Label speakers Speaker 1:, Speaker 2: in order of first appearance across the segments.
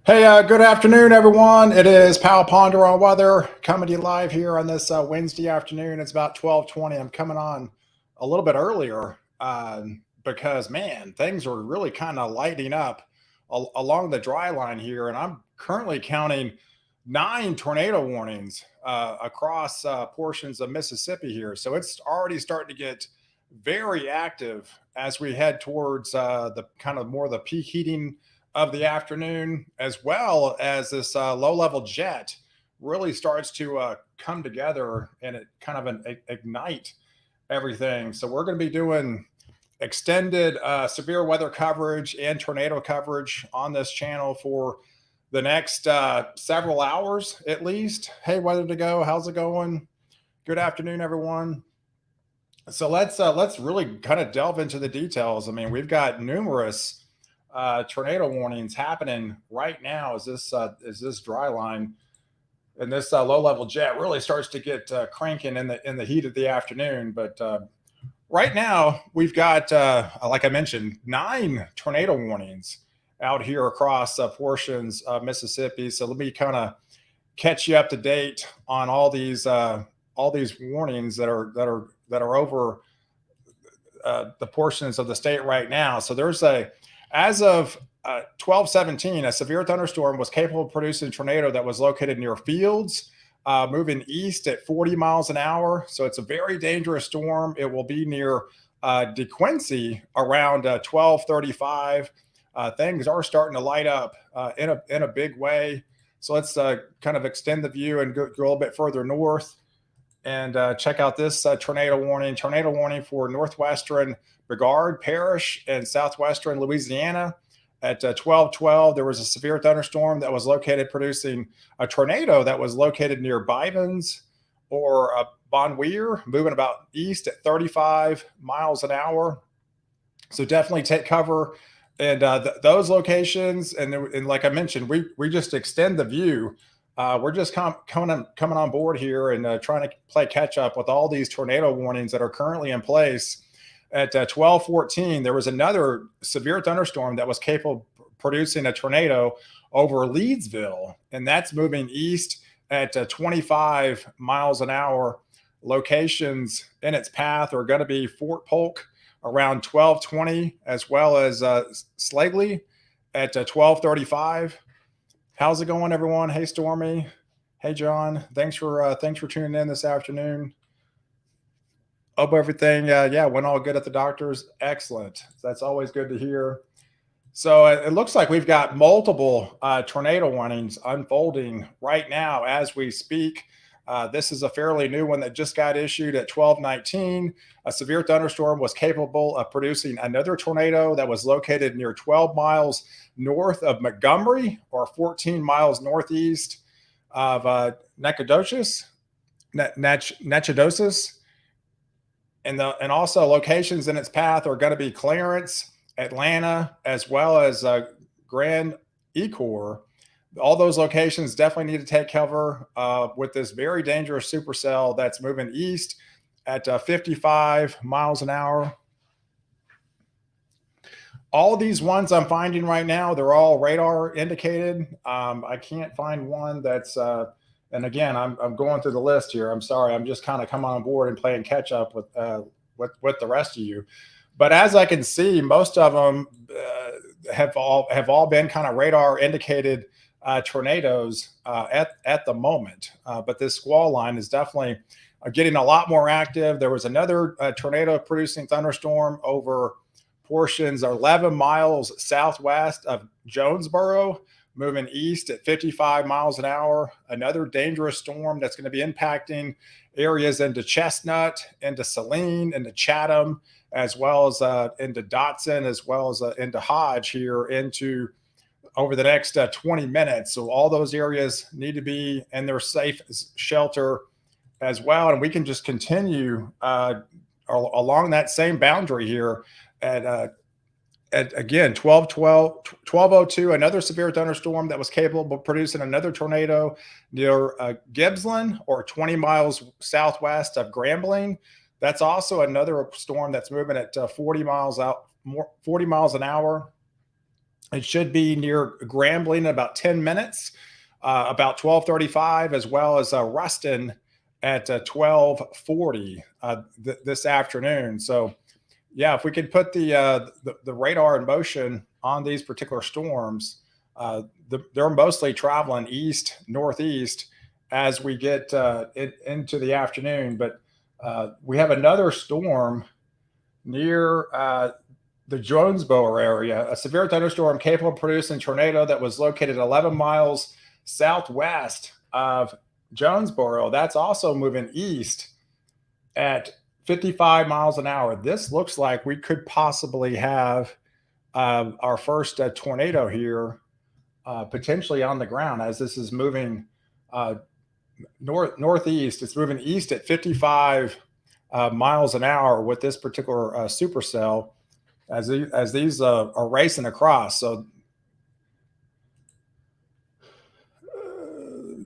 Speaker 1: Hey, good afternoon, everyone. It is Pal Ponder on Weather coming to you live here on this Wednesday afternoon. It's about 12:20. I'm coming on a little bit earlier because, man, things are really kind of lighting up along the dry line here. And I'm currently counting 9 tornado warnings across portions of Mississippi here. So it's already starting to get very active as we head towards the kind of more the peak heating of the afternoon, as well as this low level jet really starts to come together and it kind of ignite everything. So we're going to be doing extended severe weather coverage and tornado coverage on this channel for the next several hours at least. Hey, weather to go. How's it going? Good afternoon, everyone. So let's really kind of delve into the details. I mean, we've got numerous tornado warnings happening right now as this dry line and this low level jet really starts to get cranking in the heat of the afternoon. But right now we've got like I mentioned 9 tornado warnings out here across portions of Mississippi. So let me kind of catch you up to date on all these warnings that are over the portions of the state right now. So there's as of 12:17, a severe thunderstorm was capable of producing a tornado that was located near fields, moving east at 40 miles an hour. So it's a very dangerous storm. It will be near DeQuincy around 12:35. Things are starting to light up in a big way. So let's kind of extend the view and go a little bit further north and check out this tornado warning. Tornado warning for northwestern Brevard Parish and southwestern Louisiana. At 12:12, there was a severe thunderstorm that was located producing a tornado that was located near Bivens or Bon Weir, moving about east at 35 miles an hour. So definitely take cover and those locations. And like I mentioned, we just extend the view. We're just coming on board here and trying to play catch up with all these tornado warnings that are currently in place. At 12:14, there was another severe thunderstorm that was capable of producing a tornado over Leedsville, and that's moving east at 25 miles an hour. Locations in its path are going to be Fort Polk around 12:20, as well as Slagley at 12:35. How's it going, everyone? Hey, Stormy. Hey, John. Thanks for tuning in this afternoon. Hope everything, went all good at the doctor's. Excellent. That's always good to hear. So it looks like we've got multiple tornado warnings unfolding right now as we speak. This is a fairly new one that just got issued at 12:19. A severe thunderstorm was capable of producing another tornado that was located near 12 miles north of Montgomery or 14 miles northeast of Nacogdoches. And also locations in its path are going to be Clarence, Atlanta, as well as Grand Ecore. All those locations definitely need to take cover with this very dangerous supercell that's moving east at 55 miles an hour. All of these ones I'm finding right now, they're all radar indicated. I can't find one that's and again, I'm going through the list here. I'm sorry. I'm just kind of coming on board and playing catch up with the rest of you. But as I can see, most of them have all been kind of radar indicated tornadoes at the moment. But this squall line is definitely getting a lot more active. There was another tornado producing thunderstorm over portions 11 miles southwest of Jonesboro, moving east at 55 miles an hour. Another dangerous storm that's going to be impacting areas into Chestnut, into Saline, into Chatham, as well as into Dotson, as well as into Hodge here into over the next 20 minutes. So all those areas need to be in their safe shelter as well. And we can just continue along that same boundary here at again 12:02, another severe thunderstorm that was capable of producing another tornado near Gibbsland or 20 miles southwest of Grambling. That's also another storm that's moving at 40 miles an hour. It should be near Grambling in about 10 minutes, about 12:35, as well as Ruston at 12:40 this afternoon. So, yeah, if we could put the radar in motion on these particular storms, they're mostly traveling east northeast as we get into the afternoon. But we have another storm near the Jonesboro area, a severe thunderstorm capable of producing a tornado that was located 11 miles southwest of Jonesboro. That's also moving east at 55 miles an hour. This looks like we could possibly have our first tornado here, potentially on the ground, as this is moving northeast. It's moving east at 55 miles an hour with this particular supercell as these are racing across. So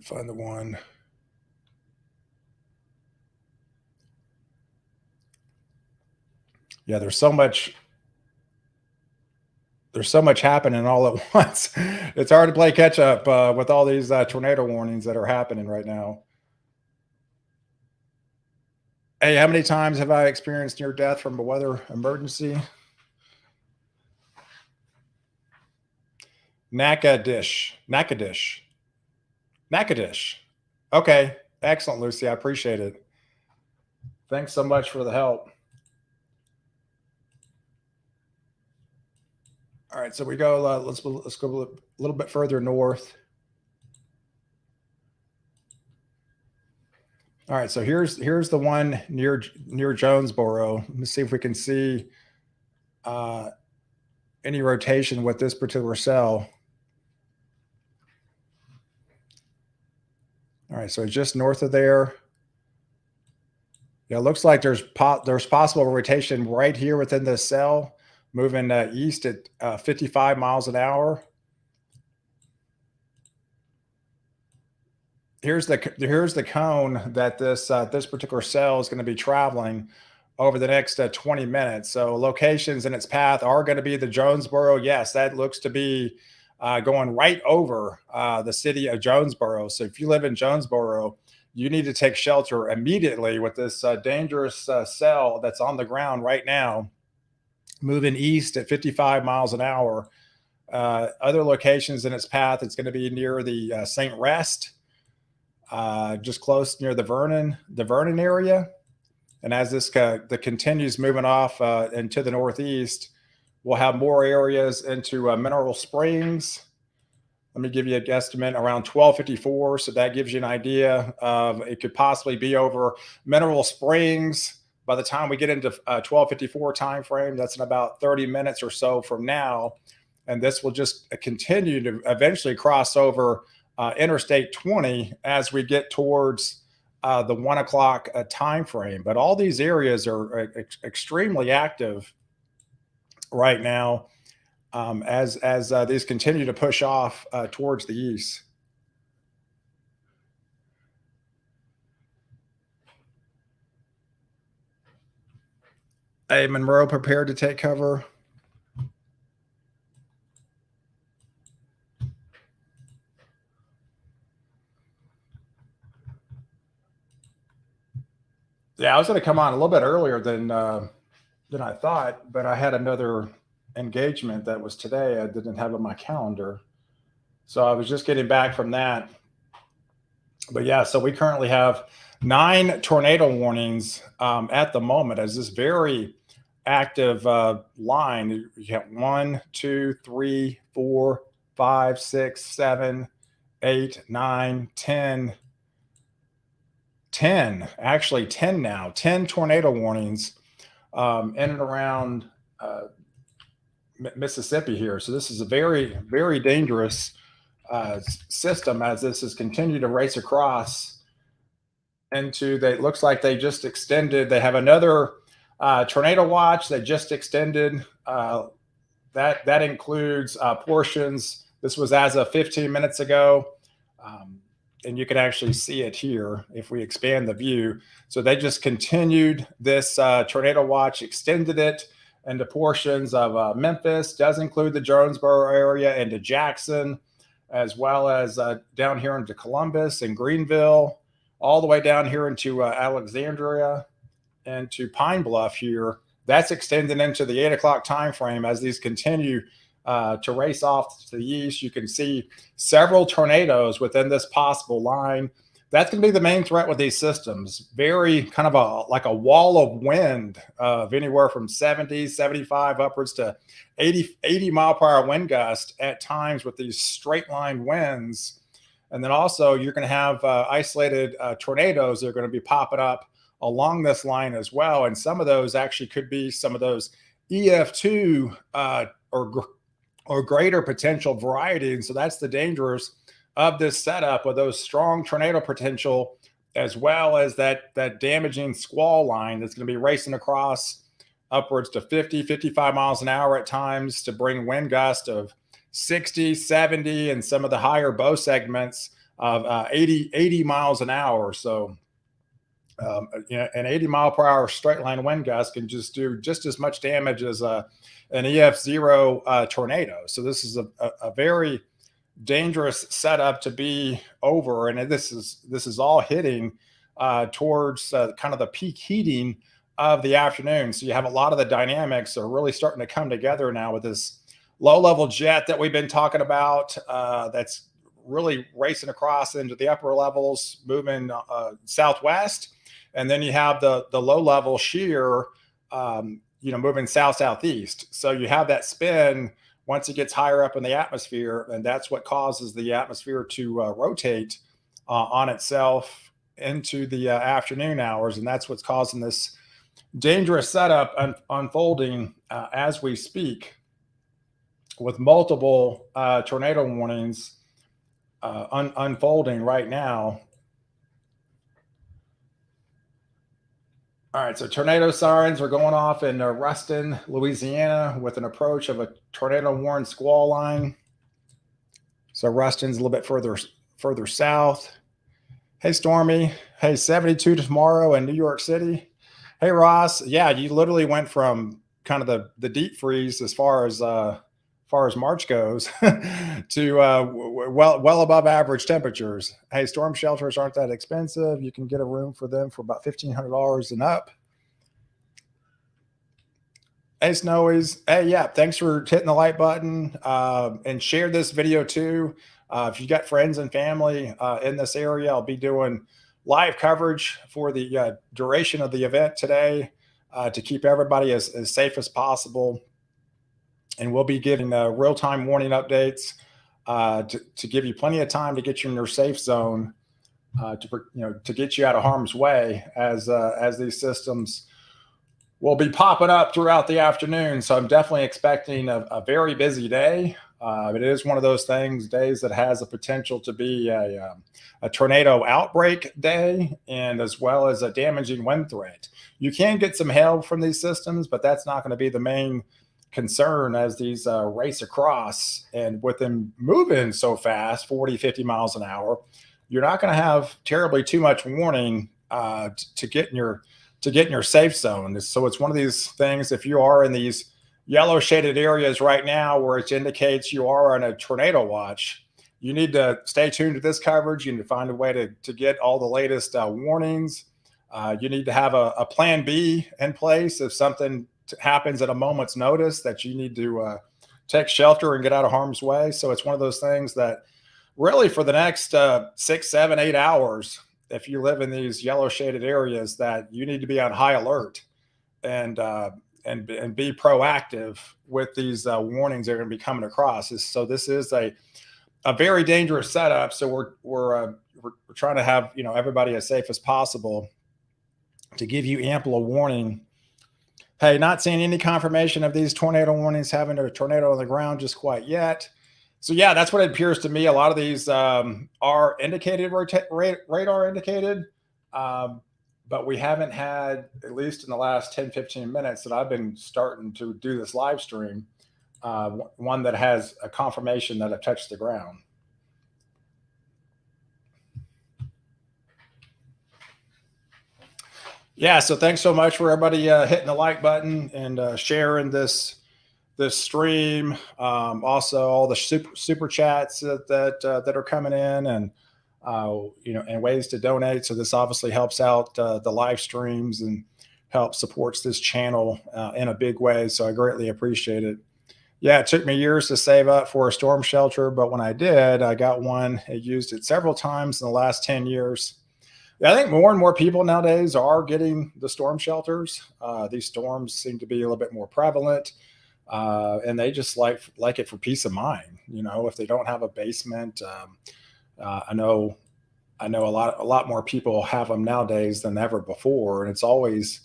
Speaker 1: find the one. Yeah, there's so much happening all at once. It's hard to play catch up with all these tornado warnings that are happening right now. Hey, how many times have I experienced near death from a weather emergency? Nakadish. Okay, excellent, Lucy. I appreciate it. Thanks so much for the help. All right, so we go. Let's go a little bit further north. All right, so here's the one near Jonesboro. Let me see if we can see any rotation with this particular cell. All right, so just north of there. Yeah, it looks like there's possible rotation right here within this cell, moving east at 55 miles an hour. Here's the cone that this particular cell is going to be traveling over the next 20 minutes. So locations in its path are going to be the Jonesboro. Yes, that looks to be going right over the city of Jonesboro. So if you live in Jonesboro, you need to take shelter immediately with this dangerous cell that's on the ground right now, moving east at 55 miles an hour. Other locations in its path, it's going to be near the St. Rest, just close near the Vernon area. And as this continues moving off into the northeast, we'll have more areas into Mineral Springs. Let me give you a guesstimate around 12:54. So that gives you an idea of it could possibly be over Mineral Springs by the time we get into 12:54 time frame. That's in about 30 minutes or so from now. And this will just continue to eventually cross over Interstate 20 as we get towards the 1 o'clock time frame. But all these areas are extremely active right now as these continue to push off towards the east. Hey, Monroe, prepared to take cover. Yeah, I was going to come on a little bit earlier than I thought, but I had another engagement that was today. I didn't have on my calendar, so I was just getting back from that. But yeah, so we currently have 9 tornado warnings at the moment as this very active line. You have 1, 2, 3, 4, 5, 6, 7, 8, 9, 10. 10, actually 10 now, 10 tornado warnings in and around Mississippi here. So this is a very, very dangerous system as this has continued to race across into, it looks like they just extended, they have another tornado watch that just extended. That includes portions. This was as of 15 minutes ago. And you can actually see it here if we expand the view. So they just continued this tornado watch, extended it into portions of Memphis, does include the Jonesboro area, into Jackson, as well as down here into Columbus and Greenville, all the way down here into Alexandria and to Pine Bluff here. That's extending into the 8 o'clock time frame as these continue to race off to the east. You can see several tornadoes within this possible line. That's going to be the main threat with these systems. Very kind of like a wall of wind of anywhere from 70, 75 upwards to 80 mile per hour wind gust at times with these straight line winds. And then also you're going to have isolated tornadoes that are going to be popping up along this line as well. And some of those actually could be some of those EF2 or greater potential variety. And so that's the dangers of this setup, with those strong tornado potential, as well as that damaging squall line that's going to be racing across upwards to 50, 55 miles an hour at times to bring wind gusts of 60, 70, and some of the higher bow segments of 80 miles an hour. So an 80 mile per hour straight line wind gust can just do just as much damage as an EF0 tornado. So this is a very dangerous setup to be over, and this is all hitting towards kind of the peak heating of the afternoon. So you have a lot of the dynamics are really starting to come together now with this low level jet that we've been talking about that's really racing across into the upper levels, moving southwest, and then you have the low level shear moving south southeast. So you have that spin once it gets higher up in the atmosphere, and that's what causes the atmosphere to rotate on itself into the afternoon hours, and that's what's causing this dangerous setup unfolding as we speak, with multiple tornado warnings unfolding right now. All right, so tornado sirens are going off in Ruston, Louisiana, with an approach of a tornado warned squall line. So Ruston's a little bit further south. Hey, Stormy. Hey, 72 tomorrow in New York City. Hey, Ross. Yeah, you literally went from kind of the deep freeze as far as March goes to well above average temperatures. Hey, storm shelters aren't that expensive. You can get a room for them for about $1,500 and up. Hey, Snowies. Hey, yeah, thanks for hitting the like button and share this video too. If you got friends and family in this area, I'll be doing live coverage for the duration of the event today to keep everybody as safe as possible. And we'll be giving real-time warning updates to give you plenty of time to get you in your safe zone to get you out of harm's way as these systems will be popping up throughout the afternoon. So I'm definitely expecting a very busy day. It is one of those days that has a potential to be a tornado outbreak day, and as well as a damaging wind threat. You can get some hail from these systems, but that's not going to be the main concern as these race across. And with them moving so fast, 40, 50 miles an hour, you're not going to have terribly too much warning to get in your safe zone. So it's one of these things, if you are in these yellow shaded areas right now where it indicates you are on a tornado watch, you need to stay tuned to this coverage. You need to find a way to get all the latest warnings. You need to have a plan B in place if something happens at a moment's notice that you need to take shelter and get out of harm's way. So it's one of those things that really for the next 6, 7, 8 hours, if you live in these yellow shaded areas, that you need to be on high alert and be proactive with these warnings that are going to be coming across. So this is a very dangerous setup. So we're trying to have everybody as safe as possible to give you ample warning. Hey, not seeing any confirmation of these tornado warnings having a tornado on the ground just quite yet. So yeah, that's what it appears to me. A lot of these are indicated, radar indicated, but we haven't had, at least in the last 10, 15 minutes that I've been starting to do this live stream, one that has a confirmation that it touched the ground. Yeah, so thanks so much for everybody hitting the like button and sharing this stream. Also, all the super chats that are coming in, and and ways to donate. So this obviously helps out the live streams and helps supports this channel in a big way. So I greatly appreciate it. Yeah, it took me years to save up for a storm shelter, but when I did, I got one. I used it several times in the last 10 years. Yeah, I think more and more people nowadays are getting the storm shelters. These storms seem to be a little bit more prevalent, and they just like it for peace of mind. If they don't have a basement, I know a lot more people have them nowadays than ever before, and it's always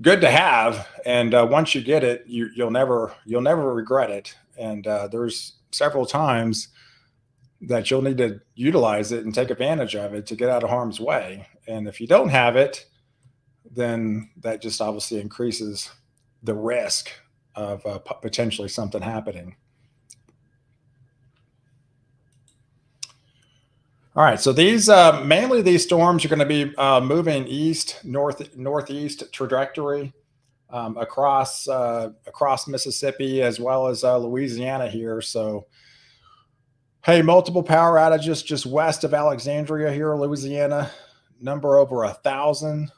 Speaker 1: good to have. And once you get it, you'll never regret it. And there's several times that you'll need to utilize it and take advantage of it to get out of harm's way. And if you don't have it, then that just obviously increases the risk of potentially something happening. All right, so these mainly these storms are going to be moving northeast trajectory across Mississippi as well as Louisiana here. So hey, multiple power outages just west of Alexandria here, Louisiana. Number over 1,000.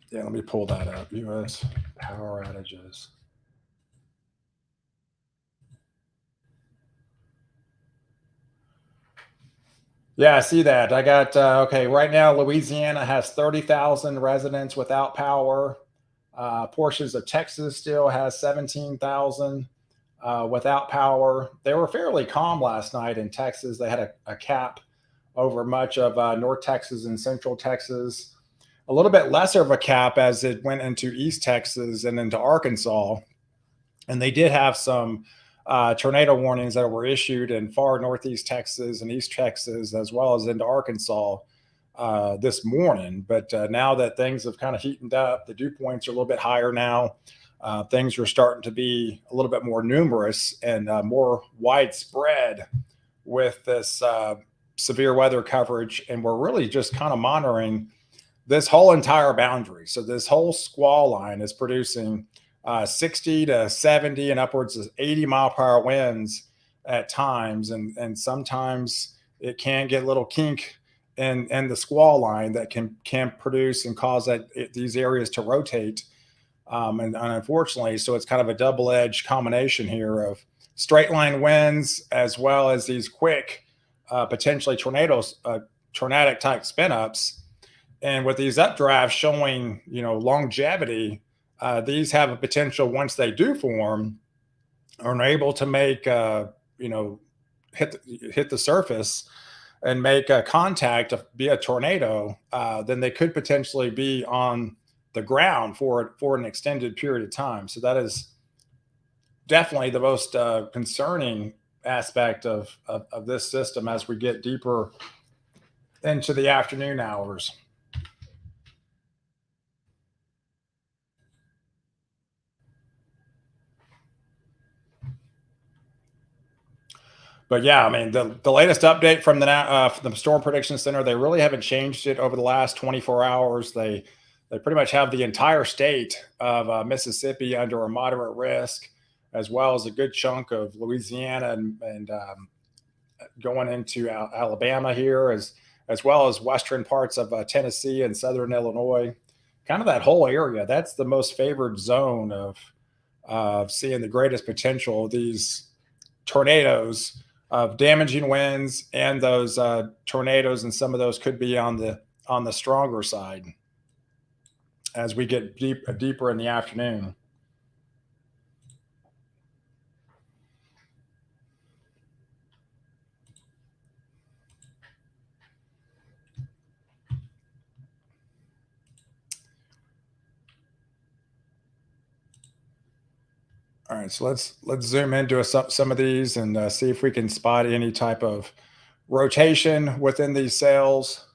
Speaker 1: Yeah, let me pull that up. U.S. power outages. Yeah, I see that. I got okay. Right now, Louisiana has 30,000 residents without power. Portions of Texas still has 17,000 without power. They were fairly calm last night in Texas. They had a cap over much of North Texas and Central Texas. A little bit lesser of a cap as it went into East Texas and into Arkansas. And they did have some tornado warnings that were issued in far northeast Texas and East Texas, as well as into Arkansas this morning. But now that things have kind of heated up, the dew points are a little bit higher now. Things are starting to be a little bit more numerous and more widespread with this severe weather coverage. And we're really just kind of monitoring this whole entire boundary. So this whole squall line is producing 60 to 70 and upwards of 80-mile-per-hour winds at times, and sometimes it can get a little kink in the squall line that can produce and cause these areas to rotate. And unfortunately, so it's kind of a double-edged combination here of straight line winds as well as these quick, potentially tornadic type spin ups. And with these updrafts showing, longevity, these have a potential once they do form, are able to make, hit the surface and make a contact, be a tornado, then they could potentially be on the ground for an extended period of time. So that is definitely the most concerning aspect of this system as we get deeper into the afternoon hours. But yeah, I mean, the latest update from the Storm Prediction Center, they really haven't changed it over the last 24 hours. They pretty much have the entire state of Mississippi under a moderate risk, as well as a good chunk of Louisiana and going into Alabama here, as well as western parts of Tennessee and southern Illinois. Kind of that whole area. That's the most favored zone of seeing the greatest potential of these tornadoes of damaging winds, and those tornadoes, and some of those could be on the stronger side as we get deeper in the afternoon. All right, so let's zoom into some of these and see if we can spot any type of rotation within these cells.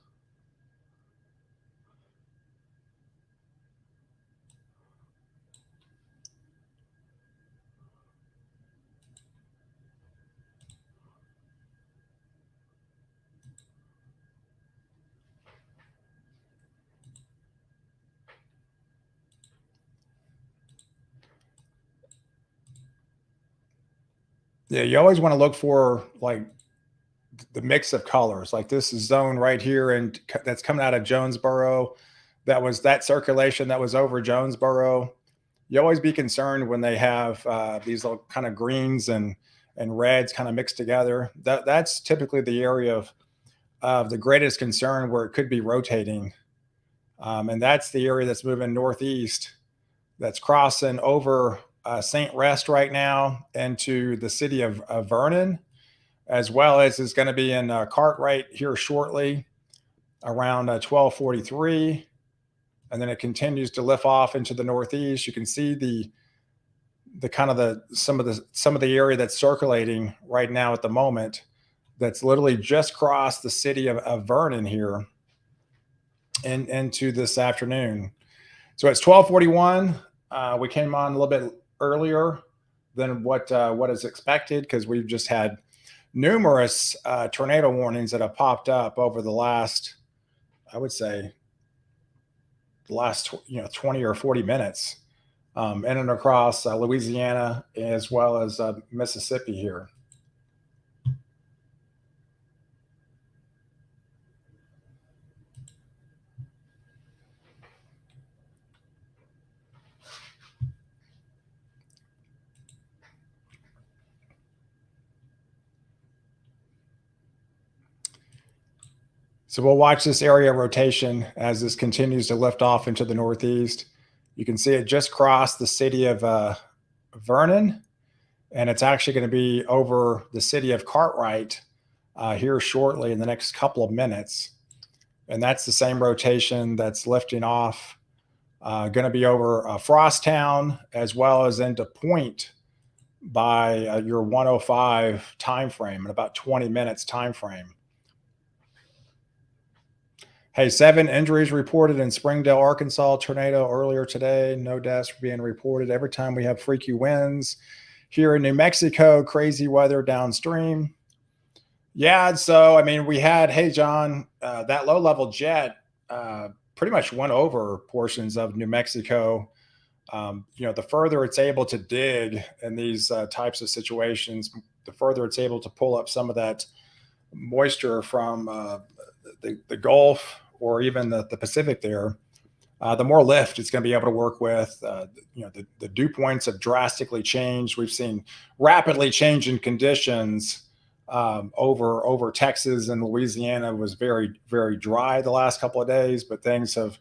Speaker 1: Yeah, you always want to look for like the mix of colors. Like this is zone right here, and that's coming out of Jonesboro. That was that circulation that was over Jonesboro. You always be concerned when they have these little kind of greens and reds kind of mixed together. That's typically the area of the greatest concern where it could be rotating, and that's the area that's moving northeast. That's crossing over St. Rest right now into the city of Vernon, as well as is going to be in Cartwright here shortly around 12:43, and then it continues to lift off into the northeast. You can see the kind of the some of the area that's circulating right now at the moment. That's literally just crossed the city of Vernon here and into this afternoon. So it's 12:41. We came on a little bit earlier than what is expected because we've just had numerous tornado warnings that have popped up over the last, I would say, the last 20 or 40 minutes, in and across Louisiana as well as Mississippi here. So we'll watch this area rotation as this continues to lift off into the northeast. You can see it just crossed the city of Vernon, and it's actually going to be over the city of Cartwright here shortly in the next couple of minutes. And that's the same rotation that's lifting off, going to be over Frosttown as well as into Point by your 105 time frame in about 20 minutes time frame. Hey, 7 injuries reported in Springdale, Arkansas tornado earlier today. No deaths being reported. Every time we have freaky winds here in New Mexico, crazy weather downstream. Yeah, so I mean, we had, hey John, that low level jet pretty much went over portions of New Mexico. The further it's able to dig in these types of situations, the further it's able to pull up some of that moisture from the Gulf or even the Pacific there, the more lift it's going to be able to work with. The dew points have drastically changed. We've seen rapidly changing conditions over Texas, and Louisiana was very, very dry the last couple of days, but things have,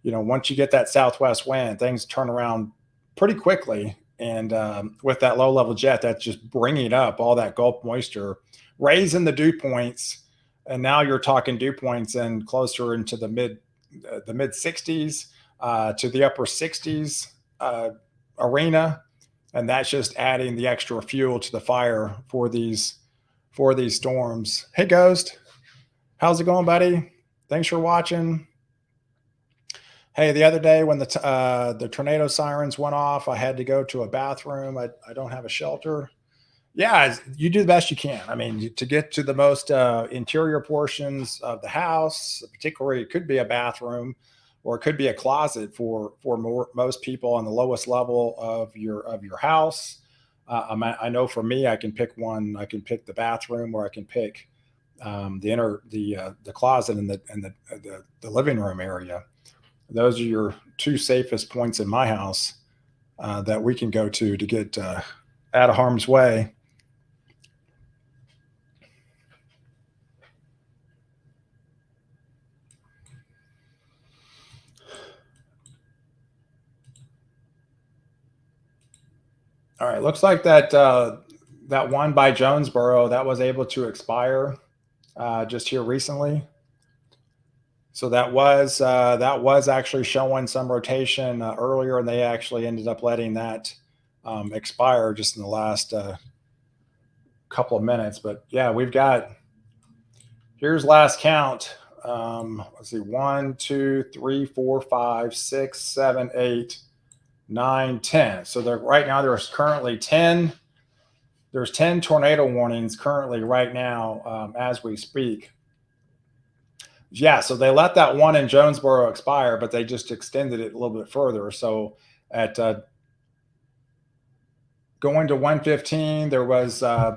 Speaker 1: once you get that southwest wind, things turn around pretty quickly. And with that low level jet, that's just bringing up all that Gulf moisture, raising the dew points. And now you're talking dew points and closer into the mid 60s to the upper 60s arena, and that's just adding the extra fuel to the fire for these storms. Hey, Ghost, how's it going, buddy? Thanks for watching. Hey, the other day when the tornado sirens went off, I had to go to a bathroom. I don't have a shelter. Yeah, you do the best you can. I mean, to get to the most interior portions of the house, particularly it could be a bathroom or it could be a closet for most people on the lowest level of your house. I know for me, I can pick one. I can pick the bathroom, or I can pick the closet and the living room area. Those are your two safest points in my house that we can go to get out of harm's way. All right, looks like that one by Jonesboro that was able to expire just here recently. So that was actually showing some rotation earlier, and they actually ended up letting that expire just in the last couple of minutes. But yeah, here's last count. Let's see, 1, 2, 3, 4, 5, 6, 7, 8, 9, 10. So right now there's currently 10. There's 10 tornado warnings currently right now as we speak. Yeah, so they let that one in Jonesboro expire, but they just extended it a little bit further. So at Going to 115, there was a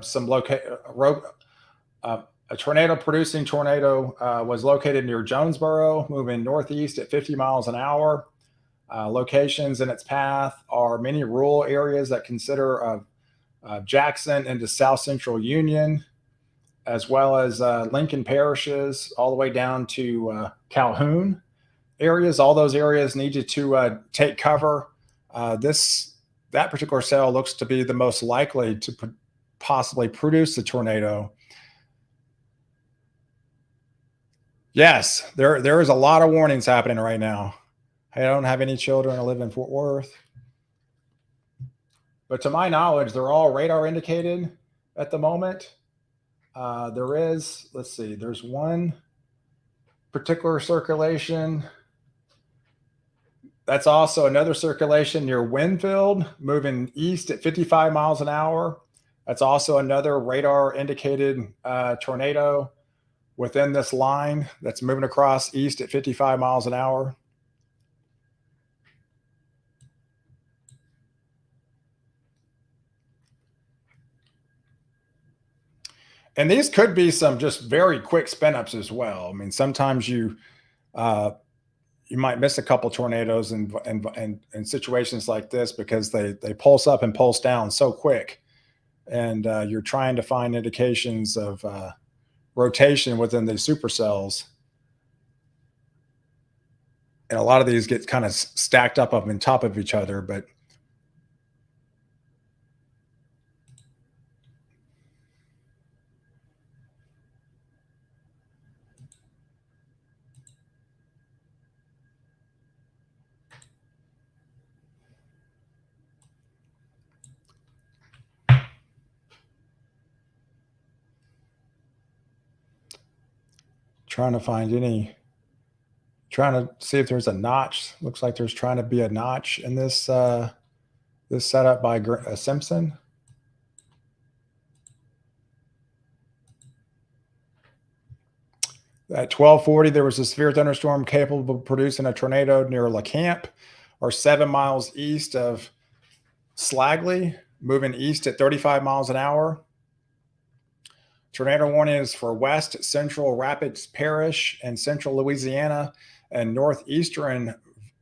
Speaker 1: tornado producing tornado was located near Jonesboro, moving northeast at 50 miles an hour. Locations in its path are many rural areas that consider Jackson into South Central Union, as well as Lincoln parishes, all the way down to Calhoun areas. All those areas needed to take cover. That particular cell looks to be the most likely to possibly produce the tornado. Yes, there is a lot of warnings happening right now. I don't have any children. I live in Fort Worth, but to my knowledge, they're all radar indicated at the moment. There is, let's see, there's one particular circulation. That's also another circulation near Winfield, moving east at 55 miles an hour. That's also another radar indicated tornado within this line that's moving across east at 55 miles an hour. And these could be some just very quick spin ups as well. I mean, sometimes uh, you might miss a couple tornadoes in situations like this because they pulse up and pulse down so quick, and you're trying to find indications of rotation within these supercells. And a lot of these get kind of stacked up on top of each other, but trying to find any, trying to see if there's a notch. Looks like there's trying to be a notch in this setup by Simpson. At 1240, there was a severe thunderstorm capable of producing a tornado near LeCamp, or 7 miles east of Slagley, moving east at 35 miles an hour. Tornado warning is for west central Rapids Parish and central Louisiana, and northeastern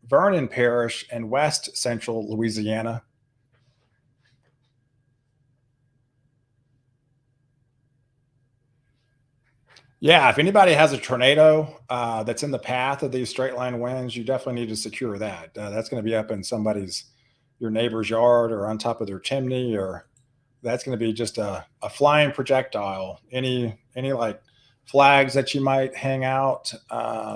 Speaker 1: Vernon Parish and west central Louisiana. Yeah, if anybody has a tornado that's in the path of these straight line winds, you definitely need to secure that. That's going to be up in your neighbor's yard or on top of their chimney, or that's going to be just a flying projectile. Any like flags that you might hang out,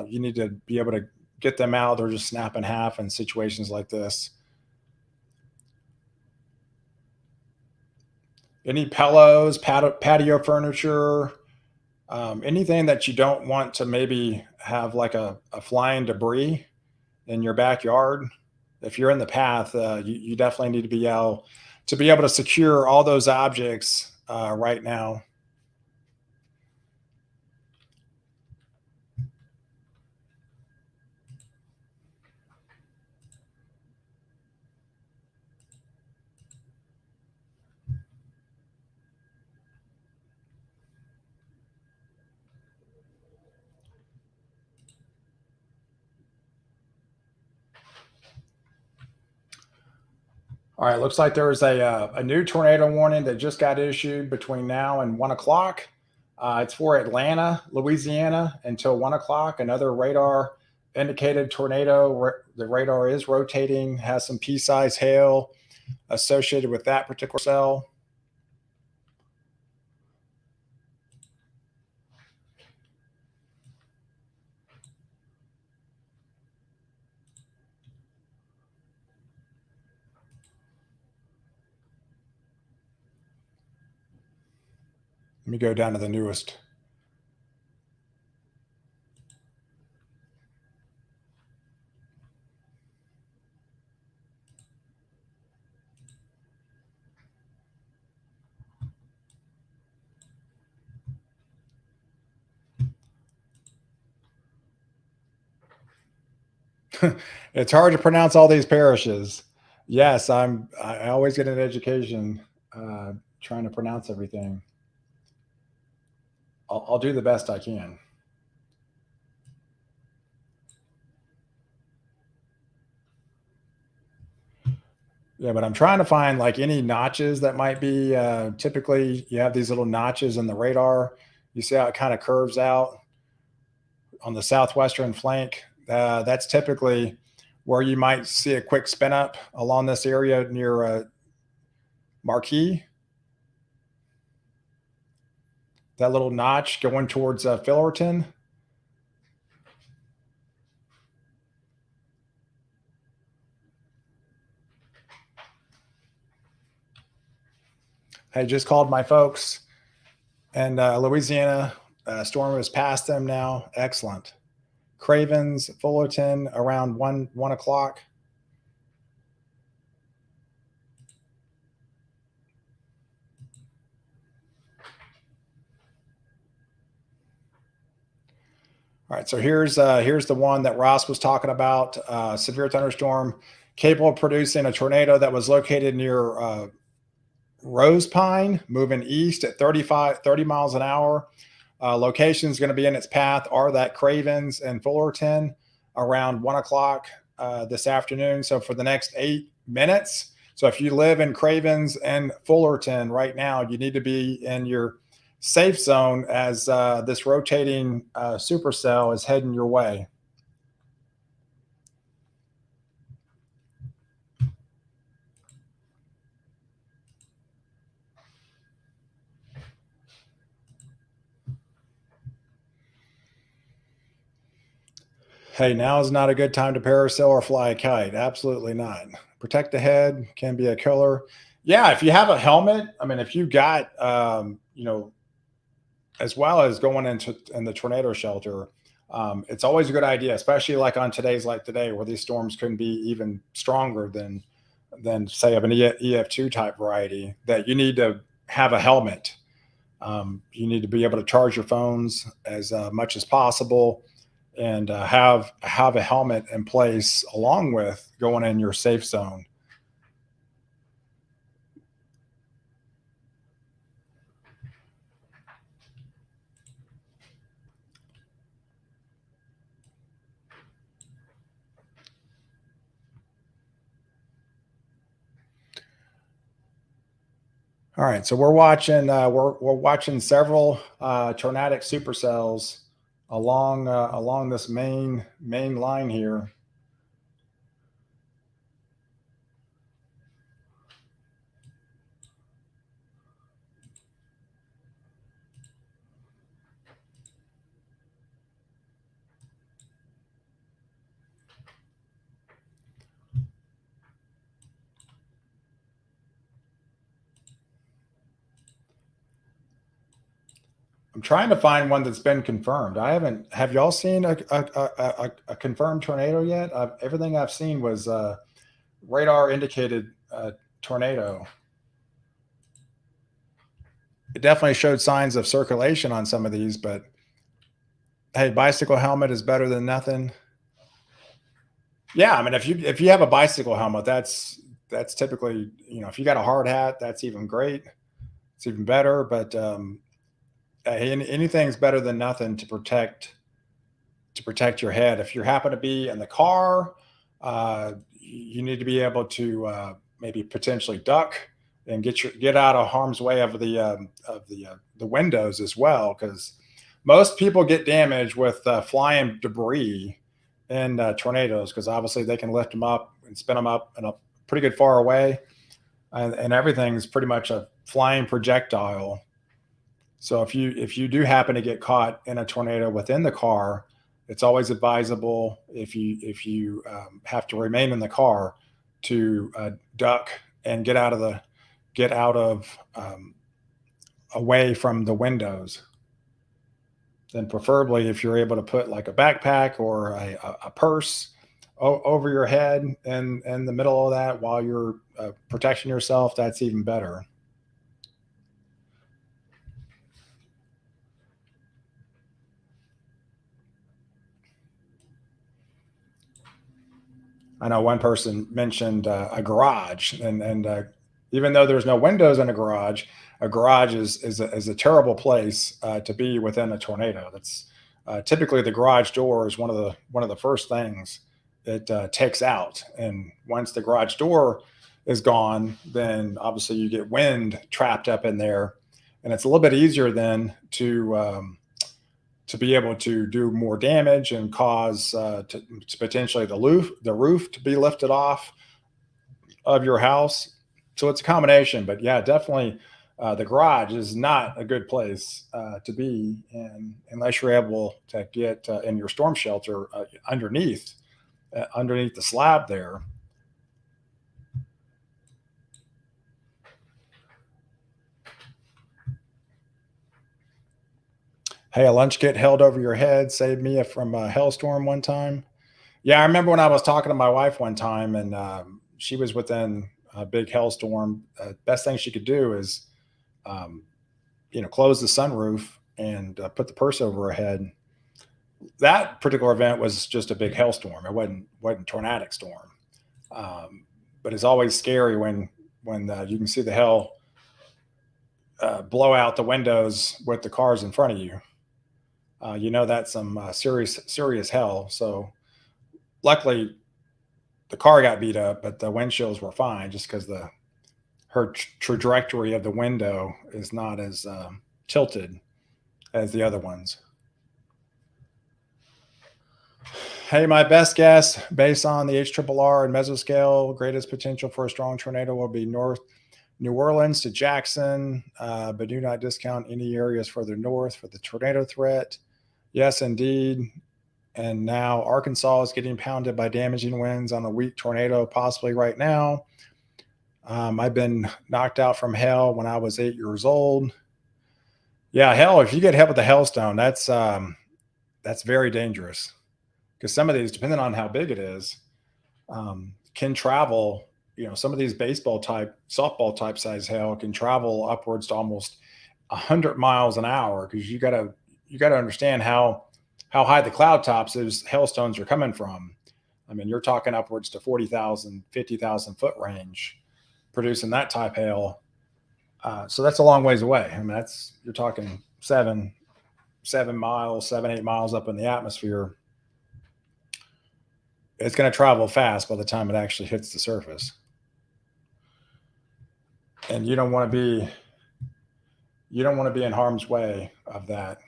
Speaker 1: you need to be able to get them out. They're just snap in half in situations like this. Any pillows, patio furniture, anything that you don't want to maybe have like a flying debris in your backyard. If you're in the path, you definitely need to be able to secure all those objects right now. All right, looks like there's a new tornado warning that just got issued between now and 1 o'clock. It's for Atlanta, Louisiana, until 1 o'clock. Another radar indicated tornado. The radar is rotating, has some pea-sized hail associated with that particular cell. Let me go down to the newest. It's hard to pronounce all these parishes. Yes, I always get an education trying to pronounce everything. I'll do the best I can. Yeah, but I'm trying to find like any notches that might be. Typically, you have these little notches in the radar. You see how it kind of curves out on the southwestern flank. That's typically where you might see a quick spin up along this area near Marquis. That little notch going towards Fullerton. I just called my folks and Louisiana. Storm is past them now. Excellent. Cravens, Fullerton around 1 o'clock. All right, so here's the one that Ross was talking about. Severe thunderstorm capable of producing a tornado that was located near Rose Pine, moving east at 30 miles an hour. Location is going to be in its path are that Cravens and Fullerton around 1 o'clock this afternoon. So for the next 8 minutes. So if you live in Cravens and Fullerton right now, you need to be in your safe zone as this rotating supercell is heading your way. Hey, now is not a good time to parasail or fly a kite. Absolutely not. Protect the head can be a killer. Yeah, if you have a helmet, I mean, if you got, as well as going into in the tornado shelter, it's always a good idea, especially like on today's like today, where these storms can be even stronger than say of an EF2 type variety. That you need to have a helmet. You need to be able to charge your phones as much as possible, and have a helmet in place along with going in your safe zone. All right, so we're watching several tornadic supercells along this main line here. I'm trying to find one that's been confirmed. I haven't. Have y'all seen a confirmed tornado yet? Everything I've seen was radar indicated tornado. It definitely showed signs of circulation on some of these, but hey, bicycle helmet is better than nothing. Yeah, I mean, if you have a bicycle helmet, that's typically, if you got a hard hat, that's even great. It's even better. But anything's better than nothing to protect your head. If you happen to be in the car, you need to be able to maybe potentially duck and get out of harm's way of the windows as well, because most people get damaged with flying debris in tornadoes, because obviously they can lift them up and spin them up and up pretty good far away, and everything's pretty much a flying projectile. So if you do happen to get caught in a tornado within the car, it's always advisable, if you have to remain in the car, to duck and get out of away from the windows. Then preferably, if you're able to put like a backpack or a purse over your head and in the middle of that while you're protecting yourself, that's even better. I know one person mentioned a garage, and even though there's no windows in a garage is a terrible place to be within a tornado. That's typically the garage door is one of the first things it takes out, and once the garage door is gone, then obviously you get wind trapped up in there, and it's a little bit easier then to be able to do more damage and cause to potentially the roof to be lifted off of your house. So it's a combination, but yeah, definitely the garage is not a good place to be in unless you're able to get in your storm shelter underneath the slab there. Hey, a lunch kit held over your head saved me from a hailstorm one time. Yeah, I remember when I was talking to my wife one time, and she was within a big hailstorm. Best thing she could do is, um, close the sunroof and put the purse over her head. That particular event was just a big hailstorm. It wasn't tornadic storm, but it's always scary when you can see the hail blow out the windows with the cars in front of you. That's some serious hell. So luckily the car got beat up, but the windshields were fine just because the her trajectory of the window is not as tilted as the other ones. Hey, my best guess based on the HRRR and mesoscale, greatest potential for a strong tornado will be north New Orleans to Jackson, but do not discount any areas further north for the tornado threat. Yes, indeed. And now Arkansas is getting pounded by damaging winds on a weak tornado, possibly right now. I've been knocked out from hail when I was 8 years old. Yeah, hell, if you get hit with a hailstone, that's very dangerous because some of these, depending on how big it is, can travel. Some of these baseball type, softball type size hail can travel upwards to almost 100 miles an hour because you got to understand how high the cloud tops those hailstones are coming from. I mean, you're talking upwards to 40,000, 50,000 foot range producing that type hail. So that's a long ways away. I mean, you're talking 7 miles, 7, 8 miles up in the atmosphere. It's going to travel fast by the time it actually hits the surface. And you don't want to be in harm's way of that.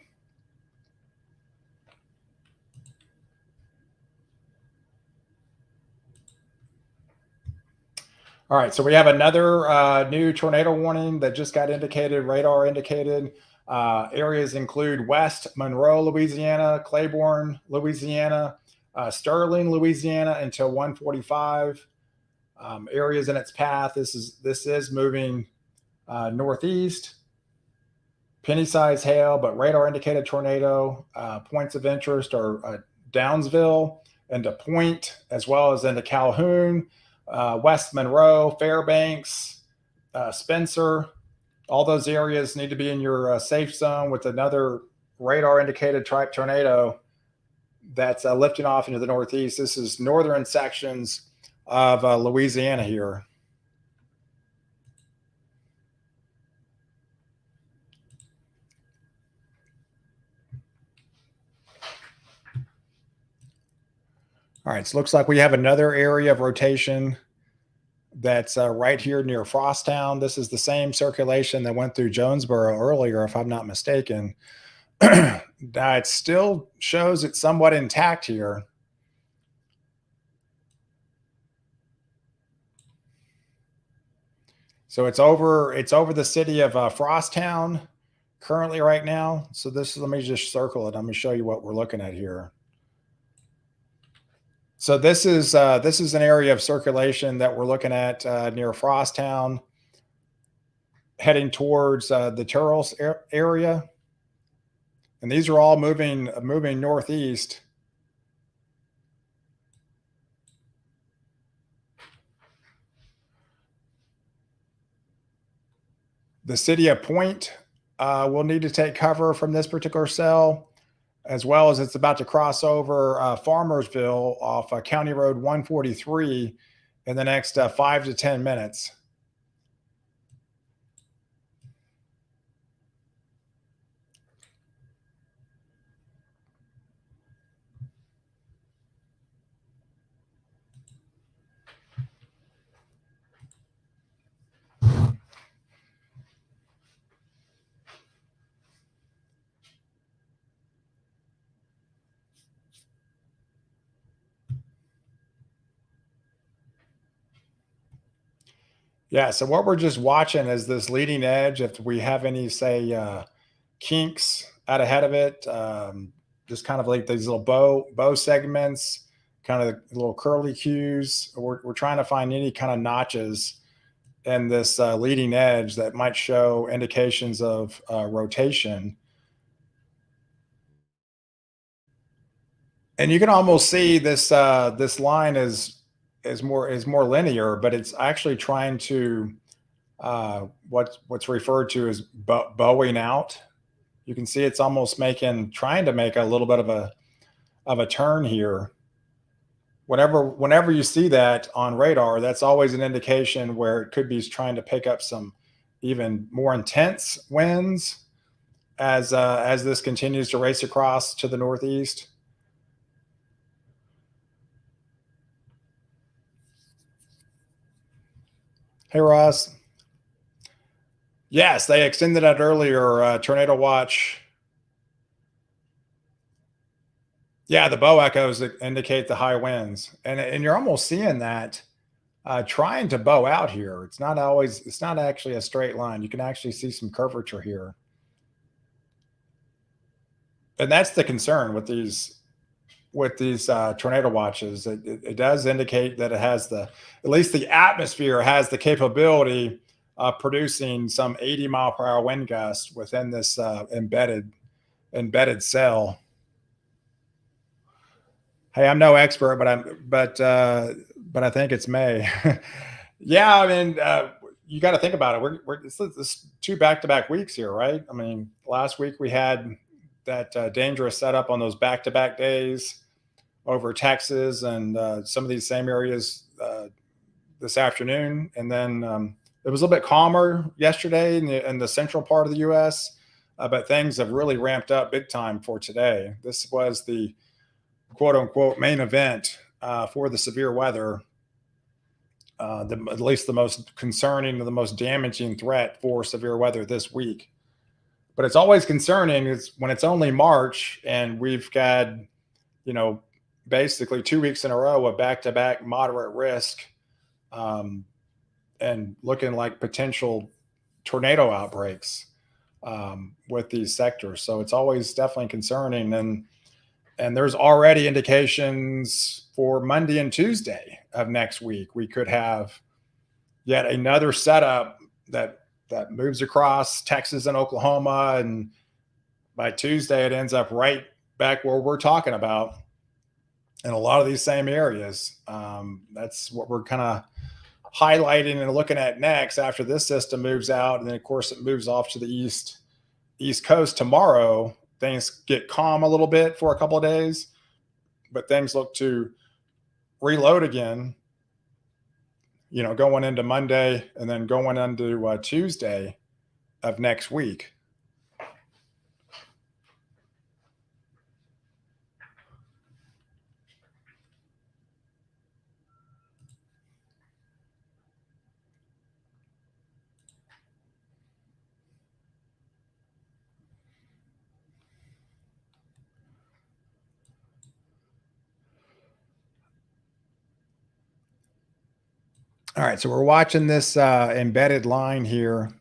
Speaker 1: All right, so we have another new tornado warning that just got indicated, radar indicated. Areas include West Monroe, Louisiana, Claiborne, Louisiana, Sterling, Louisiana until 1:45. Areas in its path. This is moving northeast. Penny-sized hail, but radar indicated tornado. Points of interest are Downsville into Point, as well as into Calhoun. West Monroe, Fairbanks, Spencer, all those areas need to be in your safe zone with another radar indicated type tornado that's lifting off into the northeast. This is northern sections of Louisiana here. All right, so it looks like we have another area of rotation that's right here near Frosttown. This is the same circulation that went through Jonesboro earlier, if I'm not mistaken. It still shows it's somewhat intact here. So it's over the city of Frosttown currently right now. So let me just circle it. I'm going to show you what we're looking at here. So this is an area of circulation that we're looking at near Frosttown, heading towards the Turles area, and these are all moving northeast. The city of Point will need to take cover from this particular cell. as well as it's about to cross over Farmersville off County Road 143 in the next 5 to 10 minutes. Yeah, so what we're just watching is this leading edge. If we have any, say, kinks out ahead of it, just kind of like these little bow segments, kind of little curly cues. We're trying to find any kind of notches in this leading edge that might show indications of rotation. And you can almost see this this line is more linear, but it's actually trying to what's referred to as bowing out. You can see it's almost trying to make a little bit of a turn here. Whenever you see that on radar, that's always an indication where it could be trying to pick up some even more intense winds as this continues to race across to the northeast. Hey, Ross. Yes, they extended that earlier. Tornado watch. Yeah, the bow echoes indicate the high winds, and you're almost seeing that trying to bow out here. It's not actually a straight line. You can actually see some curvature here, and that's the concern with these tornado watches. It does indicate that it has at least the atmosphere has the capability of producing some 80-mile-per-hour wind gusts within this embedded cell. Hey, I'm no expert, but I think it's May. Yeah, I mean, you got to think about it. This 2 back-to-back weeks here, right? I mean, last week we had that dangerous setup on those back-to-back days over Texas and some of these same areas this afternoon, and then it was a little bit calmer yesterday in the central part of the U.S., but things have really ramped up big time for today. This was the quote unquote main event for the severe weather, at least the most concerning, the most damaging threat for severe weather this week. But it's always concerning is when it's only March and we've got, basically 2 weeks in a row of back-to-back moderate risk, and looking like potential tornado outbreaks with these sectors. So it's always definitely concerning. And there's already indications for Monday and Tuesday of next week. We could have yet another setup that moves across Texas and Oklahoma. And by Tuesday, it ends up right back where we're talking about in a lot of these same areas. That's what we're kind of highlighting and looking at next after this system moves out. And then, of course, it moves off to the East Coast tomorrow. Things get calm a little bit for a couple of days, but things look to reload again, going into Monday and then going into Tuesday of next week. All right, so we're watching this embedded line here.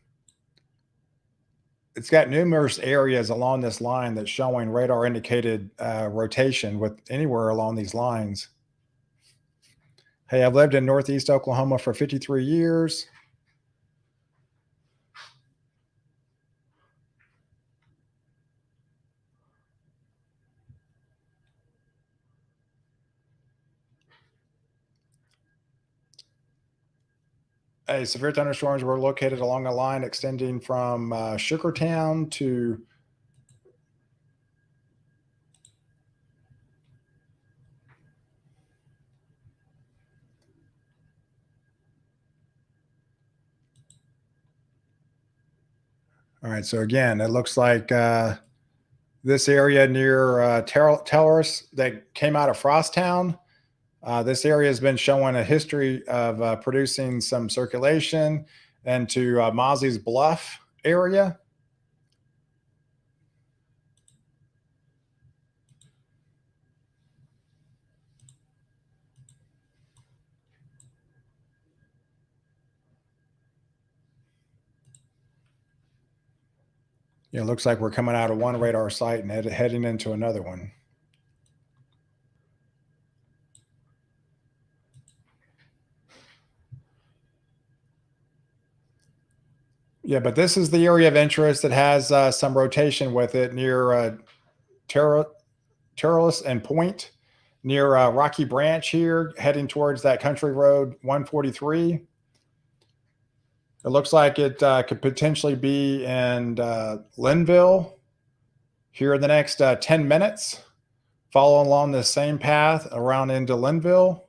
Speaker 1: It's got numerous areas along this line that's showing radar indicated rotation with anywhere along these lines. Hey, I've lived in Northeast Oklahoma for 53 years. Hey, severe thunderstorms were located along a line extending from Sugartown to All right. So again, it looks like this area near Tellurus that came out of Frosttown. This area has been showing a history of producing some circulation into Mossie's Bluff area. It looks like we're coming out of one radar site and heading into another one. Yeah, but this is the area of interest that has some rotation with it near Terrellus and Point, near Rocky Branch here, heading towards that country road 143. It looks like it could potentially be in Linville here in the next 10 minutes, following along the same path around into Linville.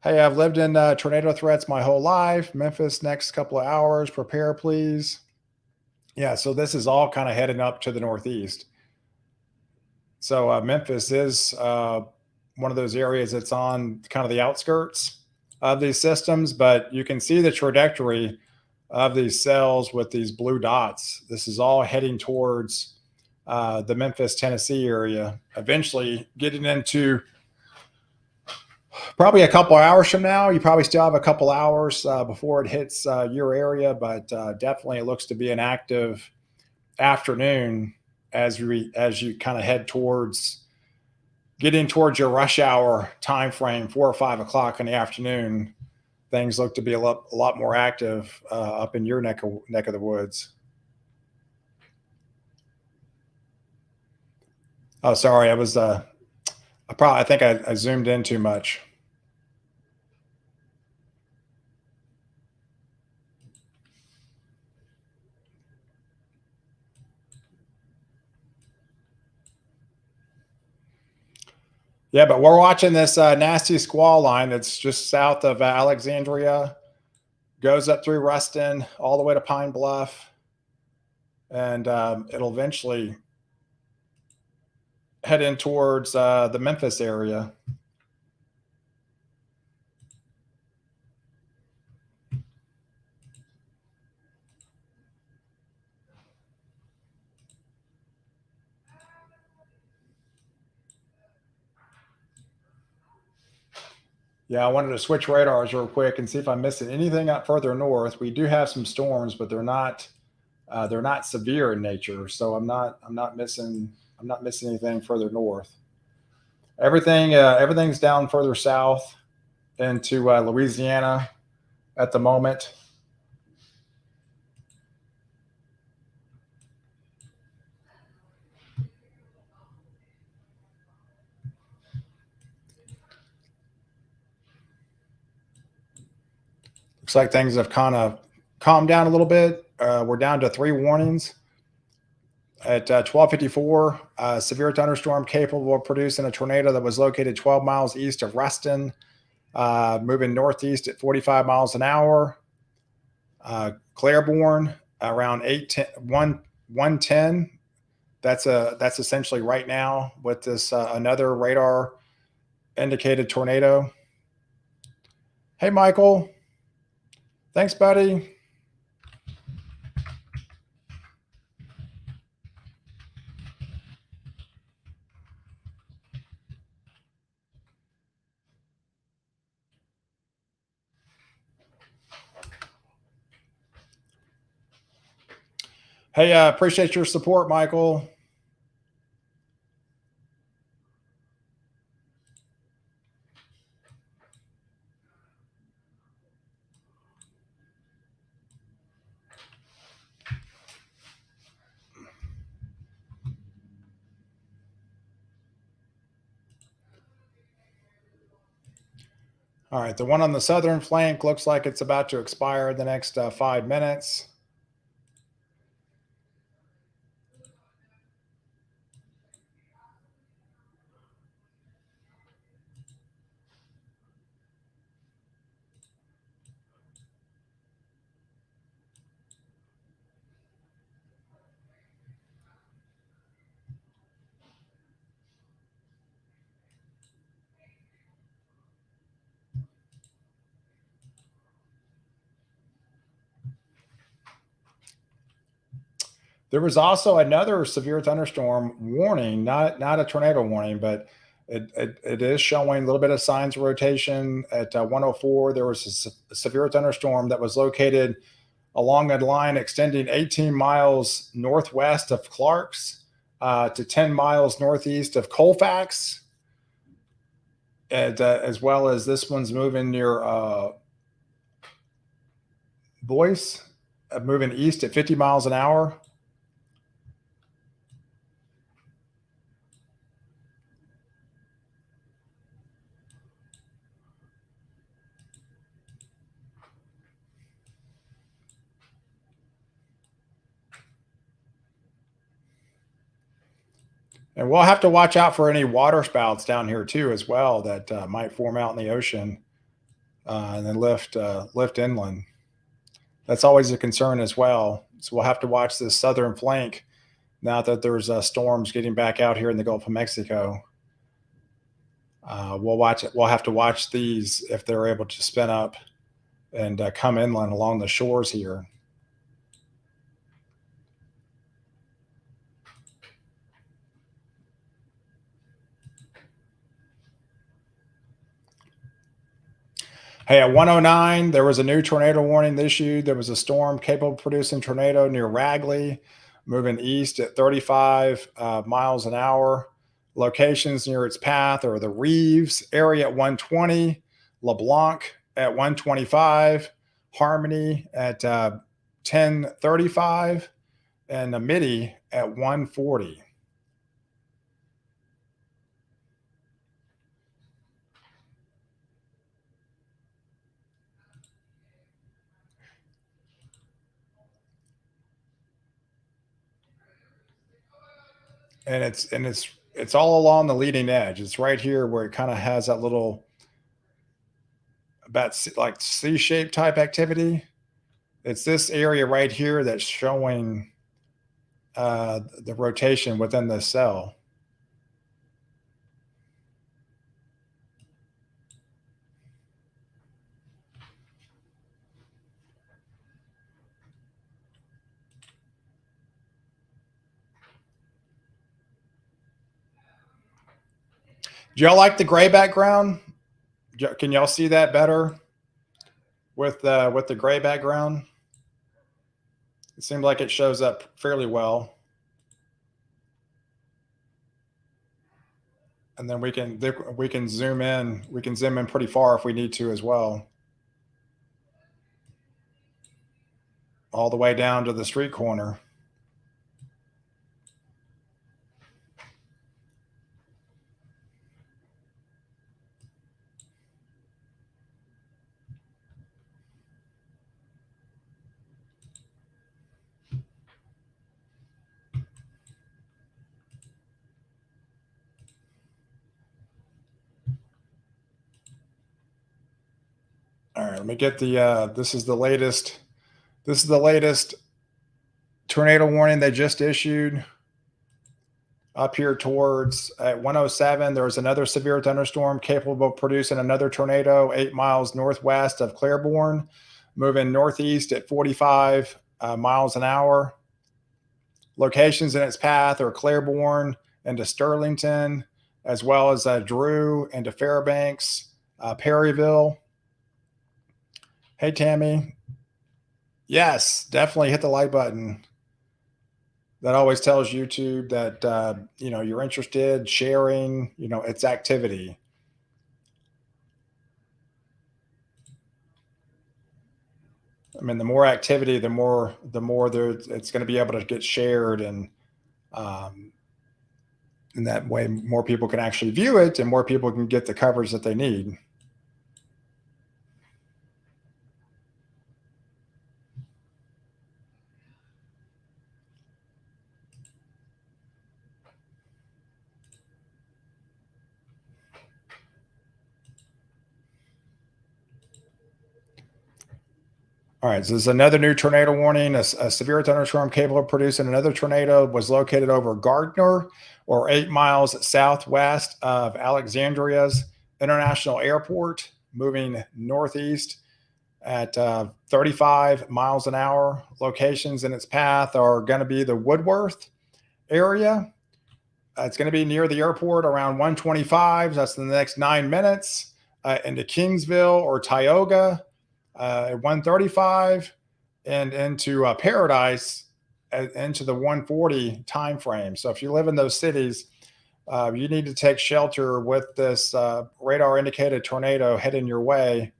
Speaker 1: Hey, I've lived in tornado threats my whole life. Memphis, next couple of hours. Prepare, please. Yeah, so this is all kind of heading up to the northeast. So Memphis is one of those areas that's on kind of the outskirts of these systems, but you can see the trajectory of these cells with these blue dots. This is all heading towards the Memphis, Tennessee area, eventually getting into probably a couple hours from now. You probably still have a couple hours before it hits your area, but definitely it looks to be an active afternoon as you kind of head towards getting towards your rush hour time frame, 4 or 5 o'clock in the afternoon. Things look to be a lot more active up in your neck of the woods. Oh, sorry, I was I think I zoomed in too much. Yeah, but we're watching this nasty squall line that's just south of Alexandria, goes up through Ruston, all the way to Pine Bluff, and it'll eventually head in towards the Memphis area. Yeah, I wanted to switch radars real quick and see if I'm missing anything out further north. We do have some storms, but they're not severe in nature, so I'm not missing anything further north. Everything's down further south into Louisiana at the moment. Looks like things have kind of calmed down a little bit. We're down to 3 warnings at 12:54. Severe thunderstorm capable of producing a tornado that was located 12 miles east of Ruston, moving northeast at 45 miles an hour. Claiborne around 110. That's essentially right now with this another radar indicated tornado. Hey, Michael. Thanks, buddy. Hey, appreciate your support, Michael. All right, the one on the southern flank looks like it's about to expire in the next 5 minutes. There was also another severe thunderstorm warning, not a tornado warning, but it is showing a little bit of signs of rotation at 104. There was a severe thunderstorm that was located along a line extending 18 miles northwest of Clark's to 10 miles northeast of Colfax. And as well as this one's moving near Boyce, moving east at 50 miles an hour. And we'll have to watch out for any water spouts down here too, as well, that might form out in the ocean and then lift inland. That's always a concern as well. So we'll have to watch this southern flank now that there's storms getting back out here in the Gulf of Mexico. We'll watch it. We'll have to watch these if they're able to spin up and come inland along the shores here. Hey, at 109, there was a new tornado warning issued. There was a storm capable of producing tornado near Raleigh, moving east at 35 miles an hour. Locations near its path are the Reeves area at 120, LeBlanc at 125, Harmony at 1035, and Amity at 140. And it's all along the leading edge. It's right here where it kind of has that little about like C-shaped type activity. It's this area right here that's showing the rotation within the cell. Do y'all like the gray background? Can y'all see that better with the gray background? It seems like it shows up fairly well. And then we can zoom in. We can zoom in pretty far if we need to as well. All the way down to the street corner. All right, let me get the this is the latest tornado warning they just issued. Up here towards at 107, there was another severe thunderstorm capable of producing another tornado 8 miles northwest of Claiborne, moving northeast at 45 miles an hour. Locations in its path are Claiborne into Sterlington, as well as Drew into Fairbanks, Perryville. Hey, Tammy. Yes, definitely hit the like button. That always tells YouTube that, you're interested, sharing, it's activity. I mean, the more activity, the more it's going to be able to get shared, and in that way, more people can actually view it, and more people can get the coverage that they need. All right, so there's another new tornado warning. A severe thunderstorm capable of producing another tornado was located over Gardner, or 8 miles southwest of Alexandria's International Airport, moving northeast at 35 miles an hour. Locations in its path are going to be the Woodworth area. It's going to be near the airport around 125. That's in the next 9 minutes. Into Kingsville or Tioga at 135, and into Paradise into the 140 time frame. So if you live in those cities, you need to take shelter with this radar indicated tornado heading your way,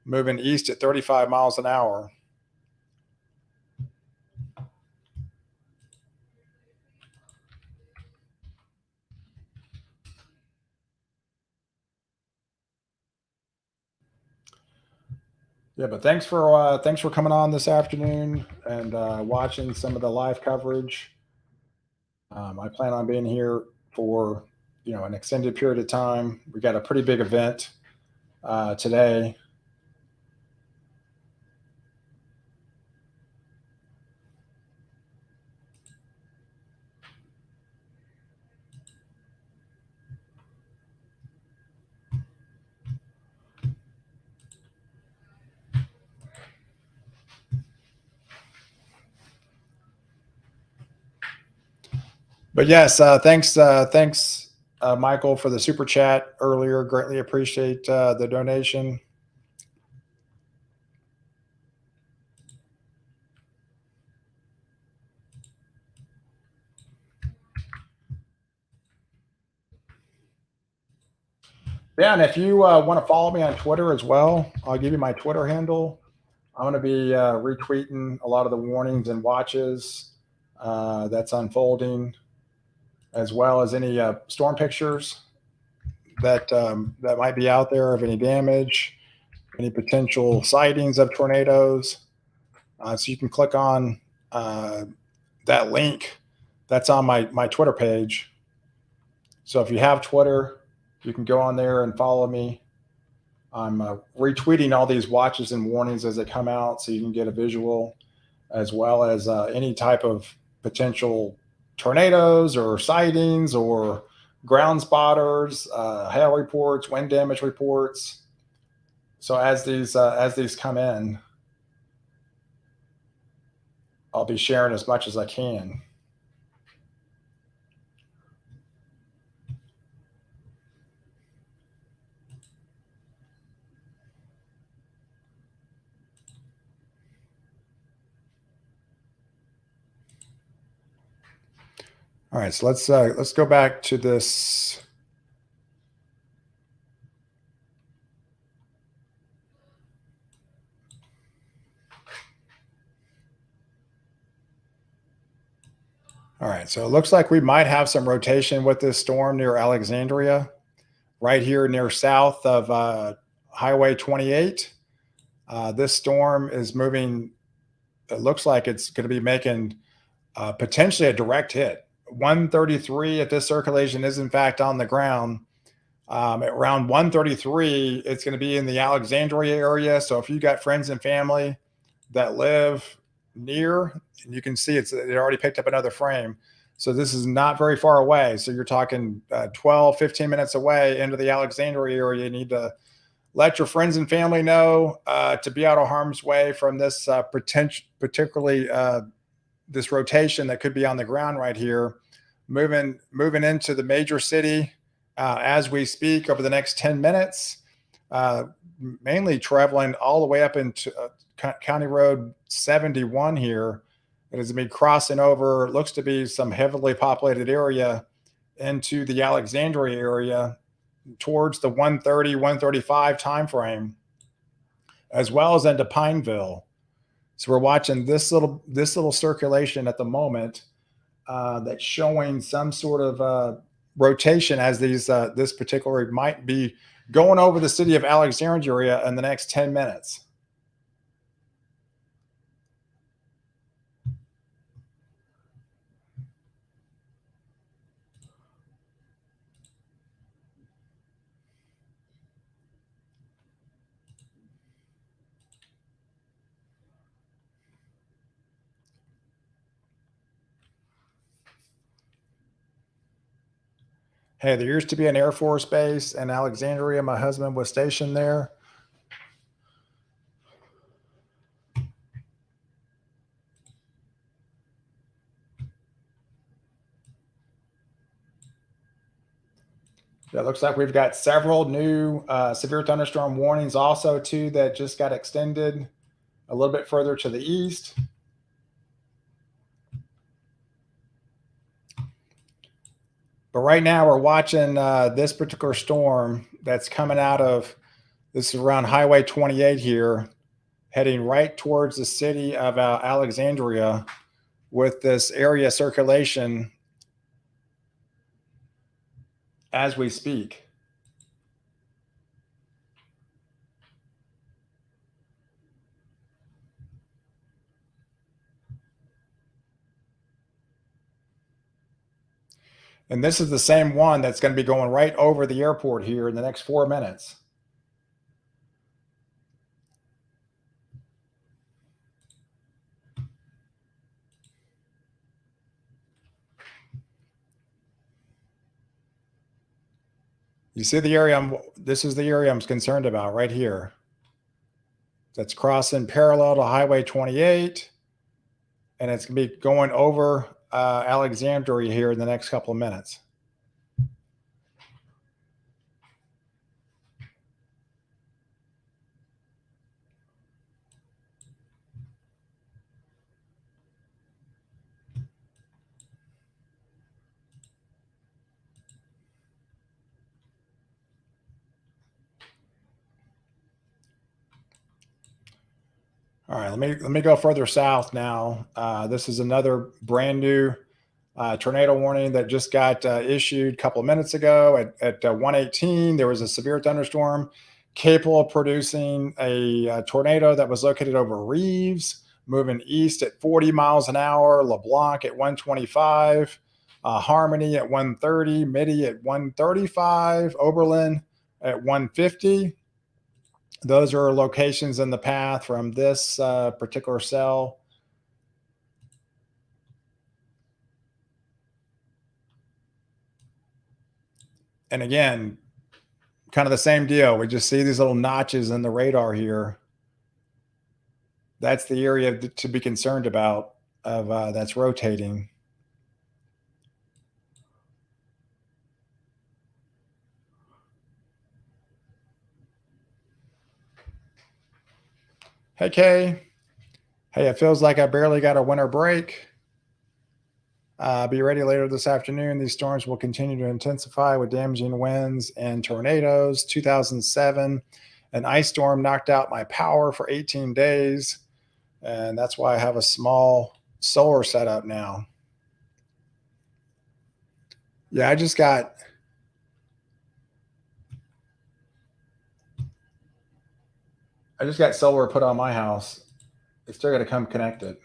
Speaker 1: moving east at 35 miles an hour. Yeah, but thanks for coming on this afternoon and watching some of the live coverage. I plan on being here for an extended period of time. We got a pretty big event today. But yes, thanks, Michael, for the super chat earlier. Greatly appreciate the donation. Yeah, and if you want to follow me on Twitter as well, I'll give you my Twitter handle. I'm going to be retweeting a lot of the warnings and watches that's unfolding, as well as any storm pictures that might be out there of any damage, any potential sightings of tornadoes. So you can click on that link that's on my Twitter page. So if you have Twitter, you can go on there and follow me. I'm retweeting all these watches and warnings as they come out, so you can get a visual, as well as any type of potential tornadoes or sightings or ground spotters, hail reports, wind damage reports. So as these come in, I'll be sharing as much as I can. All right, so let's go back to this. All right, so it looks like we might have some rotation with this storm near Alexandria, right here near south of Highway 28. This storm is moving. It looks like it's going to be making potentially a direct hit. 133, if this circulation is in fact on the ground, at around 133, it's going to be in the Alexandria area. So if you got friends and family that live near, and you can see it already picked up another frame. So this is not very far away. So you're talking 12, 15 minutes away into the Alexandria area. You need to let your friends and family know to be out of harm's way from this particularly this rotation that could be on the ground right here, moving into the major city as we speak over the next 10 minutes, mainly traveling all the way up into County Road 71 here. It is going to be crossing over, looks to be some heavily populated area into the Alexandria area towards the 130, 135 time frame, as well as into Pineville. So we're watching this little circulation at the moment that's showing some sort of rotation as this particular might be going over the city of Alexandria in the next 10 minutes. Hey, there used to be an Air Force base in Alexandria. My husband was stationed there. It looks like we've got several new severe thunderstorm warnings also too that just got extended a little bit further to the east. But right now we're watching this particular storm that's coming out of, this is around Highway 28 here, heading right towards the city of Alexandria with this area circulation as we speak. And this is the same one that's going to be going right over the airport here in the next 4 minutes. You see the area, this is the area I'm concerned about right here. That's crossing parallel to Highway 28. And it's going to be going over Alexandria here in the next couple of minutes. All right, let me go further south now. This is another brand new tornado warning that just got issued a couple of minutes ago at 1:18. There was a severe thunderstorm capable of producing a tornado that was located over Reeves, moving east at 40 miles an hour, LeBlanc at 125, Harmony at 130, Mitty at 135, Oberlin at 150. Those are locations in the path from this particular cell. And again, kind of the same deal. We just see these little notches in the radar here. That's the area to be concerned about of that's rotating. Hey, Kay. Hey, it feels like I barely got a winter break. Be ready later this afternoon. These storms will continue to intensify with damaging winds and tornadoes. 2007, an ice storm knocked out my power for 18 days. And that's why I have a small solar setup now. Yeah, I just got solar put on my house. It's still got to come connected.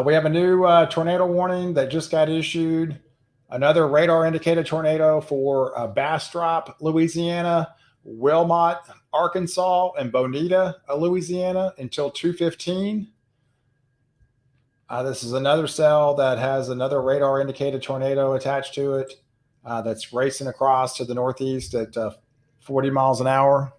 Speaker 1: We have a new tornado warning that just got issued. Another radar indicated tornado for Bastrop, Louisiana, Wilmot, Arkansas, and Bonita, Louisiana until 2:15. This is another cell that has another radar indicated tornado attached to it that's racing across to the northeast at 40 miles an hour.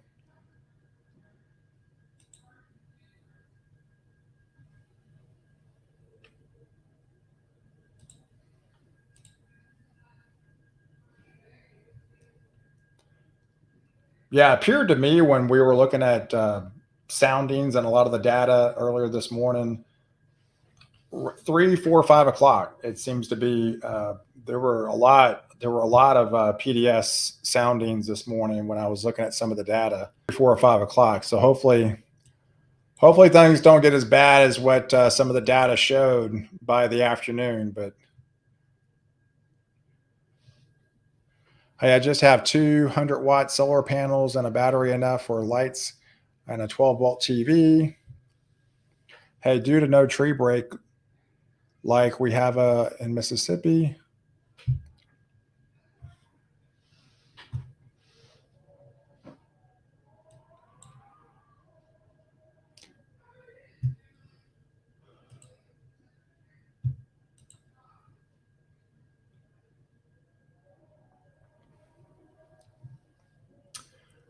Speaker 1: Yeah, it appeared to me when we were looking at soundings and a lot of the data earlier this morning, 3, 4, 5 o'clock. It seems to be there were a lot of PDS soundings this morning when I was looking at some of the data. 4 or 5 o'clock. So hopefully things don't get as bad as what some of the data showed by the afternoon. But hey, I just have 200-watt solar panels and a battery enough for lights and a 12-volt TV. Hey, due to no tree break like we have in Mississippi.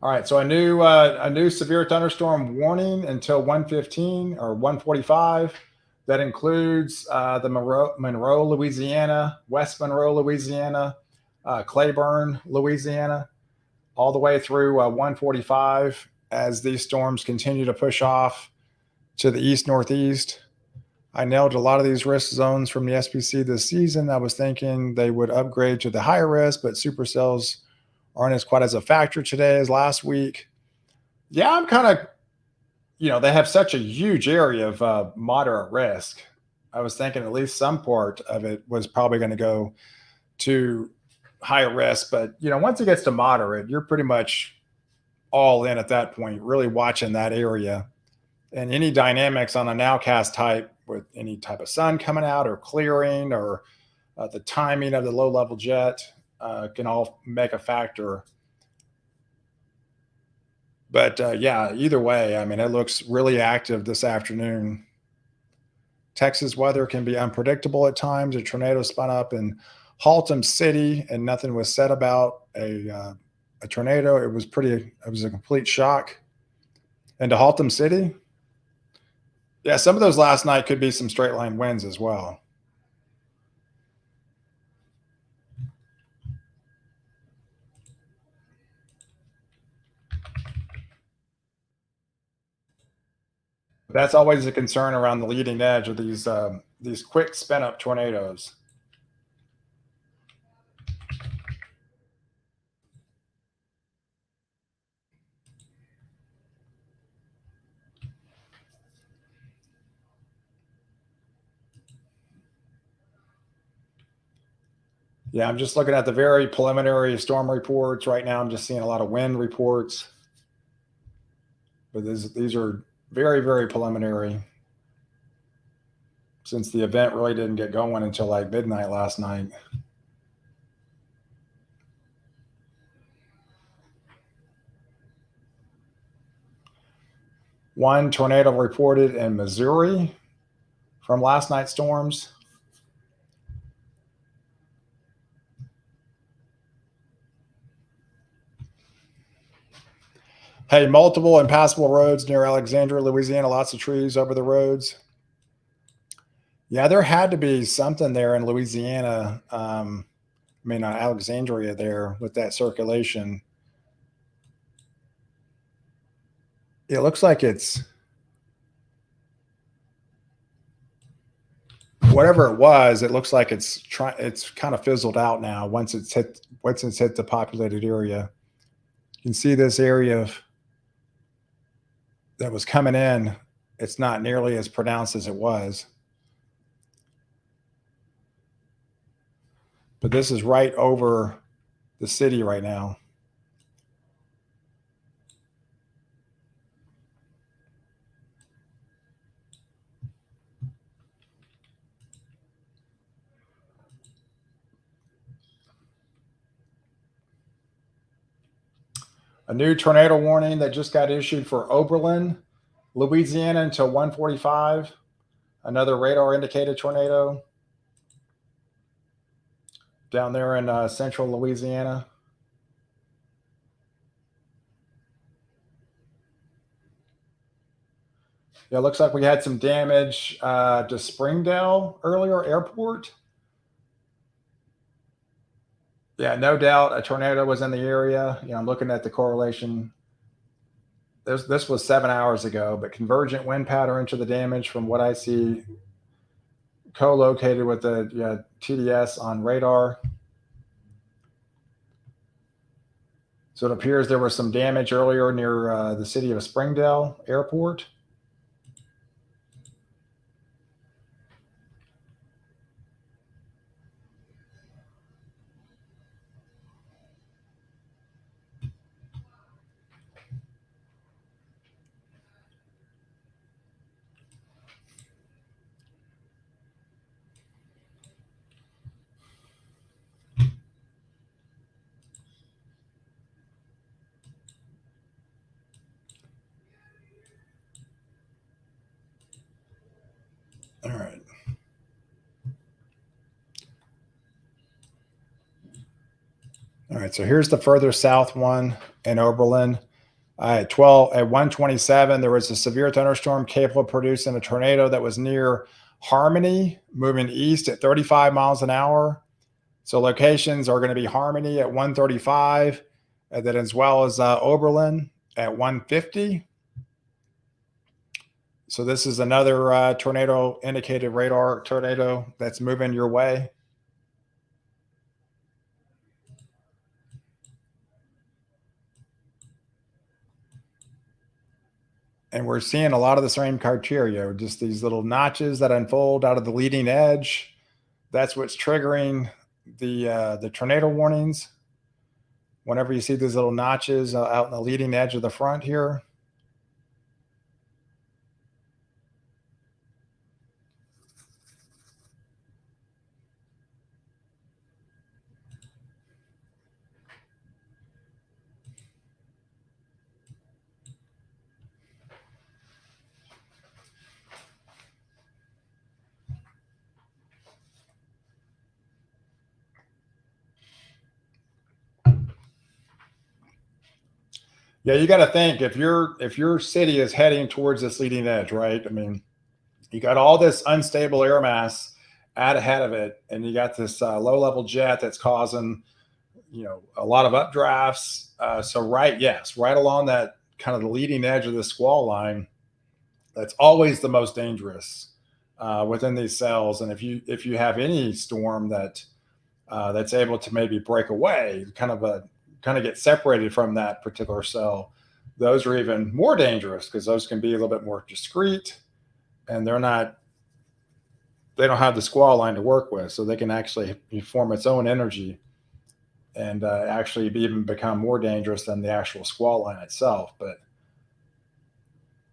Speaker 1: All right, so a new severe thunderstorm warning until 1:15 or 1:45. That includes the Monroe, Louisiana, West Monroe, Louisiana, Claiborne, Louisiana, all the way through 1:45 as these storms continue to push off to the east northeast. I nailed a lot of these risk zones from the SPC this season. I was thinking they would upgrade to the higher risk, but supercells aren't as quite as a factor today as last week. Yeah, I'm kind of, they have such a huge area of moderate risk. I was thinking at least some part of it was probably going to go to higher risk, but once it gets to moderate, you're pretty much all in at that point, really watching that area. And any dynamics on a nowcast type with any type of sun coming out or clearing or the timing of the low level jet can all make a factor. But yeah, either way, I mean, it looks really active this afternoon. Texas weather can be unpredictable at times. A tornado spun up in Haltom City, and nothing was said about a tornado. It was a complete shock. And to Haltom City, yeah, some of those last night could be some straight line winds as well. That's always a concern around the leading edge of these quick spin up tornadoes. Yeah, I'm just looking at the very preliminary storm reports right now. I'm just seeing a lot of wind reports, but these are very, very preliminary since the event really didn't get going until like midnight last night. One tornado reported in Missouri from last night's storms. Hey, multiple impassable roads near Alexandria, Louisiana, lots of trees over the roads. Yeah, there had to be something there in Louisiana. Alexandria there with that circulation. It looks like it's whatever it was. It looks like it's kind of fizzled out now once it's hit the populated area. You can see this area that was coming in. It's not nearly as pronounced as it was. But this is right over the city right now. A new tornado warning that just got issued for Oberlin, Louisiana until 1:45. Another radar indicated tornado down there in central Louisiana. Yeah, it looks like we had some damage to Springdale earlier, airport. Yeah, no doubt a tornado was in the area. I'm looking at the correlation. This was 7 hours ago, but convergent wind pattern to the damage from what I see co-located with the TDS on radar. So it appears there was some damage earlier near the city of Springdale airport. All right. All right, so here's the further south one in Oberlin. At 127, there was a severe thunderstorm capable of producing a tornado that was near Harmony, moving east at 35 miles an hour. So locations are going to be Harmony at 135, and then as well as Oberlin at 150. So this is another tornado indicated radar tornado that's moving your way. And we're seeing a lot of the same criteria, just these little notches that unfold out of the leading edge. That's what's triggering the tornado warnings. Whenever you see these little notches out in the leading edge of the front here. Yeah, you got to think if your city is heading towards this leading edge, right? I mean, you got all this unstable air mass out ahead of it, and you got this low level jet that's causing a lot of updrafts. So right along that kind of the leading edge of the squall line, that's always the most dangerous within these cells. And if you have any storm that's able to maybe break away, kind of get separated from that particular cell, those are even more dangerous because those can be a little bit more discreet, and they don't have the squall line to work with, so they can actually form its own energy and actually even become more dangerous than the actual squall line itself. But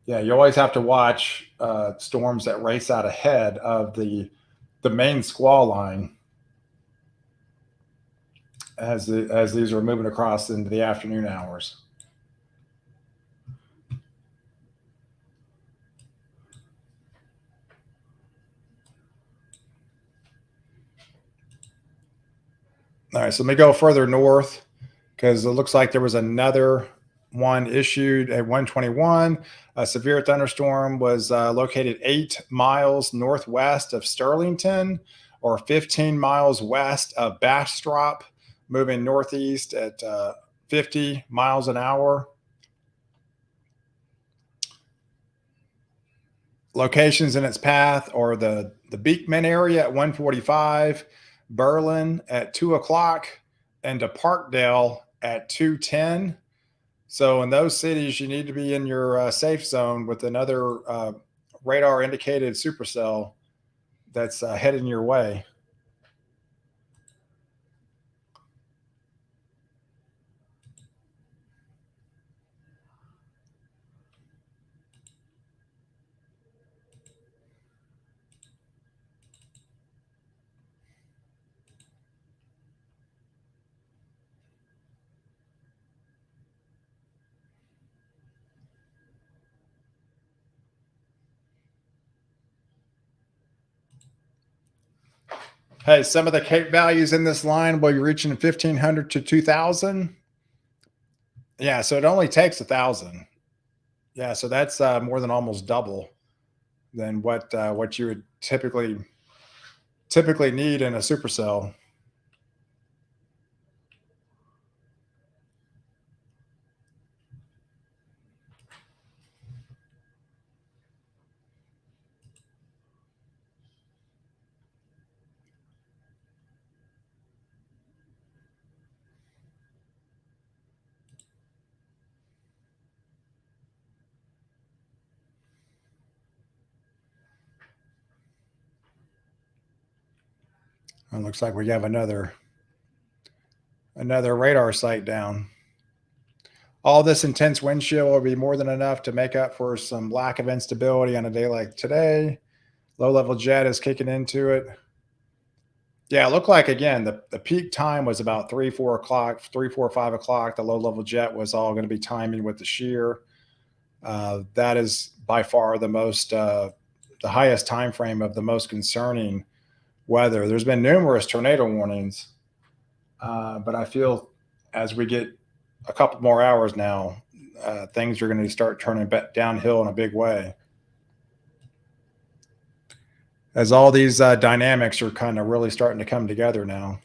Speaker 1: yeah, you always have to watch storms that race out ahead of the main squall line as these are moving across into the afternoon hours. All right, so let me go further north because it looks like there was another one issued at 121. A severe thunderstorm was located 8 miles northwest of Sterlington or 15 miles west of Bastrop, moving northeast at 50 miles an hour. Locations in its path are the Beekman area at 145, Berlin at 2 o'clock, and to Parkdale at 2:10. So in those cities, you need to be in your safe zone with another radar indicated supercell that's heading your way. Hey, some of the Cape values in this line will be reaching 1,500 to 2,000. Yeah, so it only takes 1,000. Yeah, so that's more than almost double than what you would typically need in a supercell. It looks like we have another radar site down. All this intense wind chill will be more than enough to make up for some lack of instability on a day like today. Low level jet is kicking into it. Yeah, it looked like again the peak time was about 3, 4 o'clock, 3, 4, 5 o'clock. The low level jet was all going to be timing with the shear. That is by far the highest time frame of the most concerning weather. There's been numerous tornado warnings, but I feel as we get a couple more hours now, things are going to start turning back downhill in a big way. As all these dynamics are kind of really starting to come together now.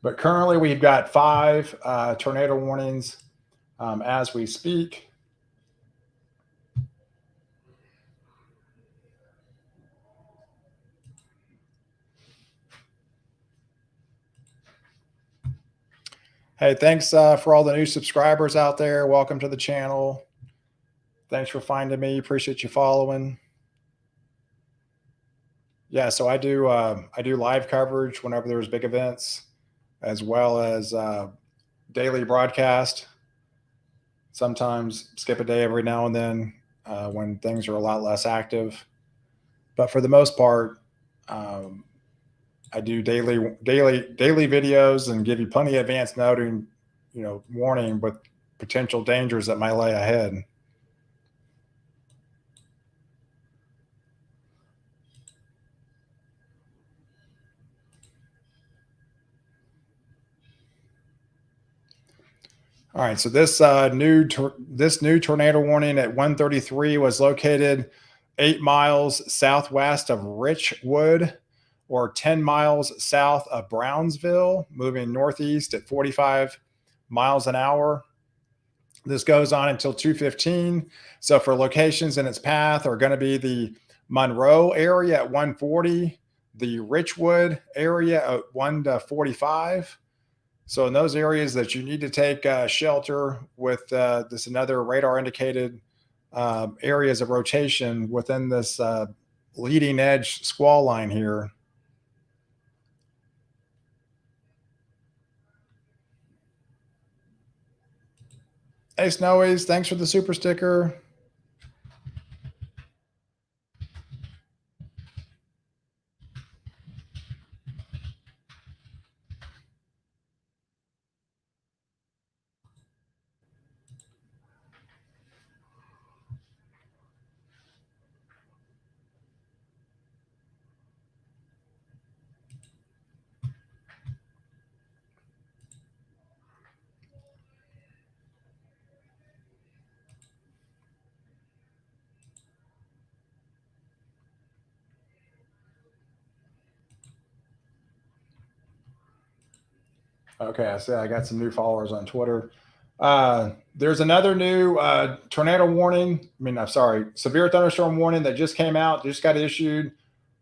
Speaker 1: But currently, we've got 5 tornado warnings as we speak. Hey, thanks for all the new subscribers out there. Welcome to the channel. Thanks for finding me. Appreciate you following. Yeah, so I do live coverage whenever there's big events, as well as daily broadcast. Sometimes skip a day every now and then when things are a lot less active. But for the most part, I do daily videos and give you plenty of advance noting, warning with potential dangers that might lay ahead. All right, so this new tornado warning at 1:33 was located 8 miles southwest of Richwood, or 10 miles south of Brownsville, moving northeast at 45 miles an hour. This goes on until 2:15. So for locations in its path are going to be the Monroe area at 1:40, the Richwood area at 1:45. So in those areas that you need to take shelter with this another radar indicated areas of rotation within this leading edge squall line here. Hey, Snowies, thanks for the super sticker. Okay, I see. I got some new followers on Twitter. There's another new tornado warning. I'm sorry, severe thunderstorm warning that just came out, just got issued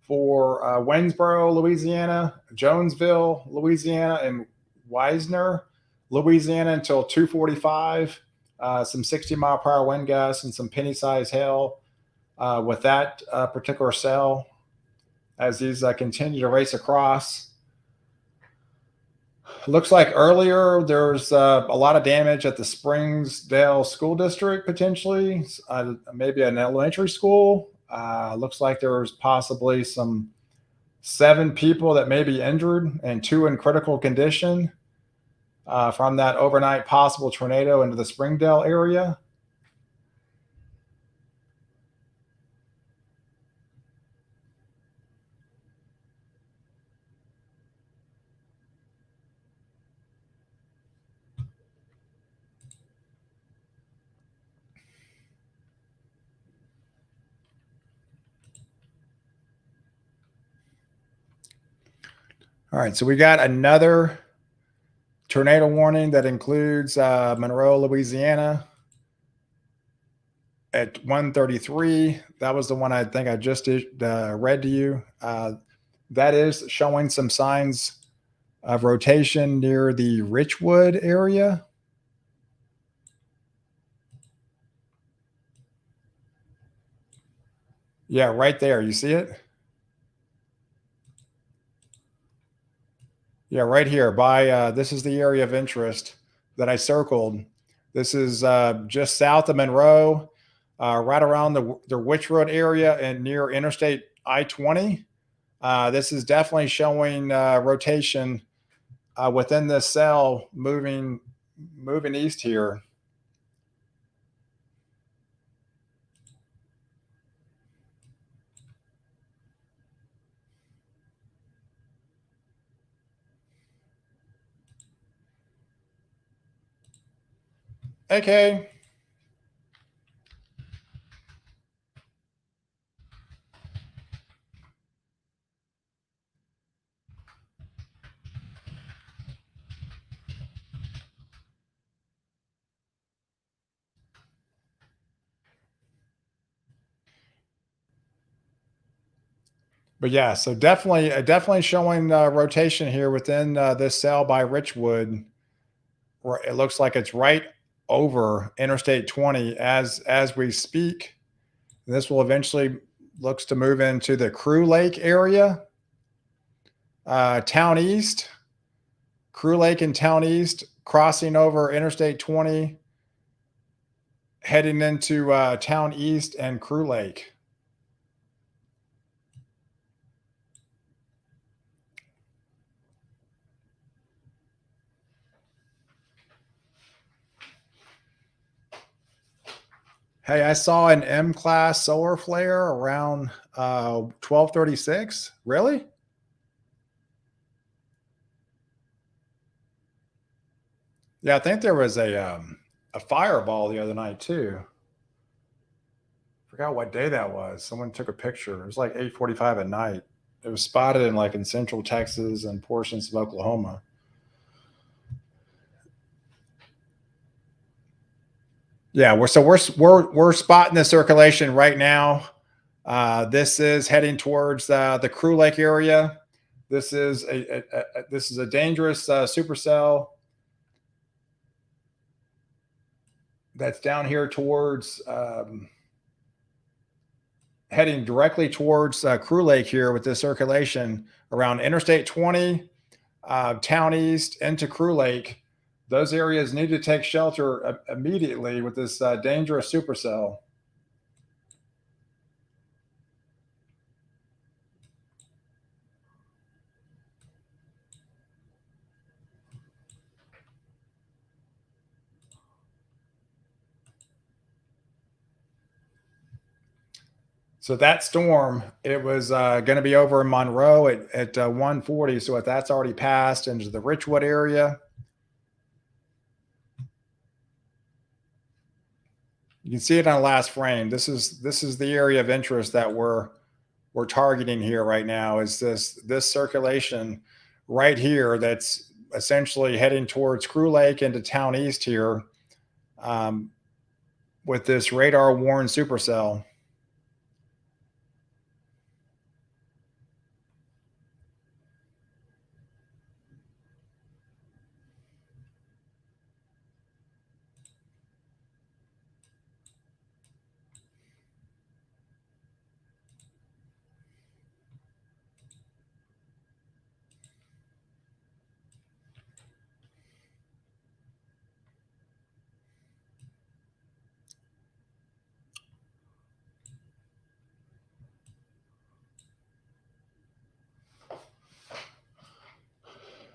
Speaker 1: for Jonesboro, Louisiana, Jonesville, Louisiana, and Wisner, Louisiana until 2:45. Some 60-mile-per-hour wind gusts and some penny-sized hail with that particular cell as these continue to race across. Looks like earlier there's a lot of damage at the Springdale School District, potentially, maybe an elementary school. Looks like there's possibly 7 people that may be injured and 2 in critical condition from that overnight possible tornado into the Springdale area. All right, so we got another tornado warning that includes Monroe, Louisiana at 1:33. That was the one I think I just read to you. That is showing some signs of rotation near the Richwood area. Yeah, right there. You see it? Yeah, right here by this is the area of interest that I circled. This is just south of Monroe, right around the Witch Road area and near Interstate I-20. This is definitely showing rotation within this cell moving east here. Okay. But yeah, so definitely showing rotation here within this cell by Richwood, where it looks like it's right over Interstate 20 as we speak. This will eventually looks to move into the Crew Lake area, Town East, Crew Lake and Town East, crossing over Interstate 20, heading into Town East and Crew Lake. Hey, I saw an M class solar flare around 12:36. Really? Yeah, I think there was a fireball the other night too. Forgot what day that was. Someone took a picture. It was like 8:45 at night. It was spotted in like in central Texas and portions of Oklahoma. Yeah, we're spotting the circulation right now. This is heading towards the Crew Lake area. This is this is a dangerous supercell that's down here towards heading directly towards Crew Lake here with this circulation around Interstate 20, Town East into Crew Lake. Those areas need to take shelter immediately with this dangerous supercell. So that storm, it was going to be over in Monroe at 1:40. So if that's already passed into the Richwood area, you can see it on the last frame. This is the area of interest that we're targeting here right now. Is this circulation right here that's essentially heading towards Crew Lake into Town East here um, with this radar worn supercell.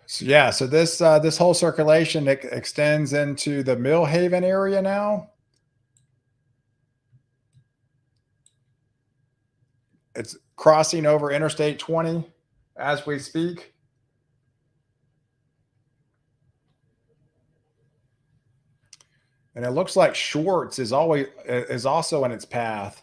Speaker 1: So yeah, so this whole circulation extends into the Mill Haven area now. It's crossing over Interstate 20 as we speak. And it looks like Schwartz is also in its path.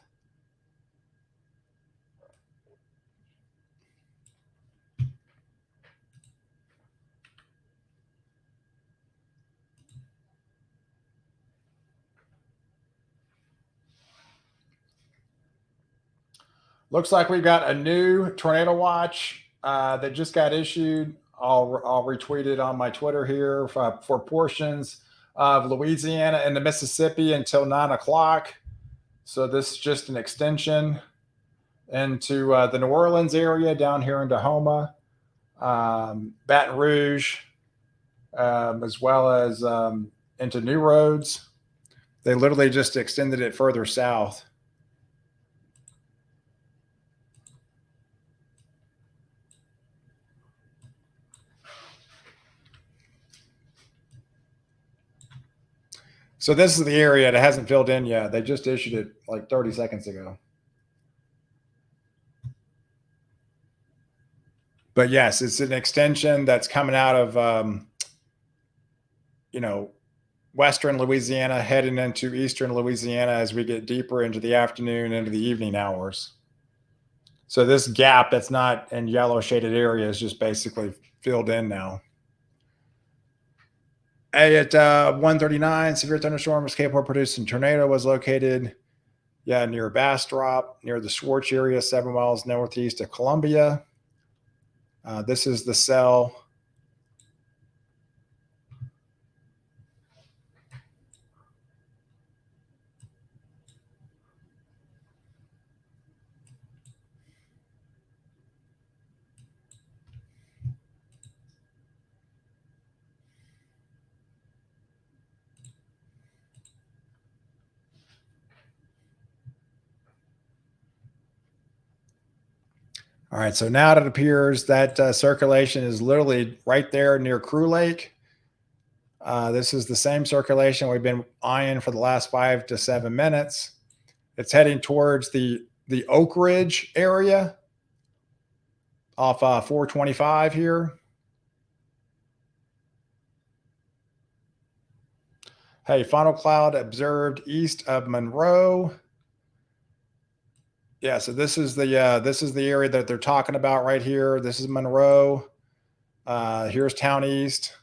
Speaker 1: Looks like we've got a new tornado watch that just got issued. I'll retweet it on my Twitter here for portions of Louisiana and the Mississippi until 9 o'clock. So this is just an extension into the New Orleans area down here into Homa, Baton Rouge, as well as into New Roads. They literally just extended it further south. So this is the area that hasn't filled in yet. They just issued it like 30 seconds ago. But yes, it's an extension that's coming out of, you know, western Louisiana, heading into eastern Louisiana as we get deeper into the afternoon, into the evening hours. So this gap that's not in yellow shaded area is just basically filled in now. At 1:39, severe thunderstorm was capable of producing tornado was located, near Bastrop, near the Schwartz area, 7 miles northeast of Columbia. This is the cell. All right, so now it appears that circulation is literally right there near Crew Lake. This is the same circulation we've been eyeing for the last 5 to 7 minutes. It's heading towards the Oak Ridge area off 425 here. Hey, funnel cloud observed east of Monroe. Yeah, so this is the area that they're talking about right here. This is Monroe. Here's Town East.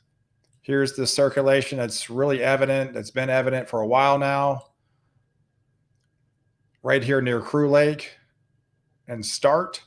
Speaker 1: Here's the circulation that's really evident. That's been evident for a while now. Right here near Crew Lake and Start.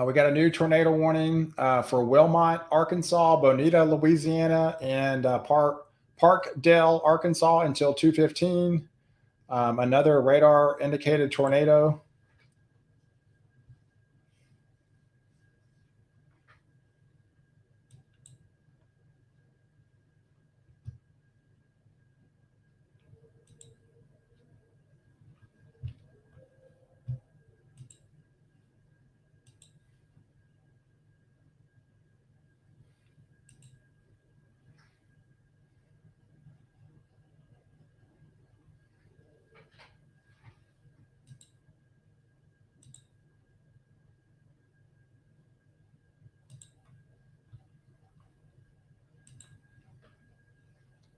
Speaker 1: We got a new tornado warning for Wilmot, Arkansas, Bonita, Louisiana, and Parkdale, Arkansas until 2:15. Another radar indicated tornado.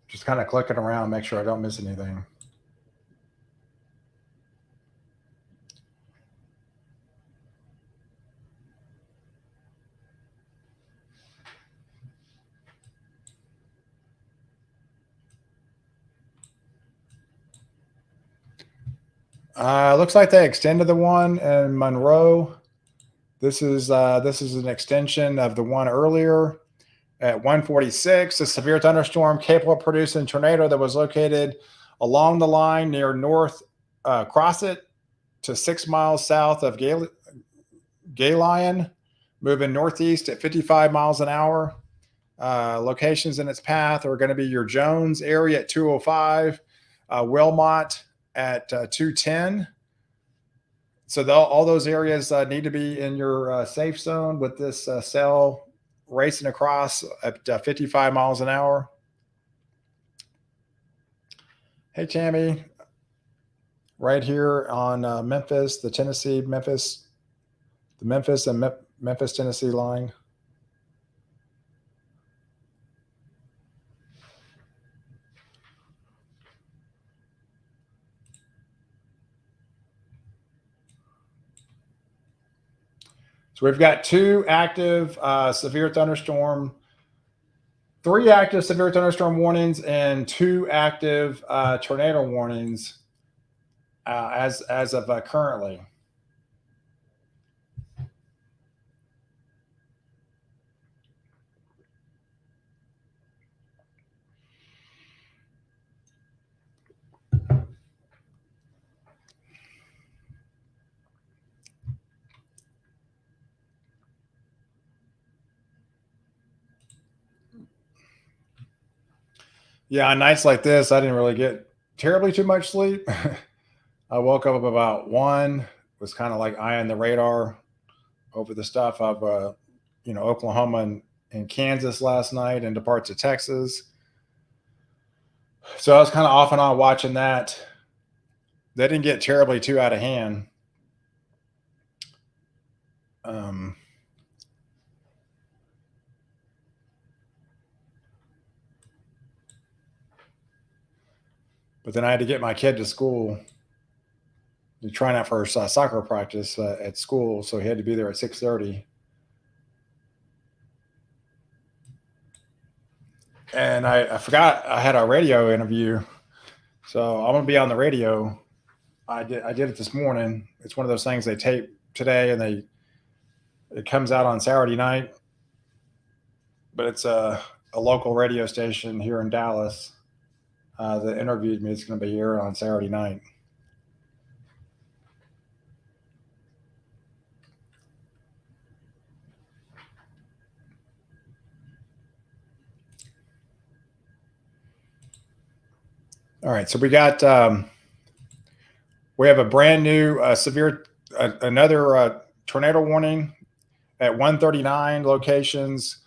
Speaker 1: Just kind of clicking around, make sure I don't miss anything. Looks like they extended the one in Monroe. This is an extension of the one earlier. At 1:46, a severe thunderstorm capable of producing a tornado that was located along the line near North Crosset to 6 miles south of Galion, moving northeast at 55 miles an hour. Locations in its path are going to be your Jones area at 205, Wilmot at 210. So all those areas need to be in your safe zone with this cell racing across at 55 miles an hour. Hey, Tammy. Right here on Memphis, the Memphis and Memphis, Tennessee line. So we've got 3 active severe thunderstorm warnings and 2 active tornado warnings as of currently. Yeah, on nights like this, I didn't really get terribly too much sleep. I woke up about 1, was kind of like eyeing the radar over the stuff of, Oklahoma and Kansas last night into parts of Texas. So I was kind of off and on watching that. They didn't get terribly too out of hand. Um, but then I had to get my kid to school to try out for soccer practice at school, so he had to be there at 6:30. And I forgot I had a radio interview, so I'm gonna be on the radio. I did it this morning. It's one of those things they tape today, and it comes out on Saturday night. But it's a local radio station here in Dallas that interviewed me. It's going to be here on Saturday night. All right, so we have a brand new severe another tornado warning at 139 locations.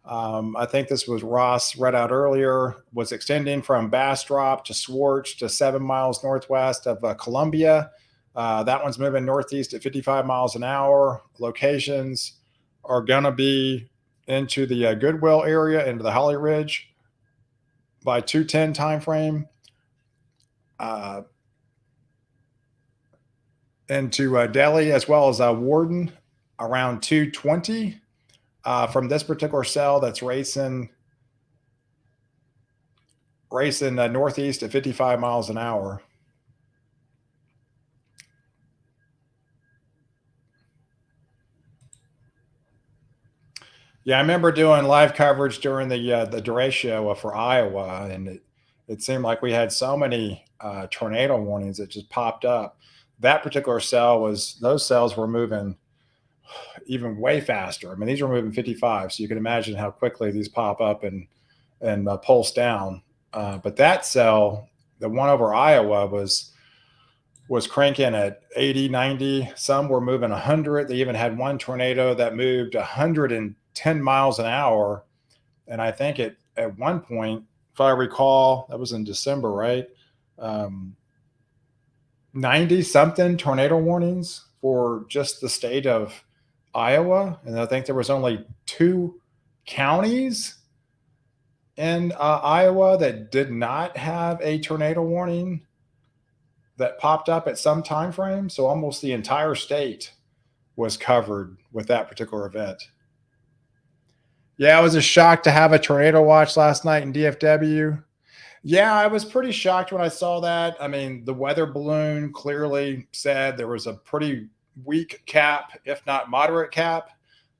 Speaker 1: I think this was Ross read out earlier, was extending from Bastrop to Swartz to 7 miles northwest of Columbia. That one's moving northeast at 55 miles an hour. Locations are going to be into the Goodwill area, into the Holly Ridge by 2:10 timeframe. Into Delhi as well as Warden around 2:20 from this particular cell that's racing northeast at 55 miles an hour. Yeah, I remember doing live coverage during the derecho for Iowa, and it seemed like we had so many tornado warnings that just popped up. That particular those cells were moving even way faster. I mean, these were moving 55, so you can imagine how quickly these pop up and pulse down. But that cell, the one over Iowa, was cranking at 80, 90. Some were moving 100. They even had one tornado that moved 110 miles an hour. And I think at one point, if I recall, that was in December, right? 90 something tornado warnings for just the state of Iowa. And I think there was only 2 counties in Iowa that did not have a tornado warning that popped up at some time frame. So almost the entire state was covered with that particular event. Yeah, I was just shocked to have a tornado watch last night in DFW. Yeah, I was pretty shocked when I saw that. I mean, the weather balloon clearly said there was a pretty weak cap, if not moderate cap.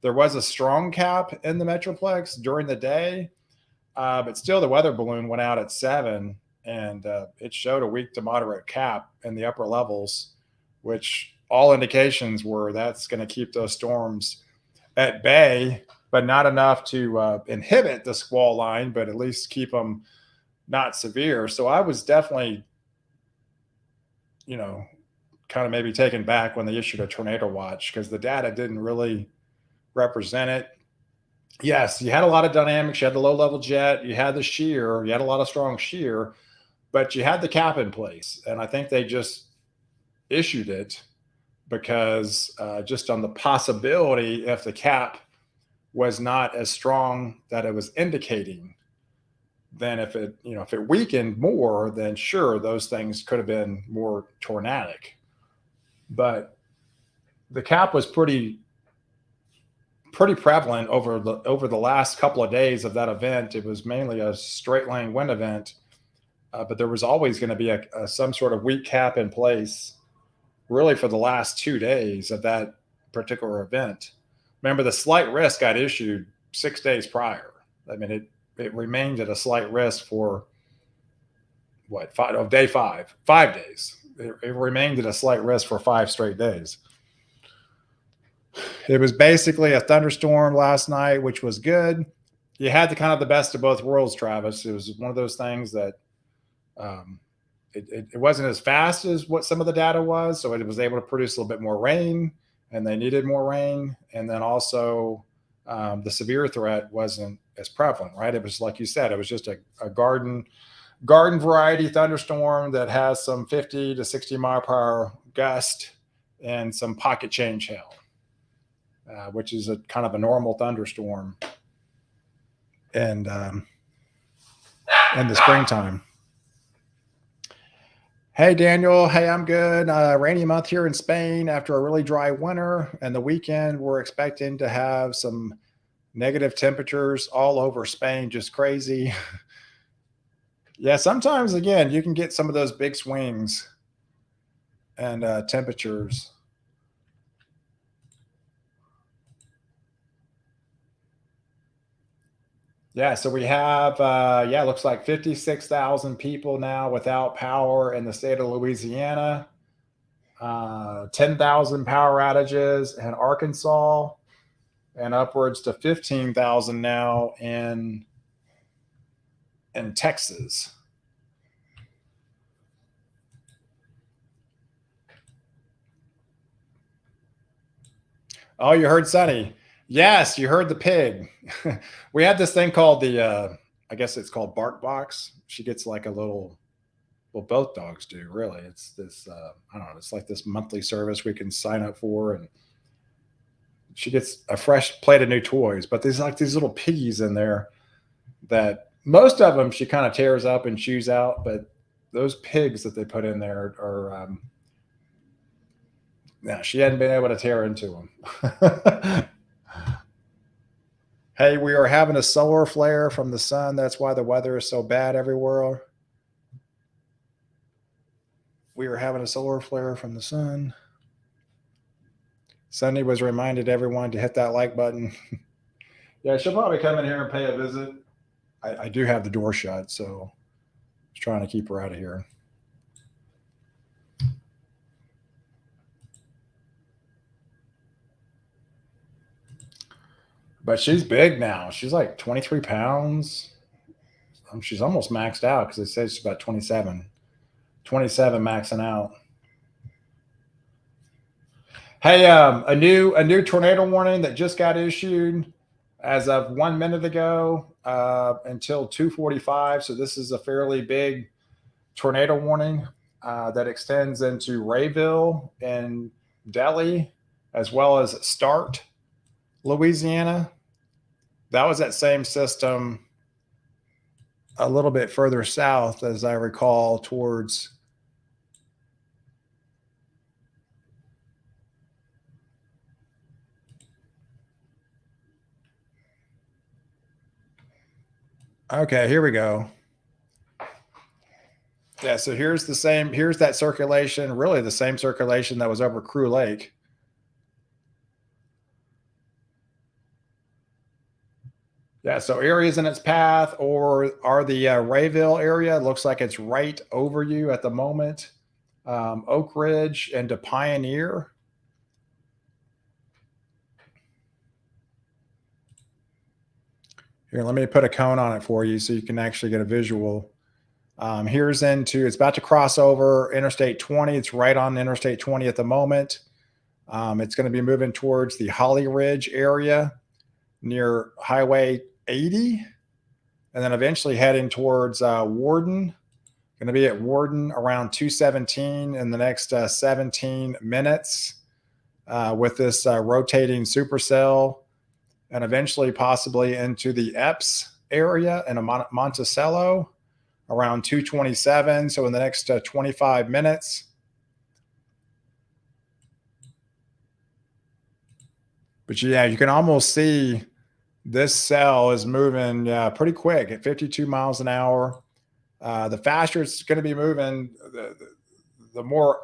Speaker 1: There was a strong cap in the Metroplex during the day, but still the weather balloon went out at 7, and it showed a weak to moderate cap in the upper levels, which all indications were that's going to keep those storms at bay, but not enough to inhibit the squall line, but at least keep them not severe. So I was definitely, kind of maybe taken back when they issued a tornado watch because the data didn't really represent it. Yes, you had a lot of dynamics. You had the low level jet, you had the shear, you had a lot of strong shear, but you had the cap in place. And I think they just issued it because just on the possibility if the cap was not as strong that it was indicating, then if it weakened more, then sure, those things could have been more tornadic. But the cap was pretty prevalent over the last couple of days of that event. It was mainly a straight line wind event, but there was always going to be some sort of weak cap in place, really for the last 2 days of that particular event. Remember, the slight risk got issued 6 days prior. I mean, it remained at a slight risk for day 5 days. It remained at a slight risk for 5 straight days. It was basically a thunderstorm last night, which was good. You had the best of both worlds, Travis. It was one of those things that it wasn't as fast as what some of the data was, so it was able to produce a little bit more rain, and they needed more rain. And then also the severe threat wasn't as prevalent, right? It was like you said, it was just a garden variety thunderstorm that has some 50 to 60 mile per hour gust and some pocket change hail, which is a kind of a normal thunderstorm and in the springtime. Hey, Daniel. Hey, I'm good. Rainy month here in Spain after a really dry winter. And the weekend, we're expecting to have some negative temperatures all over Spain. Just crazy. Yeah, sometimes, again, you can get some of those big swings and temperatures. Yeah, so we have, yeah, looks like 56,000 people now without power in the state of Louisiana. 10,000 power outages in Arkansas, and upwards to 15,000 now in Texas. Oh, you heard Sunny. Yes, you heard the pig. We had this thing called the, I guess it's called Bark Box. She gets like a little, well, both dogs do, really. It's this, I don't know, it's like this monthly service we can sign up for. And she gets a fresh plate of new toys. But there's like these little piggies in there that most of them she kind of tears up and chews out. But those pigs that they put in there are, yeah, she hadn't been able to tear into them. Hey, we are having a solar flare from the sun. That's why the weather is so bad everywhere. We are having a solar flare from the sun. Sunday was reminded everyone to hit that like button. Yeah, she'll probably come in here and pay a visit. I do have the door shut, so I was trying to keep her out of here. But she's big now. She's like 23 pounds. She's almost maxed out because it says she's about 27. 27 maxing out. Hey, a new tornado warning that just got issued as of 1 minute ago until 2:45. So this is a fairly big tornado warning that extends into Rayville and Delhi, as well as Start, Louisiana. That was that same system a little bit further south, as I recall, towards okay, here we go. Yeah, so here's that circulation, really the same circulation that was over Crew Lake. Yeah, so areas in its path or are the Rayville area. It looks like it's right over you at the moment. Oak Ridge and to Pioneer. Here, let me put a cone on it for you so you can actually get a visual. Here's it's about to cross over Interstate 20. It's right on Interstate 20 at the moment. It's going to be moving towards the Holly Ridge area near Highway 80, and then eventually heading towards Warden. Going to be at Warden around 2:17 in the next 17 minutes with this rotating supercell, and eventually possibly into the Epps area in Monticello around 2:27. So in the next 25 minutes. But yeah, you can almost see this cell is moving pretty quick at 52 miles an hour. The faster it's going to be moving, the more,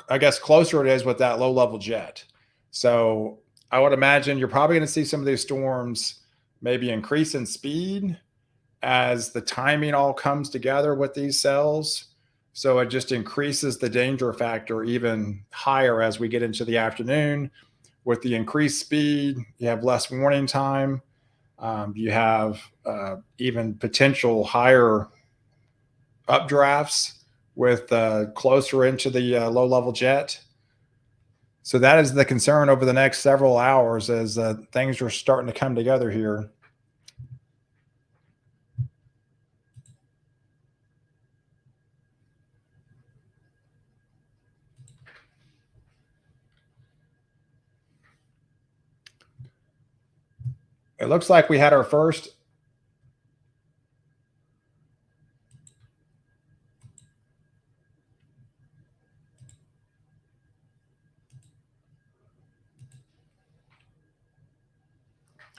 Speaker 1: I guess, closer it is with that low level jet. So I would imagine you're probably going to see some of these storms maybe increase in speed as the timing all comes together with these cells. So it just increases the danger factor even higher as we get into the afternoon. With the increased speed, you have less warning time. You have even potential higher updrafts with closer into the low level jet. So that is the concern over the next several hours as things are starting to come together here. It looks like we had our first.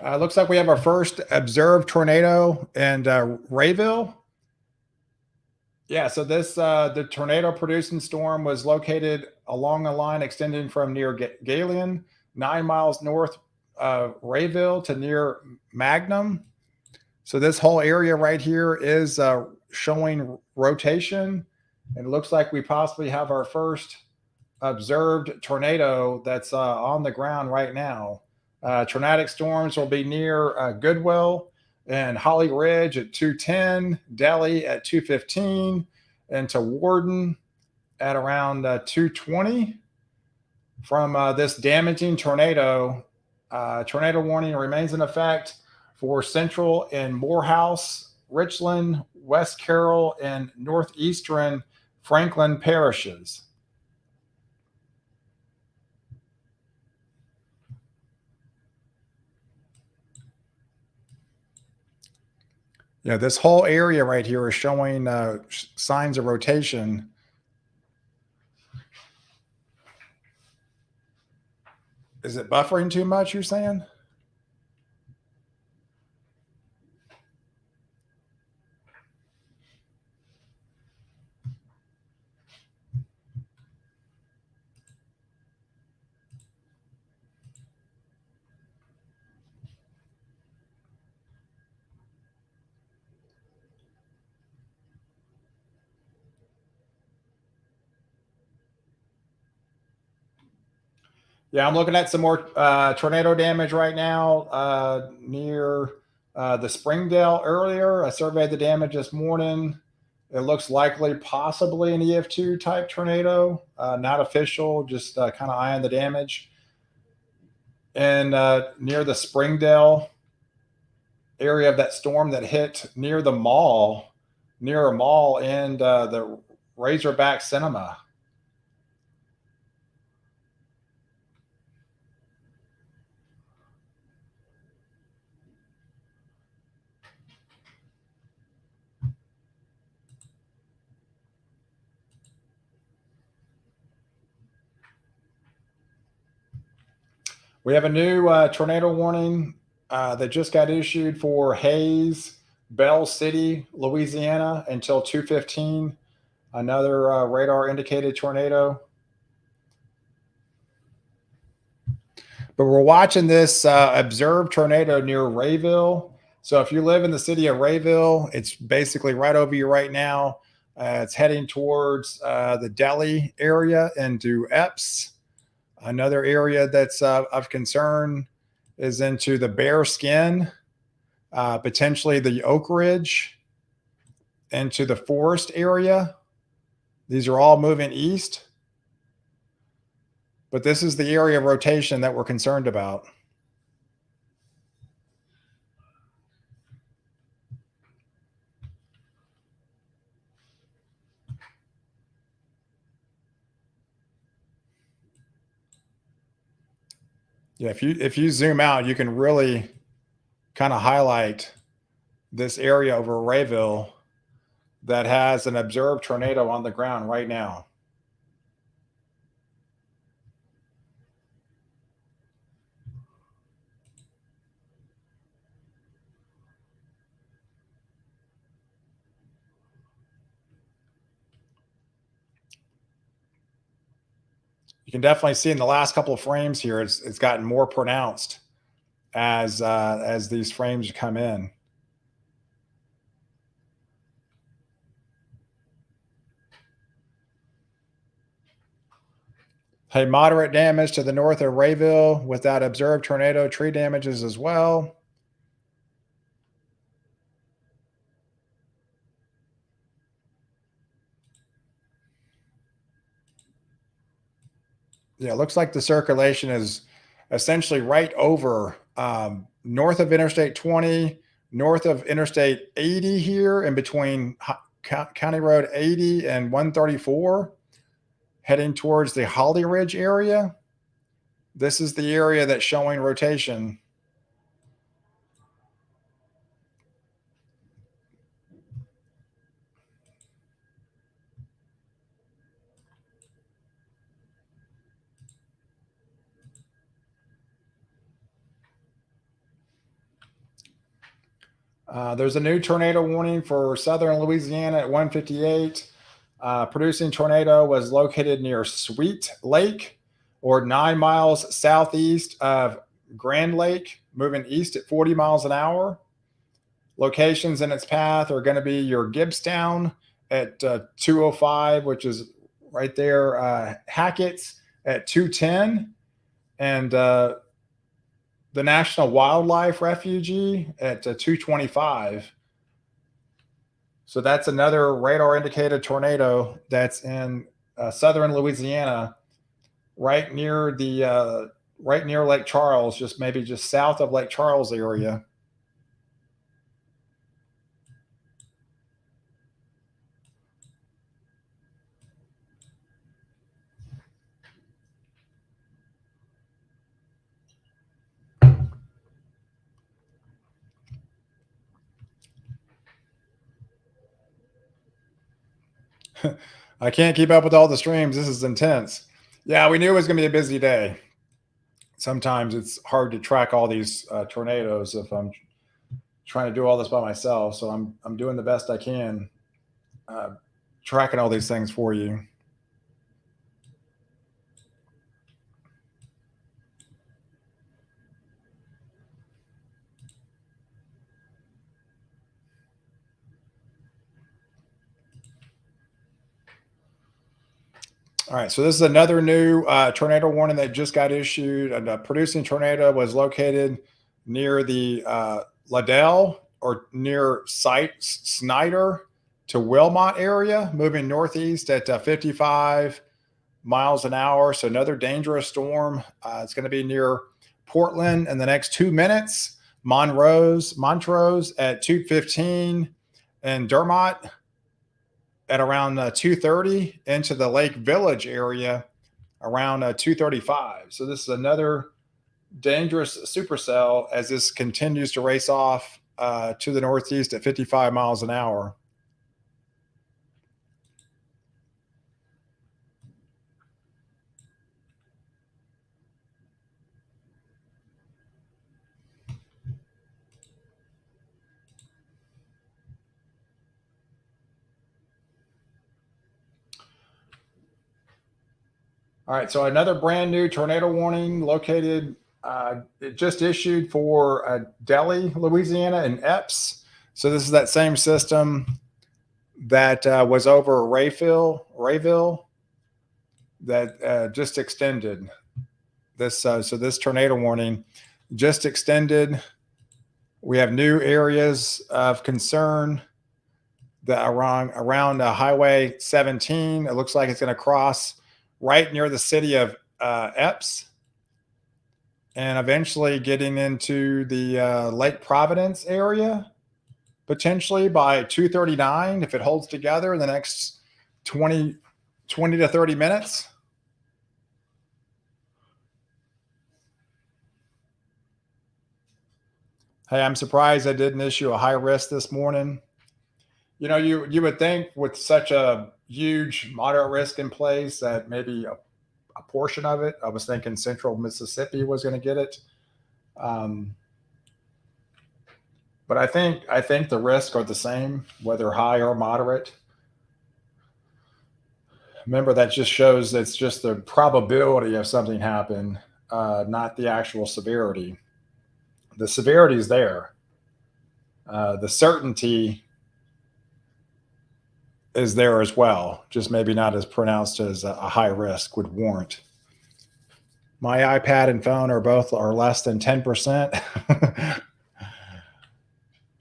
Speaker 1: Looks like we have our first observed tornado in Rayville. Yeah, so this the tornado producing storm was located along a line extending from near Galen, 9 miles north Rayville to near Magnum. So this whole area right here is showing rotation, and it looks like we possibly have our first observed tornado that's on the ground right now. Tornadic storms will be near Goodwill and Holly Ridge at 2:10, Delhi at 2:15, and to Warden at around 2:20. From this damaging tornado, tornado warning remains in effect for Central and Morehouse, Richland, West Carroll, and northeastern Franklin parishes. Yeah, this whole area right here is showing signs of rotation. Is it buffering too much, you're saying? Yeah, I'm looking at some more tornado damage right now near the Springdale earlier. I surveyed the damage this morning. It looks likely possibly an EF2 type tornado, not official, just kind of eyeing the damage. And near the Springdale area of that storm that hit near the mall, near a mall and the Razorback Cinema. We have a new tornado warning that just got issued for Hayes, Bell City, Louisiana until 2:15. Another radar indicated tornado. But we're watching this observed tornado near Rayville. So if you live in the city of Rayville, it's basically right over you right now. It's heading towards the Delhi area into Epps. Another area that's of concern is into the Bear Skin, potentially the Oak Ridge, into the Forest area. These are all moving east. But this is the area of rotation that we're concerned about. Yeah, if you zoom out, you can really kind of highlight this area over Rayville that has an observed tornado on the ground right now. You can definitely see in the last couple of frames here, it's gotten more pronounced as these frames come in. Hey, moderate damage to the north of Rayville with that observed tornado, tree damages as well. Yeah, it looks like the circulation is essentially right over north of Interstate 20, north of Interstate 80 here, in between County Road 80 and 134, heading towards the Holly Ridge area. This is the area that's showing rotation. There's a new tornado warning for southern Louisiana at 158. Producing tornado was located near Sweet Lake, or 9 miles southeast of Grand Lake, moving east at 40 miles an hour. Locations in its path are going to be your Gibbstown at 205, which is right there, Hackett's at 210, and the National Wildlife Refuge at 225. So that's another radar indicated tornado that's in southern Louisiana, right near Lake Charles, just south of Lake Charles area. I can't keep up with all the streams. This is intense. Yeah, we knew it was going to be a busy day. Sometimes it's hard to track all these tornadoes if I'm trying to do all this by myself. So I'm doing the best I can, uh, tracking all these things for you. All right, so this is another new tornado warning that just got issued. And a producing tornado was located near the Liddell, or near site Snyder to Wilmot area, moving northeast at 55 miles an hour. So another dangerous storm. It's going to be near Portland in the next 2 minutes. Montrose at 2:15, and Dermot at around 2:30, into the Lake Village area around 2:35. So this is another dangerous supercell as this continues to race off to the northeast at 55 miles an hour. All right, so another brand new tornado warning located, it just issued for Delhi, Louisiana, and Epes. So this is that same system that was over Rayville, that just extended. So this tornado warning just extended. We have new areas of concern that around Highway 17. It looks like it's going to cross right near the city of Epes, and eventually getting into the Lake Providence area, potentially by 2:39 if it holds together in the next 20 to 30 minutes. Hey, I'm surprised I didn't issue a high risk this morning. You know, you would think with such a huge moderate risk in place that maybe a portion of it, I was thinking central Mississippi was going to get it. Um, but I think the risks are the same, whether high or moderate. Remember, that just shows it's just the probability of something happen, not the actual severity. The severity is there. The certainty is there as well, just maybe not as pronounced as a high risk would warrant. My iPad and phone are less than 10%,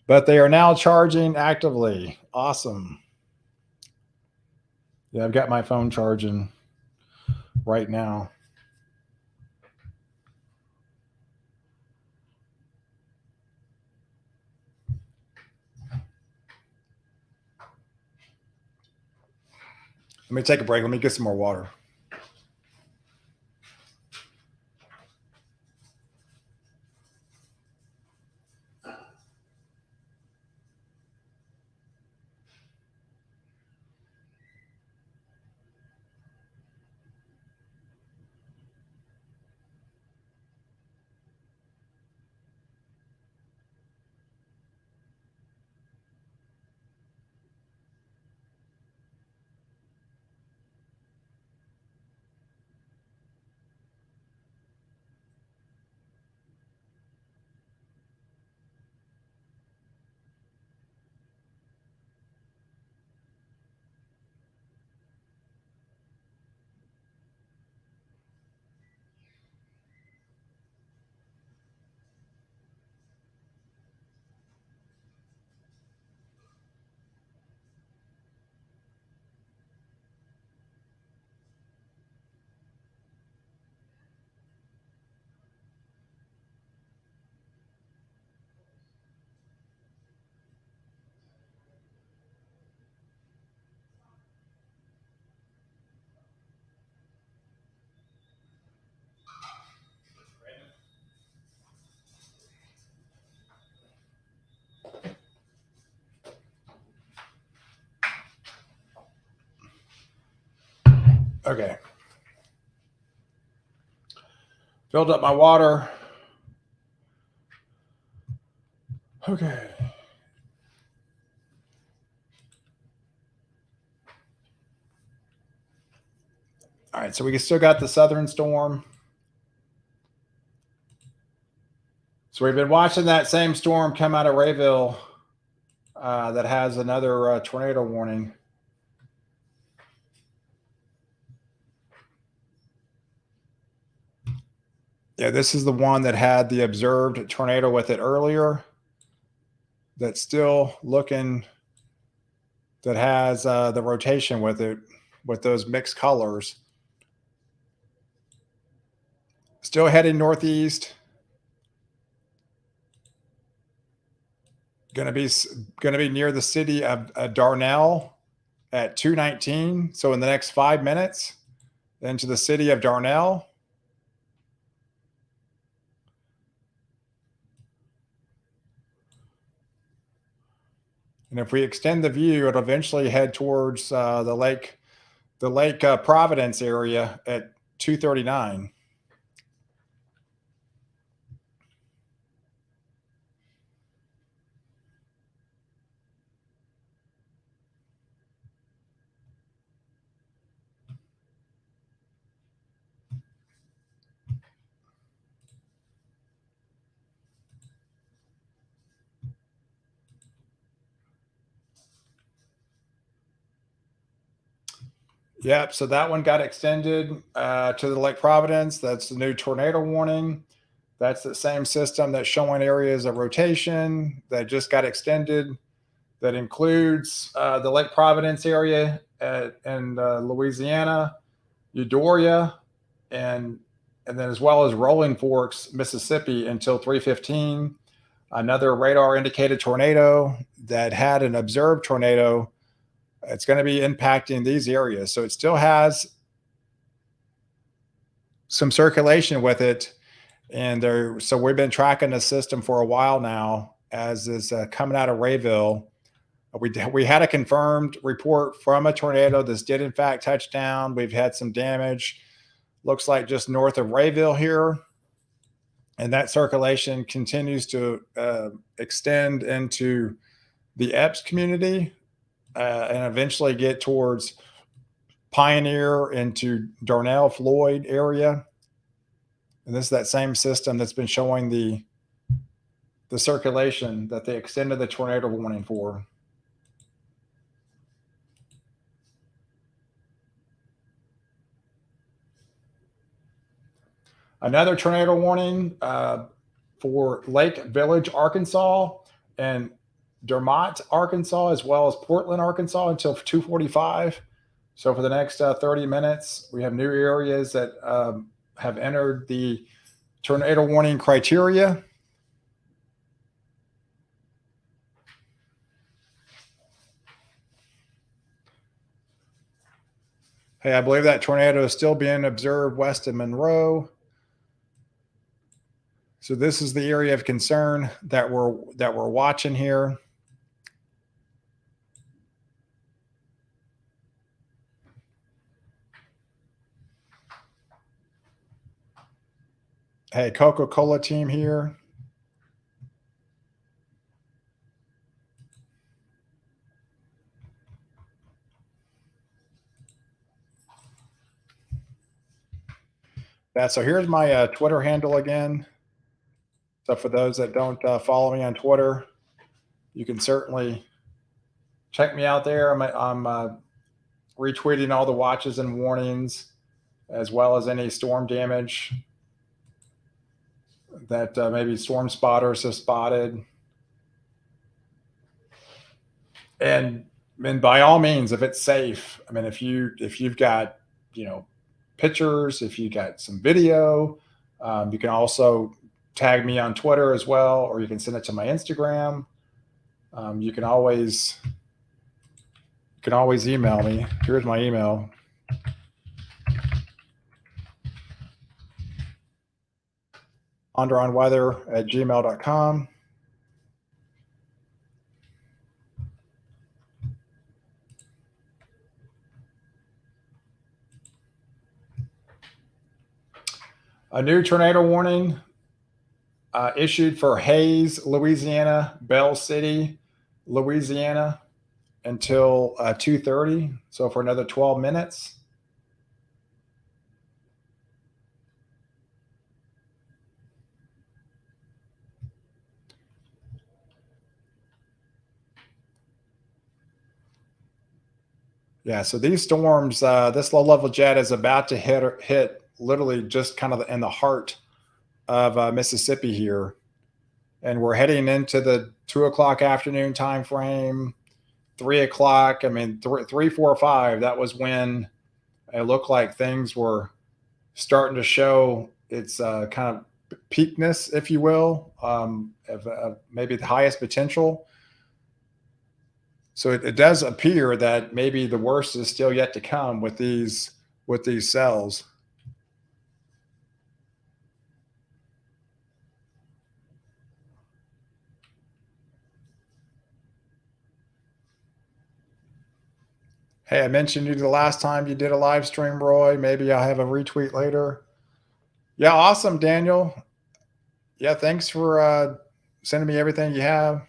Speaker 1: but they are now charging actively. Awesome. Yeah, I've got my phone charging right now. Let me take a break. Let me get some more water. Okay. Filled up my water. Okay. All right, so we still got the southern storm. So we've been watching that same storm come out of Rayville that has another tornado warning. Yeah, this is the one that had the observed tornado with it earlier. That's still looking, that has the rotation with it, with those mixed colors. Still heading northeast. Going to be near the city of Darnell at 2:19. So in the next 5 minutes, into the city of Darnell. And if we extend the view, it'll eventually head towards the Lake Providence area at 2:39. Yep. So that one got extended to the Lake Providence. That's the new tornado warning. That's the same system that's showing areas of rotation that just got extended. That includes the Lake Providence area in Louisiana, Eudora, and then as well as Rolling Forks, Mississippi until 3:15. Another radar indicated tornado that had an observed tornado. It's going to be impacting these areas. So it still has some circulation with it. And so we've been tracking the system for a while now as is coming out of Rayville. We had a confirmed report from a tornado. This did in fact touch down. We've had some damage. Looks like just north of Rayville here. And that circulation continues to extend into the Epps community and eventually get towards Pioneer into Darnell, Floyd area. And this is that same system that's been showing the circulation that they extended the tornado warning for. Another tornado warning for Lake Village, Arkansas, and Dermott, Arkansas, as well as Portland, Arkansas, until 2:45. So for the next 30 minutes, we have new areas that have entered the tornado warning criteria. Hey, I believe that tornado is still being observed west of Monroe. So this is the area of concern that we're watching here. Hey, Coca-Cola team here. So here's my Twitter handle again. So for those that don't follow me on Twitter, you can certainly check me out there. I'm retweeting all the watches and warnings, as well as any storm damage that maybe storm spotters have spotted. And by all means, if it's safe, I mean, if you've got, pictures, if you got some video, you can also tag me on Twitter as well, or you can send it to my Instagram. You can always email me. Here's my email. onderonweather@gmail.com. A new tornado warning issued for Hayes, Louisiana, Bell City, Louisiana, until 2:30. So for another 12 minutes. Yeah, so these storms, this low level jet is about to hit literally just kind of in the heart of Mississippi here, and we're heading into the 2 o'clock afternoon time frame, 3 o'clock. I mean, three, 4, 5. That was when it looked like things were starting to show its kind of peakness, if you will, of maybe the highest potential. So it does appear that maybe the worst is still yet to come with these cells. Hey, I mentioned you the last time you did a live stream, Roy. Maybe I'll have a retweet later. Yeah, awesome, Daniel. Yeah, thanks for sending me everything you have.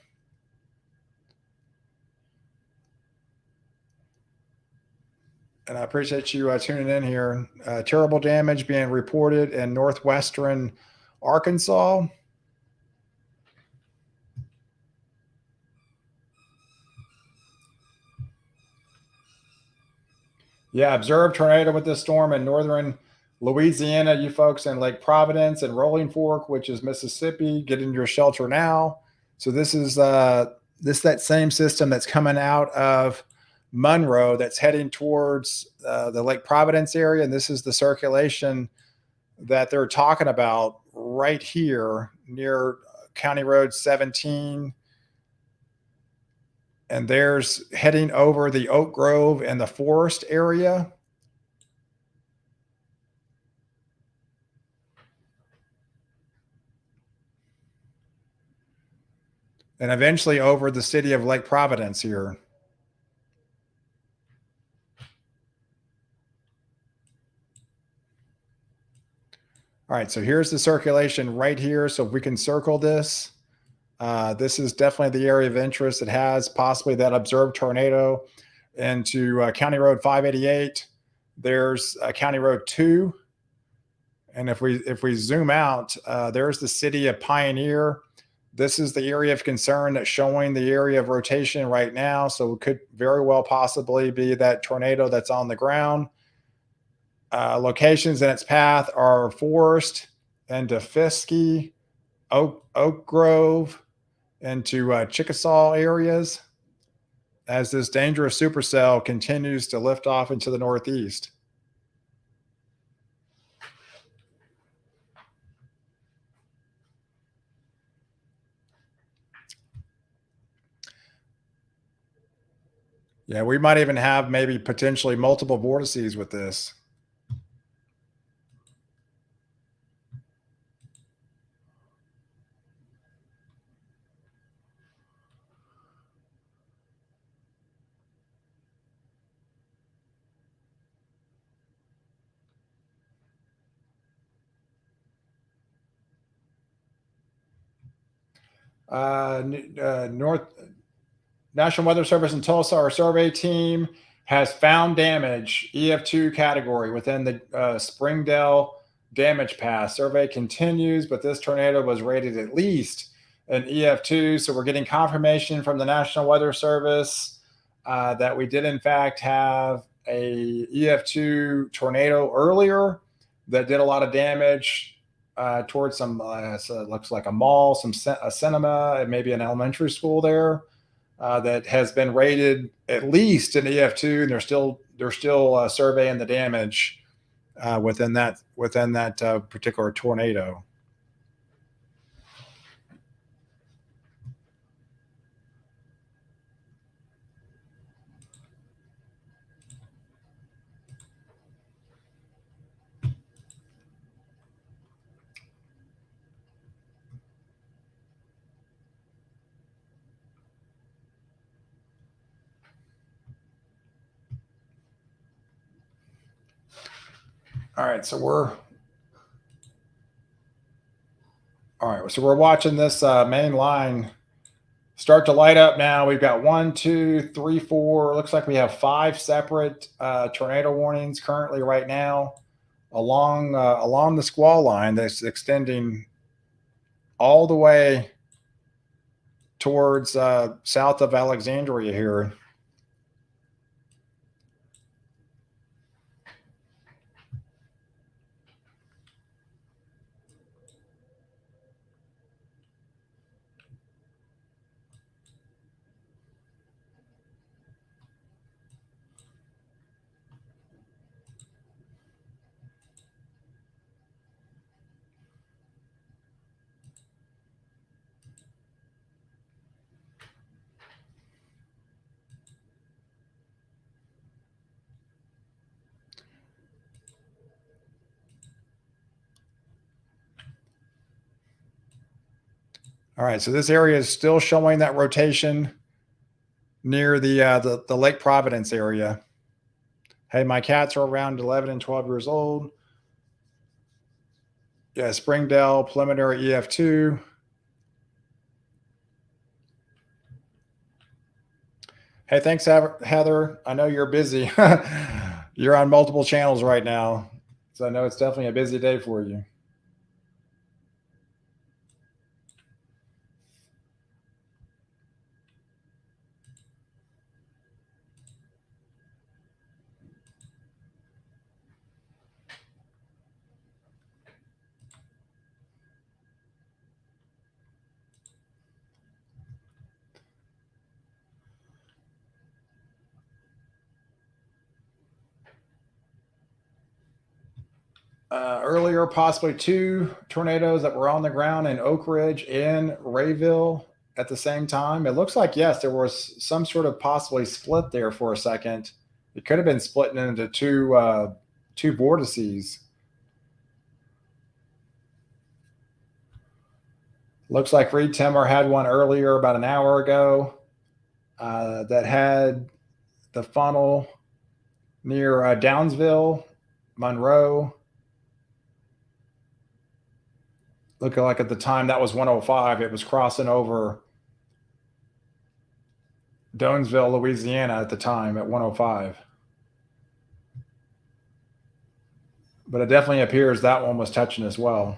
Speaker 1: And I appreciate you tuning in here. Terrible damage being reported in northwestern Arkansas. Yeah, observed tornado with this storm in northern Louisiana. You folks in Lake Providence and Rolling Fork, which is Mississippi, get into your shelter now. So this is that same system that's coming out of Monroe that's heading towards the Lake Providence area, and this is the circulation that they're talking about right here near County Road 17. And there's heading over the Oak Grove and the Forest area. And eventually over the city of Lake Providence here. All right, so here's the circulation right here. So if we can circle this, this is definitely the area of interest. It has possibly that observed tornado into County Road 588. There's County Road 2. And if we zoom out, there's the city of Pioneer. This is the area of concern that's showing the area of rotation right now. So it could very well possibly be that tornado that's on the ground. Locations in its path are Forest into Fiskey, Oak Grove, into Chickasaw areas as this dangerous supercell continues to lift off into the northeast. Yeah, we might even have maybe potentially multiple vortices with this. North National Weather Service in Tulsa, our survey team has found damage, EF2 category within the Springdale damage pass. Survey continues, but this tornado was rated at least an EF2. So we're getting confirmation from the National Weather Service that we did in fact have a EF2 tornado earlier that did a lot of damage towards some, so it looks like a mall, a cinema, and maybe an elementary school there. That has been rated at least an EF2, and they're still surveying the damage within that particular tornado. All right, so we're watching this main line start to light up now. We've got 1, 2, 3, 4. Looks like we have 5 separate tornado warnings currently right now along the squall line that's extending all the way towards south of Alexandria here. All right, so this area is still showing that rotation near the Lake Providence area. Hey, my cats are around 11 and 12 years old. Yeah, Springdale preliminary EF2. Hey, thanks, Heather. I know you're busy. You're on multiple channels right now, so I know it's definitely a busy day for you. Earlier, possibly 2 tornadoes that were on the ground in Oak Ridge and Rayville at the same time. It looks like, yes, there was some sort of possibly split there for a second. It could have been splitting into two vortices. Looks like Reed Timmer had one earlier about an hour ago that had the funnel near Downsville, Monroe. Looking like at the time that was 105. It was crossing over Jonesboro, Louisiana at the time at 105. But it definitely appears that one was touching as well.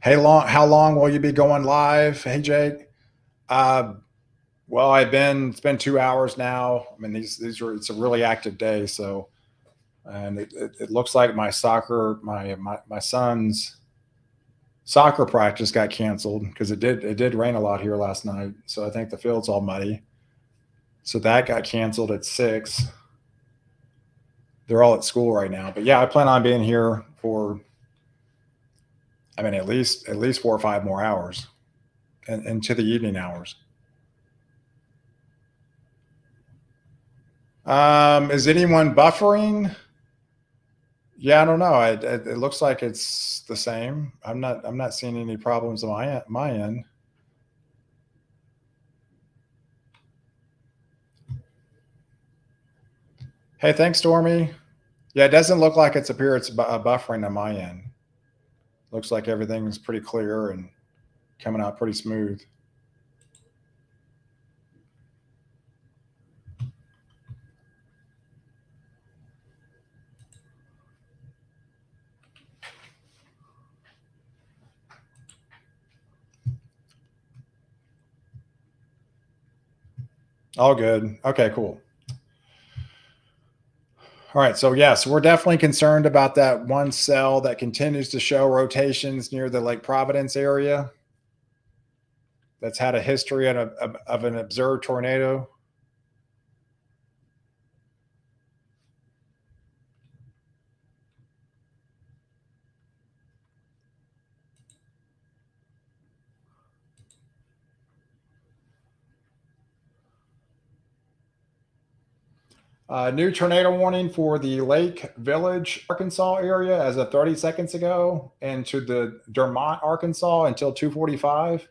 Speaker 1: Hey, how long will you be going live? Hey, Jake. Well, it's been 2 hours now. I mean, it's a really active day. So, and it looks like my son's soccer practice got canceled because it did rain a lot here last night. So I think the field's all muddy. So that got canceled at 6. They're all at school right now. But yeah, I plan on being here for I mean, at least 4 or 5 more hours into the evening hours. Is anyone buffering? Yeah, I don't know. It looks like it's the same. I'm not seeing any problems on my end. Hey, thanks, Stormy. Yeah, it doesn't look like it's buffering on my end. Looks like everything's pretty clear and coming out pretty smooth. All good. Okay, cool. All right, so yes, we're definitely concerned about that one cell that continues to show rotations near the Lake Providence area. That's had a history of an observed tornado. New tornado warning for the Lake Village, Arkansas area as of 30 seconds ago, and to the Dermont, Arkansas until 2:45.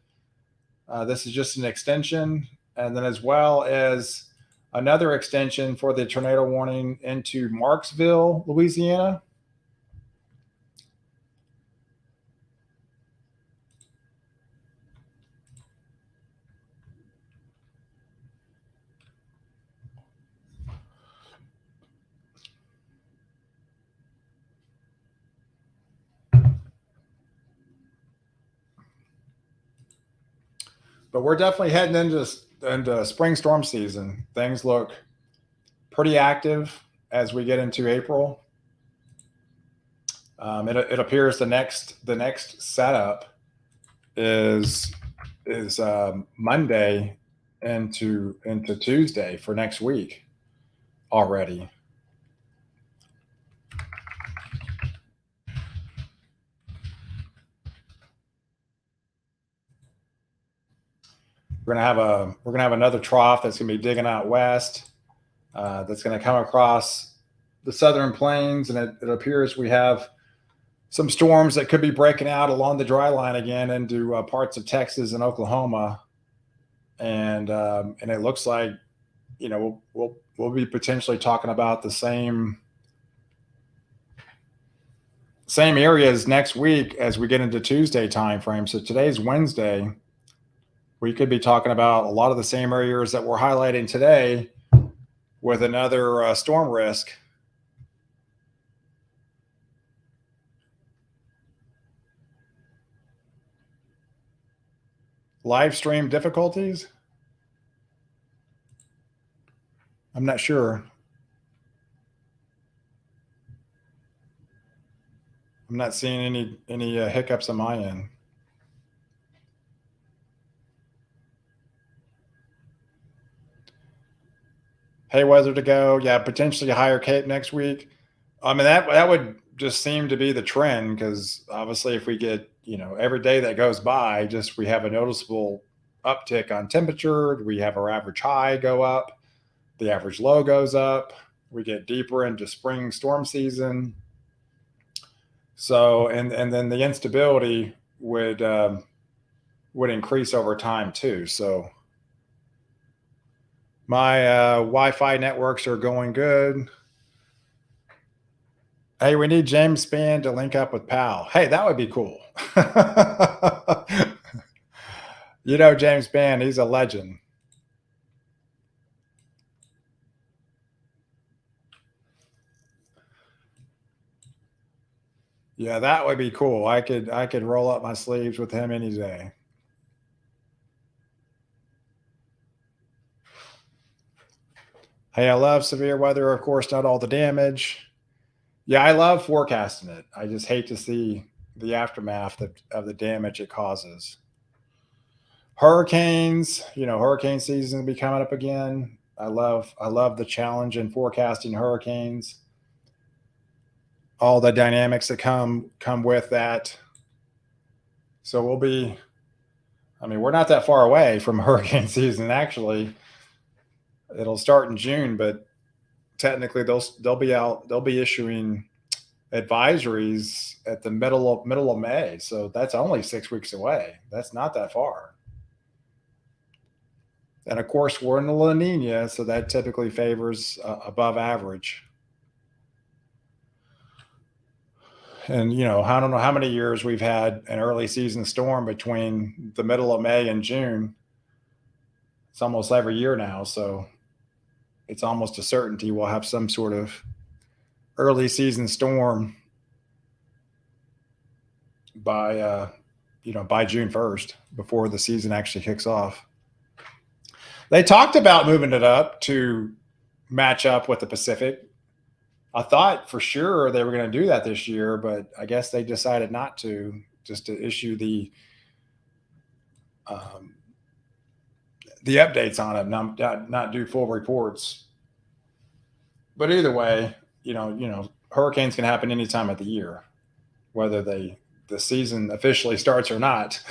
Speaker 1: This is just an extension, and then as well as another extension for the tornado warning into Marksville, Louisiana. But we're definitely heading into spring storm season. Things look pretty active as we get into April. It appears the next setup is Monday into Tuesday for next week already. We're gonna have another trough that's gonna be digging out west. That's gonna come across the southern plains, and it appears we have some storms that could be breaking out along the dry line again into parts of Texas and Oklahoma, and it looks like we'll be potentially talking about the same areas next week as we get into Tuesday timeframe. So today's Wednesday. We could be talking about a lot of the same areas that we're highlighting today with another storm risk. Live stream difficulties? I'm not sure. I'm not seeing any hiccups on my end. Hey, weather to go. Yeah, potentially a higher Cape next week. I mean that would just seem to be the trend because obviously if we get every day that goes by, just we have a noticeable uptick on temperature. We have our average high go up, the average low goes up. We get deeper into spring storm season. So and then the instability would increase over time too. So my Wi-Fi networks are going good. Hey, we need James Spann to link up with POW. Hey, that would be cool. James Spann, he's a legend. Yeah, that would be cool. I could roll up my sleeves with him any day. Hey, I love severe weather, of course, not all the damage. Yeah, I love forecasting it. I just hate to see the aftermath of the damage it causes. Hurricanes, hurricane season will be coming up again. I love the challenge in forecasting hurricanes. All the dynamics that come with that. So we'll be, I mean, we're not that far away from hurricane season. Actually, it'll start in June, but technically they'll be issuing advisories at the middle of May. So that's only 6 weeks away. That's not that far. And of course, we're in the La Nina, so that typically favors above average. And I don't know how many years we've had an early season storm between the middle of May and June. It's almost every year now, so it's almost a certainty we'll have some sort of early season storm by by June 1st, before the season actually kicks off. They talked about moving it up to match up with the Pacific. I thought for sure they were going to do that this year, but I guess they decided not to, just to issue the updates on it, not do full reports. But either way, hurricanes can happen any time of the year, whether the season officially starts or not.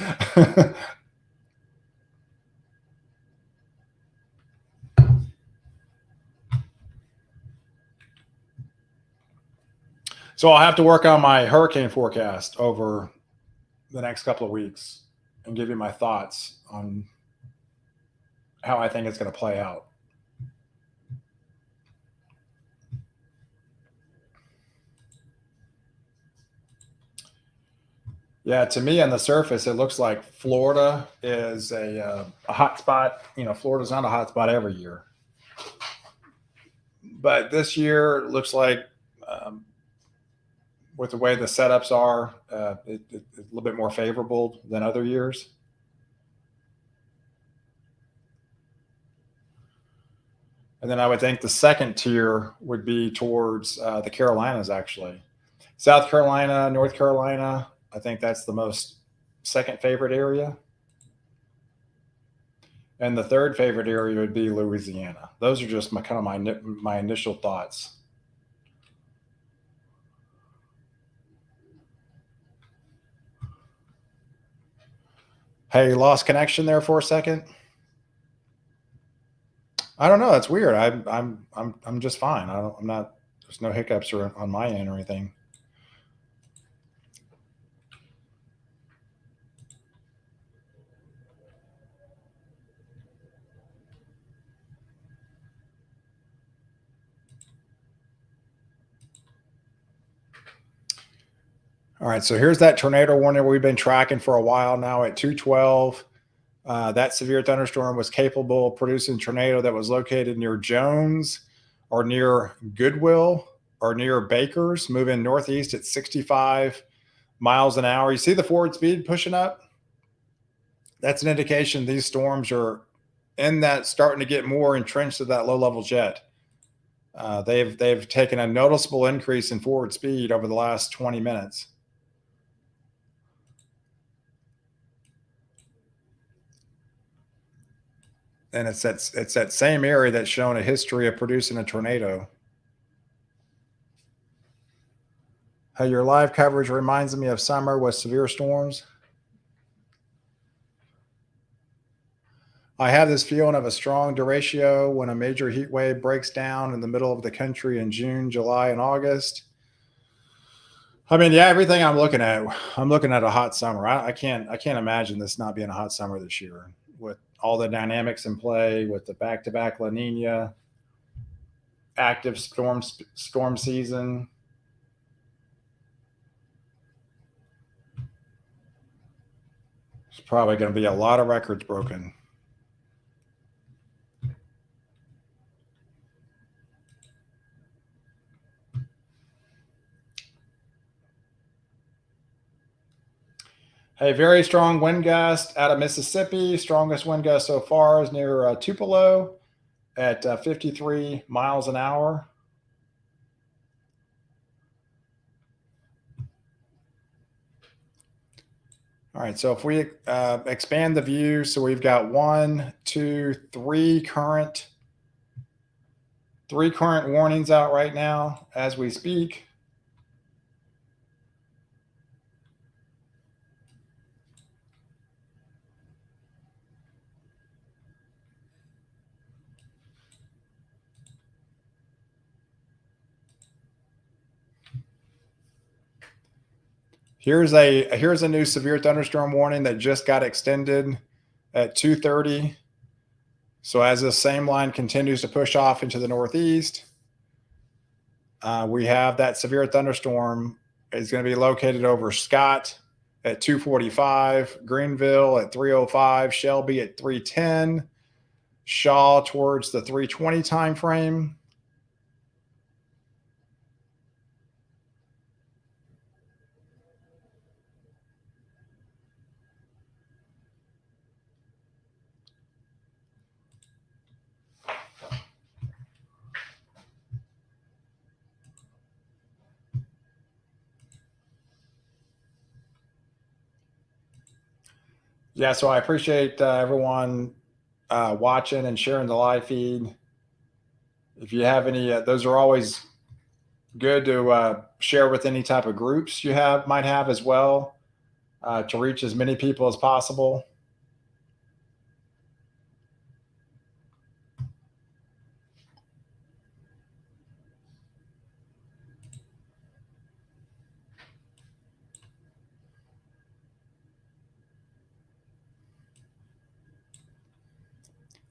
Speaker 1: So I'll have to work on my hurricane forecast over the next couple of weeks and give you my thoughts on how I think it's going to play out. Yeah, to me on the surface, it looks like Florida is a hot spot. Florida's not a hot spot every year, but this year it looks like, with the way the setups are, it's a little bit more favorable than other years. And then I would think the second tier would be towards the Carolinas, actually. South Carolina, North Carolina, I think that's the most second favorite area. And the third favorite area would be Louisiana. Those are just my initial thoughts. Hey, lost connection there for a second. I don't know. That's weird. I'm just fine. I'm not. There's no hiccups or on my end or anything. All right, so here's that tornado warning we've been tracking for a while now at 212. That severe thunderstorm was capable of producing a tornado that was located near Jones or near Goodwill or near Bakers, moving northeast at 65 miles an hour. You see the forward speed pushing up? That's an indication these storms are starting to get more entrenched to that low level jet. They've taken a noticeable increase in forward speed over the last 20 minutes. And it's that same area that's shown a history of producing a tornado. How your live coverage reminds me of summer with severe storms. I have this feeling of a strong derecho when a major heat wave breaks down in the middle of the country in June, July, and August. I mean, yeah, everything I'm looking at a hot summer. I can't imagine this not being a hot summer this year, with all the dynamics in play, with the back-to-back La Nina, active storm season. There's probably going to be a lot of records broken. A very strong wind gust out of Mississippi. Strongest wind gust so far is near Tupelo at 53 miles an hour. All right, so if we expand the view, so we've got 1, 2, 3 current warnings out right now as we speak. Here's a new severe thunderstorm warning that just got extended at 2:30. So as this same line continues to push off into the northeast, we have that severe thunderstorm is going to be located over Scott at 2:45, Greenville at 3:05, Shelby at 3:10, Shaw towards the 3:20 time frame. Yeah, so I appreciate everyone watching and sharing the live feed. If you have any, those are always good to share with any type of groups you have might have as well, to reach as many people as possible.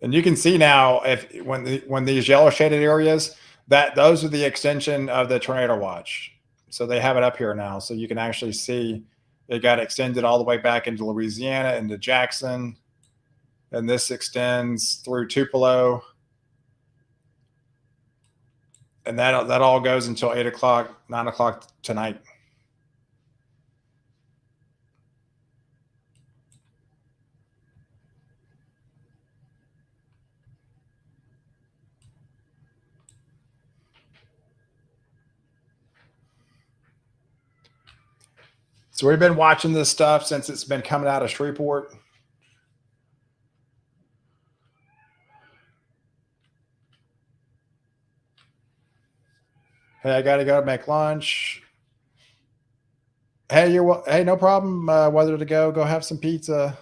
Speaker 1: And you can see now if when these yellow shaded areas, that those are the extension of the tornado watch. So they have it up here now, so you can actually see it got extended all the way back into Louisiana, into Jackson, and this extends through Tupelo, and that all goes until 8 o'clock, 9 o'clock tonight. So we've been watching this stuff since it's been coming out of Shreveport. Hey, I got to go make lunch. Hey, hey, no problem. Whether to go have some pizza.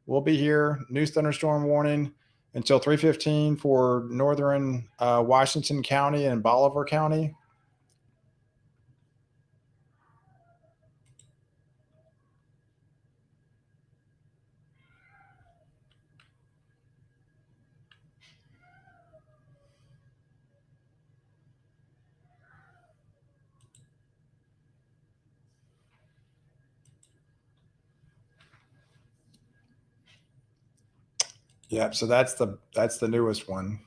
Speaker 1: We'll be here. New thunderstorm warning until 3:15 for northern Washington County and Bolivar County. Yep. So that's the newest one.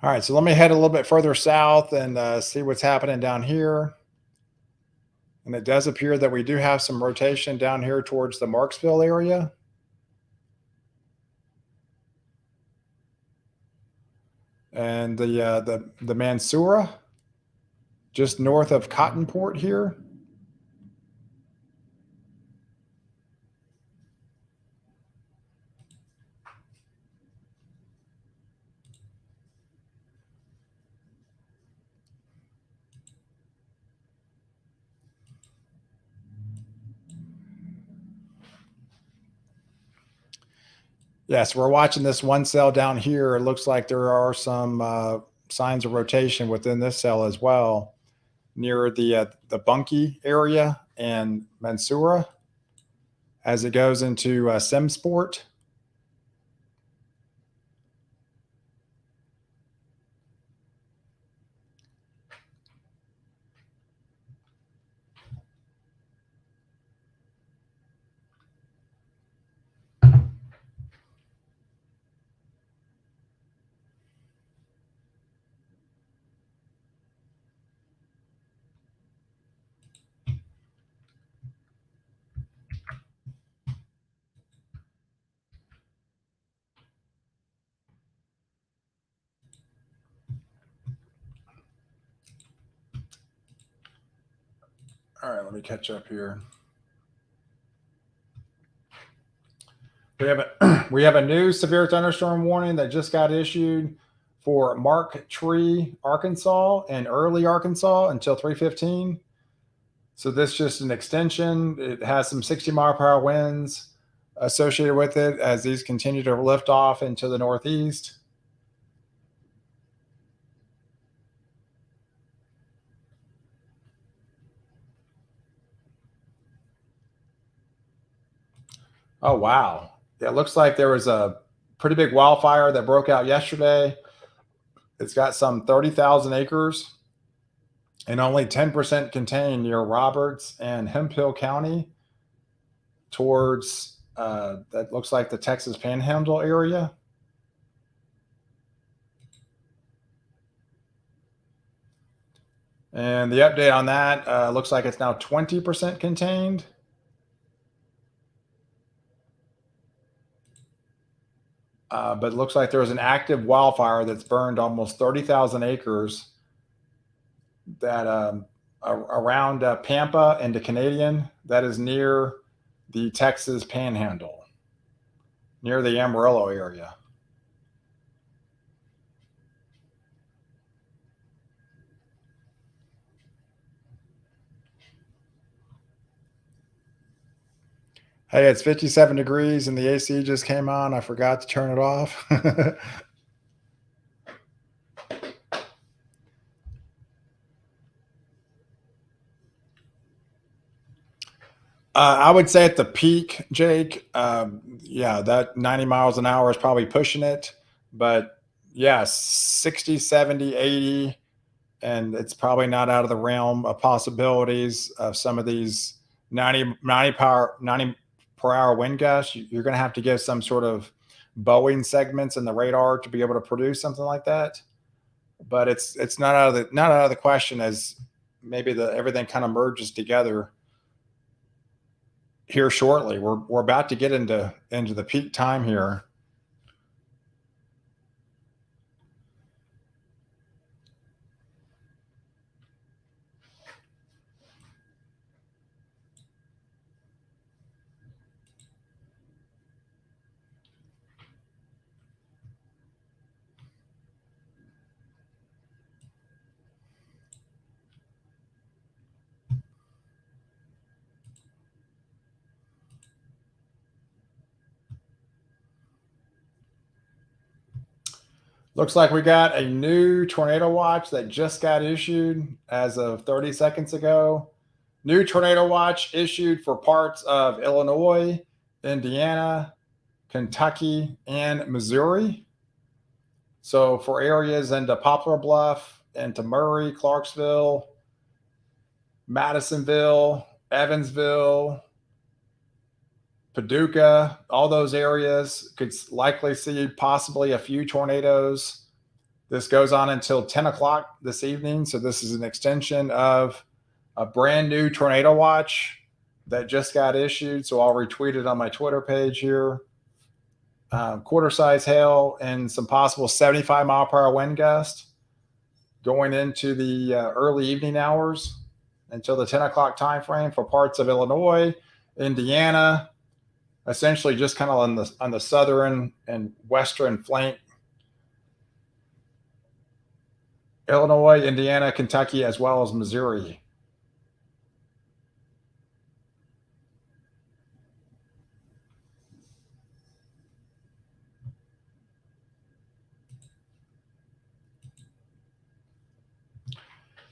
Speaker 1: All right. So let me head a little bit further south and see what's happening down here. And it does appear that we do have some rotation down here towards the Marksville area. And the Mansura, just north of Cottonport here. Yes, we're watching this one cell down here. It looks like there are some signs of rotation within this cell as well, near the Bunkie area and Mansura as it goes into Simsport. All right, let me catch up here. We have a new severe thunderstorm warning that just got issued for Mark Tree, Arkansas, and Early, Arkansas until 3:15. So this is just an extension. It has some 60-mile-per-hour winds associated with it as these continue to lift off into the northeast. Oh, wow. It looks like there was a pretty big wildfire that broke out yesterday. It's got some 30,000 acres and only 10% contained near Roberts and Hemphill County towards, that looks like the Texas Panhandle area. And the update on that looks like it's now 20% contained. But it looks like there was an active wildfire that's burned almost 30,000 acres that around Pampa and the Canadian, that is near the Texas Panhandle, near the Amarillo area. Hey, it's 57 degrees and the AC just came on. I forgot to turn it off. I would say at the peak, Jake, yeah, that 90 miles an hour is probably pushing it. But yeah, 60, 70, 80, and it's probably not out of the realm of possibilities of some of these 90 per hour wind gusts. You're going to have to give some sort of Boeing segments in the radar to be able to produce something like that. But it's not out of the question as maybe the everything kind of merges together here shortly. We're about to get into the peak time here. Looks like we got a new tornado watch that just got issued as of 30 seconds ago. New tornado watch issued for parts of Illinois, Indiana, Kentucky, and Missouri. So for areas into Poplar Bluff, into Murray, Clarksville, Madisonville, Evansville, Paducah, all those areas could likely see possibly a few tornadoes. This goes on until 10 o'clock this evening. So this is an extension of a brand new tornado watch that just got issued. So I'll retweet it on my Twitter page here. Quarter size hail and some possible 75-mile-per-hour wind gust going into the early evening hours until the 10 o'clock time frame for parts of Illinois, Indiana, essentially just kind of on the southern and western flank. Illinois, Indiana, Kentucky, as well as Missouri.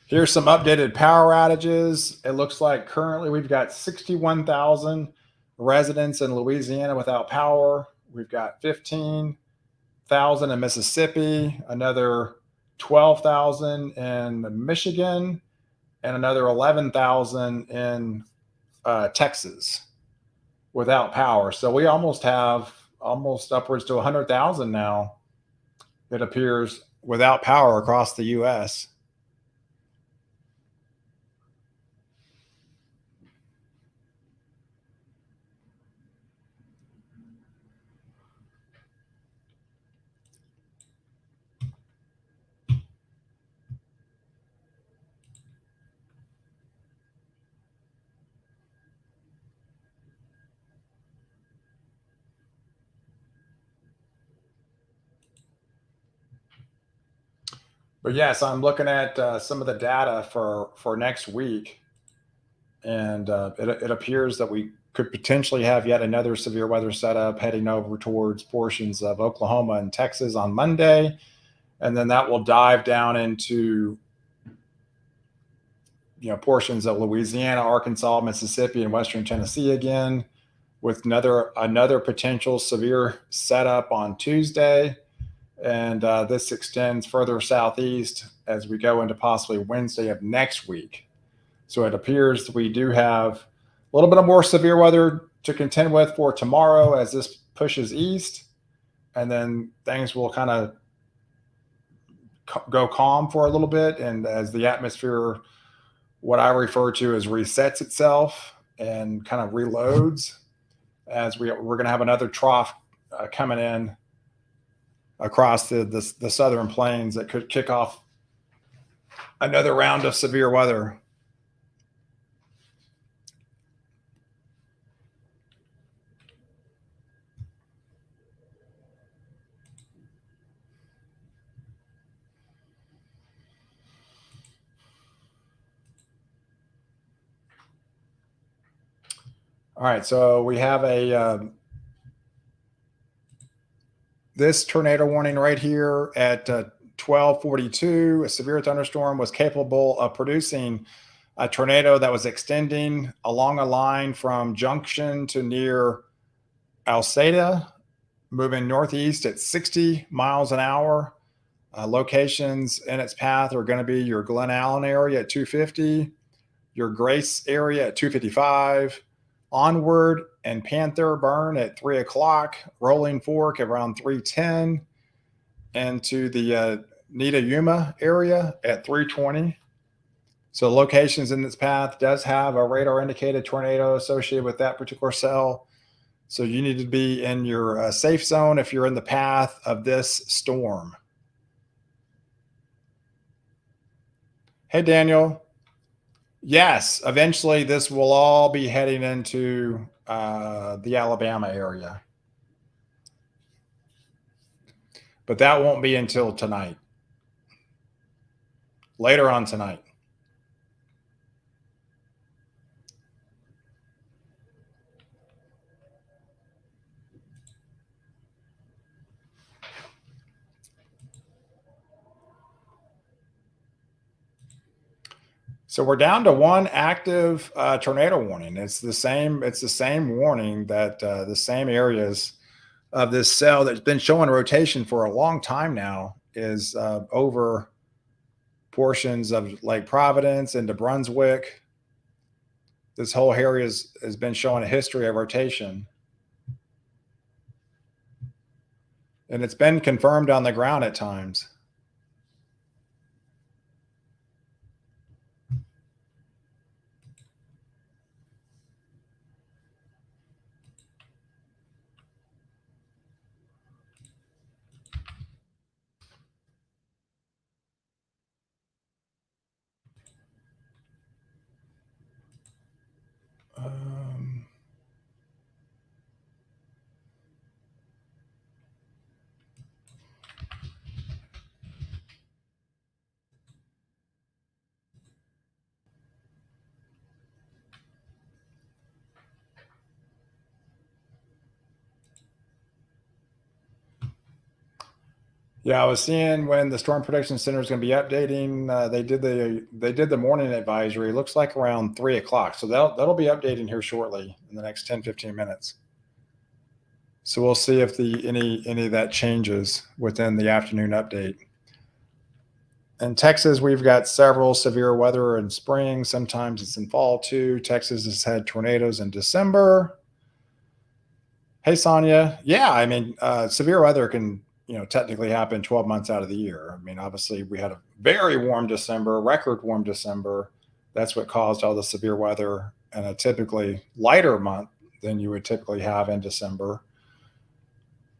Speaker 1: Here's some updated power outages. It looks like currently we've got 61,000 residents in Louisiana without power. We've got 15,000 in Mississippi, another 12,000 in Michigan, and another 11,000 in Texas without power. So we almost have almost upwards to 100,000 now, it appears, without power across the U.S. But yes, I'm looking at some of the data for next week, and it appears that we could potentially have yet another severe weather setup heading over towards portions of Oklahoma and Texas on Monday, and then that will dive down into portions of Louisiana, Arkansas, Mississippi, and Western Tennessee again, with another potential severe setup on Tuesday. And this extends further southeast as we go into possibly Wednesday of next week. So it appears we do have a little bit of more severe weather to contend with for tomorrow as this pushes east. And then things will kind of go calm for a little bit. And as the atmosphere, what I refer to as resets itself and kind of reloads, as we're going to have another trough coming in across the southern plains that could kick off another round of severe weather. All right, so we have this tornado warning right here at 12:42. A severe thunderstorm was capable of producing a tornado that was extending along a line from Junction to near Alceda, moving northeast at 60 miles an hour. Locations in its path are going to be your Glen Allen area at 250, your Grace area at 255, Onward and Panther Burn at 3 o'clock, Rolling Fork around 310, and to the Nita Yuma area at 320. So locations in its path does have a radar indicated tornado associated with that particular cell. So you need to be in your safe zone if you're in the path of this storm. Hey, Daniel. Yes, eventually this will all be heading into the Alabama area. But that won't be until tonight. Later on tonight. So we're down to one active tornado warning. It's the same. It's the same warning that the same areas of this cell that's been showing rotation for a long time now is over portions of Lake Providence into Brunswick. This whole area has been showing a history of rotation, and it's been confirmed on the ground at times. Um, Yeah, I was seeing when the Storm Prediction Center is going to be updating. They did the morning advisory. It looks like around 3 o'clock. So that'll be updating here shortly in the next 10-15 minutes. So we'll see if any of that changes within the afternoon update. In Texas, we've got several severe weather in spring. Sometimes it's in fall too. Texas has had tornadoes in December. Hey, Sonia. Yeah, I mean, severe weather can technically happen 12 months out of the year. I mean, obviously, we had a very warm December, record warm December. That's what caused all the severe weather and a typically lighter month than you would typically have in December.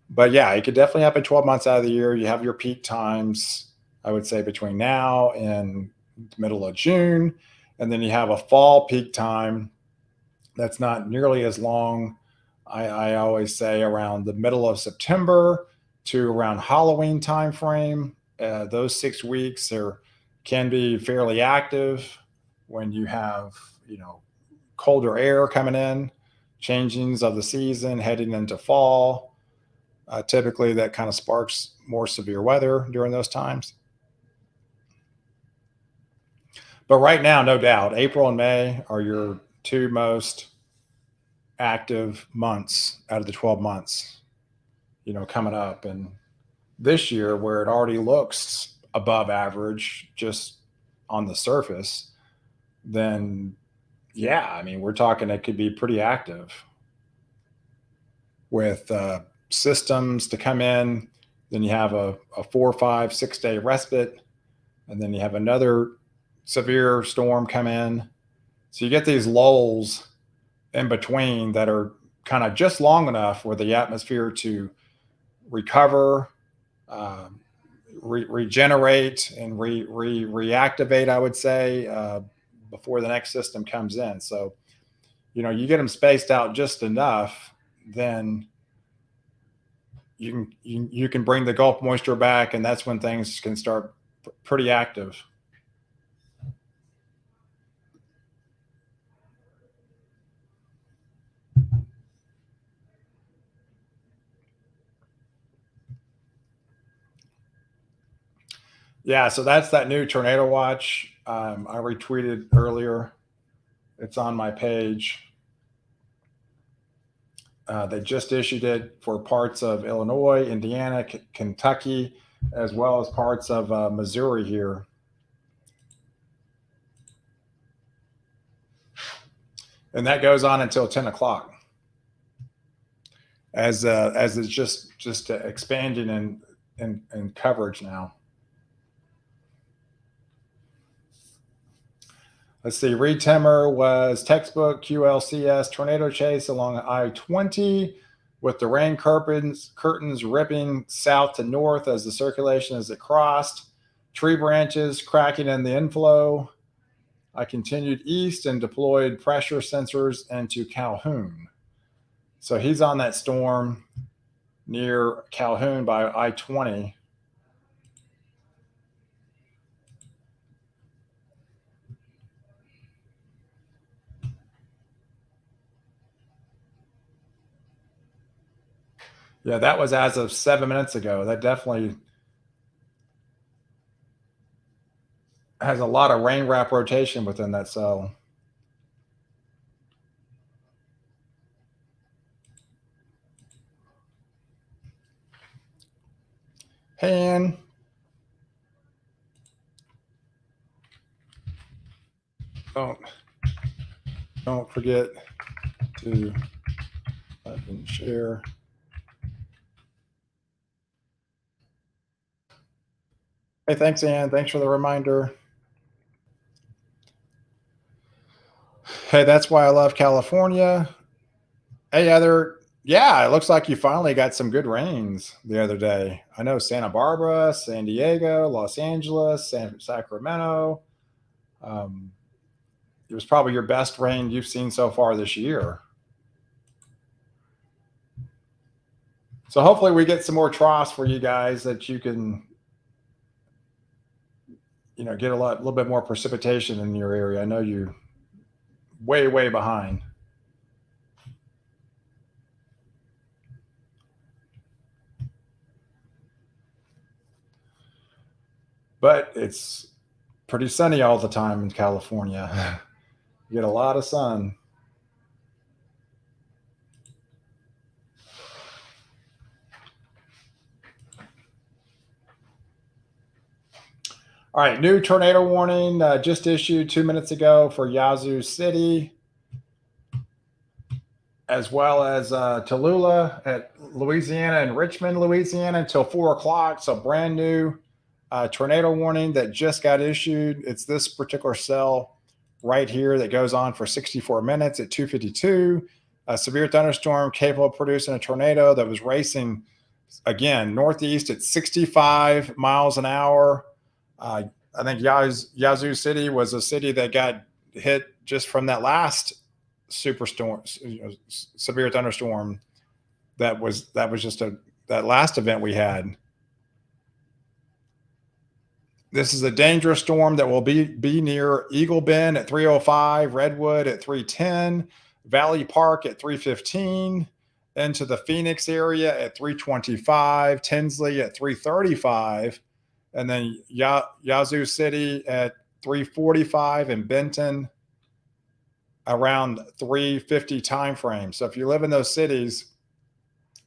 Speaker 1: But yeah, it could definitely happen 12 months out of the year. You have your peak times, I would say, between now and the middle of June. And then you have a fall peak time that's not nearly as long. I always say around the middle of September to around Halloween timeframe. those 6 weeks can be fairly active when you have, colder air coming in, changings of the season, heading into fall. Typically, that kind of sparks more severe weather during those times. But right now, no doubt, April and May are your two most active months out of the 12 months, coming up. And this year, where it already looks above average just on the surface, then yeah, I mean, we're talking it could be pretty active with systems to come in. Then you have a 4, 5, 6 day respite, and then you have another severe storm come in. So you get these lulls in between that are kind of just long enough for the atmosphere to recover, regenerate, and reactivate, I would say, before the next system comes in. So, you get them spaced out just enough, then you can bring the Gulf moisture back, and that's when things can start pretty active. Yeah, so that's that new tornado watch I retweeted earlier. It's on my page. They just issued it for parts of Illinois, Indiana, Kentucky, as well as parts of Missouri here. And that goes on until 10 o'clock as it's just expanding in coverage now. Let's see. Reed Timmer was textbook QLCS tornado chase along I-20 with the rain curtains ripping south to north as the circulation as it crossed. Tree branches cracking in the inflow. I continued east and deployed pressure sensors into Calhoun. So he's on that storm near Calhoun by I-20. Yeah, that was as of 7 minutes ago. That definitely has a lot of rain wrap rotation within that cell. And don't forget to like and share. Hey, thanks, Ann. Thanks for the reminder. Hey, that's why I love California. Hey, Heather. Yeah, it looks like you finally got some good rains the other day. I know Santa Barbara, San Diego, Los Angeles, Sacramento. It was probably your best rain you've seen so far this year. So hopefully we get some more troughs for you guys that you can, get a little bit more precipitation in your area. I know you're way, way behind. But it's pretty sunny all the time in California. You get a lot of sun. All right, new tornado warning just issued 2 minutes ago for Yazoo City, as well as Tallulah at Louisiana and Richmond, Louisiana until 4 o'clock. So brand new tornado warning that just got issued. It's this particular cell right here that goes on for 64 minutes at 2:52. A severe thunderstorm capable of producing a tornado that was racing, again, northeast at 65 miles an hour. I think Yazoo City was a city that got hit just from that last superstorm, severe thunderstorm. That was just that last event we had. This is a dangerous storm that will be near Eagle Bend at 3:05, Redwood at 3:10, Valley Park at 3:15, into the Phoenix area at 3:25, Tinsley at 3:35, and then Yazoo City at 3:45, and Benton around 3:50 time frame. So if you live in those cities,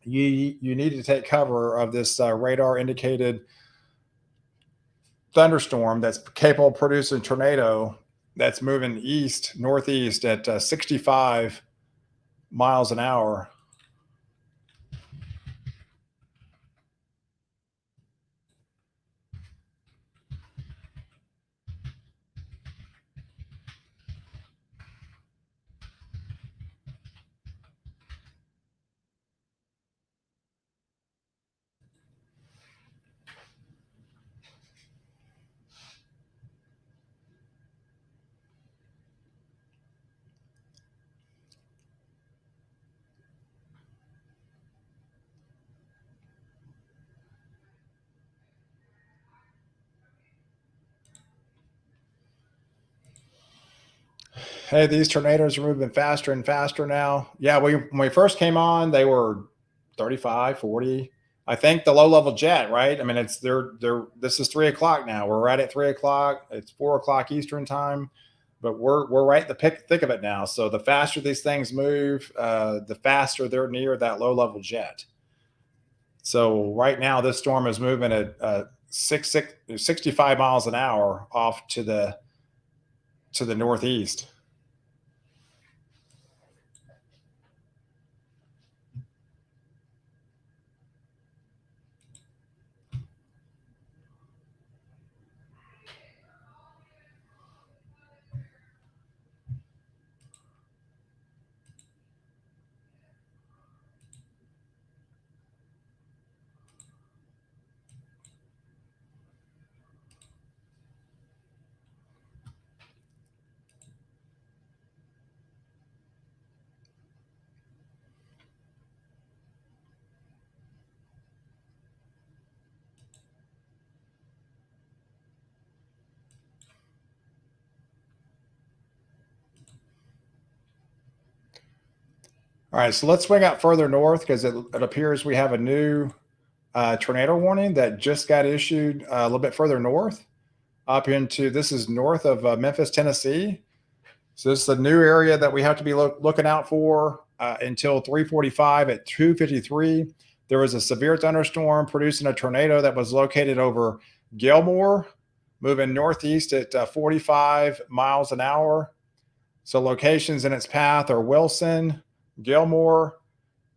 Speaker 1: you need to take cover of this radar indicated thunderstorm that's capable of producing tornado that's moving northeast at 65 miles an hour. Hey, these tornadoes are moving faster and faster now. Yeah, when we first came on, they were 35, 40. I think the low level jet, right? I mean, it's they're this is 3 o'clock now. We're right at 3 o'clock. It's 4 o'clock Eastern time, but we're right in the thick of it now. So the faster these things move, the faster they're near that low level jet. So right now, this storm is moving at 65 miles an hour off to the northeast. All right, so let's swing out further north because it appears we have a new tornado warning that just got issued a little bit further north, up into this is north of Memphis, Tennessee. So this is a new area that we have to be looking out for until 3:45 at 2:53. There was a severe thunderstorm producing a tornado that was located over Gilmore, moving northeast at 45 miles an hour. So locations in its path are Wilson, Gilmore,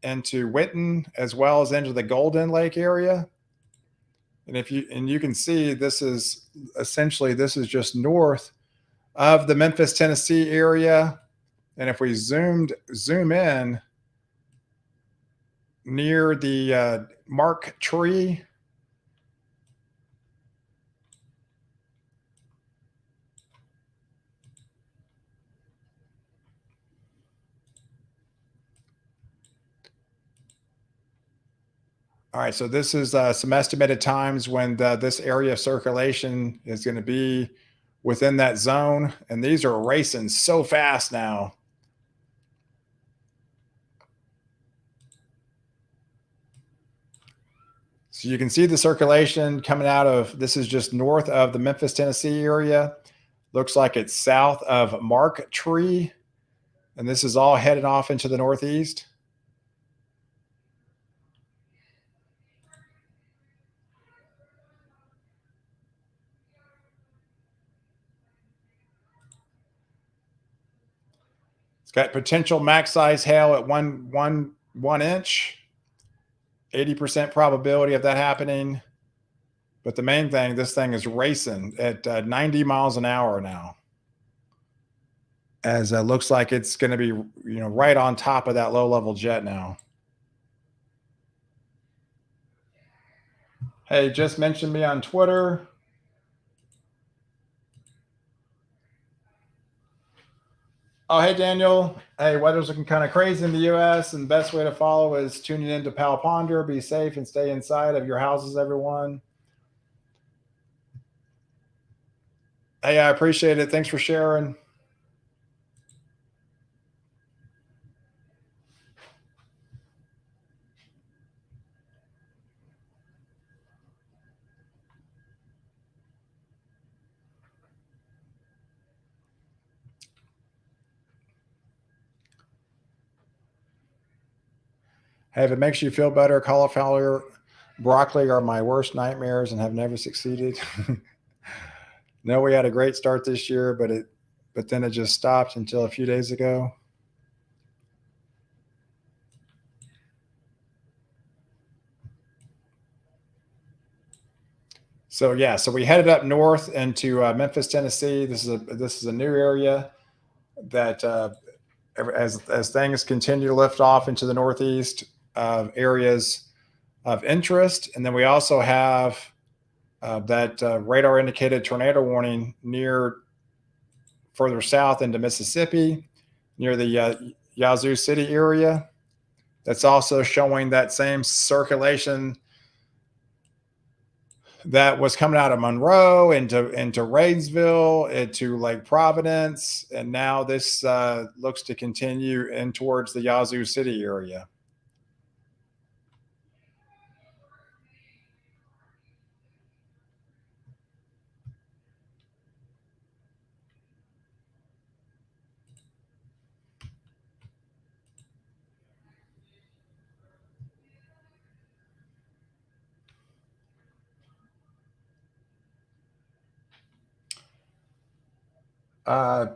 Speaker 1: into Winton, as well as into the Golden Lake area. And you can see this is just north of the Memphis, Tennessee area. And if we zoom in near the Mark Tree, all right, so this is some estimated times when this area of circulation is going to be within that zone. And these are racing so fast now. So you can see the circulation coming out of, this is just north of the Memphis, Tennessee area. Looks like it's south of Mark Tree. And this is all heading off into the northeast. It's got potential max size hail at 1 inch, 80% probability of that happening. But the main thing, this thing is racing at 90 miles an hour now, as it looks like it's going to be, right on top of that low level jet now. Hey, just mention me on Twitter. Oh, hey, Daniel. Hey, weather's looking kind of crazy in the U.S., and the best way to follow is tuning in to Pal Ponder. Be safe and stay inside of your houses, everyone. Hey, I appreciate it. Thanks for sharing. Hey, if it makes you feel better, cauliflower, broccoli are my worst nightmares and have never succeeded. No, we had a great start this year, but then it just stopped until a few days ago. So yeah, so we headed up north into Memphis, Tennessee. This is a new area that as things continue to lift off into the northeast, areas of interest, and then we also have that radar indicated tornado warning near further south into Mississippi, near the Yazoo City area. That's also showing that same circulation that was coming out of Monroe into Raidsville, into Lake Providence, and now this looks to continue in towards the Yazoo City area.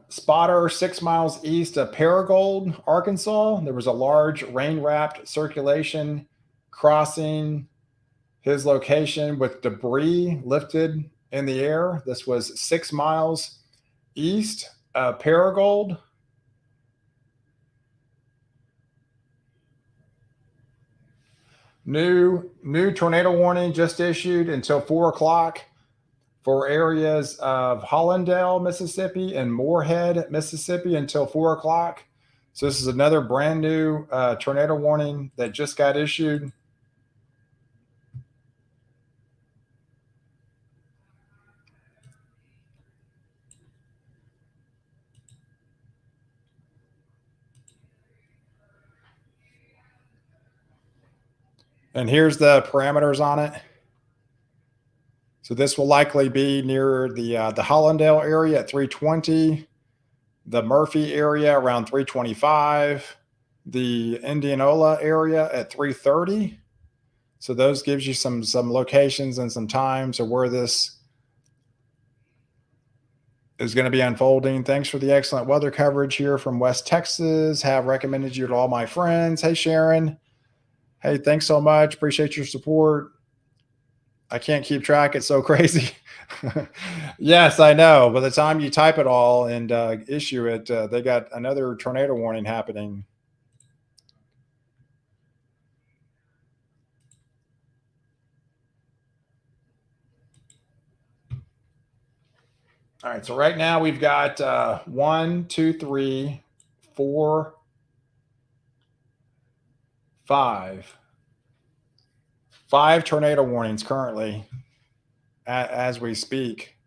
Speaker 1: Spotter 6 miles east of Paragould, Arkansas. There was a large rain wrapped circulation crossing his location with debris lifted in the air. This was 6 miles east of Paragould. New tornado warning just issued until 4 o'clock for areas of Hollandale, Mississippi, and Moorhead, Mississippi, until 4 o'clock. So this is another brand new tornado warning that just got issued. And here's the parameters on it. So this will likely be near the Hollandale area at 320, the Murphy area around 325, the Indianola area at 330. So those gives you some locations and some times of where this is going to be unfolding. Thanks for the excellent weather coverage here from West Texas. Have recommended you to all my friends. Hey Sharon. Hey, thanks so much. Appreciate your support. I can't keep track. It's so crazy. Yes, I know. By the time you type it all and issue it, they got another tornado warning happening. All right. So right now we've got one, two, three, four, five, five tornado warnings currently as we speak.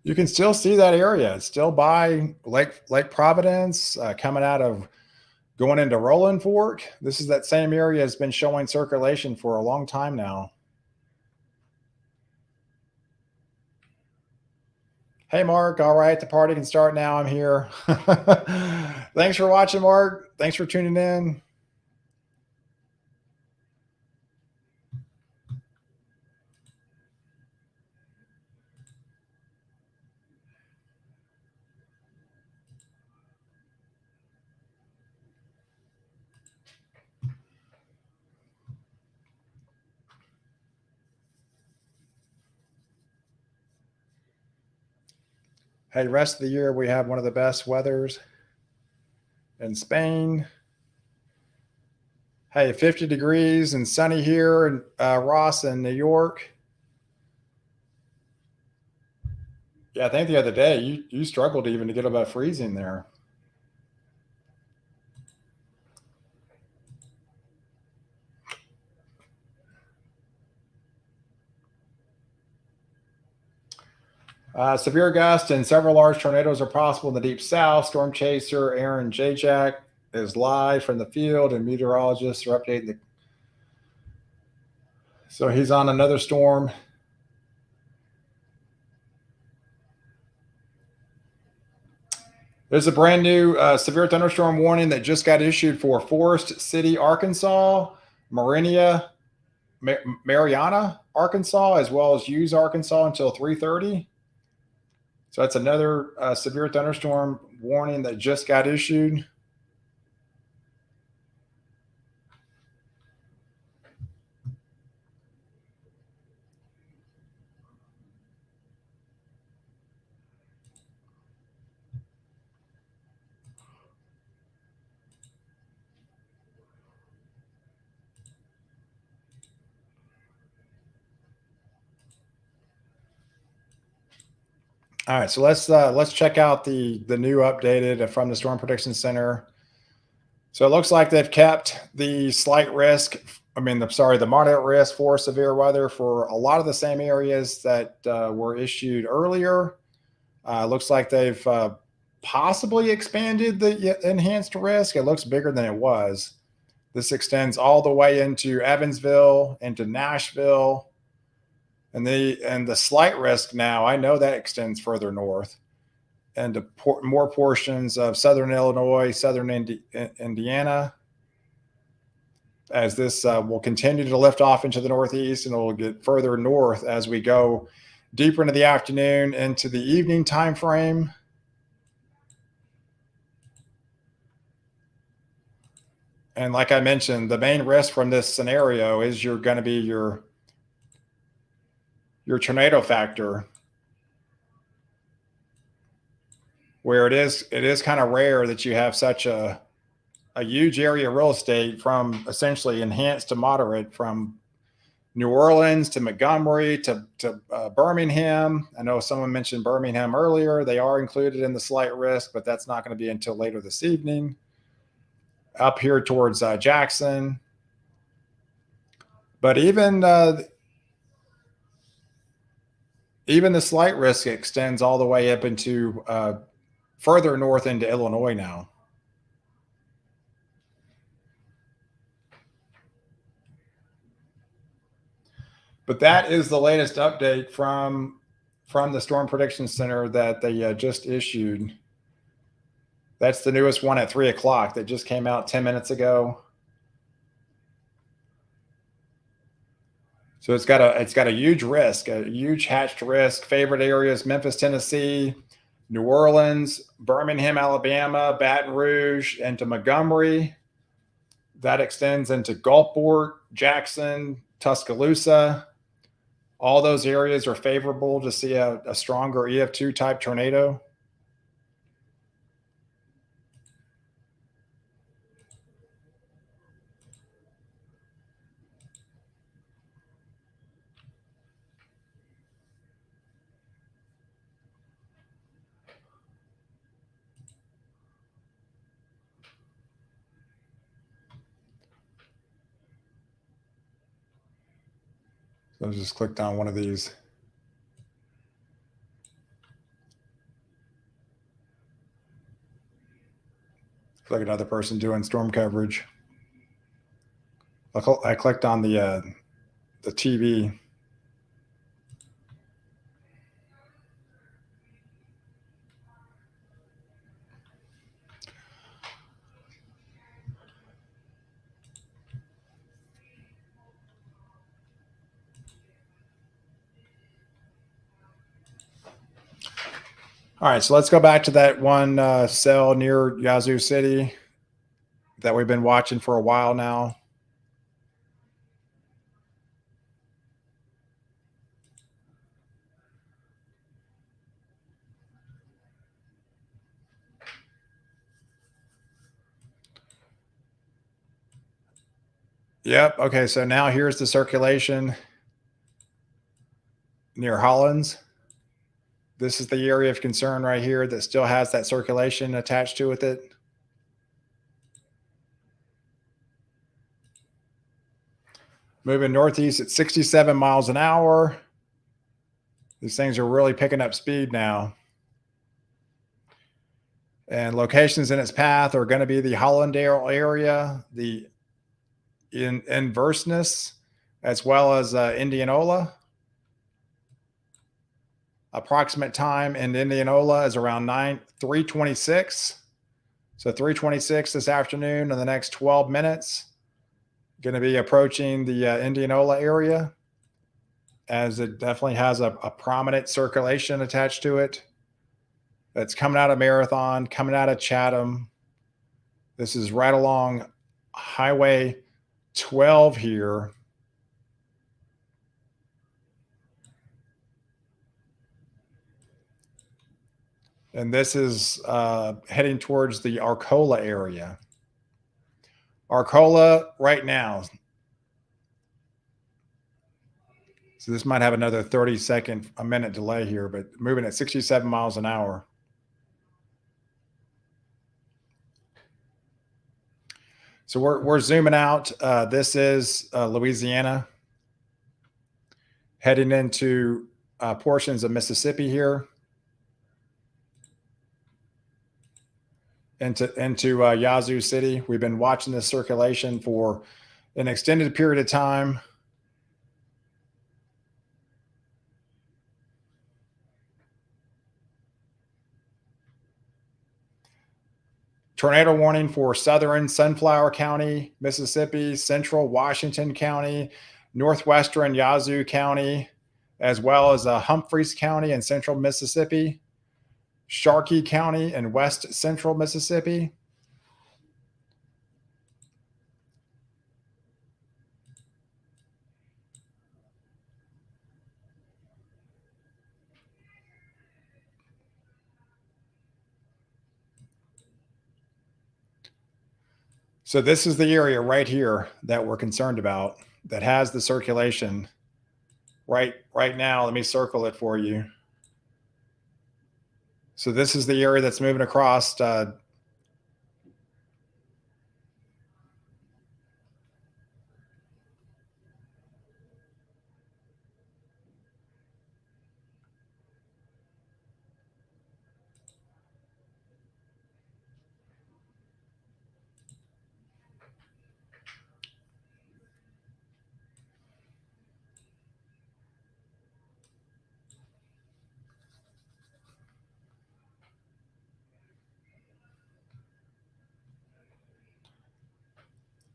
Speaker 1: You can still see that area. It's still by Lake Providence, coming out of going into Rolling Fork. This is that same area has been showing circulation for a long time now. Hey, Mark. All right, the party can start now. I'm here. Thanks for watching, Mark. Thanks for tuning in. Hey, rest of the year we have one of the best weathers in Spain. Hey, 50 degrees and sunny here in Ross in New York. Yeah, I think the other day you struggled even to get above freezing there. Severe gusts and several large tornadoes are possible in the deep south. Storm chaser Aaron Jajak is live from the field, and meteorologists are updating the. So he's on another storm. There's a brand new severe thunderstorm warning that just got issued for Forest City, Arkansas, Mariana, Arkansas, as well as Hughes, Arkansas, until 3:30. So that's another severe thunderstorm warning that just got issued. All right, so let's check out the new updated from the Storm Prediction Center. So it looks like they've kept the slight risk. The moderate risk for severe weather for a lot of the same areas that were issued earlier. Looks like they've possibly expanded the enhanced risk. It looks bigger than it was. This extends all the way into Evansville, into Nashville, and the slight risk now. I know that extends further north, and to more portions of southern Illinois, southern Indiana, as this will continue to lift off into the northeast, and it will get further north as we go deeper into the afternoon, into the evening time frame. And like I mentioned, the main risk from this scenario is you're going to be your tornado factor, where it is kind of rare that you have such a huge area of real estate from essentially enhanced to moderate, from New Orleans to Montgomery to Birmingham. I know someone mentioned Birmingham earlier. They are included in the slight risk, but that's not going to be until later this evening. Up here towards Jackson. But even the slight risk extends all the way up into further north into Illinois now. But that is the latest update from the Storm Prediction Center that they just issued. That's the newest one at 3 o'clock that just came out 10 minutes ago. So it's got a huge risk, a huge hatched risk. Favorite areas: Memphis, Tennessee, New Orleans, Birmingham, Alabama, Baton Rouge, and to Montgomery. That extends into Gulfport, Jackson, Tuscaloosa. All those areas are favorable to see a stronger EF2 type tornado. So I just clicked on one of these. It's like another person doing storm coverage. I clicked on the TV. All right, so let's go back to that one cell near Yazoo City that we've been watching for a while now. Yep. Okay. So now here's the circulation near Hollands. This is the area of concern right here that still has that circulation attached to with it. Moving northeast at 67 miles an hour. These things are really picking up speed now. And locations in its path are going to be the Hollandale area, the Inverness, as well as Indianola. Approximate time in Indianola is around 3:26. So 3:26 this afternoon in the next 12 minutes. Going to be approaching the Indianola area, as it definitely has a prominent circulation attached to it. That's coming out of Marathon, coming out of Chatham. This is right along Highway 12 here. And this is heading towards the Arcola area. Arcola right now. So this might have another 30-second, a minute delay here, but moving at 67 miles an hour. So we're zooming out. This is Louisiana, heading into portions of Mississippi here, into Yazoo City. We've been watching this circulation for an extended period of time. Tornado warning for southern Sunflower County, Mississippi, central Washington County, northwestern Yazoo County, as well as Humphreys County in central Mississippi, Sharkey County in west central Mississippi. So this is the area right here that we're concerned about, that has the circulation right now. Let me circle it for you. So this is the area that's moving across.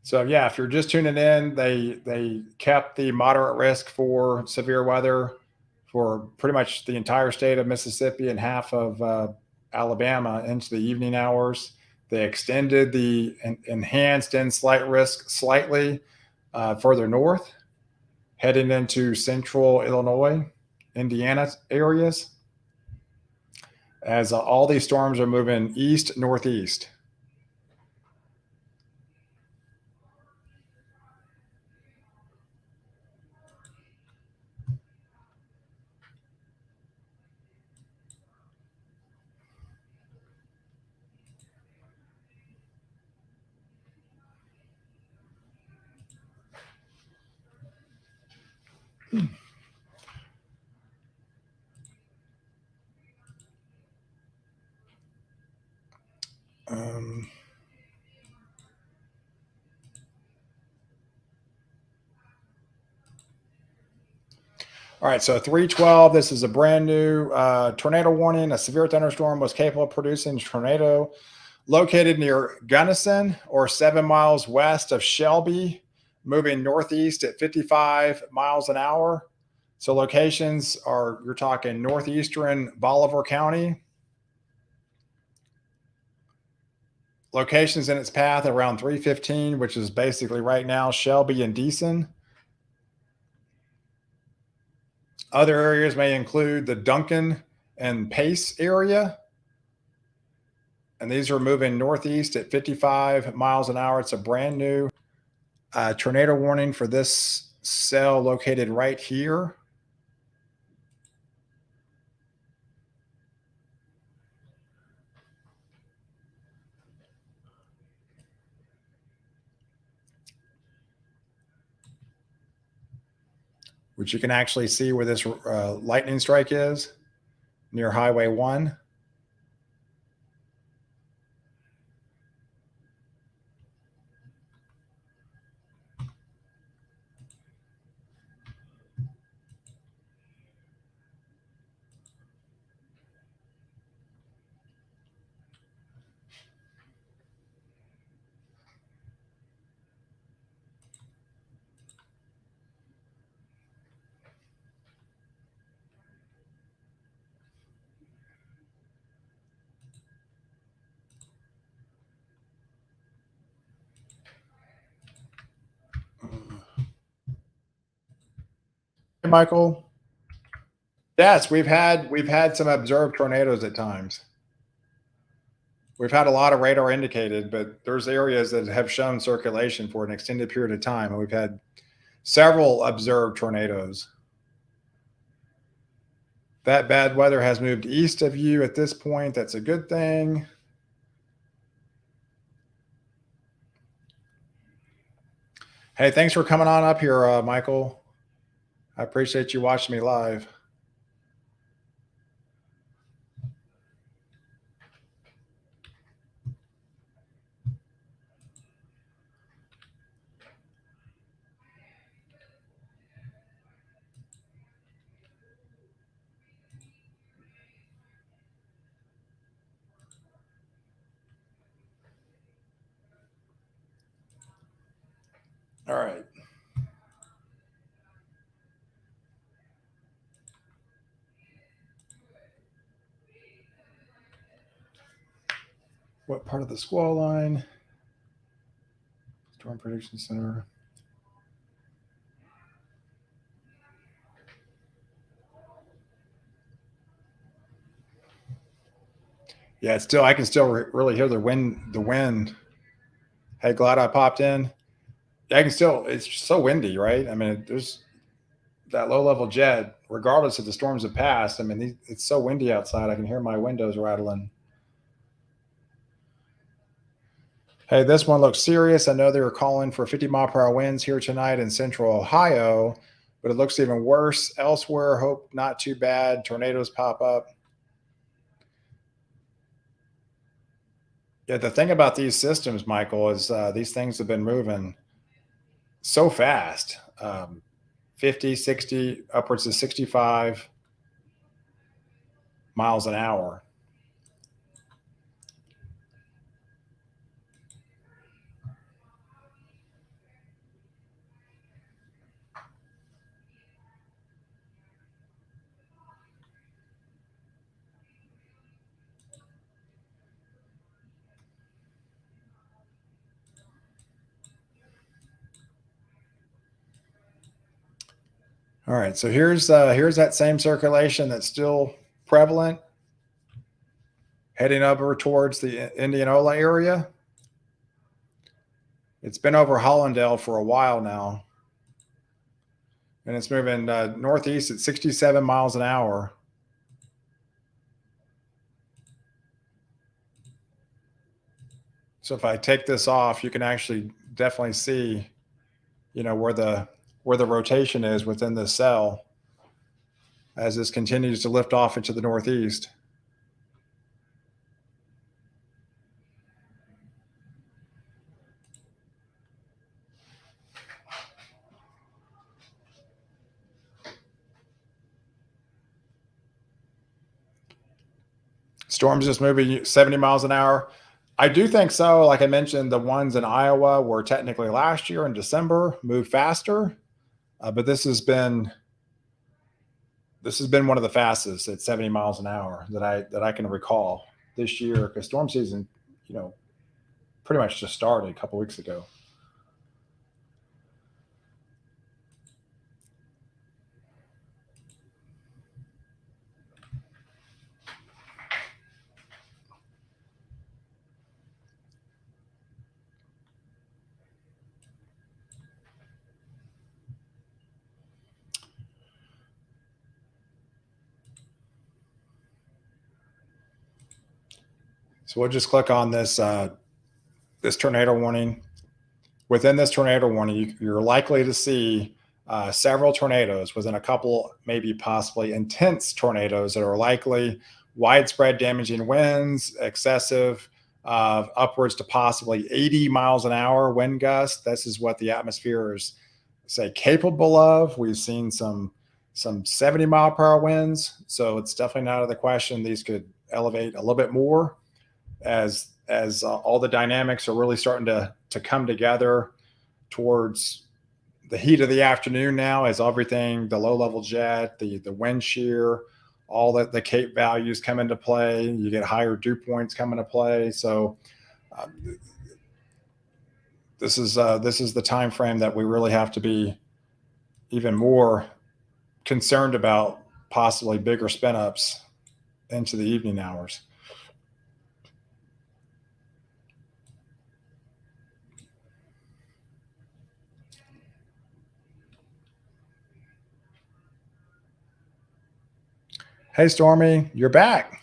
Speaker 1: So yeah, if you're just tuning in, they kept the moderate risk for severe weather for pretty much the entire state of Mississippi and half of Alabama into the evening hours. They extended the enhanced and slight risk slightly further north, heading into central Illinois, Indiana areas, as all these storms are moving east northeast. Um, All right, so 312. This is a brand new tornado warning. A severe thunderstorm was capable of producing a tornado located near Gunnison or 7 miles west of Shelby, moving northeast at 55 miles an hour. So locations are, you're talking northeastern Bolivar County. Locations in its path around 315, which is basically right now Shelby and Deason. Other areas may include the Duncan and Pace area. And these are moving northeast at 55 miles an hour. It's a brand new Tornado warning for this cell located right here. Which you can actually see where this lightning strike is near Highway 1. Hey, Michael. Yes, we've had some observed tornadoes at times. We've had a lot of radar indicated, but there's areas that have shown circulation for an extended period of time, and we've had several observed tornadoes. That bad weather has moved east of you at this point. That's a good thing. Hey, thanks for coming on up here, Michael. I appreciate you watching me live. All right. What part of the squall line? Storm Prediction Center. Yeah, it's still, I can still really hear the wind. The wind. Hey, glad I popped in. I can still. It's so windy, right? I mean, there's that low level jet. Regardless if the storms have passed, I mean, it's so windy outside. I can hear my windows rattling. Hey, this one looks serious. I know they were calling for 50-mile-per-hour winds here tonight in central Ohio, but it looks even worse elsewhere. Hope not too bad. Tornadoes pop up. Yeah, the thing about these systems, Michael, is these things have been moving so fast. 50, 60, upwards of 65 miles an hour. All right, so here's that same circulation that's still prevalent, heading over towards the Indianola area. It's been over Hollandale for a while now, and it's moving northeast at 67 miles an hour. So if I take this off, you can actually definitely see, where the rotation is within the cell as this continues to lift off into the northeast. Storms just moving 70 miles an hour. I do think so. Like I mentioned, the ones in Iowa were technically last year in December, moved faster, but this has been one of the fastest at 70 miles an hour that I can recall this year, because storm season, pretty much just started a couple weeks ago. So we'll just click on this tornado warning. Within this tornado warning, you're likely to see several tornadoes within a couple, maybe possibly intense tornadoes that are likely, widespread damaging winds, excessive, upwards to possibly 80 miles an hour wind gusts. This is what the atmosphere is, say, capable of. We've seen some 70-mile-per-hour winds, so it's definitely not out of the question. These could elevate a little bit more as all the dynamics are really starting to come together towards the heat of the afternoon now, as everything, the low level jet, the wind shear, all the Cape values come into play. You get higher dew points come into play. So this is the time frame that we really have to be even more concerned about possibly bigger spin ups into the evening hours. Hey, Stormy, you're back.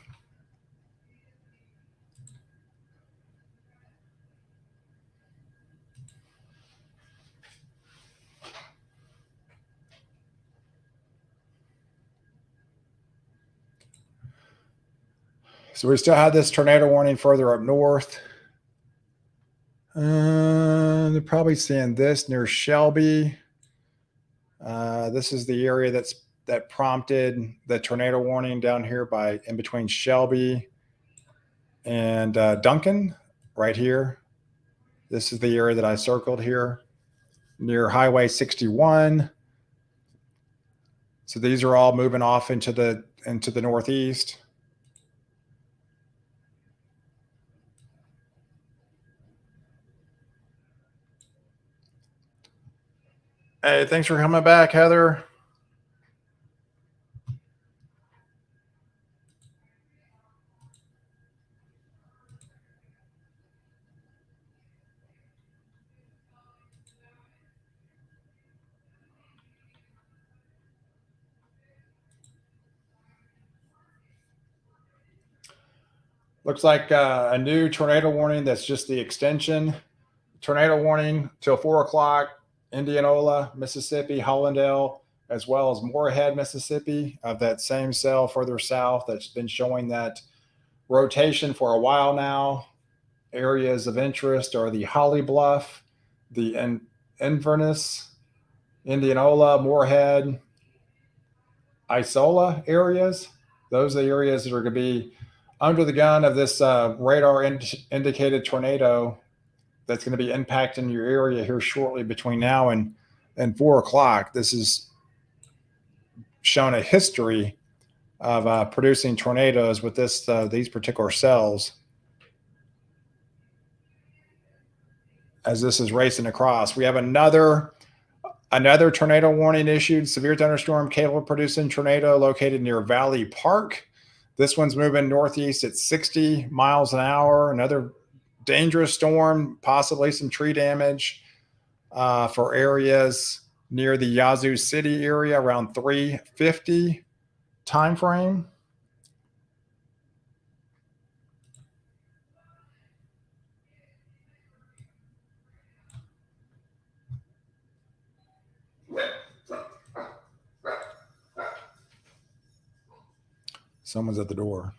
Speaker 1: So we still have this tornado warning further up north. They're probably seeing this near Shelby. This is the area that prompted the tornado warning down here in between Shelby and Duncan, right here. This is the area that I circled here near Highway 61. So these are all moving off into the northeast. Hey, thanks for coming back, Heather. Looks like a new tornado warning that's just the extension. Tornado warning till 4 o'clock, Indianola, Mississippi, Hollandale, as well as Moorhead, Mississippi, of that same cell further south that's been showing that rotation for a while now. Areas of interest are the Holly Bluff, the Inverness, Indianola, Moorhead, Isola areas. Those are the areas that are going to be under the gun of this radar indicated tornado that's going to be impacting your area here shortly between now and 4 o'clock. This is shown a history of producing tornadoes with these particular cells as this is racing across. We have another tornado warning issued, severe thunderstorm capable of producing tornado located near Valley Park. This one's moving northeast at 60 miles an hour. Another dangerous storm, possibly some tree damage for areas near the Yazoo City area around 3:50 time frame. Someone's at the door.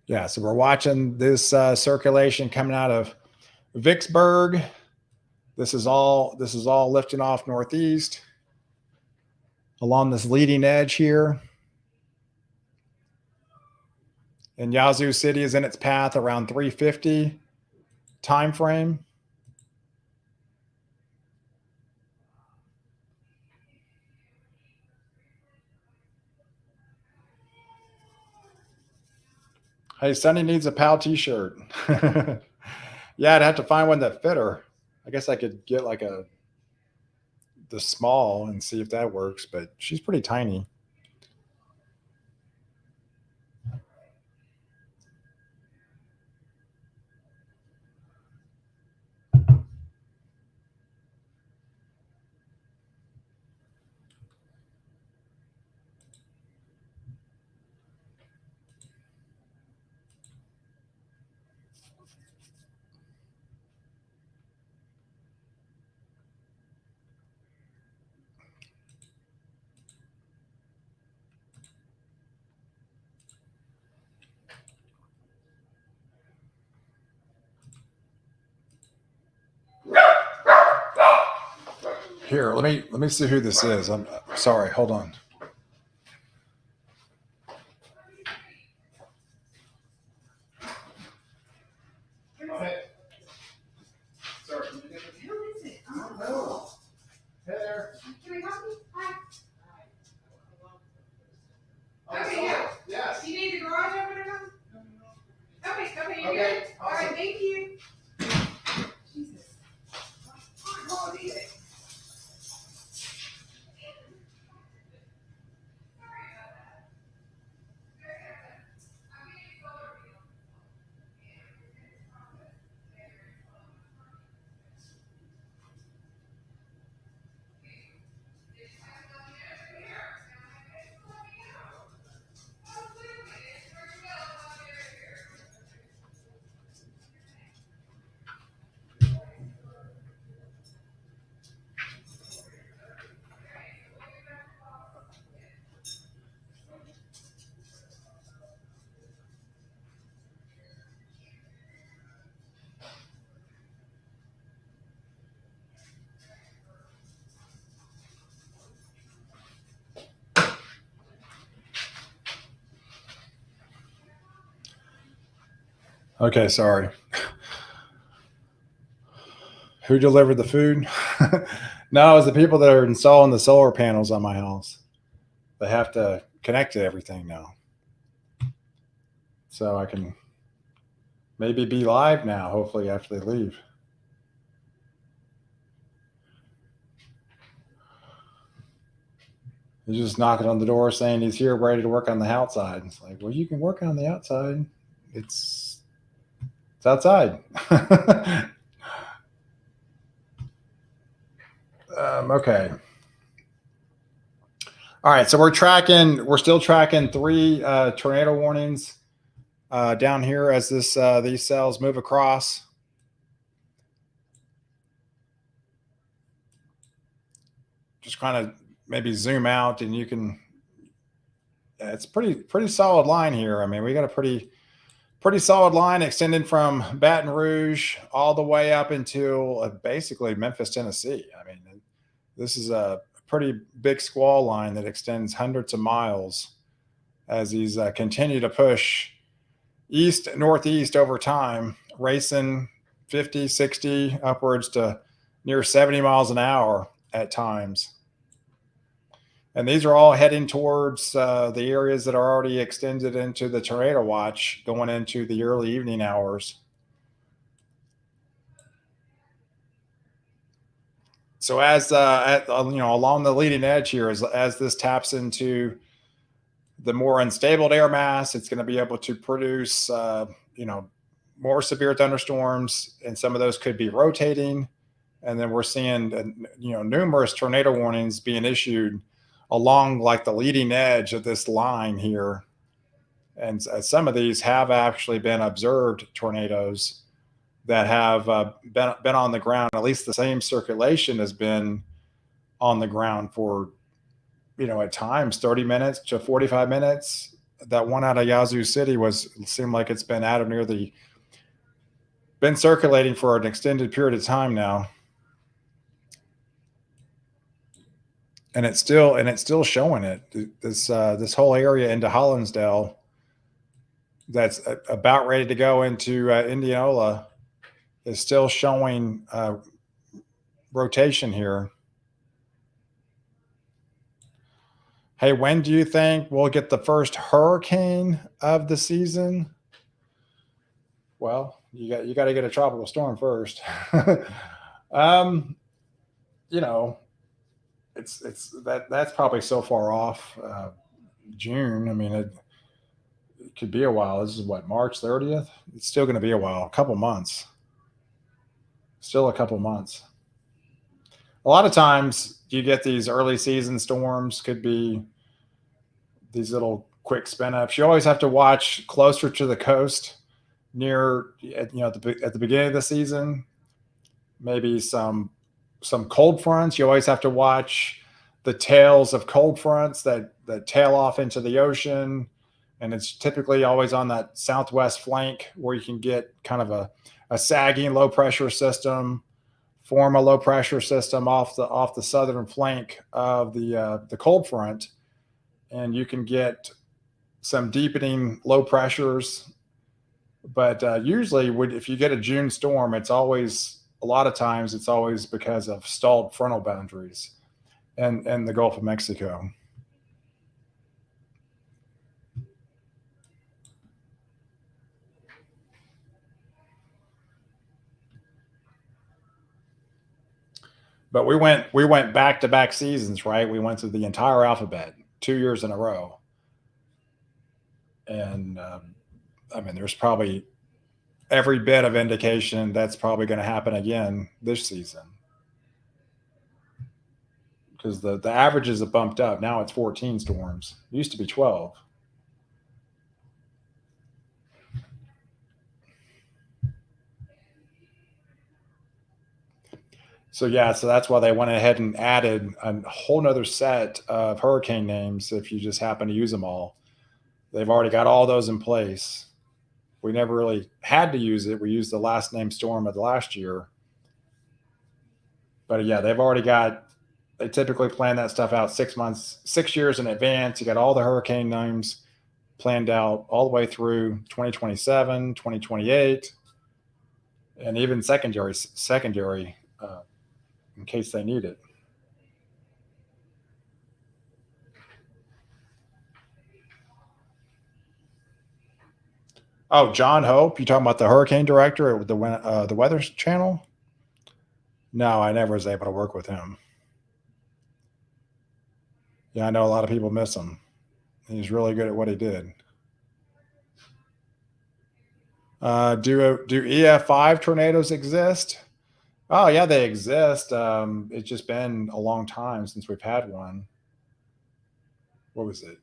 Speaker 1: Yeah, so we're watching this circulation coming out of Vicksburg. This is all lifting off northeast along this leading edge here. And Yazoo City is in its path around 3:50 time frame. Hey, Sunny needs a POW t-shirt. Yeah, I'd have to find one that fit her. I guess I could get like the small and see if that works, but she's pretty tiny. Here, let me see who this is. I'm sorry. Hold on. Hey. Sorry. Can you get this? Who is it? I don't know. Hey there. Can we help you? Hi. Okay, yeah. Yes. Do you need the garage opener now? Okay, you're good. All right, thank you. Jesus. What is it? Okay, sorry. Who delivered the food? No, it's the people that are installing the solar panels on my house. They have to connect to everything now. So I can maybe be live now, hopefully, after they leave. He's just knocking on the door saying he's here ready to work on the outside. It's like, well, you can work on the outside. It's outside. Okay. All right. So we're still tracking 3 tornado warnings down here as these cells move across. Just kind of maybe zoom out and you can, it's pretty solid line here. I mean, we got a pretty solid line extending from Baton Rouge all the way up into basically Memphis, Tennessee. I mean, this is a pretty big squall line that extends hundreds of miles as these continue to push east, northeast over time, racing 50, 60, upwards to near 70 miles an hour at times. And these are all heading towards the areas that are already extended into the tornado watch going into the early evening hours. So as along the leading edge here, as this taps into the more unstable air mass, it's going to be able to produce more severe thunderstorms, and some of those could be rotating. And then we're seeing numerous tornado warnings being issued along like the leading edge of this line here. And some of these have actually been observed tornadoes that have been on the ground. At least the same circulation has been on the ground for, at times 30 minutes to 45 minutes. That one out of Yazoo City seemed like it's been been circulating for an extended period of time now. And it's still showing it. This whole area into Hollinsdale that's about ready to go into Indianola is still showing rotation here. Hey, when do you think we'll get the first hurricane of the season? Well, you got to get a tropical storm first. That's probably so far off. June. I mean, it could be a while. This is what, March 30th. It's still going to be a while. A couple months. Still a couple months. A lot of times you get these early season storms. Could be these little quick spin ups. You always have to watch closer to the coast, near at the beginning of the season. Maybe some cold fronts. You always have to watch the tails of cold fronts that tail off into the ocean. And it's typically always on that southwest flank where you can get kind of a sagging low pressure system form a low pressure system off the southern flank of the cold front, and you can get some deepening low pressures. But usually, if you get a June storm, it's always a lot of times it's always because of stalled frontal boundaries and the Gulf of Mexico. But we went back to back seasons, right? We went through the entire alphabet 2 years in a row, and I mean, there's probably every bit of indication that's probably going to happen again this season because the averages have bumped up. Now it's 14 storms. It used to be 12. So yeah, so that's why they went ahead and added a whole nother set of hurricane names if you just happen to use them all. They've already got all those in place. We never really had to use it. We used the last name storm of the last year. But yeah, they typically plan that stuff out 6 months, 6 years in advance. You got all the hurricane names planned out all the way through 2027, 2028, and even secondary in case they need it. Oh, John Hope, you talking about the hurricane director at the Weather Channel? No, I never was able to work with him. Yeah, I know a lot of people miss him. He's really good at what he did. Do EF5 tornadoes exist? Oh yeah, they exist. It's just been a long time since we've had one. What was it?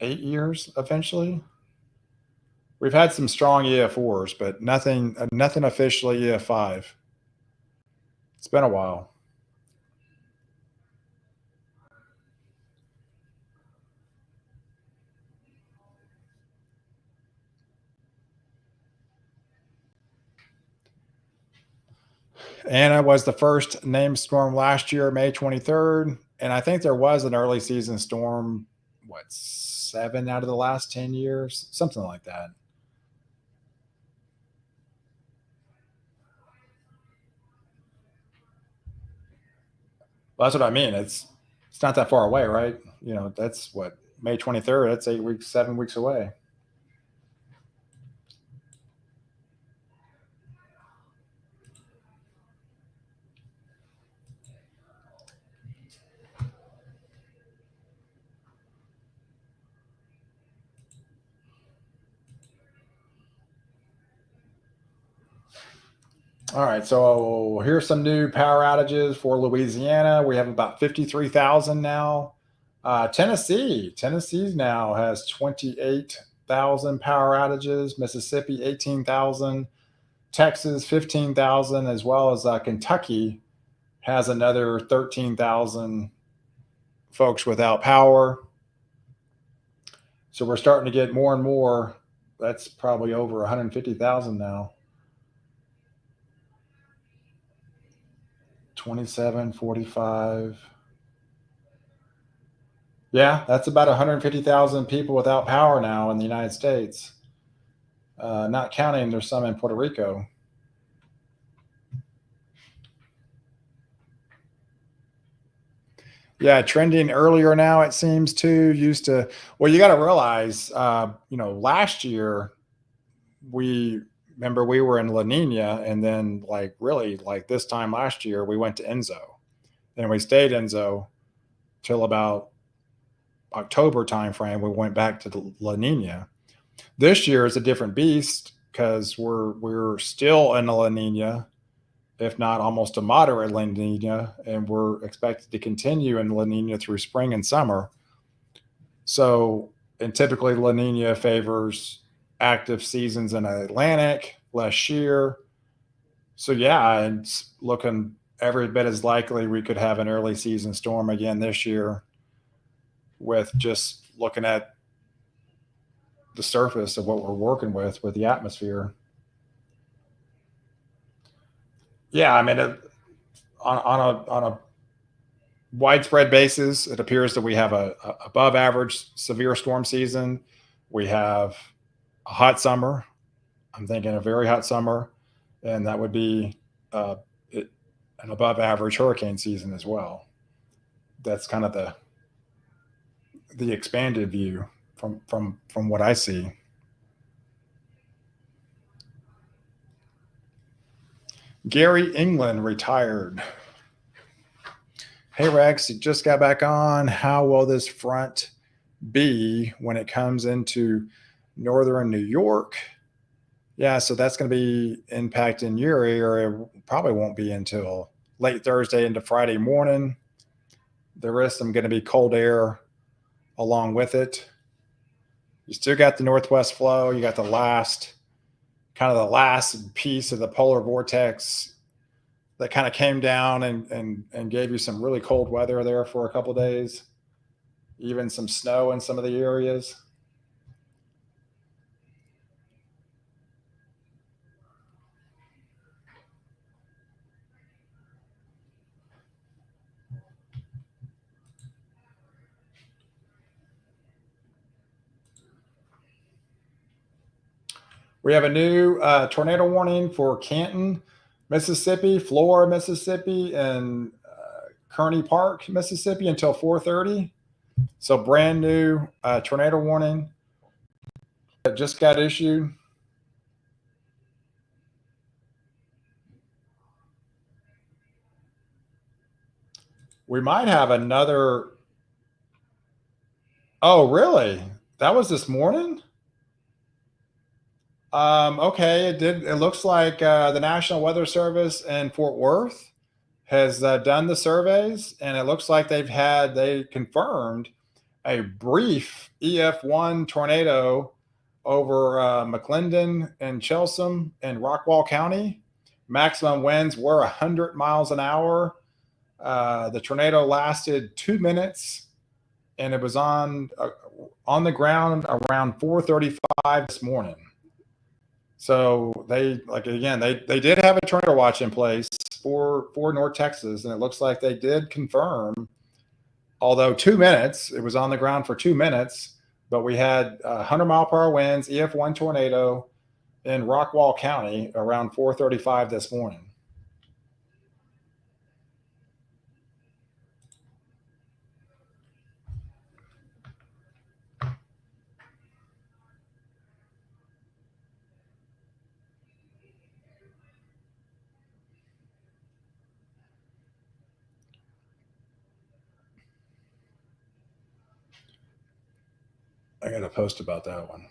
Speaker 1: 8 years eventually. We've had some strong EF4s, but nothing officially EF5. It's been a while. Anna was the first named storm last year, May 23rd. And I think there was an early season storm, what, 7 out of the last 10 years? Something like that. Well, that's what I mean. It's not that far away, right? That's what, May 23rd. That's 8 weeks, 7 weeks away. All right, so here's some new power outages for Louisiana. We have about 53,000 now. Tennessee now has 28,000 power outages. Mississippi 18,000. Texas 15,000, as well as Kentucky has another 13,000 folks without power. So we're starting to get more and more. That's probably over 150,000 now. 27, 45. Yeah, that's about 150,000 people without power now in the United States. Not counting, there's some in Puerto Rico. Yeah, trending earlier now, it seems too. Well, you got to realize, last year we remember we were in La Nina, and then really this time last year we went to Enzo, and we stayed Enzo till about October timeframe. We went back to La Nina. This year is a different beast because we're still in a La Nina, if not almost a moderate La Nina, and we're expected to continue in La Nina through spring and summer. So, and typically La Nina favors active seasons in the Atlantic, less shear. So yeah, it's looking every bit as likely we could have an early season storm again this year, with just looking at the surface of what we're working with the atmosphere. Yeah, I mean, on a widespread basis, it appears that we have a above average severe storm season. We have a hot summer. I'm thinking a very hot summer, and that would be uh, it, an above average hurricane season as well. That's kind of the expanded view from what I see. Gary England retired. Hey Rex, you just got back on. How will this front be when it comes into northern New York? Yeah, so that's going to be impacting your area. Probably won't be until late Thursday into Friday morning. The rest of them going to be cold air along with it. You still got the northwest flow. You got the last piece of the polar vortex that kind of came down and gave you some really cold weather there for a couple of days, even some snow in some of the areas. We have a new tornado warning for Canton, Mississippi, Flora, Mississippi, and Kearney Park, Mississippi until 4:30. So brand new tornado warning that just got issued. We might have another. Oh, really? That was this morning? Okay, it did. It looks like the National Weather Service in Fort Worth has done the surveys, and it looks like they confirmed a brief EF1 tornado over McClendon and Chelsom and Rockwall County. Maximum winds were 100 miles an hour. The tornado lasted 2 minutes, and it was on the ground around 4:35 this morning. So they did have a tornado watch in place for North Texas, and it looks like they did confirm. Although 2 minutes, it was on the ground for 2 minutes, but we had 100-mile-per-hour winds, EF1 tornado in Rockwall County around 4:35 this morning. I got to post about that one.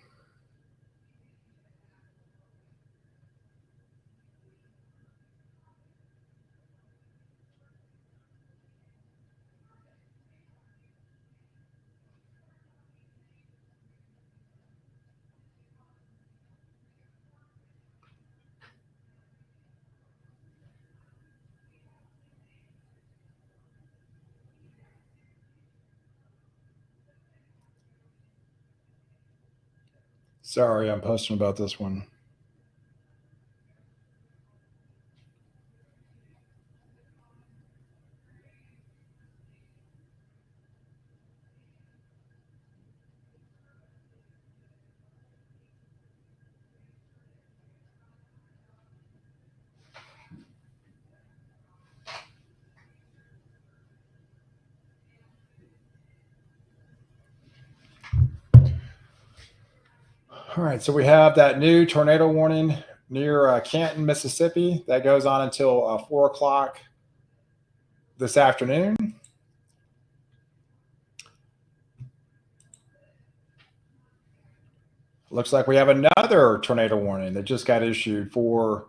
Speaker 1: Sorry, I'm posting about this one. All right, so we have that new tornado warning near Canton, Mississippi. That goes on until 4 o'clock this afternoon. Looks like we have another tornado warning that just got issued for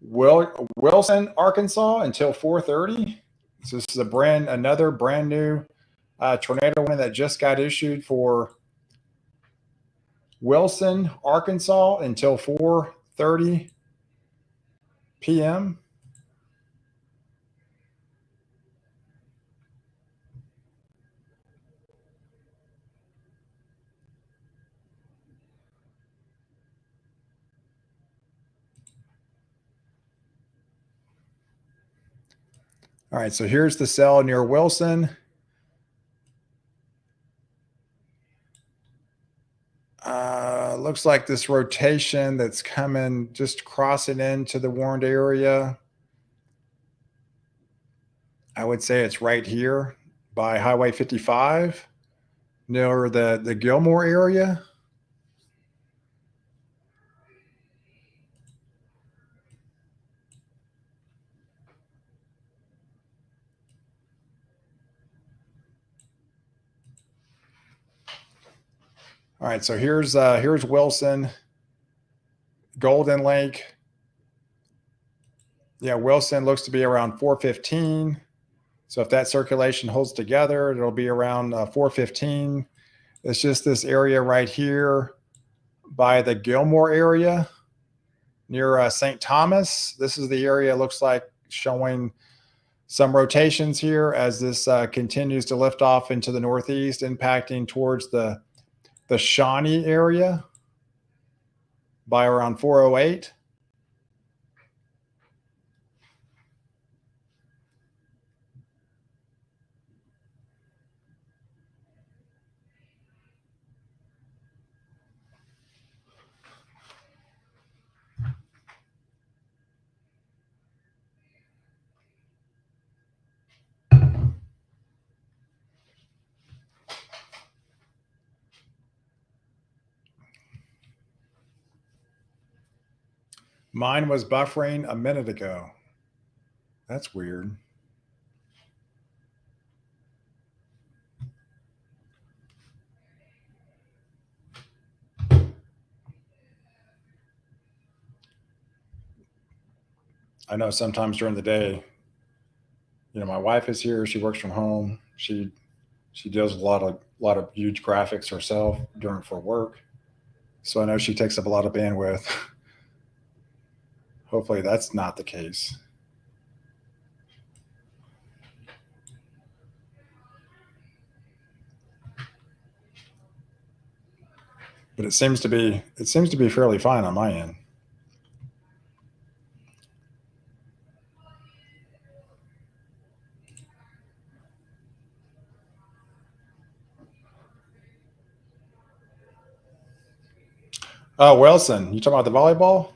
Speaker 1: Wilson, Arkansas until 4:30. So this is another brand new tornado warning that just got issued for Wilson, Arkansas until 4:30 p.m. All right, so here's the cell near Wilson. Looks like this rotation that's coming, just crossing into the warned area. I would say it's right here by Highway 55 near the Gilmore area. All right, so here's Wilson, Golden Lake. Yeah, Wilson looks to be around 415. So if that circulation holds together, it'll be around 415. It's just this area right here by the Gilmore area near St. Thomas. This is the area, looks like, showing some rotations here as this continues to lift off into the northeast, impacting towards the Shawnee area by around 408. Mine was buffering a minute ago. That's weird. I know sometimes during the day, my wife is here. She works from home. She does a lot of huge graphics herself for work. So I know she takes up a lot of bandwidth. Hopefully that's not the case. But it seems to be fairly fine on my end. Oh, Wilson, you talking about the volleyball?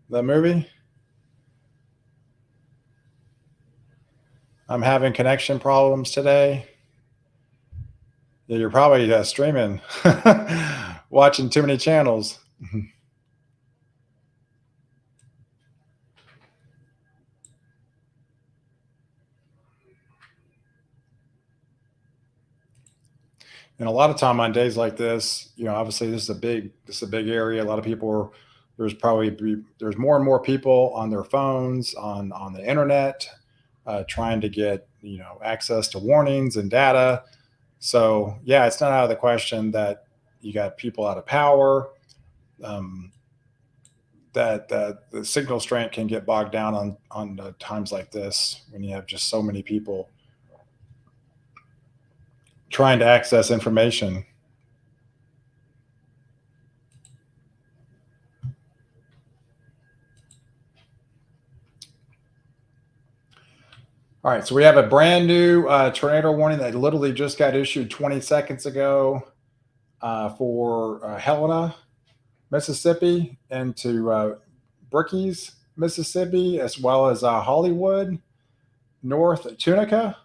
Speaker 1: The movie? I'm having connection problems today. Yeah, you're probably streaming, watching too many channels. And a lot of time on days like this, obviously this is a big area. A lot of people there's more and more people on their phones, on the internet, trying to get access to warnings and data. So yeah, it's not out of the question that you got people out of power. That the signal strength can get bogged down on times like this when you have just so many people trying to access information. All right, so we have a brand new tornado warning that literally just got issued 20 seconds ago for Helena, Mississippi, and to Brookings, Mississippi, as well as Hollywood, North Tunica,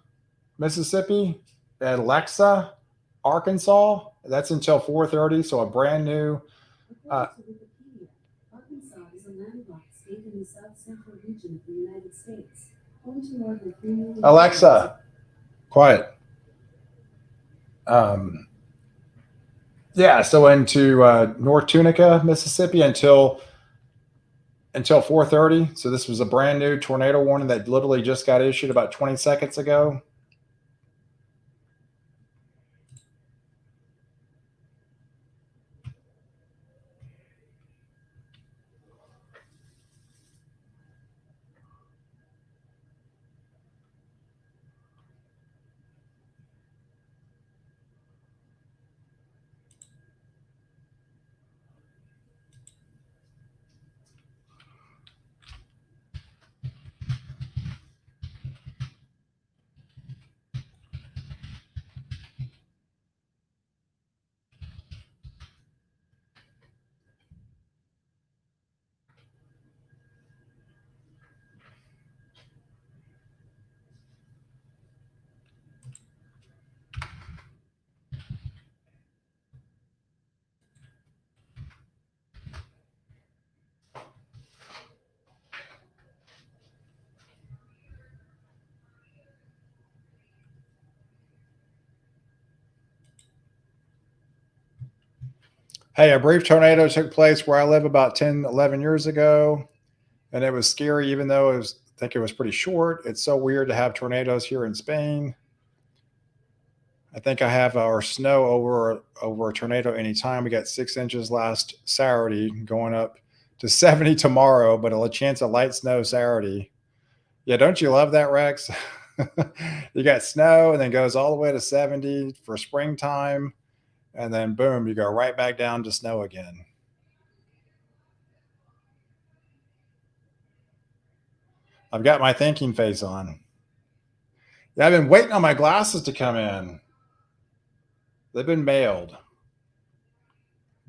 Speaker 1: Mississippi, and Alexa, Arkansas. That's until 4:30. So a brand new. Arkansas is a landlocked state in the south central region of the United States. Alexa, quiet. Yeah, so into North Tunica, Mississippi until 4:30. So this was a brand new tornado warning that literally just got issued about 20 seconds ago. Hey, a brief tornado took place where I live about 10, 11 years ago, and it was scary, even though I think it was pretty short. It's so weird to have tornadoes here in Spain. I think I have our snow over a tornado anytime. We got 6 inches last Saturday, going up to 70 tomorrow, but a chance of light snow Saturday. Yeah, don't you love that, Rex? You got snow and then goes all the way to 70 for springtime, and then boom, you go right back down to snow again. I've got my thinking face on. Yeah, I've been waiting on my glasses to come in. They've been mailed,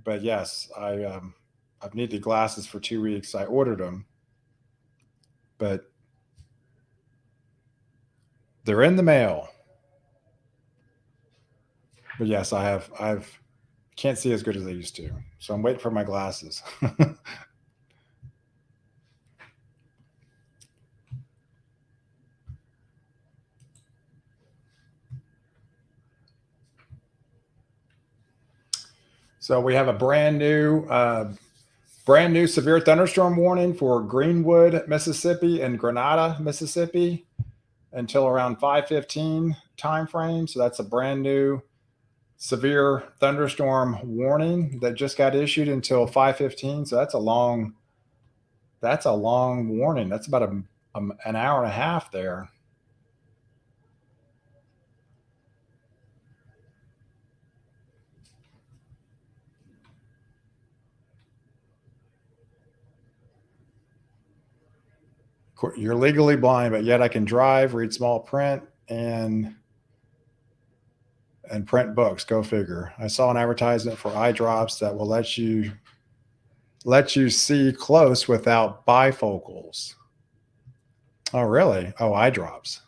Speaker 1: but yes, I've needed glasses for 2 weeks. I ordered them, but they're in the mail. But yes, I've can't see as good as I used to, so I'm waiting for my glasses. So we have a brand new severe thunderstorm warning for Greenwood, Mississippi, and Grenada, Mississippi, until around 5:15 time frame. So that's a brand new severe thunderstorm warning that just got issued until 5:15. So that's a long warning. That's about an hour and a half there. You're legally blind, but yet I can drive, read small print, and print books. Go figure. I saw an advertisement for eye drops that will let you see close without bifocals. Oh, really? Oh, eye drops.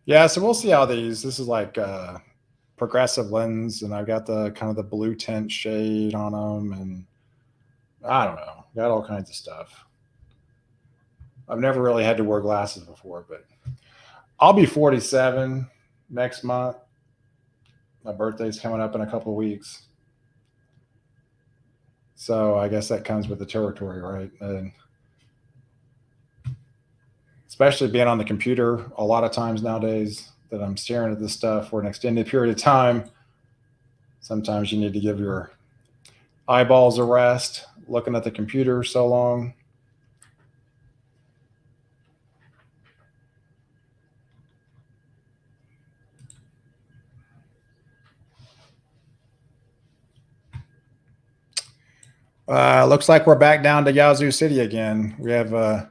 Speaker 1: Yeah, so we'll see how this is like progressive lens, and I've got the kind of the blue tint shade on them, and I don't know, got all kinds of stuff. I've never really had to wear glasses before, but I'll be 47 next month. My birthday's coming up in a couple of weeks. So I guess that comes with the territory, right? And especially being on the computer a lot of times nowadays that I'm staring at this stuff for an extended period of time. Sometimes you need to give your eyeballs a rest looking at the computer so long. Looks like we're back down to Yazoo City again. We have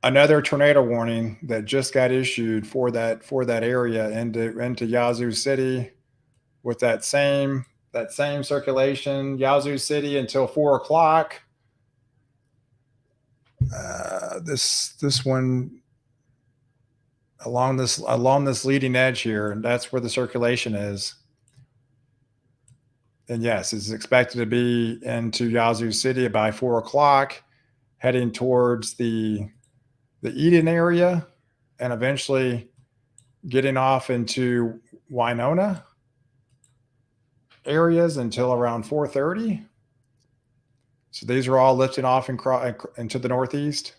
Speaker 1: another tornado warning that just got issued for that area into Yazoo City with that same circulation. Yazoo City until 4 o'clock. This one along this leading edge here, and that's where the circulation is. And yes, it's expected to be into Yazoo City by 4 o'clock, heading towards the Eden area, and eventually getting off into Winona areas until around 4:30. So these are all lifting off into the northeast.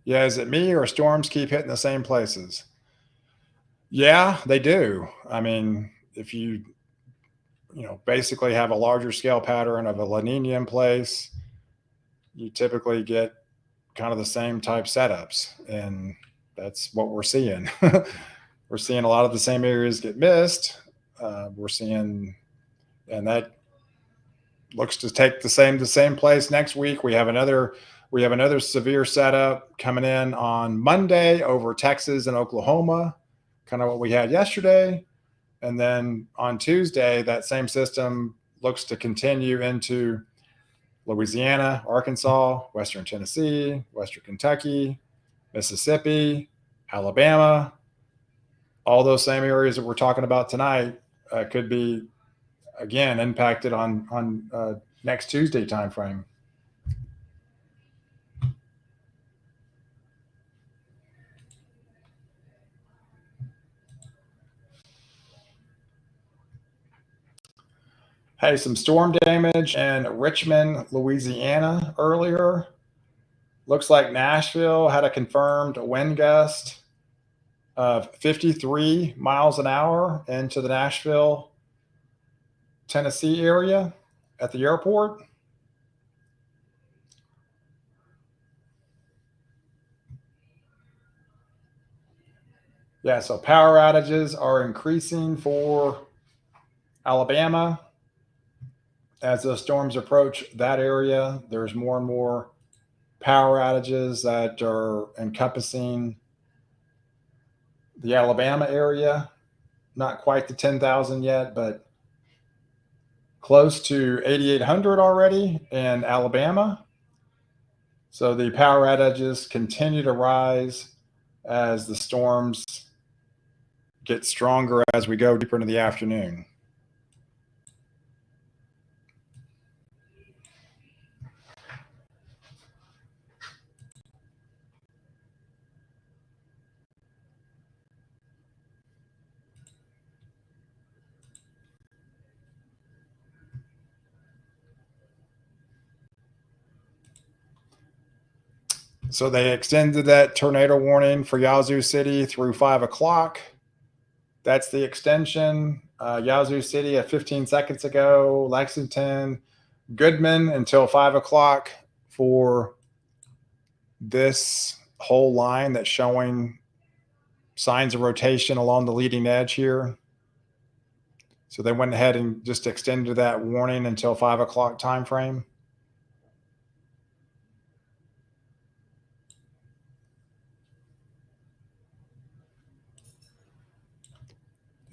Speaker 1: Yeah, is it me or storms keep hitting the same places? Yeah, they do. I mean, if you basically have a larger scale pattern of a La Nina in place, you typically get kind of the same type setups, and that's what we're seeing. We're seeing a lot of the same areas get missed. We're seeing, and that looks to take the same place next week. We have another severe setup coming in on Monday over Texas and Oklahoma, kind of what we had yesterday. And then on Tuesday, that same system looks to continue into Louisiana, Arkansas, Western Tennessee, Western Kentucky, Mississippi, Alabama, all those same areas that we're talking about tonight could be again impacted on next Tuesday timeframe. Hey, some storm damage in Richmond, Louisiana earlier. Looks like Nashville had a confirmed wind gust of 53 miles an hour into the Nashville, Tennessee area at the airport. Yeah, so power outages are increasing for Alabama. As those storms approach that area, there's more and more power outages that are encompassing the Alabama area. Not quite the 10,000 yet, but close to 8,800 already in Alabama. So the power outages continue to rise as the storms get stronger as we go deeper into the afternoon. So they extended that tornado warning for Yazoo City through 5 o'clock. That's the extension. Yazoo City at 15 seconds ago, Lexington, Goodman until 5 o'clock for this whole line that's showing signs of rotation along the leading edge here. So they went ahead and just extended that warning until 5 o'clock time frame.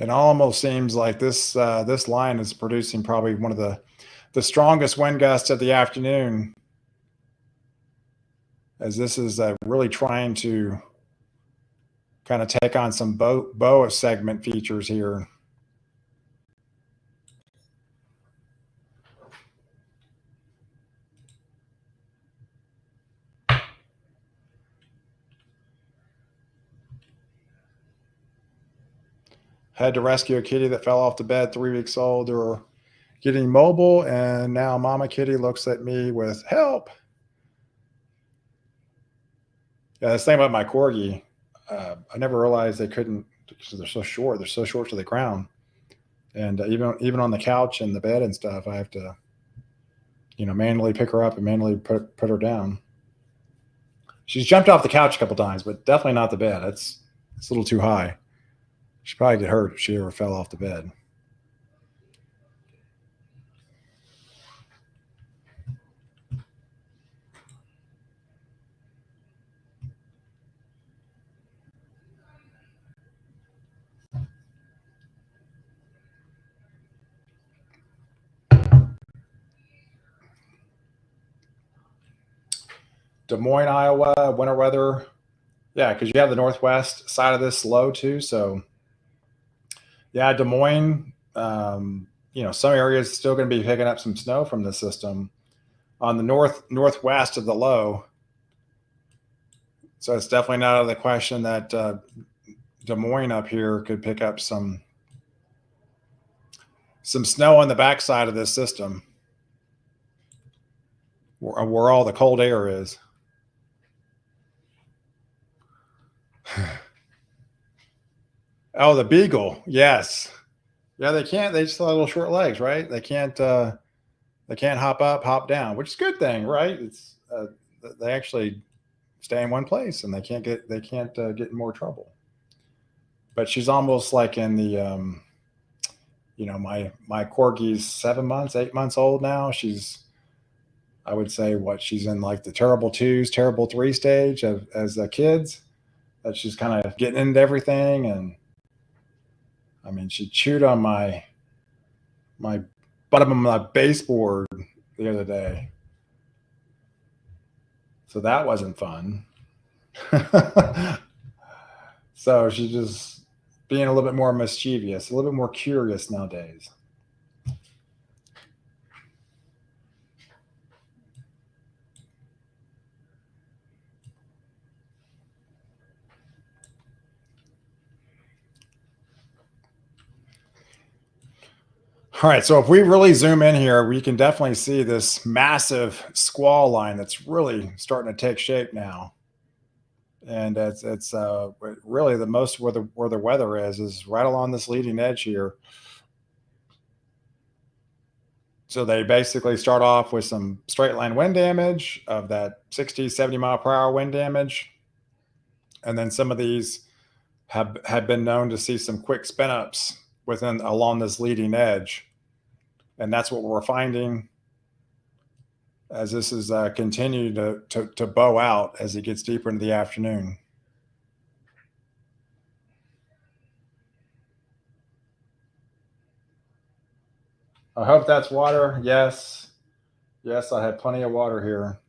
Speaker 1: It almost seems like this line is producing probably one of the strongest wind gusts of the afternoon, as this is really trying to kind of take on some boa segment features here. Had to rescue a kitty that fell off the bed, 3 weeks old. They were getting mobile, and now Mama Kitty looks at me with help. Yeah, this thing about my corgi, I never realized they couldn't because they're so short. They're so short to the ground, and even on the couch and the bed and stuff, I have to, manually pick her up and manually put her down. She's jumped off the couch a couple times, but definitely not the bed. It's a little too high. She'd probably get hurt if she ever fell off the bed. Des Moines, Iowa, winter weather. Yeah, because you have the northwest side of this low too. So, yeah, Des Moines, some areas still going to be picking up some snow from the system on the northwest of the low. So it's definitely not out of the question that Des Moines up here could pick up some snow on the backside of this system, where all the cold air is. Oh, the beagle, yes, yeah. They can't. They just have little short legs, right? They can't. They can't hop up, hop down, which is a good thing, right? It's they actually stay in one place and they can't get in more trouble. But she's almost like in the my corgi's 7 months, 8 months old now. I would say she's in like the terrible twos, terrible three stage as kids, that she's kind of getting into everything. And I mean, she chewed on my bottom of my baseboard the other day. So that wasn't fun. So she just being a little bit more mischievous, a little bit more curious nowadays. All right, so if we really zoom in here, we can definitely see this massive squall line that's really starting to take shape now. And it's really the most where the weather is right along this leading edge here. So they basically start off with some straight line wind damage of that 60, 70 mile per hour wind damage. And then some of these have been known to see some quick spin ups within along this leading edge. And that's what we're finding as this is continuing to bow out as it gets deeper into the afternoon. I hope that's water. Yes. Yes, I had plenty of water here.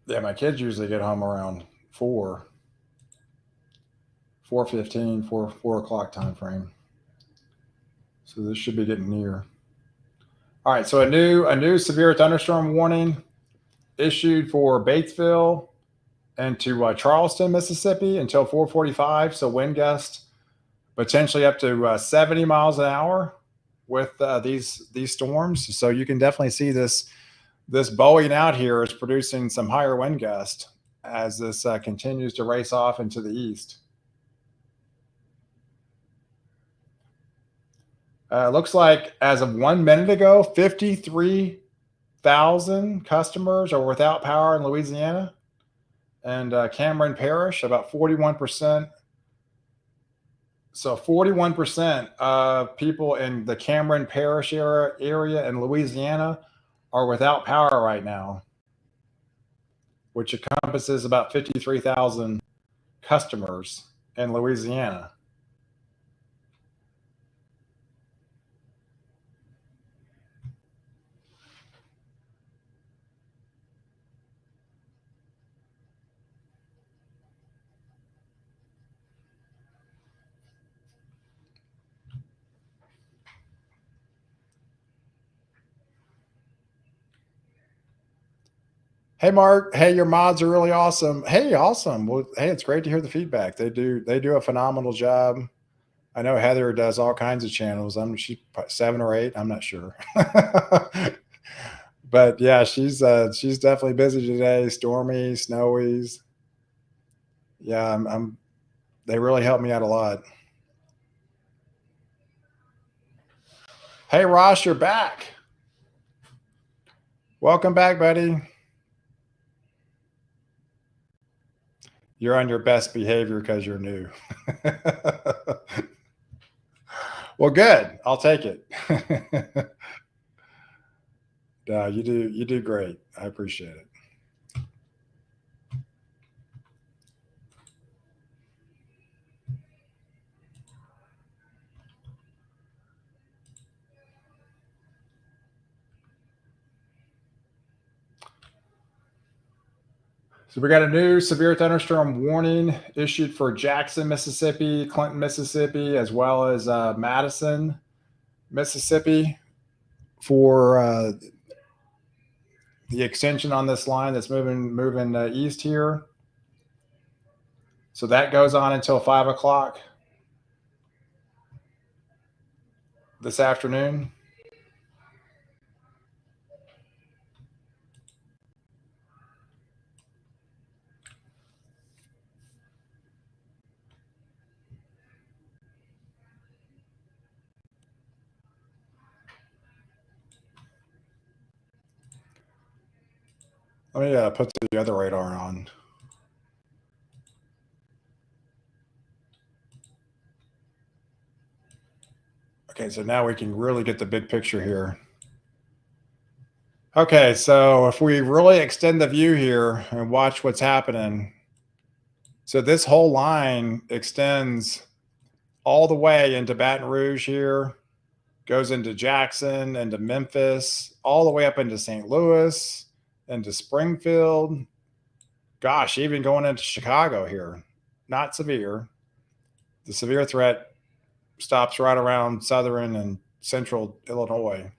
Speaker 1: Yeah, my kids usually get home around 4:15, 4 o'clock time frame. So this should be getting near. All right, so a new severe thunderstorm warning issued for Batesville and to Charleston, Mississippi until 4:45. So wind gusts potentially up to 70 miles an hour with these storms. So you can definitely see this bowing out here is producing some higher wind gusts as this continues to race off into the east. Looks like as of 1 minute ago, 53,000 customers are without power in Louisiana. And Cameron Parish, about 41%. So 41% of people in the Cameron Parish area in Louisiana are without power right now, which encompasses about 53,000 customers in Louisiana. Hey Mark, hey, your mods are really awesome. Hey, awesome. Well, hey, it's great to hear the feedback. They do a phenomenal job. I know Heather does all kinds of channels. She's 7 or 8. I'm not sure. But yeah, she's definitely busy today. Stormy, snowies. Yeah, I'm they really helped me out a lot. Hey Ross, you're back. Welcome back, buddy. You're on your best behavior because you're new. Well, good. I'll take it. No, you do great. I appreciate it. So we got a new severe thunderstorm warning issued for Jackson, Mississippi, Clinton, Mississippi, as well as Madison, Mississippi, for the extension on this line that's moving east here. So that goes on until 5 o'clock this afternoon. Let me put the other radar on. Okay, so now we can really get the big picture here. Okay, so if we really extend the view here and watch what's happening, so this whole line extends all the way into Baton Rouge here, goes into Jackson, into Memphis, all the way up into St. Louis, into Springfield. Gosh, even going into Chicago here. Not severe. The severe threat stops right around southern and central Illinois.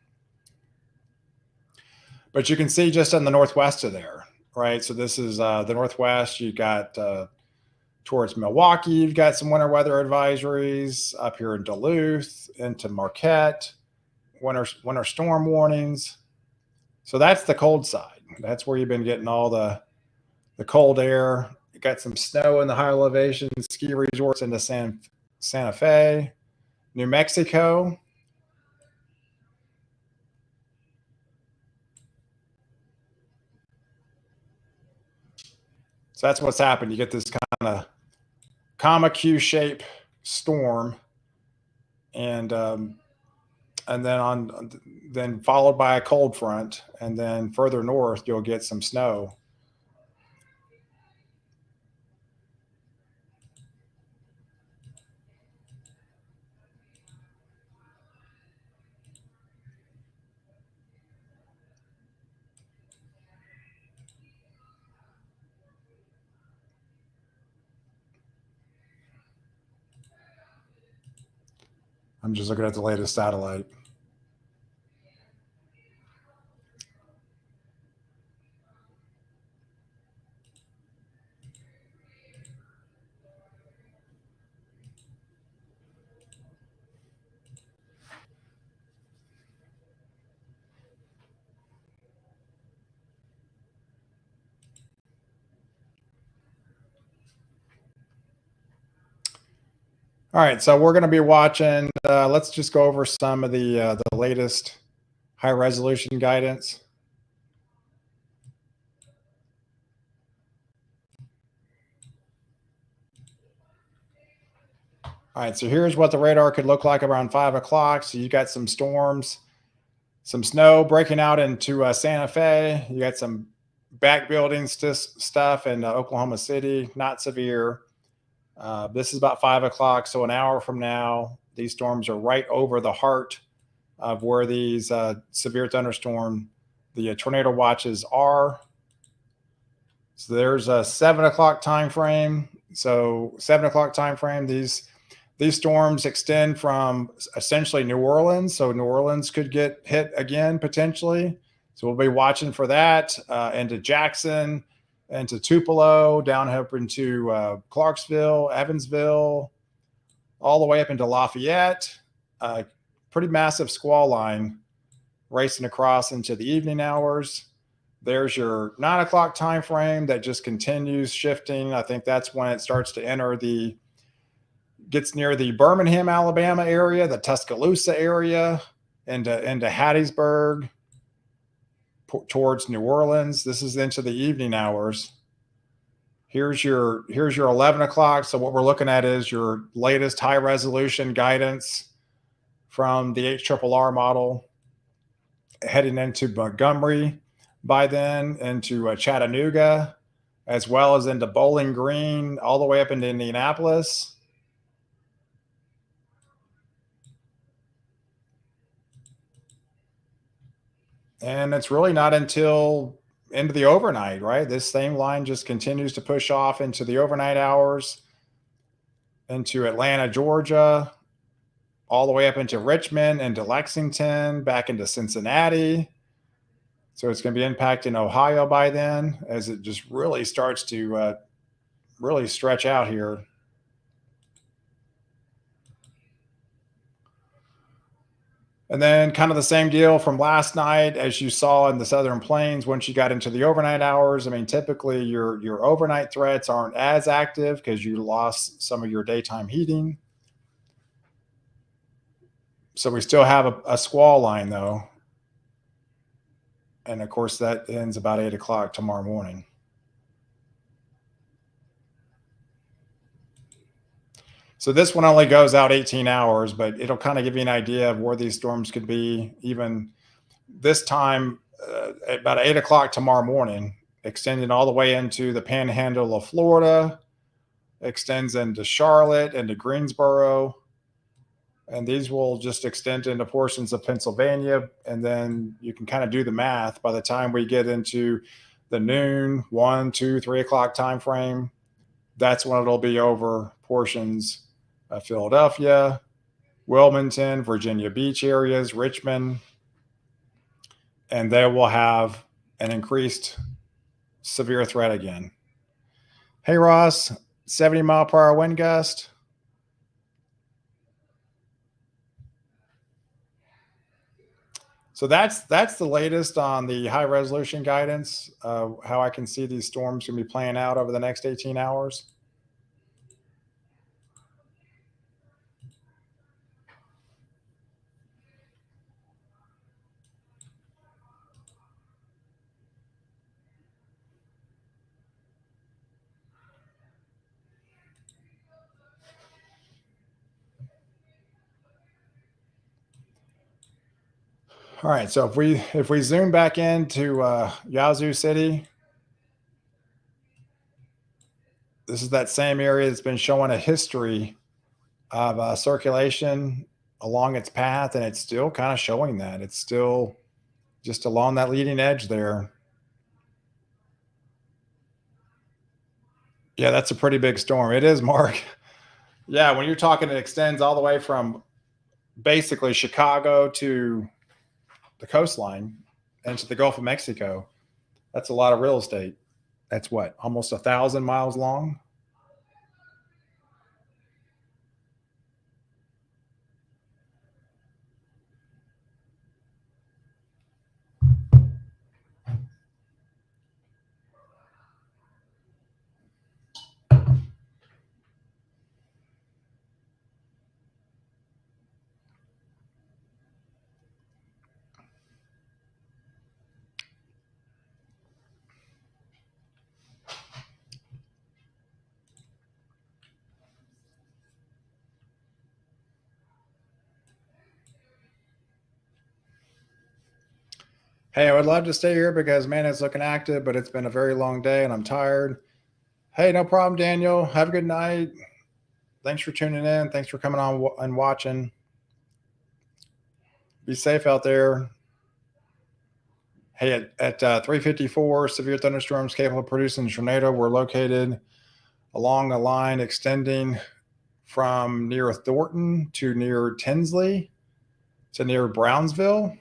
Speaker 1: But you can see just in the northwest of there, right? So this is the northwest. You got towards Milwaukee, you've got some winter weather advisories up here in Duluth, into Marquette, winter storm warnings. So that's the cold side. That's where you've been getting all the cold air. You got some snow in the high elevation ski resorts into Santa Fe, New Mexico. So that's what's happened. You get this kind of comma Q shape storm, and then followed by a cold front, and then further north you'll get some snow. I'm just looking at the latest satellite. All right, so we're going to be watching. Let's just go over some of the latest high resolution guidance. All right, so here's what the radar could look like around 5 o'clock. So you got some storms, some snow breaking out into Santa Fe. You got some back building stuff in Oklahoma City, not severe. This is about 5 o'clock, so an hour from now, these storms are right over the heart of where these severe thunderstorm, the tornado watches are. So there's a 7 o'clock time frame. So 7 o'clock time frame, these storms extend from essentially New Orleans. So New Orleans could get hit again potentially. So we'll be watching for that, into Jackson, into Tupelo, down up into Clarksville, Evansville, all the way up into Lafayette. Pretty massive squall line racing across into the evening hours. There's your 9 o'clock time frame that just continues shifting. I think that's when it starts to enter gets near the Birmingham, Alabama area, the Tuscaloosa area, into Hattiesburg, towards New Orleans. This is into the evening hours. Here's your 11 o'clock. So what we're looking at is your latest high resolution guidance from the HRRR model, heading into Montgomery by then, into Chattanooga, as well as into Bowling Green, all the way up into Indianapolis. And it's really not until into the overnight, right? This same line just continues to push off into the overnight hours, into Atlanta, Georgia, all the way up into Richmond, into Lexington, back into Cincinnati. So it's going to be impacting Ohio by then, as it just really starts to really stretch out here. And then kind of the same deal from last night, as you saw in the Southern Plains. Once you got into the overnight hours, I mean, typically your overnight threats aren't as active because you lost some of your daytime heating. So we still have a squall line though. And of course that ends about 8 o'clock tomorrow morning. So this one only goes out 18 hours, but it'll kind of give you an idea of where these storms could be even this time, at about 8 o'clock tomorrow morning, extending all the way into the panhandle of Florida, extends into Charlotte, into Greensboro, and these will just extend into portions of Pennsylvania. And then you can kind of do the math. By the time we get into the noon, 1, 2, 3 o'clock time frame, that's when it'll be over portions of Philadelphia, Wilmington, Virginia Beach areas, Richmond, and they will have an increased severe threat again. Hey, Ross, 70-mile-per-hour wind gust. So that's the latest on the high resolution guidance, how I can see these storms going to be playing out over the next 18 hours. All right, so if we zoom back into Yazoo City, this is that same area that's been showing a history of circulation along its path, and it's still kind of showing that. It's still just along that leading edge there. Yeah, that's a pretty big storm. It is, Mark. Yeah, when you're talking, it extends all the way from basically Chicago to the coastline and to the Gulf of Mexico. That's a lot of real estate. That's what, almost 1,000 miles long. Hey, I would love to stay here because man, it's looking active, but it's been a very long day and I'm tired. Hey, no problem, Daniel. Have a good night. Thanks for tuning in. Thanks for coming on and watching. Be safe out there. Hey, at 354, severe thunderstorms capable of producing a tornado were located along a line extending from near Thornton to near Tinsley to near Brownsville.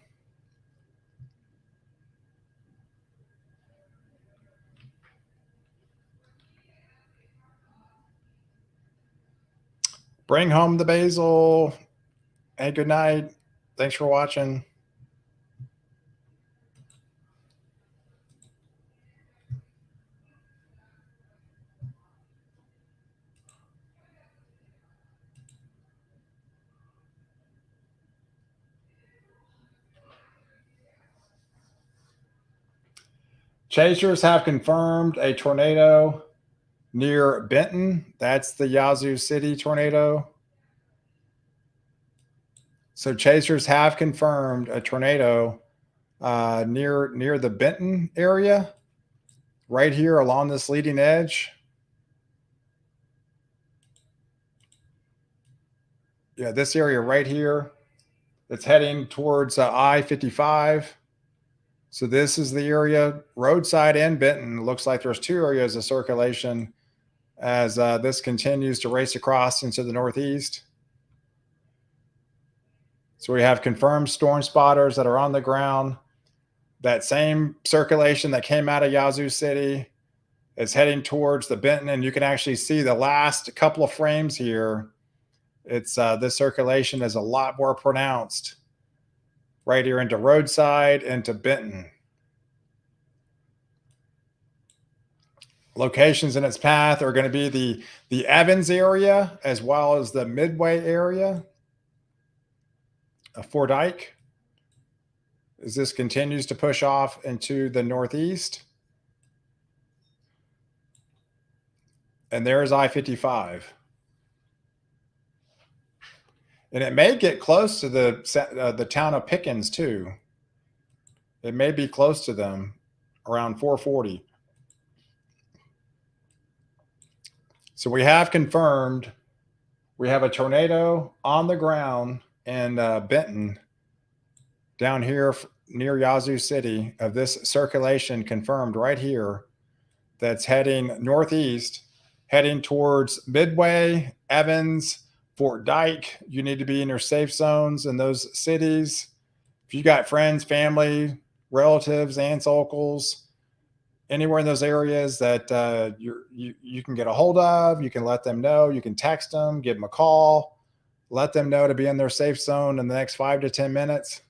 Speaker 1: Bring home the basil. Hey, good night. Thanks for watching. Chasers have confirmed a tornado near Benton. That's the Yazoo City tornado. So chasers have confirmed a tornado near the Benton area, right here along this leading edge. Yeah, this area right here. It's heading towards I-55. So this is the area, roadside and Benton. Looks like there's two areas of circulation as this continues to race across into the northeast. So we have confirmed storm spotters that are on the ground. That same circulation that came out of Yazoo City is heading towards the Benton, and you can actually see the last couple of frames here. It's this circulation is a lot more pronounced right here into roadside, into Benton. Locations in its path are going to be the Evans area as well as the Midway area of Fort Dyke, as this continues to push off into the northeast. And there's I-55. And it may get close to the town of Pickens too. It may be close to them around 440. So we have confirmed we have a tornado on the ground in Benton down here near Yazoo City of this circulation confirmed right here that's heading northeast, heading towards Midway, Evans, Fort Dike. You need to be in your safe zones in those cities. If you got friends, family, relatives, aunts, uncles, anywhere in those areas that you can get a hold of, you can let them know. You can text them, give them a call, let them know to be in their safe zone in the next 5 to 10 minutes.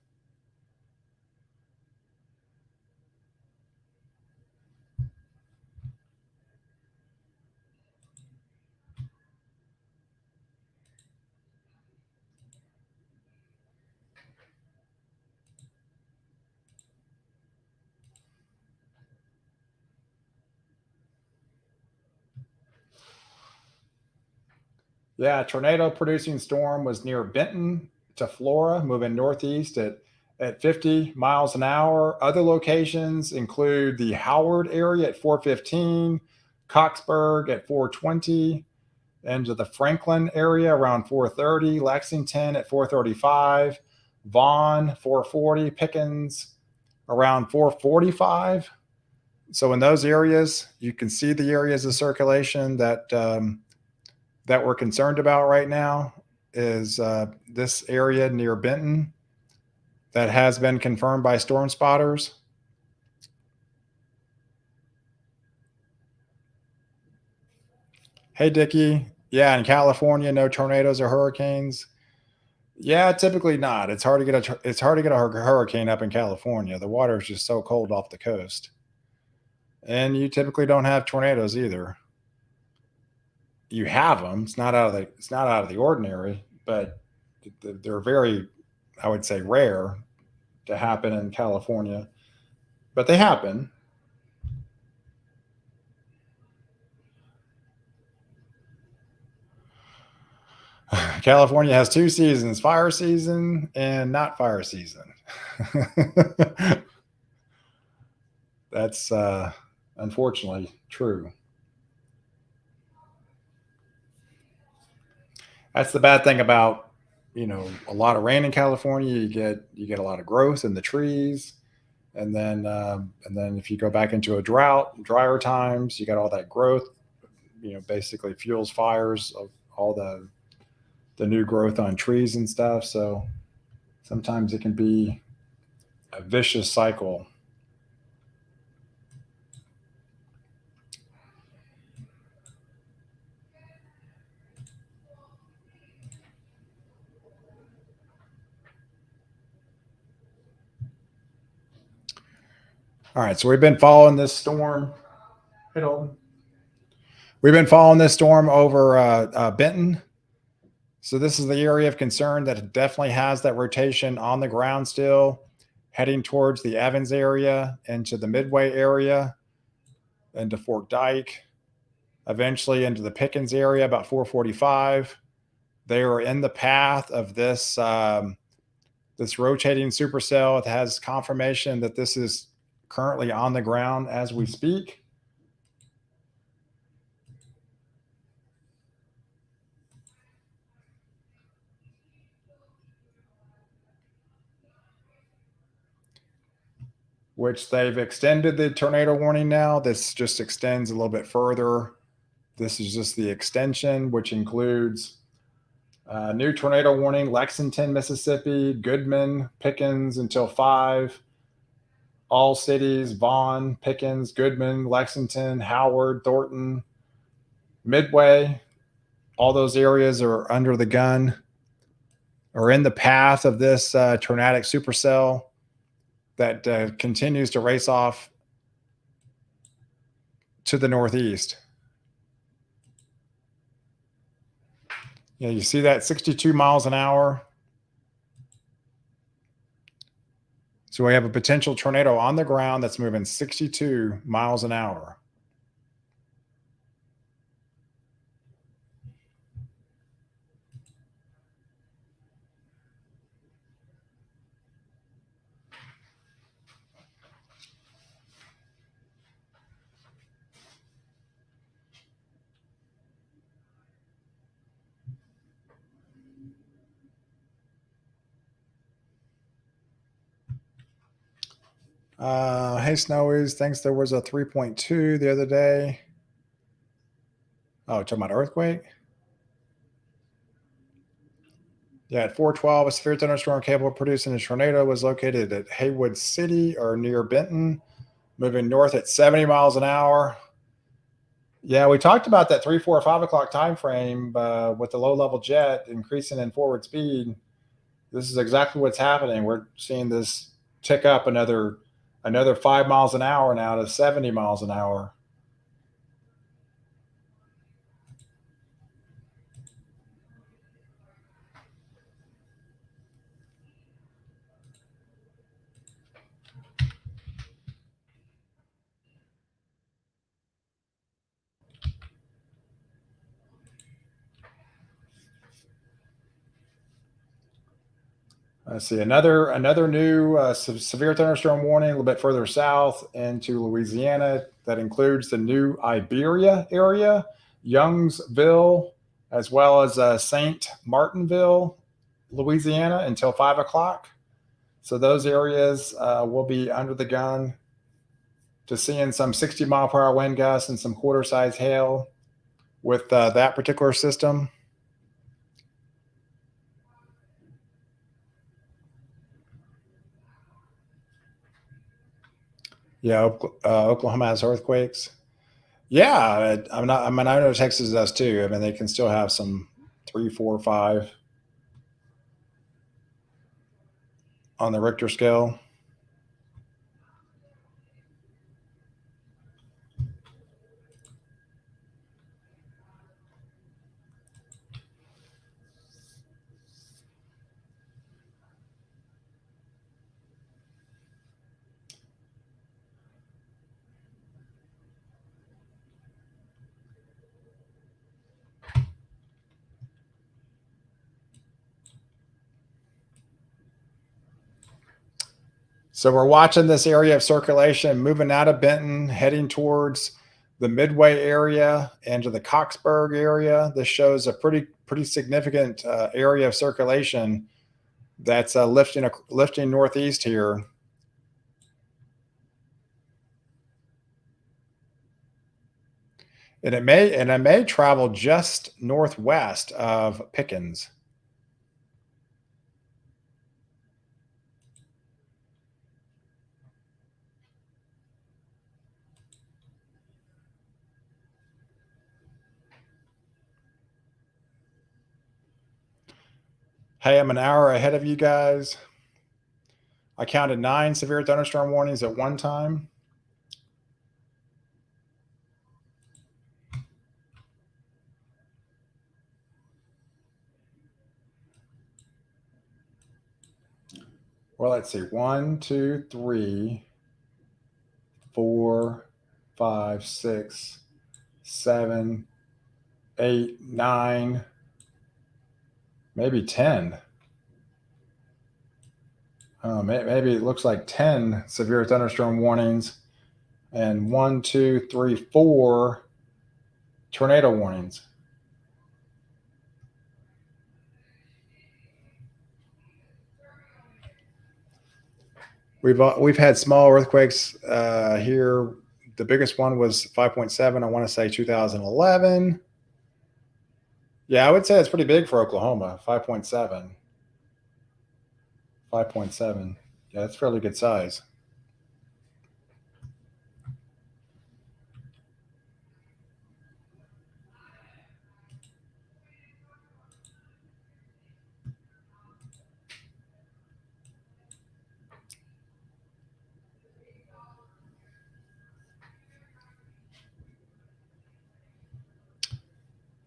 Speaker 1: Yeah, tornado producing storm was near Benton to Flora, moving northeast at 50 miles an hour. Other locations include the Howard area at 415, Coxburg at 420, into the Franklin area around 430, Lexington at 435, Vaughn 440, Pickens around 445. So in those areas, you can see the areas of circulation that we're concerned about right now is this area near Benton that has been confirmed by storm spotters. Hey, Dickie. Yeah, in California, no tornadoes or hurricanes. Yeah, typically not. It's hard to get a hurricane up in California. The water is just so cold off the coast, and you typically don't have tornadoes either. You have them. It's not out of the ordinary, but they're very, I would say, rare to happen in California, but they happen. California has two seasons: fire season and not fire season. That's unfortunately true. That's the bad thing about a lot of rain in California. You get a lot of growth in the trees, and then if you go back into a drought, drier times, you got all that growth. Basically fuels fires of all the new growth on trees and stuff. So sometimes it can be a vicious cycle. All right, so we've been following this storm. Hey, Dalton. We've been following this storm over Benton. So this is the area of concern that definitely has that rotation on the ground still, heading towards the Evans area, into the Midway area, into Fort Dike, eventually into the Pickens area about 445. They are in the path of this rotating supercell. It has confirmation that this is currently on the ground as we speak. Which they've extended the tornado warning now. This just extends a little bit further. This is just the extension, which includes new tornado warning: Lexington, Mississippi, Goodman, Pickens until 5. All cities: Vaughn, Pickens, Goodman, Lexington, Howard, Thornton, Midway. All those areas are under the gun or in the path of this tornadic supercell that continues to race off to the northeast. Yeah, you see that 62 miles an hour. So we have a potential tornado on the ground that's moving 62 miles an hour. Hey, Snowies, thinks there was a 3.2 the other day. Oh, talking about earthquake? Yeah, at 412, a severe thunderstorm capable of producing a tornado was located at Haywood City or near Benton, moving north at 70 miles an hour. Yeah, we talked about that 3, 4, 5 o'clock time frame with the low level jet increasing in forward speed. This is exactly what's happening. We're seeing this tick up another 5 miles an hour now to 70 miles an hour. Let's see another new severe thunderstorm warning a little bit further south into Louisiana. That includes the new Iberia area, Youngsville, as well as Saint Martinville, Louisiana, until 5 o'clock. So those areas will be under the gun to seeing some 60-mile-per-hour wind gusts and some quarter-size hail with that particular system. Yeah, Oklahoma has earthquakes. Yeah, I'm not. I mean, I know Texas does too. I mean, they can still have some 3, 4, 5 on the Richter scale. So we're watching this area of circulation moving out of Benton, heading towards the Midway area and to the Coxburg area. This shows a pretty significant area of circulation that's lifting northeast here. And it may travel just northwest of Pickens. Hey, I'm an hour ahead of you guys. I counted 9 severe thunderstorm warnings at one time. Well, let's see. 1, 2, 3, 4, 5, 6, 7, 8, 9, maybe 10. Maybe it looks like 10 severe thunderstorm warnings and 1, 2, 3, 4 tornado warnings. We've had small earthquakes here. The biggest one was 5.7. I want to say 2011. Yeah, I would say it's pretty big for Oklahoma. 5.7. 5.7. Yeah, that's fairly good size.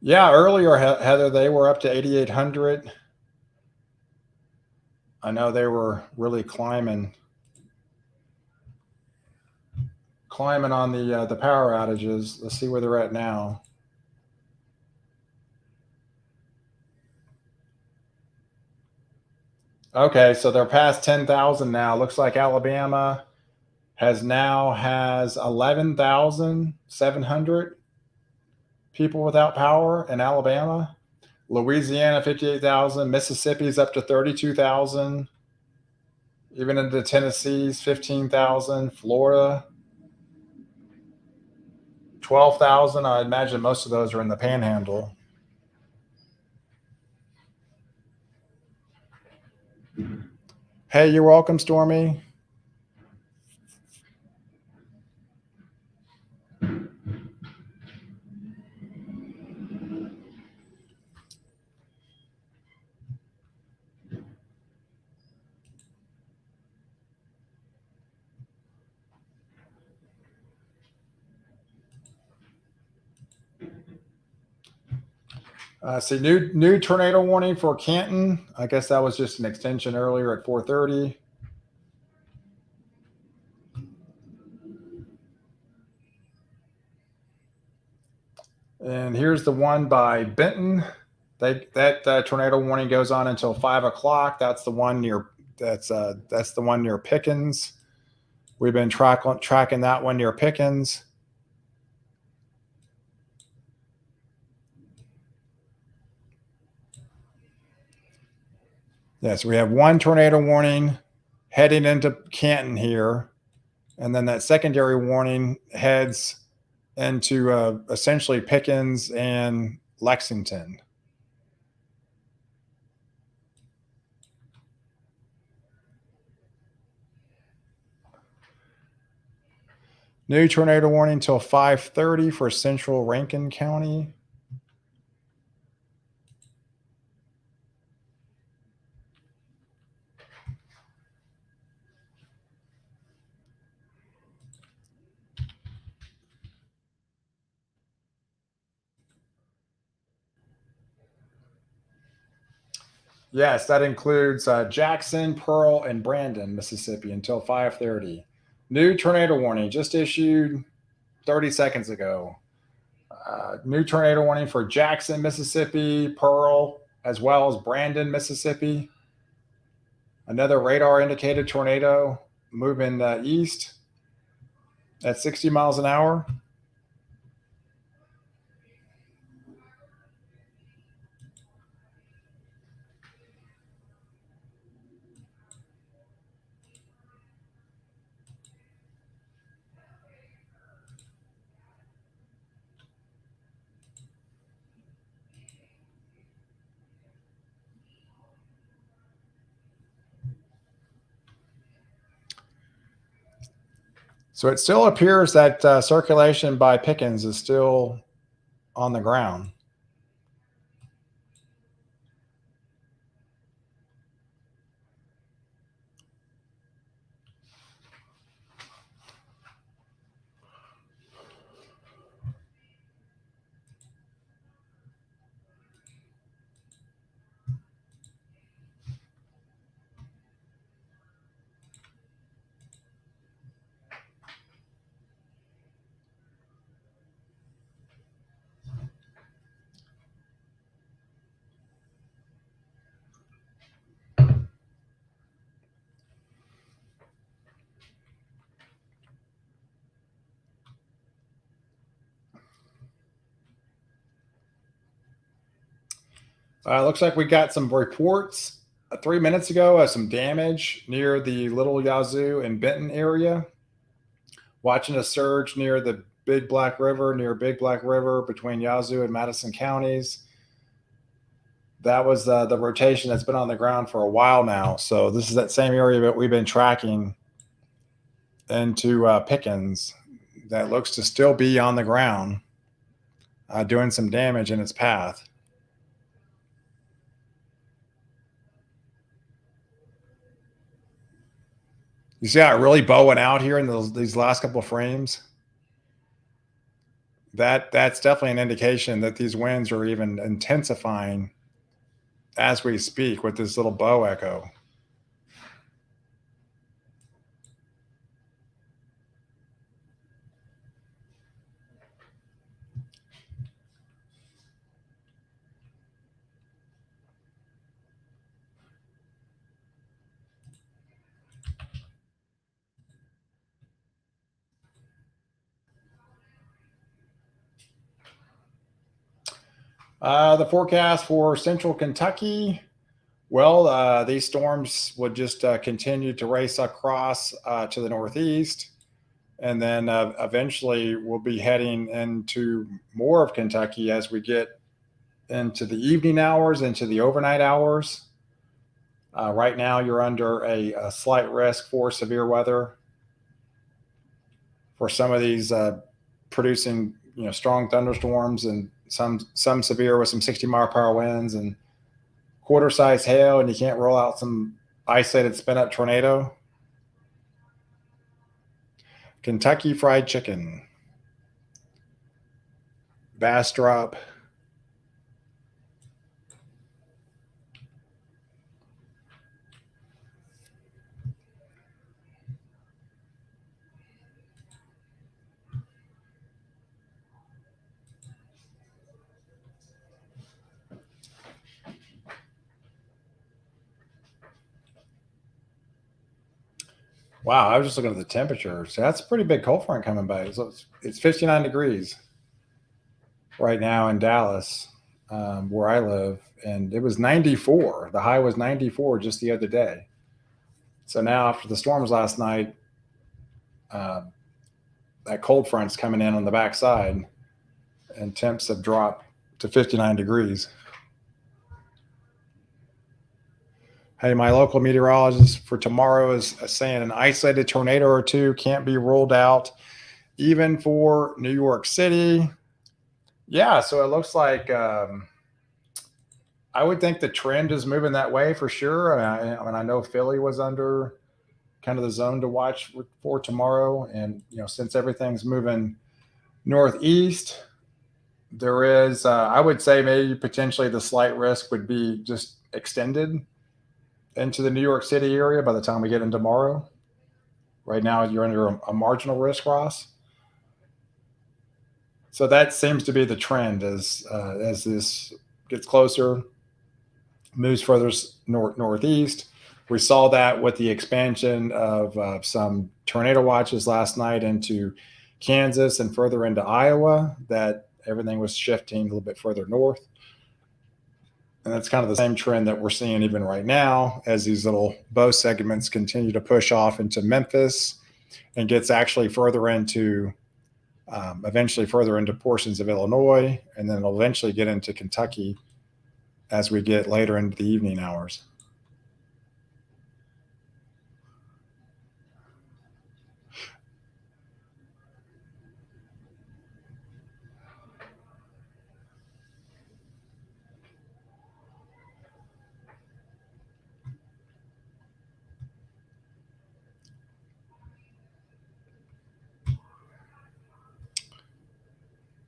Speaker 1: Yeah, earlier, Heather, they were up to 8,800. I know they were really climbing on the power outages. Let's see where they're at now. Okay, so they're past 10,000 now. Looks like Alabama has 11,700 people without power in Alabama. Louisiana 58,000. Mississippi's up to 32,000. even into Tennessee's 15,000, Florida 12,000. I imagine most of those are in the Panhandle. Hey, you're welcome, Stormy. See, new tornado warning for Canton. I guess that was just an extension earlier at 4:30. And here's the one by Benton. That tornado warning goes on until 5 o'clock. That's the one near Pickens. We've been tracking that one near Pickens. Yes, we have one tornado warning heading into Canton here, and then that secondary warning heads into essentially Pickens and Lexington. New tornado warning till 5:30 for central Rankin County. Yes, that includes Jackson, Pearl, and Brandon, Mississippi, until 5:30. New tornado warning just issued 30 seconds ago. New tornado warning for Jackson, Mississippi, Pearl, as well as Brandon, Mississippi. Another radar indicated tornado moving east at 60 miles an hour. So it still appears that circulation by Pickens is still on the ground. Looks like we got some reports 3 minutes ago of some damage near the Little Yazoo and Benton area. Watching a surge near the Big Black River between Yazoo and Madison counties. That was the rotation that's been on the ground for a while now. So this is that same area that we've been tracking into Pickens that looks to still be on the ground, doing some damage in its path. You see how it really bowing out here in these last couple of frames? That's definitely an indication that these winds are even intensifying as we speak with this little bow echo. The forecast for central Kentucky Well, these storms would just continue to race across to the northeast, and then eventually we'll be heading into more of Kentucky as we get into the evening hours, into the overnight hours. Right now, you're under a slight risk for severe weather for some of these producing, strong thunderstorms and some severe with some 60-mile-per-hour winds and quarter-size hail, and you can't roll out some isolated spin-up tornado. Kentucky Fried Chicken, Bastrop. Wow, I was just looking at the temperature. So that's a pretty big cold front coming by. So it's 59 degrees right now in Dallas, where I live, and it was 94. The high was 94 just the other day. So now after the storms last night, uh, that cold front's coming in on the backside, and temps have dropped to 59 degrees. Hey, my local meteorologist for tomorrow is saying an isolated tornado or two can't be ruled out, even for New York City. Yeah, so it looks like I would think the trend is moving that way for sure. I know Philly was under kind of the zone to watch for tomorrow, and since everything's moving northeast, there is I would say maybe potentially the slight risk would be just extended into the New York City area by the time we get in tomorrow. Right now, you're under a marginal risk, Ross. So that seems to be the trend as this gets closer, moves further northeast. We saw that with the expansion of some tornado watches last night into Kansas and further into Iowa, that everything was shifting a little bit further north. And that's kind of the same trend that we're seeing even right now as these little bow segments continue to push off into Memphis and gets actually further into, eventually further into portions of Illinois, and then it'll eventually get into Kentucky as we get later into the evening hours.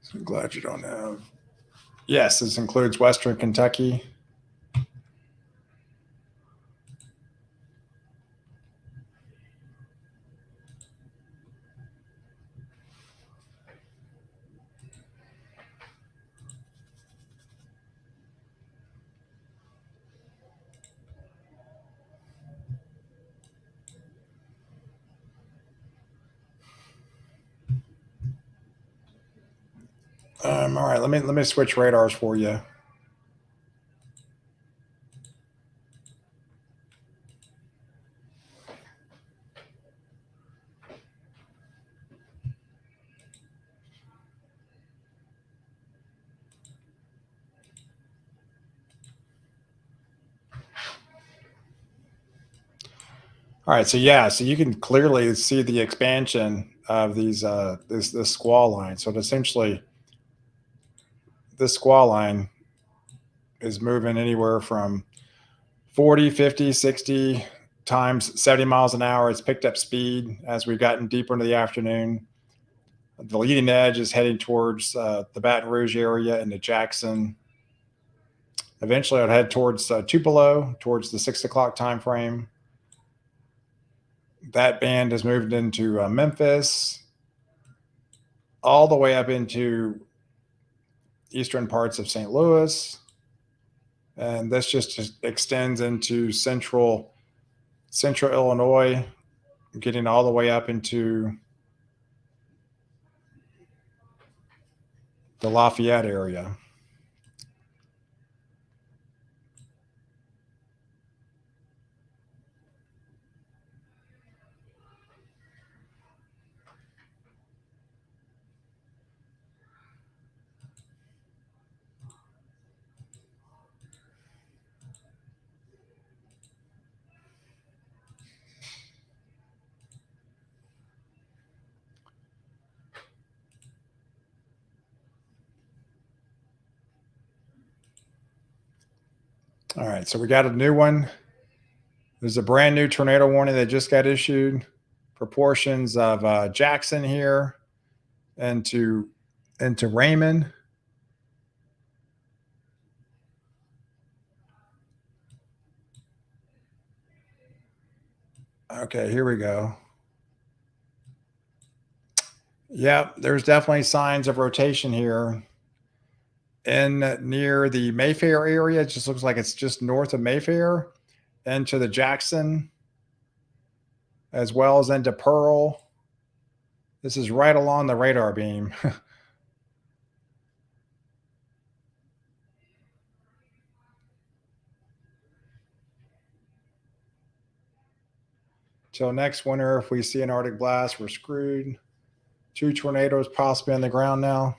Speaker 1: So I'm glad you don't have. Yes, this includes Western Kentucky. All right, let me switch radars for you. All right, so yeah, so you can clearly see the expansion of these this squall line. So essentially, this squall line is moving anywhere from 40, 50, 60 times 70 miles an hour. It's picked up speed as we've gotten deeper into the afternoon. The leading edge is heading towards the Baton Rouge area into Jackson. Eventually, I'd head towards Tupelo, towards the 6 o'clock time frame. That band has moved into Memphis, all the way up into eastern parts of St. Louis. And this just extends into central Illinois, getting all the way up into the Lafayette area. All right, so we got a new one. There's a brand new tornado warning that just got issued. Proportions of Jackson here into Raymond. Okay, here we go. Yeah, there's definitely signs of rotation here. In near the Mayfair area, it just looks like it's just north of Mayfair, into the Jackson, as well as into Pearl. This is right along the radar beam. Till next winter, if we see an Arctic blast, we're screwed. 2 tornadoes possibly on the ground now.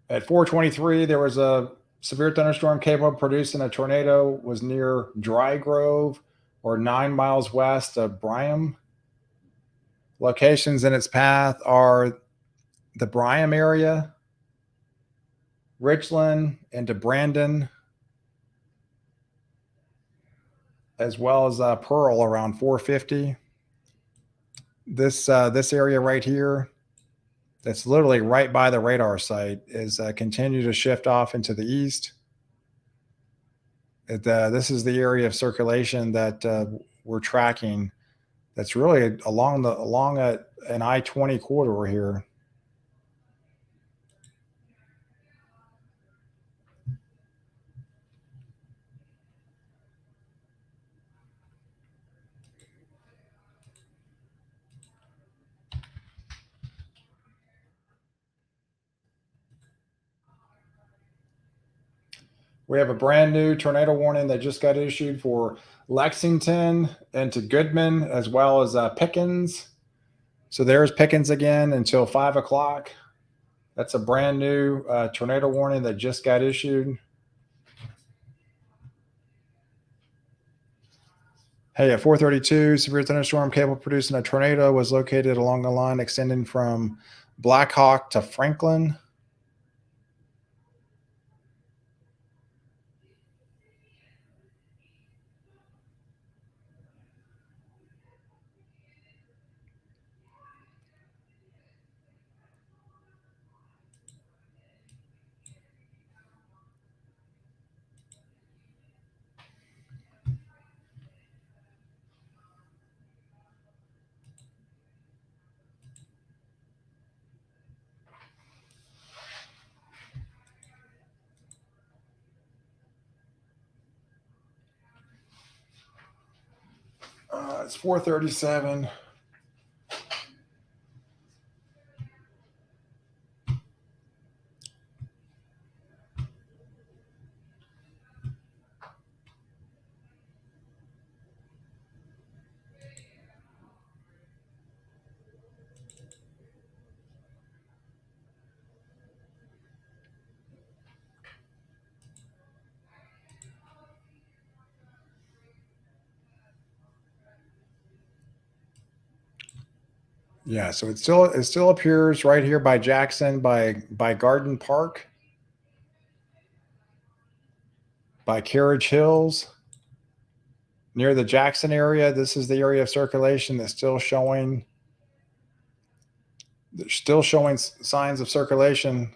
Speaker 1: At 4:23, there was a severe thunderstorm capable of producing a tornado. Was near Dry Grove or 9 miles west of Bryam. Locations in its path are the Bryam area, Richland, into Brandon, as well as Pearl around 450. This area right here, that's literally right by the radar site, is continue to shift off into the east. This is the area of circulation that we're tracking. That's really along an I-20 corridor here. We have a brand new tornado warning that just got issued for Lexington and to Goodman, as well as Pickens. So there's Pickens again until 5 o'clock. That's a brand new tornado warning that just got issued. Hey, at 4:32, severe thunderstorm capable of producing a tornado was located along the line extending from Black Hawk to Franklin. It's 4:37. Yeah, so it still appears right here by Jackson, by Garden Park, by Carriage Hills, near the Jackson area. This is the area of circulation that's still showing. They're still showing signs of circulation.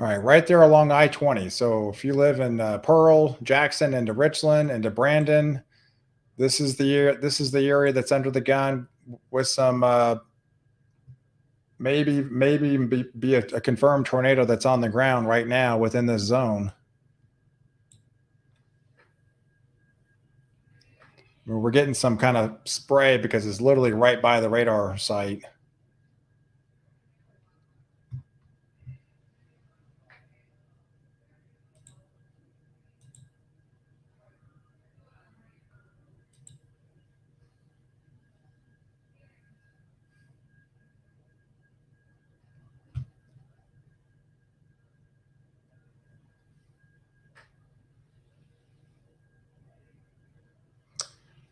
Speaker 1: All right, right there along I-20. So if you live in Pearl, Jackson, into Richland, into Brandon, this is the area that's under the gun with some maybe be a confirmed tornado that's on the ground right now within this zone. We're getting some kind of spray because it's literally right by the radar site.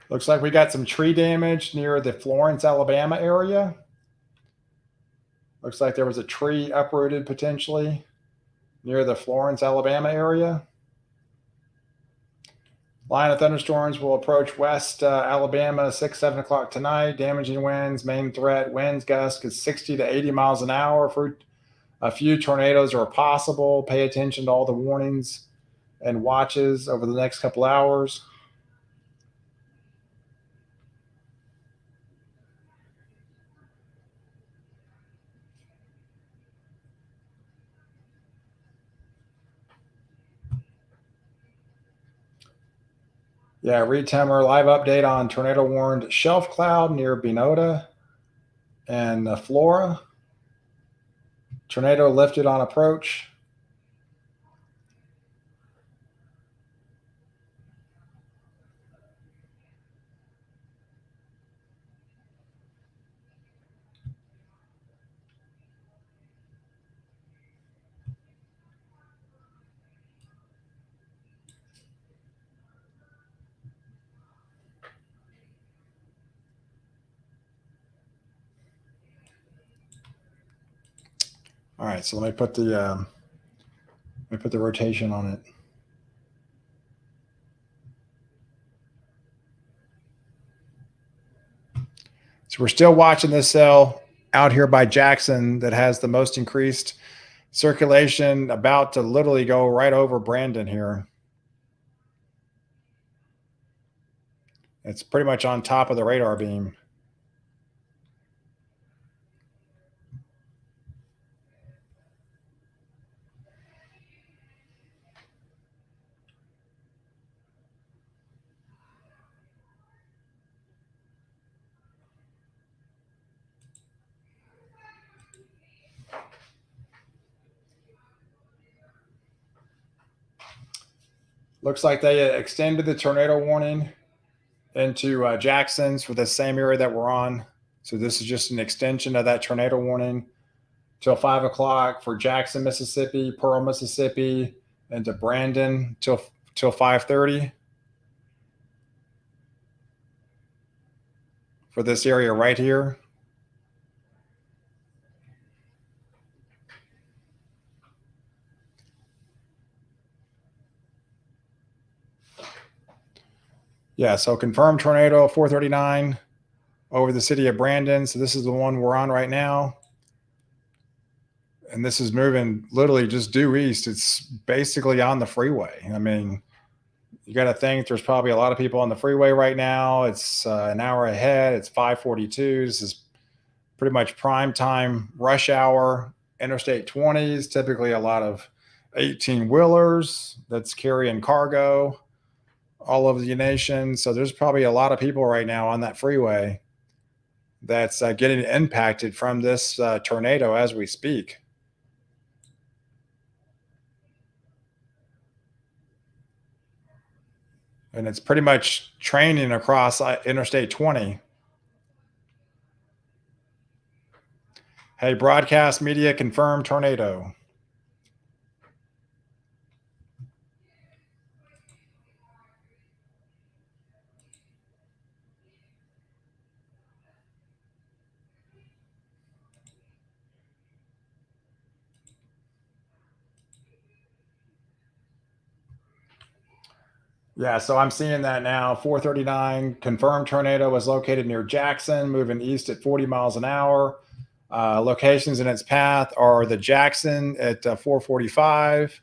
Speaker 1: Looks like we got some tree damage near the Florence, Alabama area. Looks like there was a tree uprooted potentially near the Florence, Alabama area. Line of thunderstorms will approach West Alabama 6, 7 o'clock tonight. Damaging winds, main threat, winds gusts is 60 to 80 miles an hour. For a few tornadoes are possible. Pay attention to all the warnings and watches over the next couple hours. Yeah, Reed Timmer live update on tornado warned shelf cloud near Benota and Flora. Tornado lifted on approach. All right, so let me put the rotation on it. So we're still watching this cell out here by Jackson that has the most increased circulation, about to literally go right over Brandon here. It's pretty much on top of the radar beam. Looks like they extended the tornado warning into Jackson's for the same area that we're on. So this is just an extension of that tornado warning till 5 o'clock for Jackson, Mississippi, Pearl, Mississippi, and to Brandon till 5:30 for this area right here. Yeah, so confirmed tornado 439 over the city of Brandon. So this is the one we're on right now. And this is moving literally just due east. It's basically on the freeway. I mean, you got to think there's probably a lot of people on the freeway right now. It's an hour ahead. It's 5:42. This is pretty much prime time rush hour. Interstate 20s, typically a lot of 18 wheelers that's carrying cargo all over the nation. So there's probably a lot of people right now on that freeway that's getting impacted from this tornado as we speak. And it's pretty much training across Interstate 20. Hey, broadcast media confirmed tornado. Yeah, so I'm seeing that now. 439 confirmed tornado was located near Jackson, moving east at 40 miles an hour. Locations in its path are the Jackson at 445,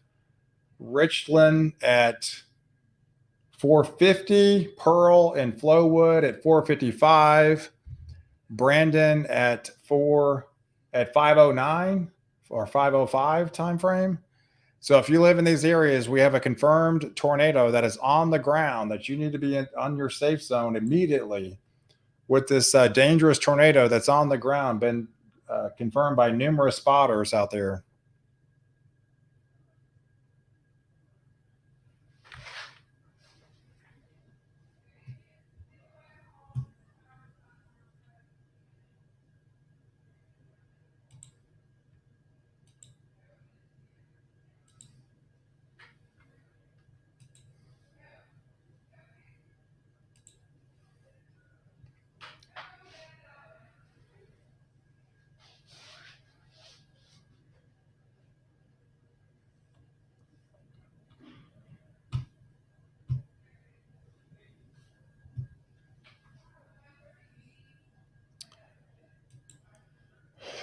Speaker 1: Richland at 450, Pearl and Flowood at 455, Brandon at 509 or 505 time frame. So if you live in these areas, we have a confirmed tornado that is on the ground that you need to be on your safe zone immediately with this dangerous tornado that's on the ground, been confirmed by numerous spotters out there.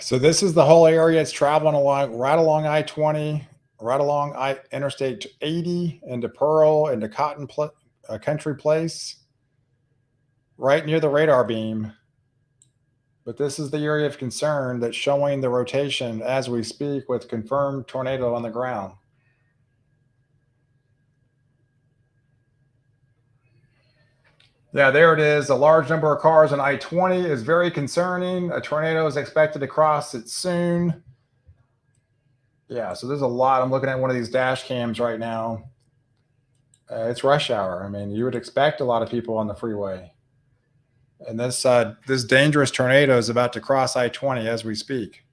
Speaker 1: So this is the whole area. It's traveling along right along I-20, right along Interstate 80 into Pearl, into Country Place, right near the radar beam. But this is the area of concern that's showing the rotation as we speak with confirmed tornado on the ground. Yeah, there it is. A large number of cars on I-20 is very concerning. A tornado is expected to cross it soon. Yeah, so there's a lot. I'm looking at one of these dash cams right now. It's rush hour. I mean, you would expect a lot of people on the freeway. And this dangerous tornado is about to cross I-20 as we speak.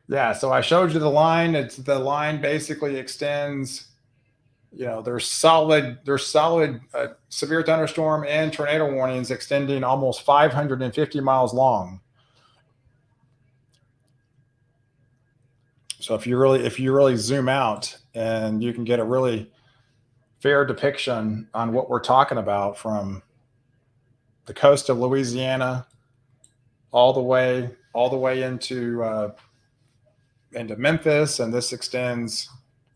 Speaker 1: Yeah, so I showed you the line. It's the line basically extends. There's solid severe thunderstorm and tornado warnings extending almost 550 miles long. So if you really zoom out, and you can get a really fair depiction on what we're talking about, from the coast of Louisiana all the way into Memphis, and this extends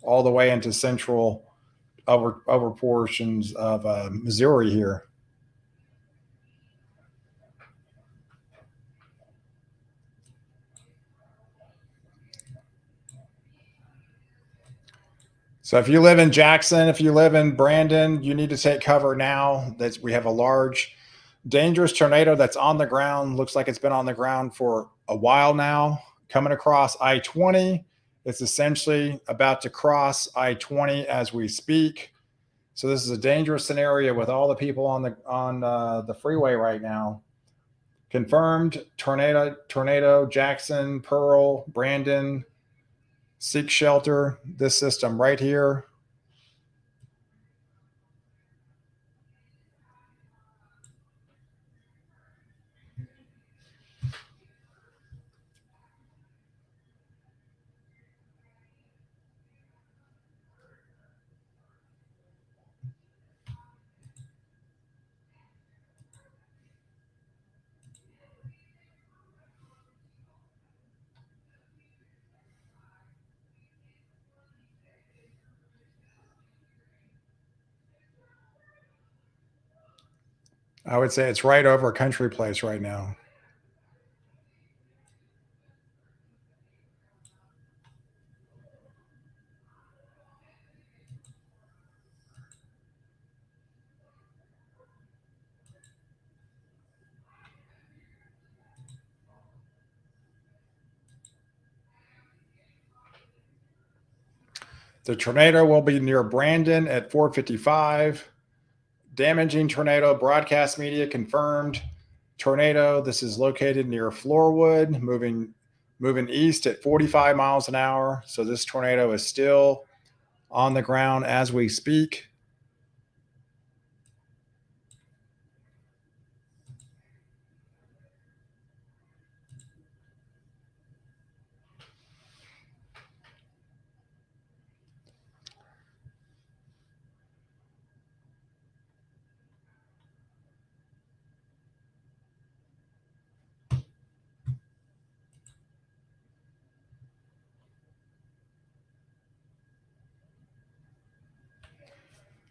Speaker 1: all the way into central over portions of Missouri here. So if you live in Jackson, if you live in Brandon, you need to take cover now. We have a large, dangerous tornado that's on the ground. Looks like it's been on the ground for a while now, coming across I-20. It's essentially about to cross I-20 as we speak. So this is a dangerous scenario with all the people on the freeway right now. Confirmed tornado, Jackson, Pearl, Brandon. Seek shelter. This system right here. I would say it's right over Country Place right now. The tornado will be near Brandon at 4:55. Damaging tornado, broadcast media confirmed. Tornado, this is located near Floorwood, moving east at 45 miles an hour. So this tornado is still on the ground as we speak.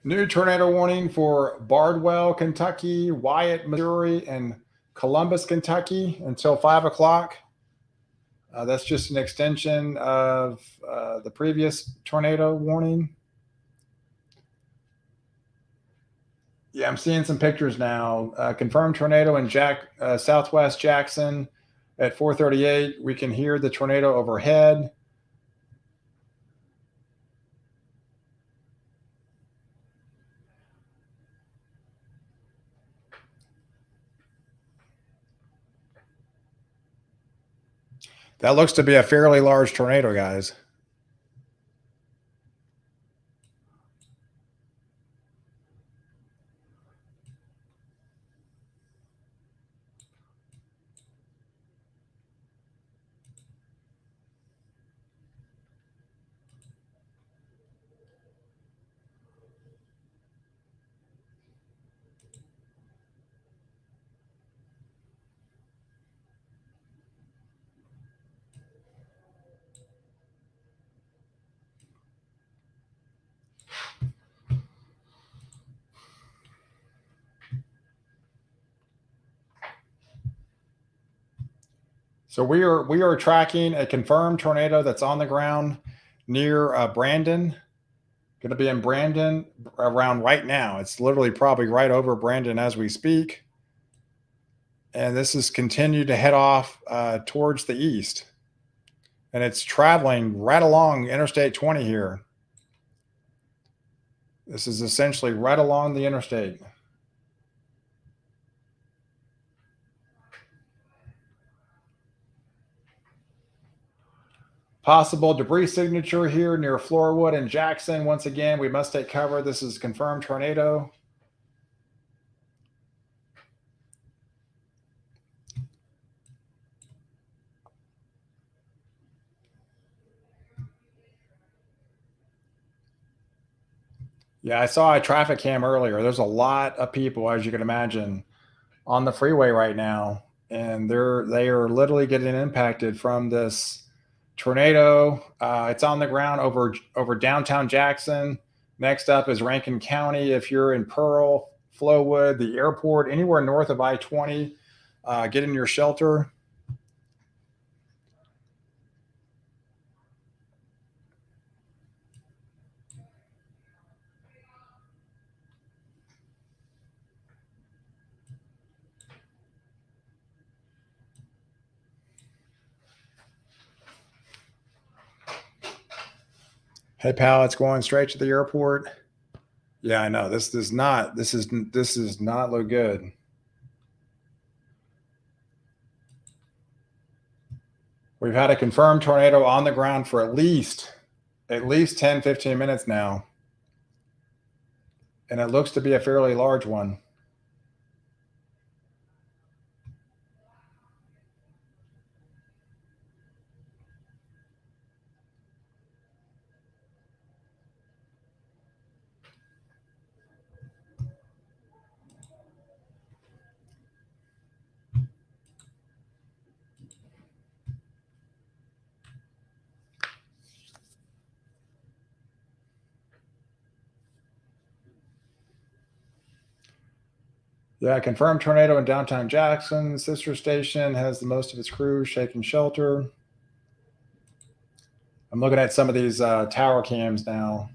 Speaker 1: New tornado warning for Bardwell, Kentucky, Wyatt, Missouri, and Columbus, Kentucky until 5 o'clock. That's just an extension of the previous tornado warning. Yeah, I'm seeing some pictures now. Confirmed tornado in Southwest Jackson at 4:38. We can hear the tornado overhead. That looks to be a fairly large tornado, guys. So we are tracking a confirmed tornado that's on the ground near Brandon. Going to be in Brandon around right now. It's literally probably right over Brandon as we speak. And this has continued to head off towards the east. And it's traveling right along Interstate 20 here. This is essentially right along the interstate. Possible debris signature here near Floorwood and Jackson. Once again, we must take cover. This is confirmed tornado. Yeah, I saw a traffic cam earlier. There's a lot of people, as you can imagine, on the freeway right now, and they are literally getting impacted from this tornado. It's on the ground over downtown Jackson. Next up is Rankin County. If you're in Pearl, Flowood, the airport, anywhere north of I-20, get in your shelter. Hey, pal, it's going straight to the airport. Yeah, I know. This is not look good. We've had a confirmed tornado on the ground for at least 10, 15 minutes now. And it looks to be a fairly large one. Yeah, confirmed tornado in downtown Jackson. Sister station has the most of its crew shaking shelter. I'm looking at some of these tower cams now.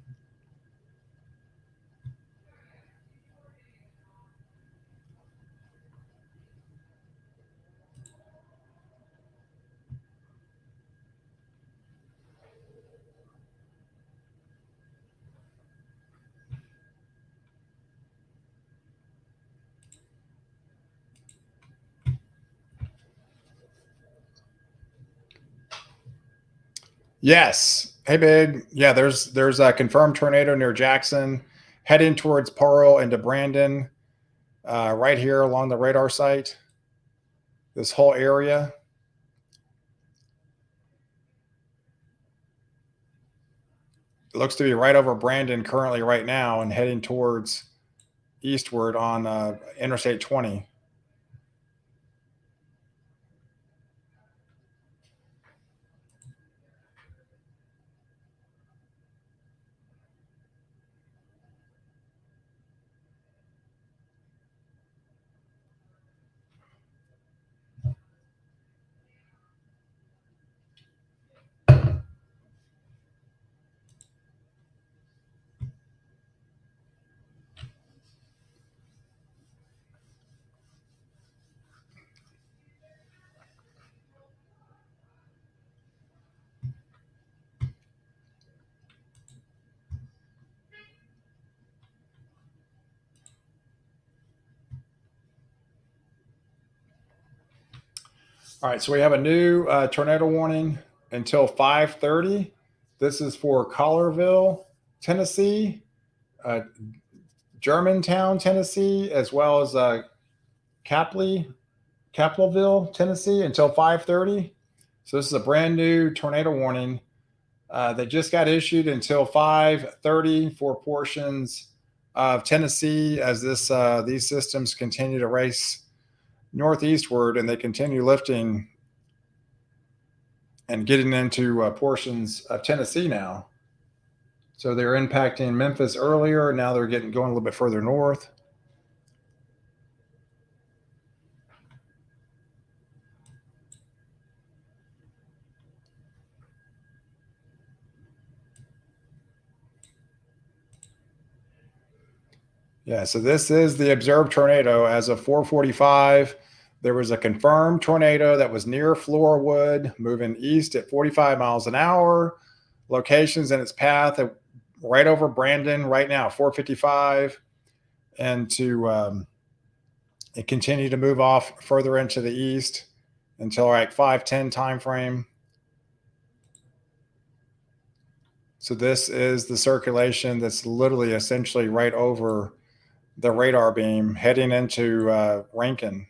Speaker 1: Yes. Hey, babe. Yeah, there's a confirmed tornado near Jackson, heading towards Pearl into Brandon, right here along the radar site. This whole area. It looks to be right over Brandon currently right now and heading towards eastward on Interstate 20. All right, so we have a new tornado warning until 5:30. This is for Collierville, Tennessee, uh, Germantown, Tennessee, as well as Capitolville, Tennessee, until 5:30. So this is a brand new tornado warning that just got issued until 5:30 for portions of Tennessee as these systems continue to race northeastward and they continue lifting and getting into portions of Tennessee now. So they're impacting Memphis earlier. Now they're going a little bit further north. Yeah, so this is the observed tornado as of 4:45. There was a confirmed tornado that was near Floorwood, moving east at 45 miles an hour. Locations in its path right over Brandon right now, 4:55, and it continued to move off further into the east until like 5:10 time frame. So this is the circulation that's literally essentially right over the radar beam heading into Rankin.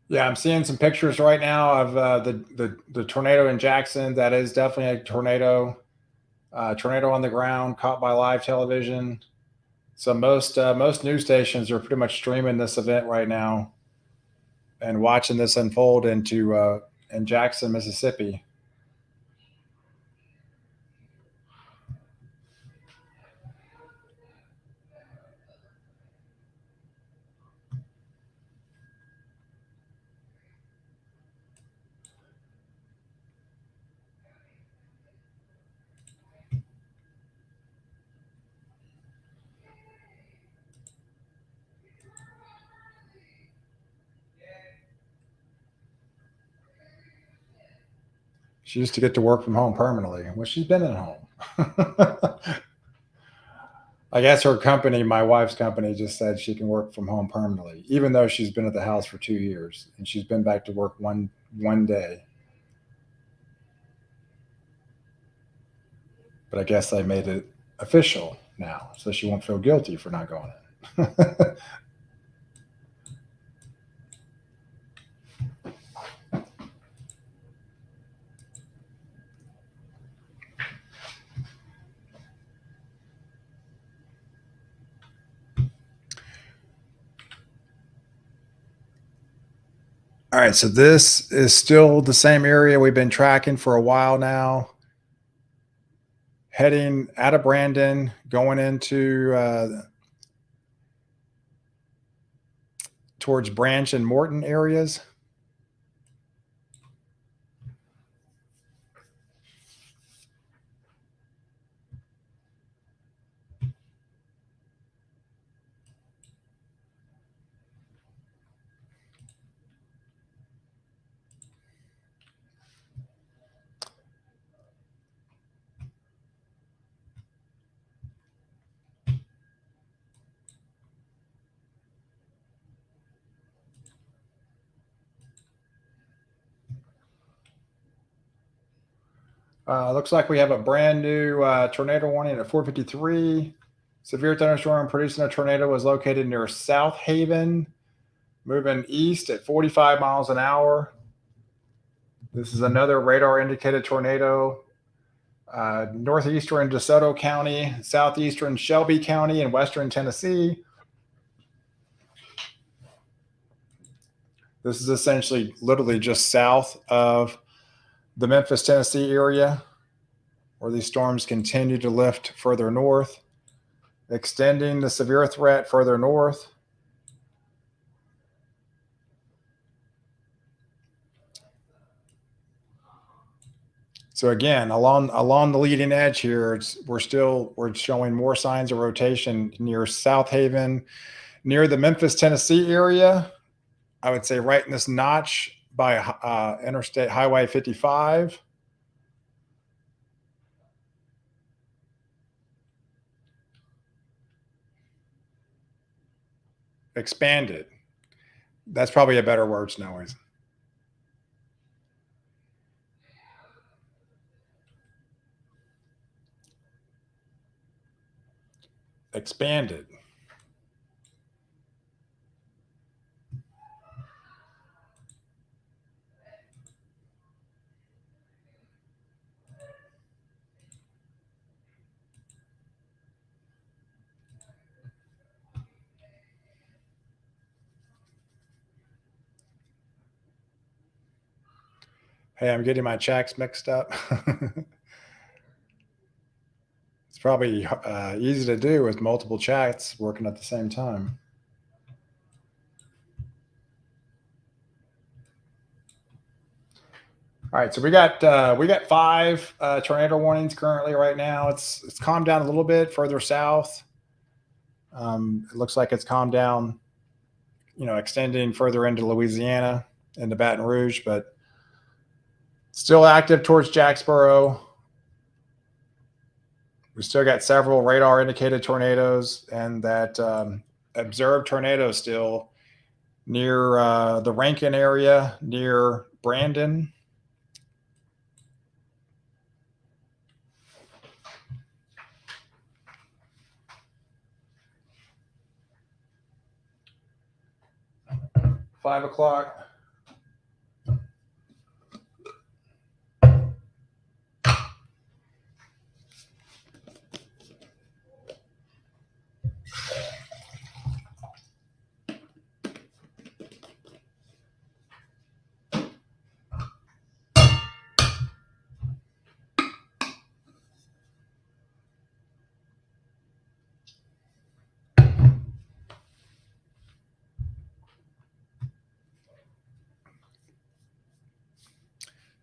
Speaker 1: Yeah, I'm seeing some pictures right now of the tornado in Jackson. That is definitely a tornado. Tornado on the ground, caught by live television. So most news stations are pretty much streaming this event right now and watching this unfold in Jackson, Mississippi. She used to get to work from home permanently. Well, she's been at home. I guess her company, my wife's company, just said she can work from home permanently, even though she's been at the house for 2 years and she's been back to work one day. But I guess I made it official now, so she won't feel guilty for not going in. All right, so this is still the same area we've been tracking for a while now. Heading out of Brandon, going into towards Branch and Morton areas. Looks like we have a brand new tornado warning at 4:53. Severe thunderstorm producing a tornado was located near South Haven, moving east at 45 miles an hour. This is another radar indicated tornado. Northeastern DeSoto County, southeastern Shelby County, and western Tennessee. This is essentially literally just south of the Memphis, Tennessee area, where these storms continue to lift further north, extending the severe threat further north. So again, along the leading edge here, we're showing more signs of rotation near South Haven, near the Memphis, Tennessee area. I would say right in this notch by Interstate Highway 55. Expanded. That's probably a better word, Snowies. Expanded. Hey, I'm getting my checks mixed up. It's probably easy to do with multiple chats working at the same time. All right, so we got 5 tornado warnings currently right now. It's calmed down a little bit further south. It looks like it's calmed down, extending further into Louisiana, into Baton Rouge, but still active towards Jacksboro. We still got several radar indicated tornadoes and that observed tornadoes still near the Rankin area, near Brandon. Five o'clock.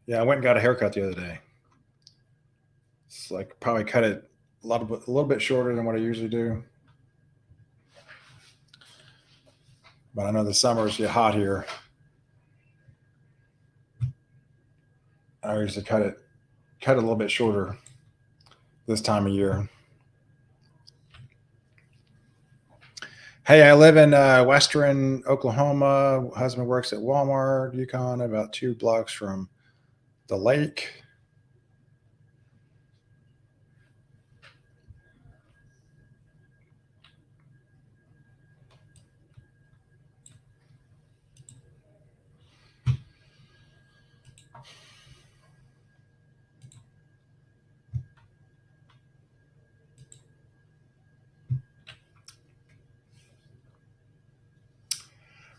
Speaker 1: Yeah, I went and got a haircut the other day. It's like probably cut it a little bit shorter than what I usually do. But I know the summers get hot here. I usually cut it a little bit shorter this time of year. Hey, I live in Western Oklahoma. Husband works at Walmart, Yukon, about 2 blocks from the lake.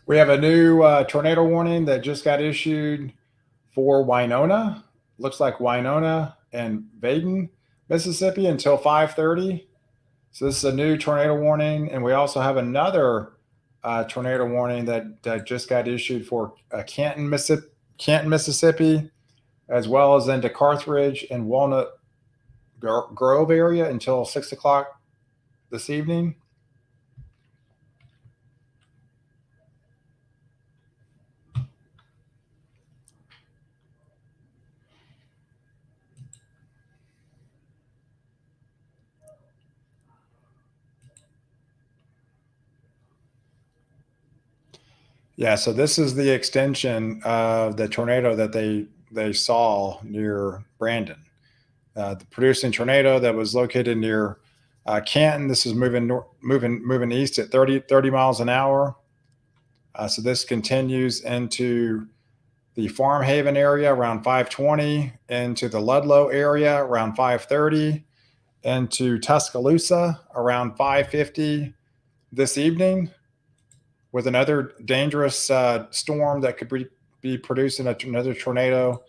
Speaker 1: We have a new tornado warning that just got issued for Winona. Looks like Winona and Baton, Mississippi until 5:30. So this is a new tornado warning, and we also have another tornado warning that just got issued for Canton, Mississippi, as well as into Carthage and Walnut Grove area until 6 o'clock this evening. Yeah, so this is the extension of the tornado that they saw near Brandon. The producing tornado that was located near Canton. This is moving east at 30 miles an hour. So this continues into the Farm Haven area around 5:20, into the Ludlow area around 5:30, into Tuscaloosa around 5:50 this evening, with another dangerous storm that could be producing another tornado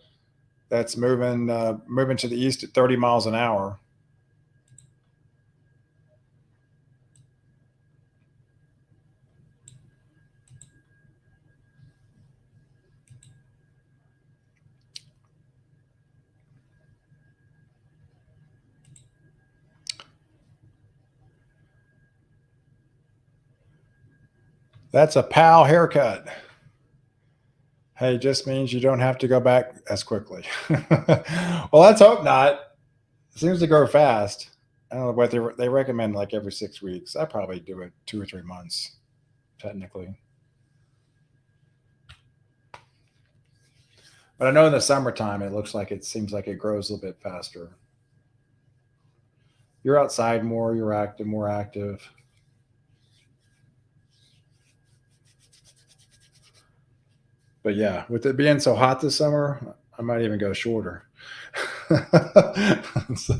Speaker 1: that's moving to the east at 30 miles an hour. That's a POW haircut. Hey, just means you don't have to go back as quickly. Well, let's hope not. It seems to grow fast. I don't know what they recommend like every 6 weeks. I probably do it 2 or 3 months, technically. But I know in the summertime, it seems like it grows a little bit faster. You're outside more, you're active, more active. But yeah, with it being so hot this summer, I might even go shorter. So-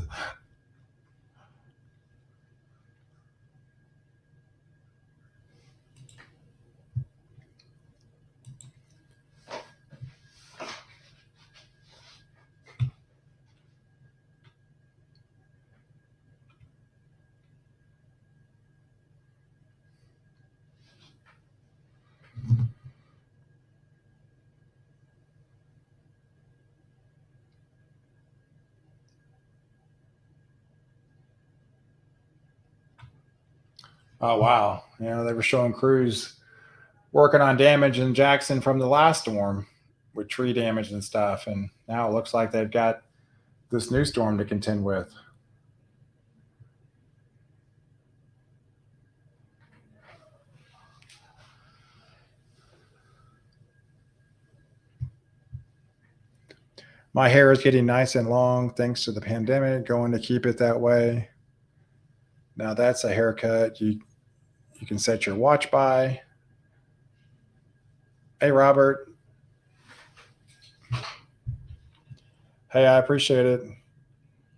Speaker 1: oh wow, they were showing crews working on damage in Jackson from the last storm with tree damage and stuff, and now it looks like they've got this new storm to contend with. My hair is getting nice and long thanks to the pandemic. Going to keep it that way. Now that's a haircut you can set your watch by. Hey Robert, hey, I appreciate it.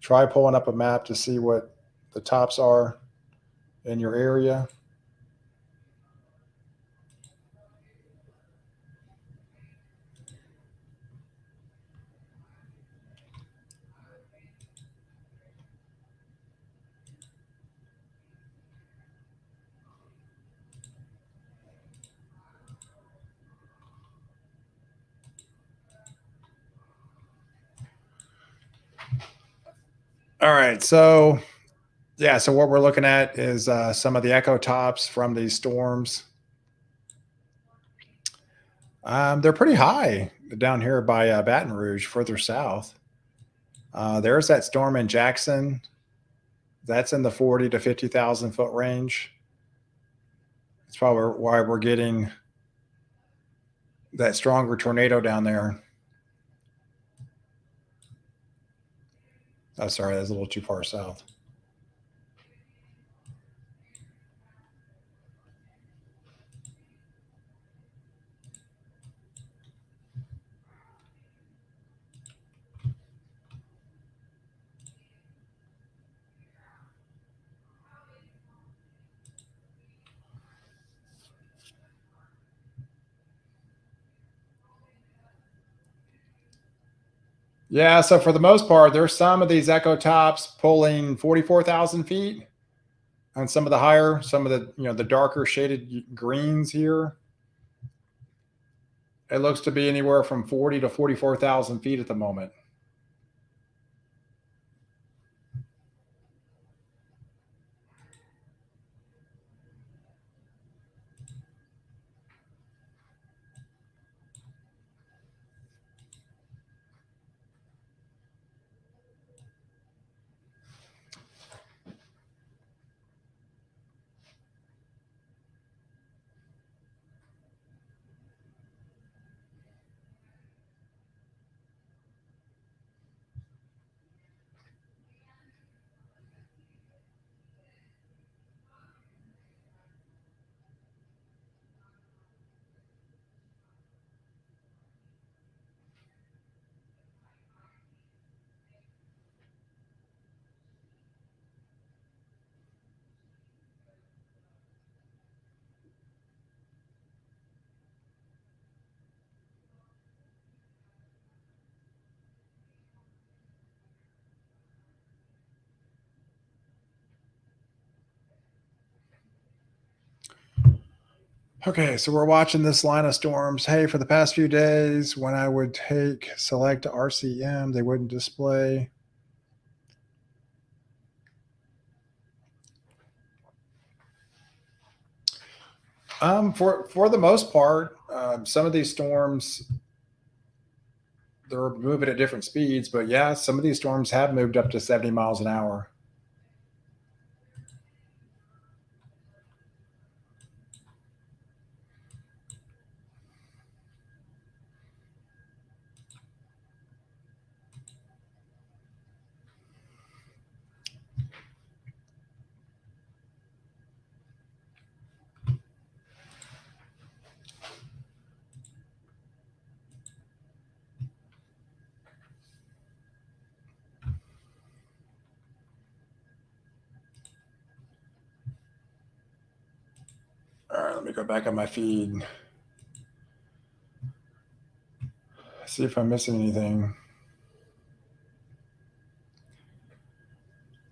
Speaker 1: Try pulling up a map to see what the tops are in your area. All right, so yeah, so what we're looking at is some of the echo tops from these storms. They're pretty high down here by Baton Rouge, further south. There's that storm in Jackson. That's in the 40 to 50,000 foot range. That's probably why we're getting that stronger tornado down there. Oh, sorry, that's a little too far south. Yeah, so for the most part, there's some of these echo tops pulling 44,000 feet, and some of the higher, some of the the darker shaded greens here. It looks to be anywhere from 40 to 44,000 feet at the moment. Okay, so we're watching this line of storms. Hey, for the past few days, when I would select RCM, they wouldn't display. For the most part, some of these storms they're moving at different speeds, but yeah, some of these storms have moved up to 70 miles an hour. All right, let me go back on my feed. See if I'm missing anything.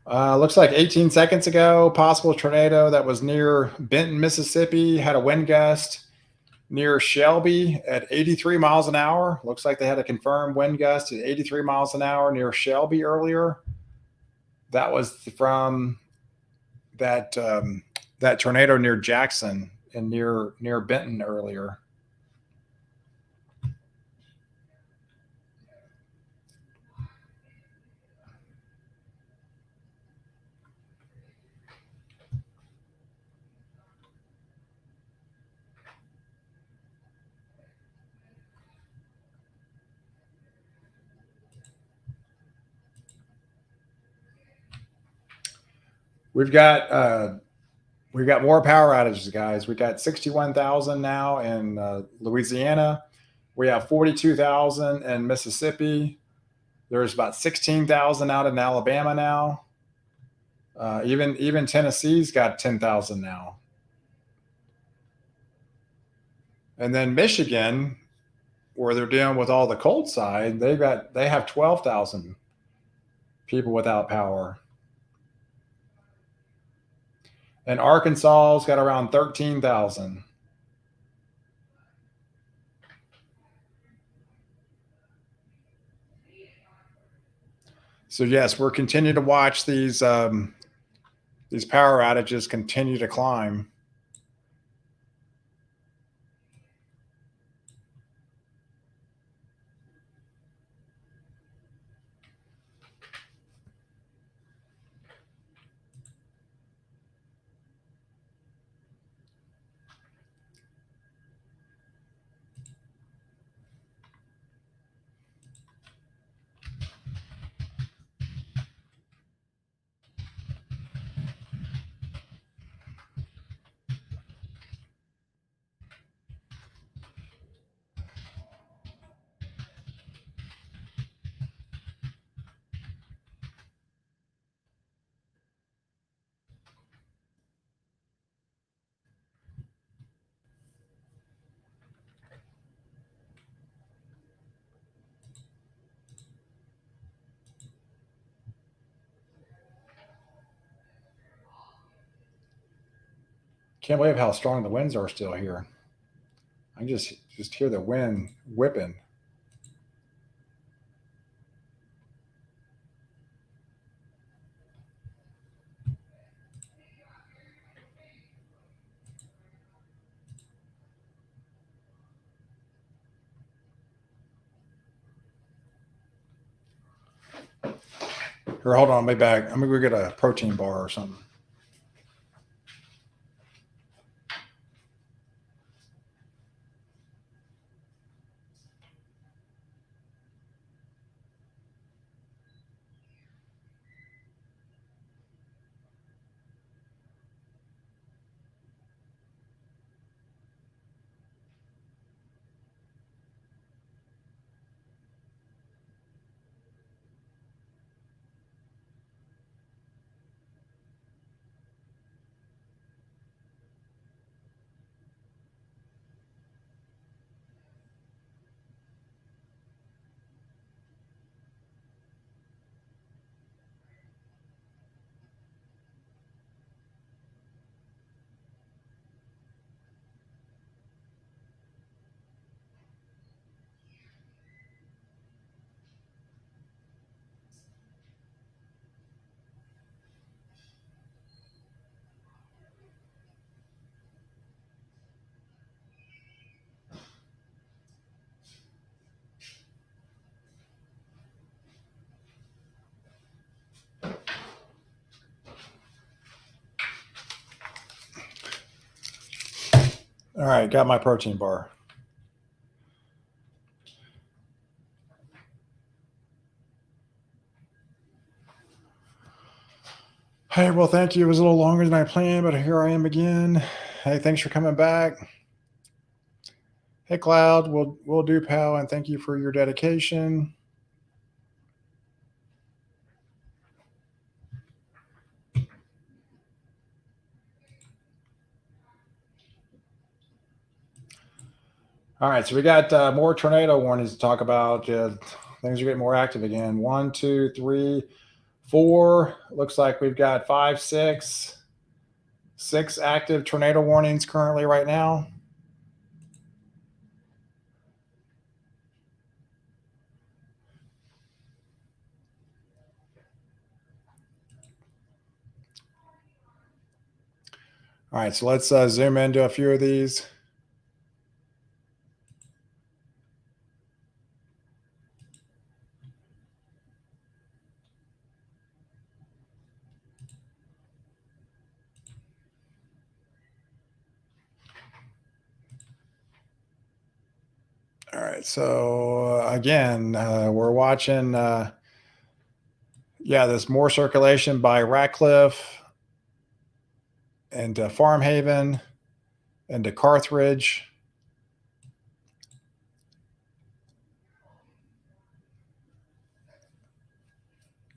Speaker 1: Looks like 18 seconds ago, possible tornado that was near Benton, Mississippi, had a wind gust near Shelby at 83 miles an hour. Looks like they had a confirmed wind gust at 83 miles an hour near Shelby earlier. That was from that tornado near Jackson and near Benton earlier. We've got more power outages, guys. We got 61,000 now in Louisiana. We have 42,000 in Mississippi. There's about 16,000 out in Alabama now. Even Tennessee's got 10,000 now. And then Michigan, where they're dealing with all the cold side, they have 12,000 people without power. And Arkansas's got around 13,000. So yes, we're continuing to watch these power outages continue to climb. Can't believe how strong the winds are still here. I just hear the wind whipping. Here, hold on, I'll be back. I'm gonna go get a protein bar or something. All right, got my protein bar. Hey, well, thank you. It was a little longer than I planned, but here I am again. Hey, thanks for coming back. Hey, Cloud, we'll do, pal, and thank you for your dedication. All right, so we got more tornado warnings to talk about. Things are getting more active again. 1, 2, 3, 4. Looks like we've got 5, 6 active tornado warnings currently right now. All right, so let's zoom into a few of these. All right, so again, we're watching, there's more circulation by Ratcliffe and Farmhaven and to Carthage.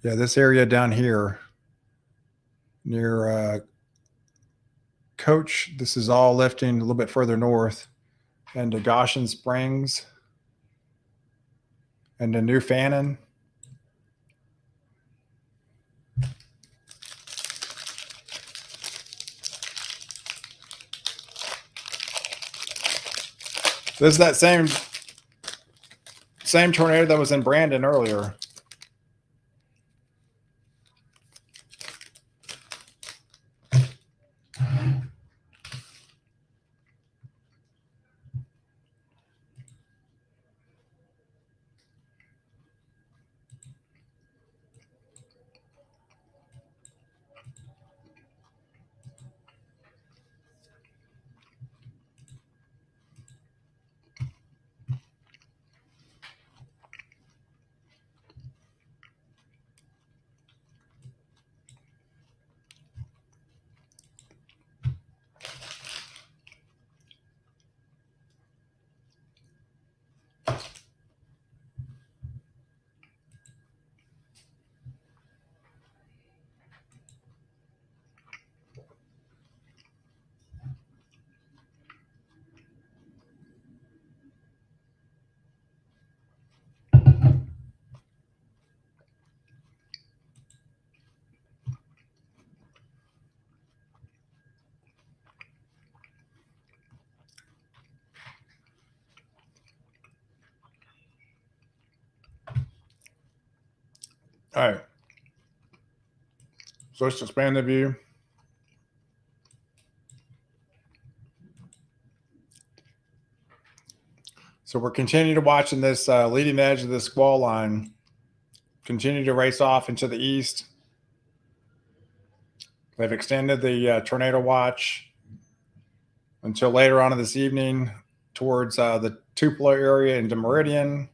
Speaker 1: Yeah, this area down here near Coach, this is all lifting a little bit further north and to Goshen Springs and to New Fannin. This is that same tornado that was in Brandon earlier. All right. So let's expand the view. So we're continuing to watching this leading edge of the squall line continue to race off into the east. They've extended the tornado watch until later on in this evening towards the Tupelo area into Meridian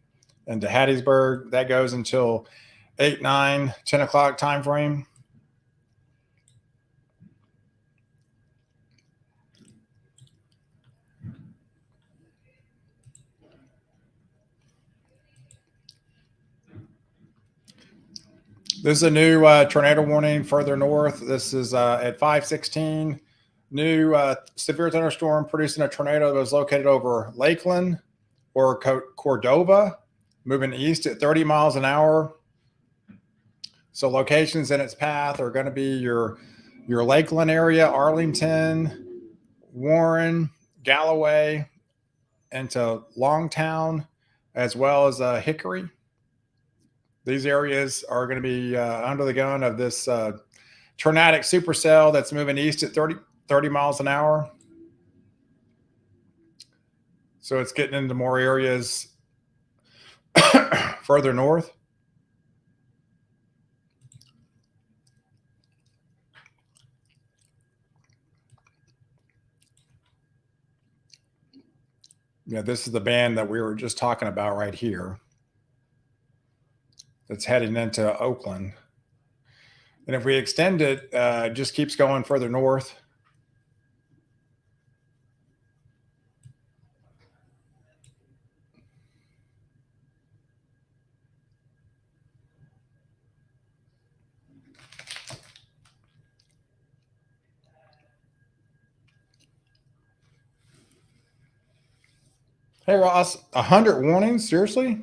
Speaker 1: and to Hattiesburg. That goes until 8, 9, 10 o'clock time frame. This is a new tornado warning further north. This is at 5:16. New severe thunderstorm producing a tornado that was located over Lakeland or Cordova, moving east at 30 miles an hour. So locations in its path are going to be your Lakeland area, Arlington, Warren, Galloway, into Longtown, as well as Hickory. These areas are going to be under the gun of this tornadic supercell that's moving east at 30 miles an hour. So it's getting into more areas further north. this is the band that we were just talking about right here. That's heading into Oakland. And if we extend it, it just keeps going further north. Hey, Ross, 100 warnings? Seriously?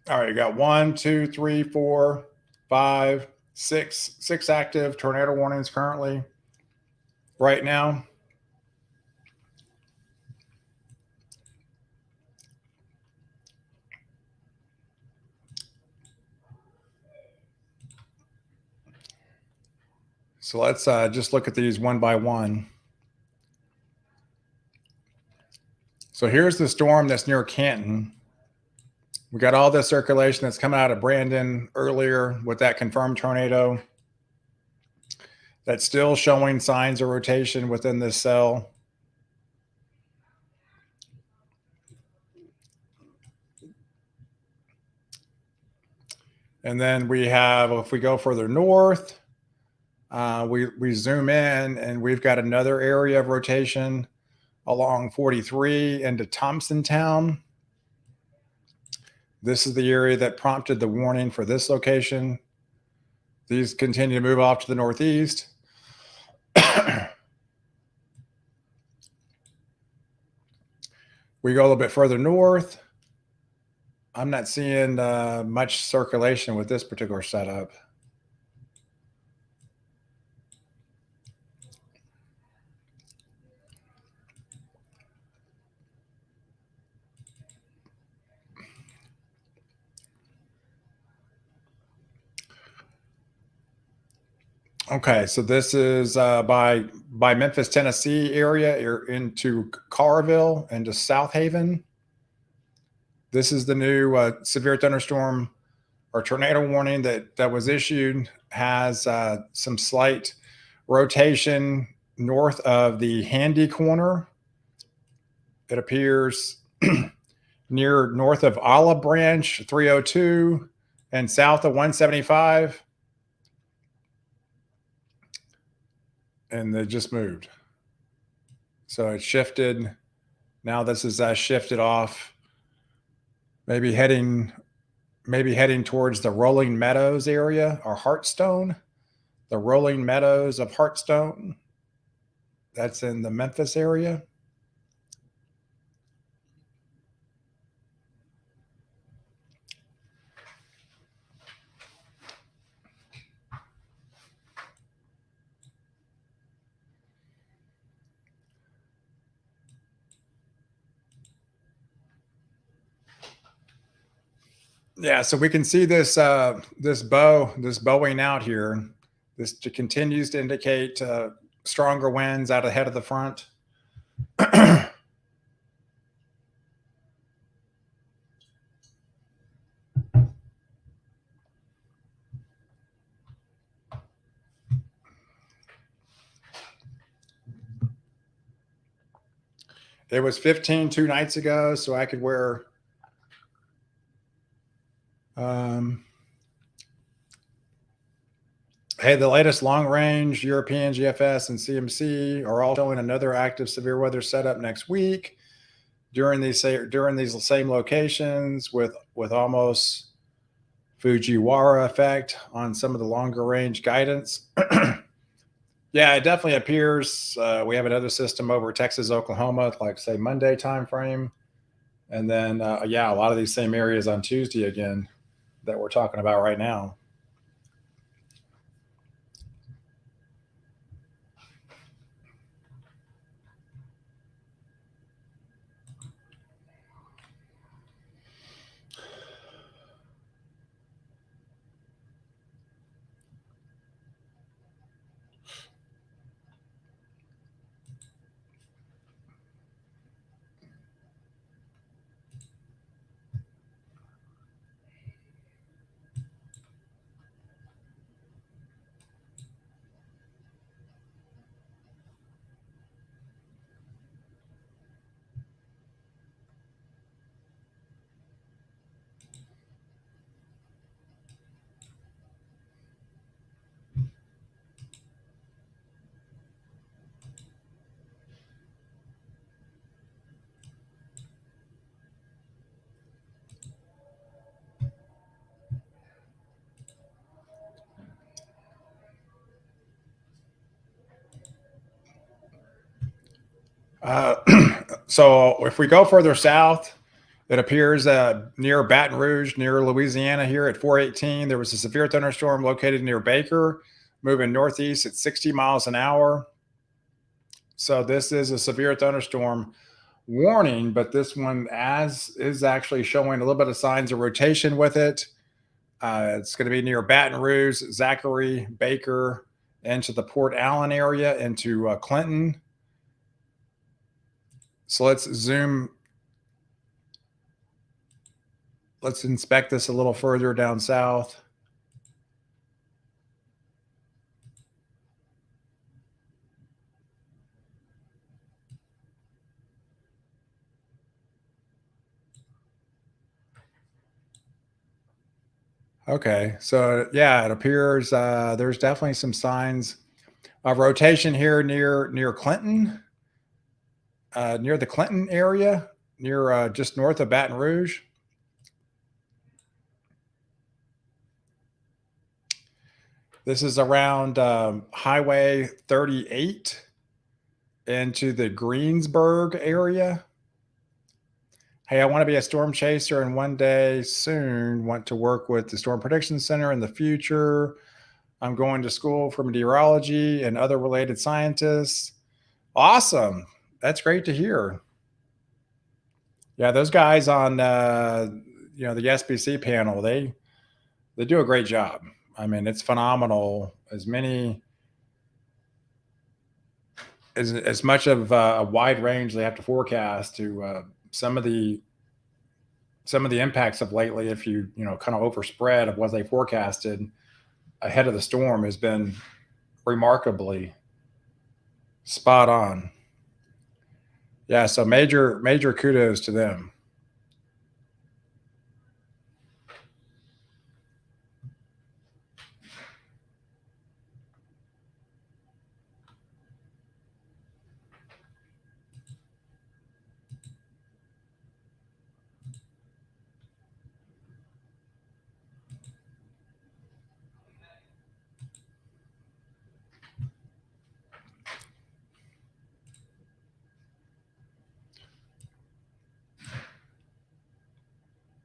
Speaker 1: All right, you got 1, 2, 3, 4, 5, 6 active tornado warnings currently right now. So let's just look at these one by one. So here's the storm that's near Canton. We got all this circulation that's coming out of Brandon earlier with that confirmed tornado. That's still showing signs of rotation within this cell. And then we have, if we go further north, we zoom in and we've got another area of rotation along 43 into Thompsontown. This is the area that prompted the warning for this location. These continue to move off to the northeast. We go a little bit further north. I'm not seeing much circulation with this particular setup. Okay, so this is by Memphis, Tennessee area. You're into Carville and to South Haven. This is the new severe thunderstorm or tornado warning that was issued. Has some slight rotation north of the Handy Corner. It appears north of Olive Branch 302 and south of 175. And they just moved. So it shifted. Now this is shifted off, maybe heading towards the Rolling Meadows area or Hartstone, the Rolling Meadows of Hartstone. That's in the Memphis area. Yeah, so we can see this bowing out here. This continues to indicate stronger winds out ahead of the front. It was 15 2 nights ago, so I could wear hey, the latest long range European GFS and CMC are all showing another active severe weather setup next week during these same locations with almost Fujiwara effect on some of the longer range guidance. Yeah, it definitely appears we have another system over Texas, Oklahoma, like say Monday timeframe. And then, yeah, a lot of these same areas on Tuesday again that we're talking about right now. Uh, so if we go further south, it appears near Baton Rouge, near Louisiana, here at 418, there was a severe thunderstorm located near Baker, moving northeast at 60 miles an hour. So this is a severe thunderstorm warning, but this one as is actually showing a little bit of signs of rotation with it. It's going to be near Baton Rouge, Zachary, Baker, into the Port Allen area, into Clinton. So let's zoom. Let's inspect this a little further down south. Okay, so yeah, it appears there's definitely some signs of rotation here near Clinton, near the Clinton area, near just north of Baton Rouge. This is around Highway 38 into the Greensburg area. Hey, I want to be a storm chaser and one day soon want to work with the Storm Prediction Center in the future. I'm going to school for meteorology and other related scientists. Awesome. That's great to hear. Yeah, those guys on the SBC panel, they do a great job. I mean, it's phenomenal. As much of a wide range they have to forecast to some of the impacts of lately, if kind of overspread of what they forecasted ahead of the storm, has been remarkably spot on. Yeah, so major kudos to them.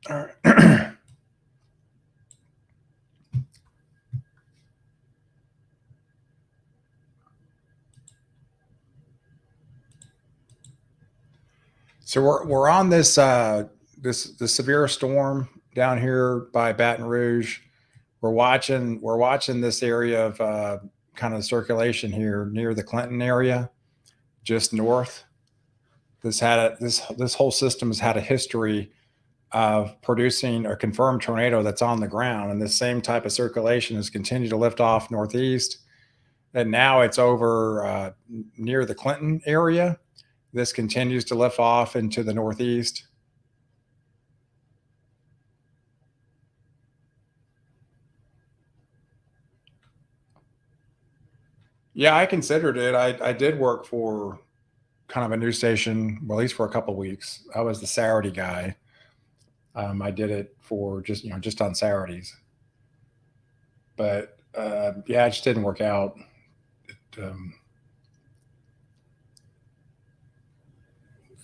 Speaker 1: All right. So we're on this severe storm down here by Baton Rouge. We're watching this area of kind of circulation here near the Clinton area, just north. This whole system has had a history of producing a confirmed tornado that's on the ground, and this same type of circulation has continued to lift off northeast, and now it's over near the Clinton area. This continues to lift off into the northeast. Yeah, I considered it. I did work for kind of a news station, well, at least for a couple of weeks. I was the Saturday guy. I did it for just on Saturdays, but yeah, it just didn't work out. Um,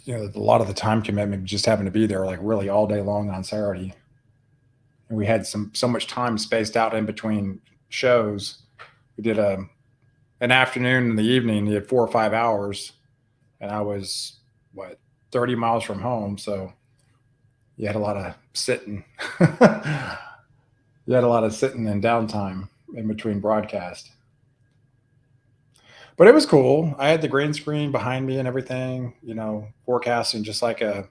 Speaker 1: a lot of the time commitment just happened to be there like really all day long on Saturday, and we had so much time spaced out in between shows. We did an afternoon and the evening. You had 4 or 5 hours, and I was what 30 miles from home, so you had a lot of sitting. You had a lot of sitting and downtime in between broadcast. But it was cool. I had the green screen behind me and everything, forecasting just like a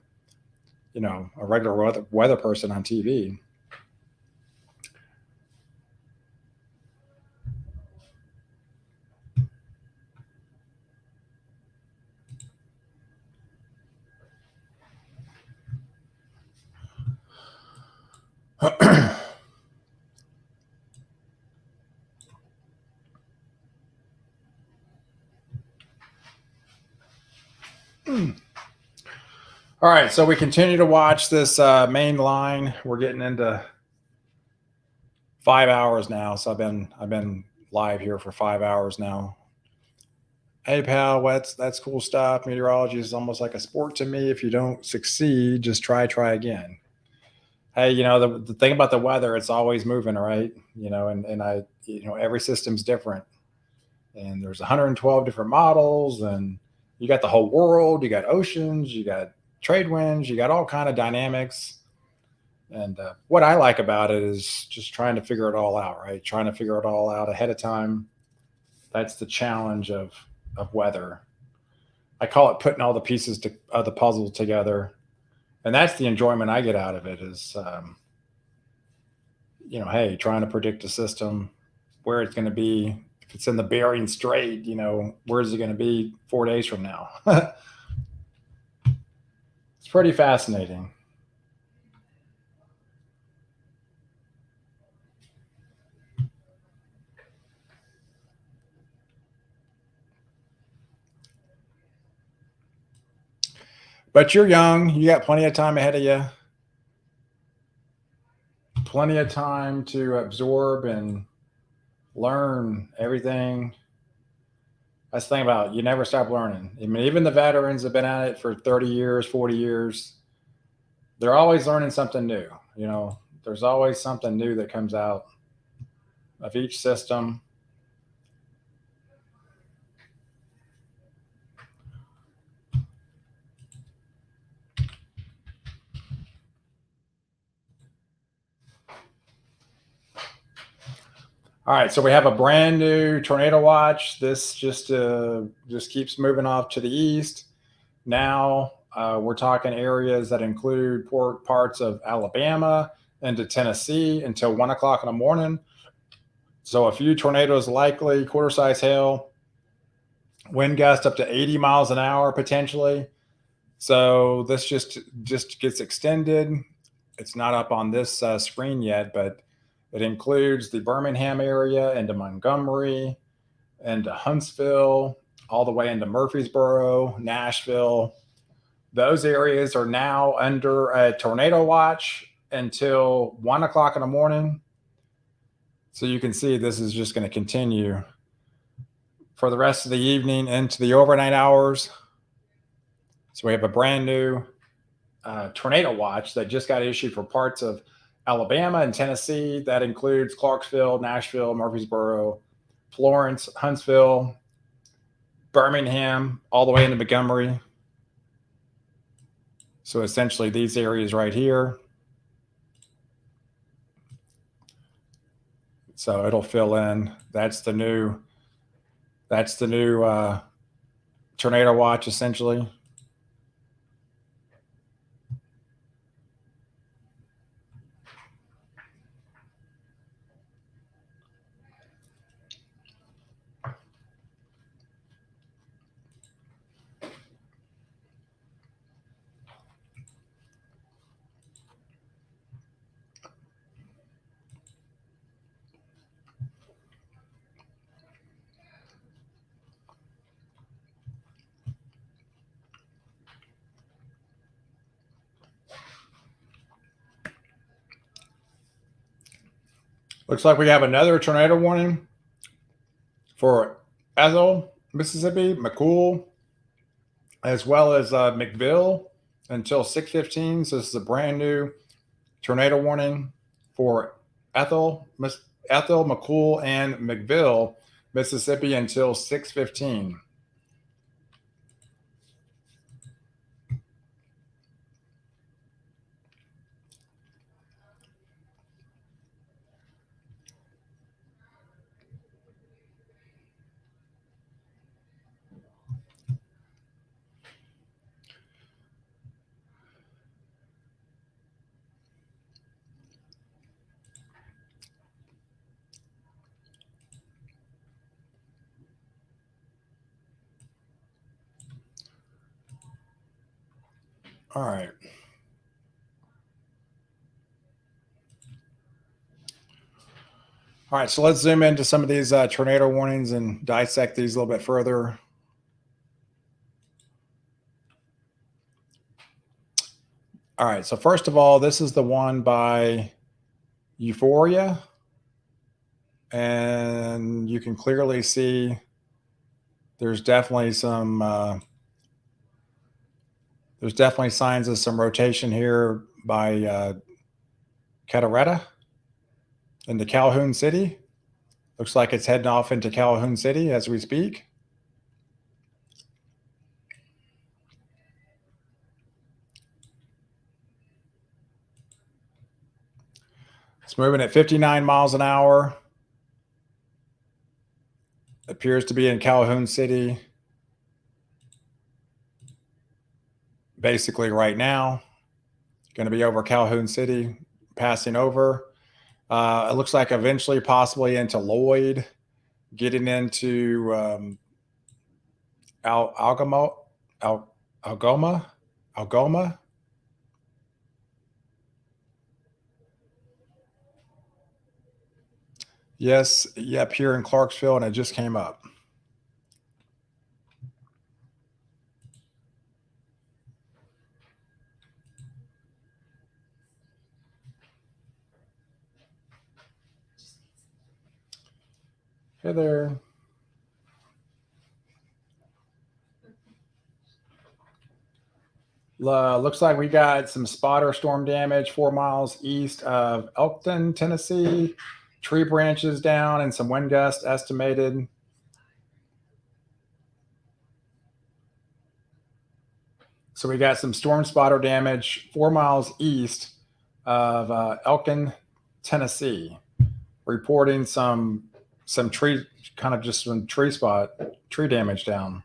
Speaker 1: regular weather person on TV. All right, so we continue to watch this main line. We're getting into 5 hours now, so I've been live here for 5 hours now, Hey, pal, that's cool stuff. Meteorology is almost like a sport to me. If you don't succeed, just try again. Hey, the thing about the weather, it's always moving, right? And every system's different. And there's 112 different models, and you got the whole world, you got oceans, you got trade winds, you got all kind of dynamics. And what I like about it is just trying to figure it all out, right? Trying to figure it all out ahead of time. That's the challenge of weather. I call it putting all the pieces of the puzzle together, and that's the enjoyment I get out of it. Is hey, trying to predict a system, where it's going to be. If it's in the Bering Strait, where's it going to be 4 days from now? It's pretty fascinating. But you're young. You got plenty of time ahead of you. Plenty of time to absorb and learn everything. That's the thing about it. You never stop learning. I mean, even the veterans have been at it for 30 years, 40 years. They're always learning something new. There's always something new that comes out of each system. All right, so we have a brand new tornado watch. This just keeps moving off to the east. Now we're talking areas that include parts of Alabama into Tennessee until 1 o'clock in the morning. So a few tornadoes likely, quarter size hail, wind gust up to 80 miles an hour potentially. So this just gets extended. It's not up on this screen yet, but it includes the Birmingham area into Montgomery, into Huntsville, all the way into Murfreesboro, Nashville. Those areas are now under a tornado watch until 1 o'clock in the morning. So you can see this is just going to continue for the rest of the evening into the overnight hours. So we have a brand new tornado watch that just got issued for parts of Alabama and Tennessee. That includes Clarksville, Nashville, Murfreesboro, Florence, Huntsville, Birmingham, all the way into Montgomery. So essentially these areas right here. So it'll fill in. That's the new tornado watch essentially. Looks like we have another tornado warning for Ethel, Mississippi, McCool, as well as McVille until 6:15. So this is a brand new tornado warning for Ethel, McCool, and McVille, Mississippi until 6:15. All right. All right, so let's zoom into some of these tornado warnings and dissect these a little bit further. All right, so first of all, this is the one by Euphoria. And you can clearly see There's definitely some there's definitely signs of some rotation here by Cataretta into Calhoun City. Looks like it's heading off into Calhoun City as we speak. It's moving at 59 miles an hour. Appears to be in Calhoun City basically right now. Going to be over Calhoun City, passing over. It looks like eventually possibly into Lloyd, getting into Algoma, Algoma, Algoma. Yes, yep, here in Clarksville, and it just came up. Hey there. Looks like we got some spotter storm damage 4 miles east of Elkton, Tennessee. Tree branches down and some wind gusts estimated. So we got some storm spotter damage 4 miles east of Elkin, Tennessee, reporting some tree kind of just some tree damage down.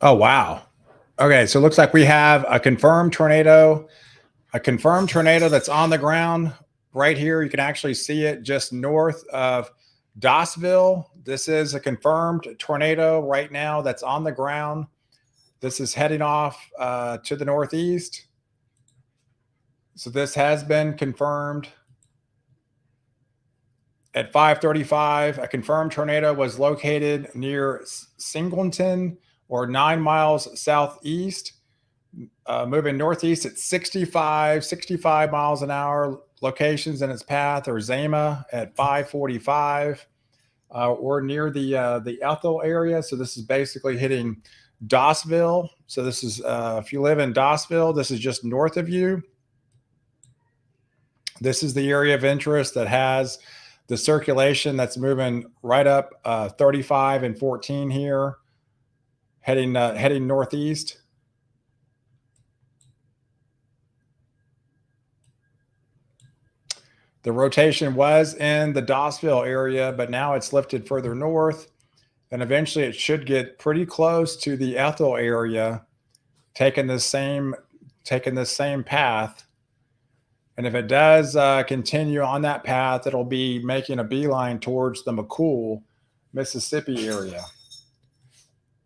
Speaker 1: Oh wow. Okay, so it looks like we have a confirmed tornado that's on the ground right here. You can actually see it just north of Dossville. This is a confirmed tornado right now that's on the ground. This is heading off to the northeast. So this has been confirmed. At 5:35, a confirmed tornado was located near Singleton or 9 miles southeast, moving northeast at 65 miles an hour. Locations in its path are Zama at 5:45. We're near the Ethel area, so this is basically hitting Dossville. So this is if you live in Dossville, this is just north of you. This is the area of interest that has the circulation that's moving right up 35 and 14 here, heading northeast. The rotation was in the Dossville area, but now it's lifted further north, and eventually it should get pretty close to the Ethel area, taking this same path. And if it does continue on that path, it'll be making a beeline towards the McCool, Mississippi area.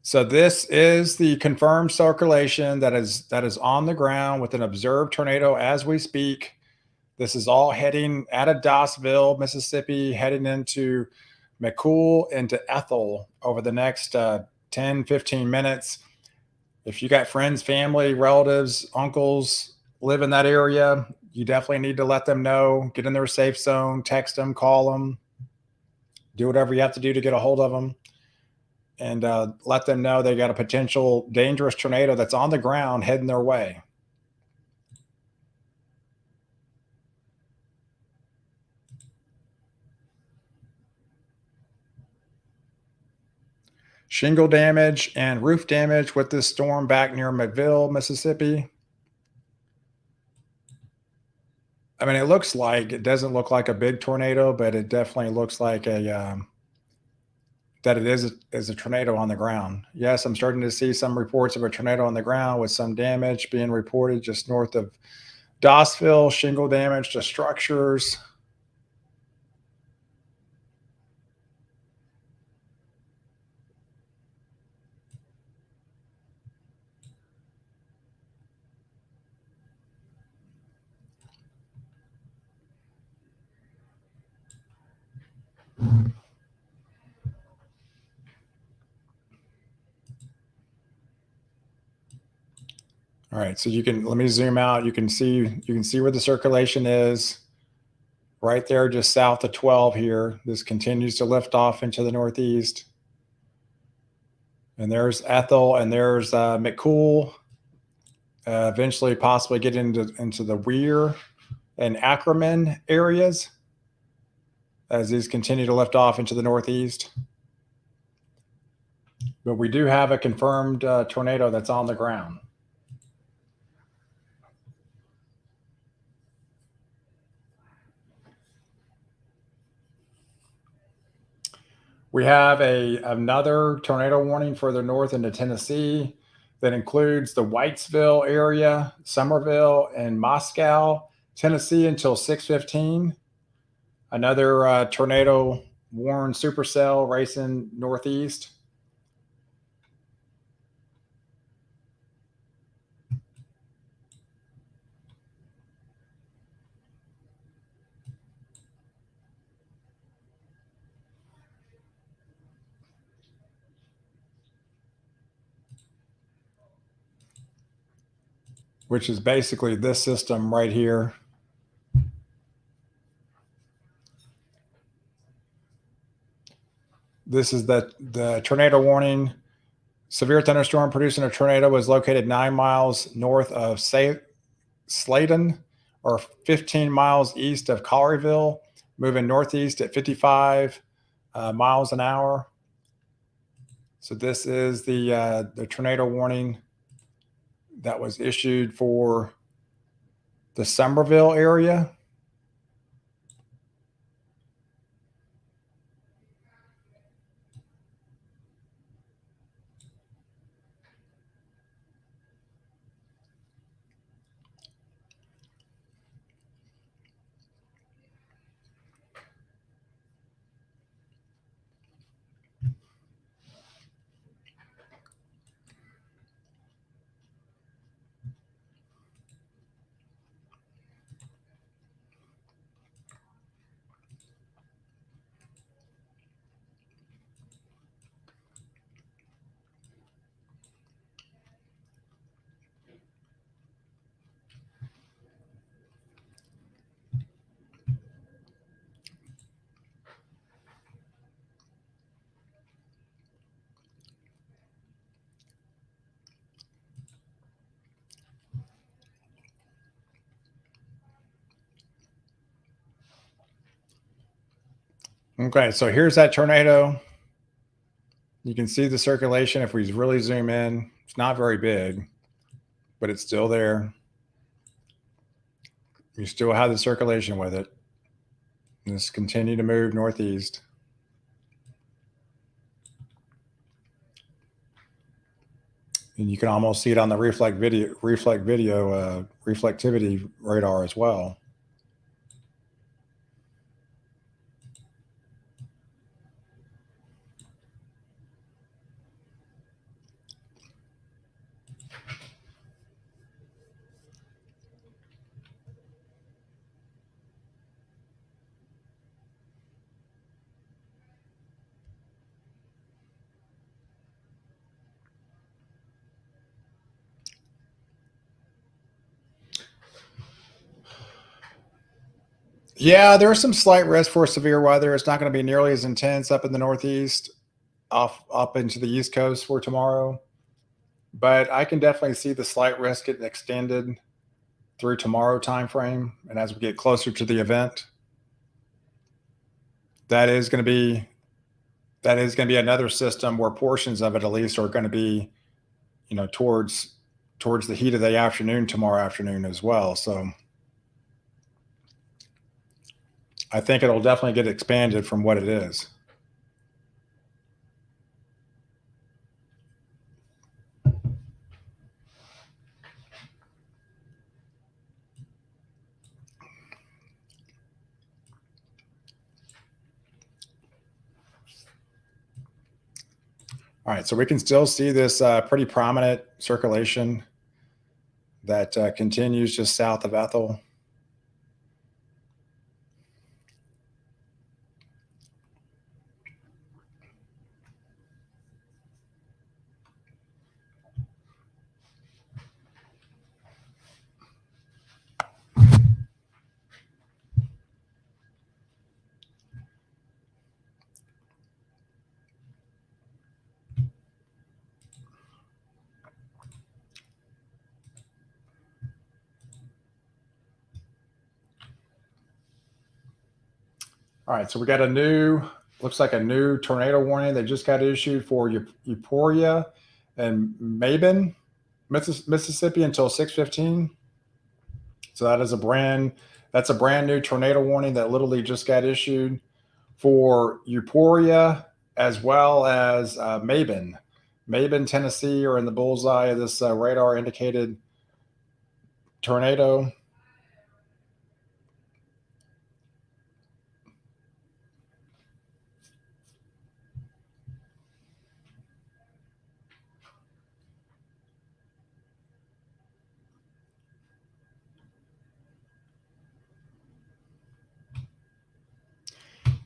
Speaker 1: So this is the confirmed circulation that is on the ground with an observed tornado as we speak. This is all heading out of Dossville, Mississippi, heading into McCool, into Ethel over the next 10, 15 minutes. If you got friends, family, relatives, uncles live in that area, you definitely need to let them know, get in their safe zone, text them, call them, do whatever you have to do to get a hold of them, and let them know they got a potential dangerous tornado that's on the ground heading their way. Shingle damage and roof damage with this storm back near McVille, Mississippi. I mean, it doesn't look like a big tornado, but it definitely looks like that it is a tornado on the ground. Yes, I'm starting to see some reports of a tornado on the ground with some damage being reported just north of Dossville, shingle damage to structures. All right, so let me zoom out. You can see where the circulation is right there, just south of 12 here. This continues to lift off into the northeast. And there's Ethel, and there's McCool. Eventually, possibly get into the Weir and Ackerman areas as these continue to lift off into the northeast. But we do have a confirmed tornado that's on the ground. We have another tornado warning further north into Tennessee that includes the Whitesville area, Somerville, and Moscow, Tennessee until 6:15. Another tornado warned supercell racing northeast. Which is basically this system right here. This is the tornado warning. Severe thunderstorm producing a tornado was located 9 miles north of Sladen, or 15 miles east of Collierville, moving northeast at 55 miles an hour. So this is the tornado warning that was issued for the Somerville area. Okay, so here's that tornado. You can see the circulation if we really zoom in. It's not very big, but it's still there. You still have the circulation with it. Just continue to move northeast. And you can almost see it on the reflectivity radar as well. Yeah, there's some slight risk for severe weather. It's not going to be nearly as intense up in the northeast, up into the east coast for tomorrow. But I can definitely see the slight risk getting extended through tomorrow timeframe. And as we get closer to the event, that is going to be another system where portions of it at least are going to be, towards the heat of the afternoon tomorrow afternoon as well. So I think it'll definitely get expanded from what it is. All right, so we can still see this pretty prominent circulation that continues just south of Ethel. All right, so we got a new, looks like a new tornado warning that just got issued for Euphoria and Mabin, Mississippi until 6:15. So that's a brand new tornado warning that literally just got issued for Euphoria as well as Mabin. Mabin, Tennessee are in the bullseye of this radar indicated tornado.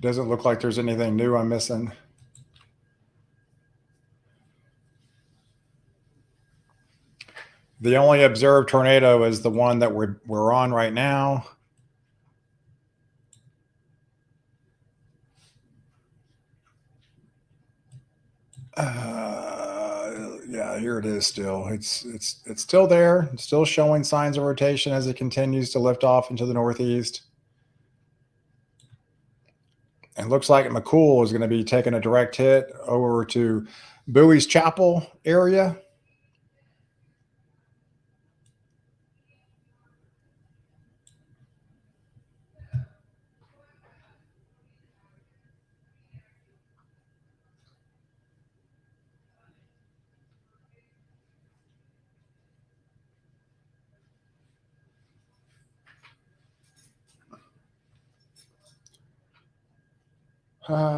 Speaker 1: Doesn't look like there's anything new I'm missing. The only observed tornado is the one that we're on right now. Yeah, here it is still. It's still there. It's still showing signs of rotation as it continues to lift off into the northeast. It looks like McCool is going to be taking a direct hit over to Bowie's Chapel area.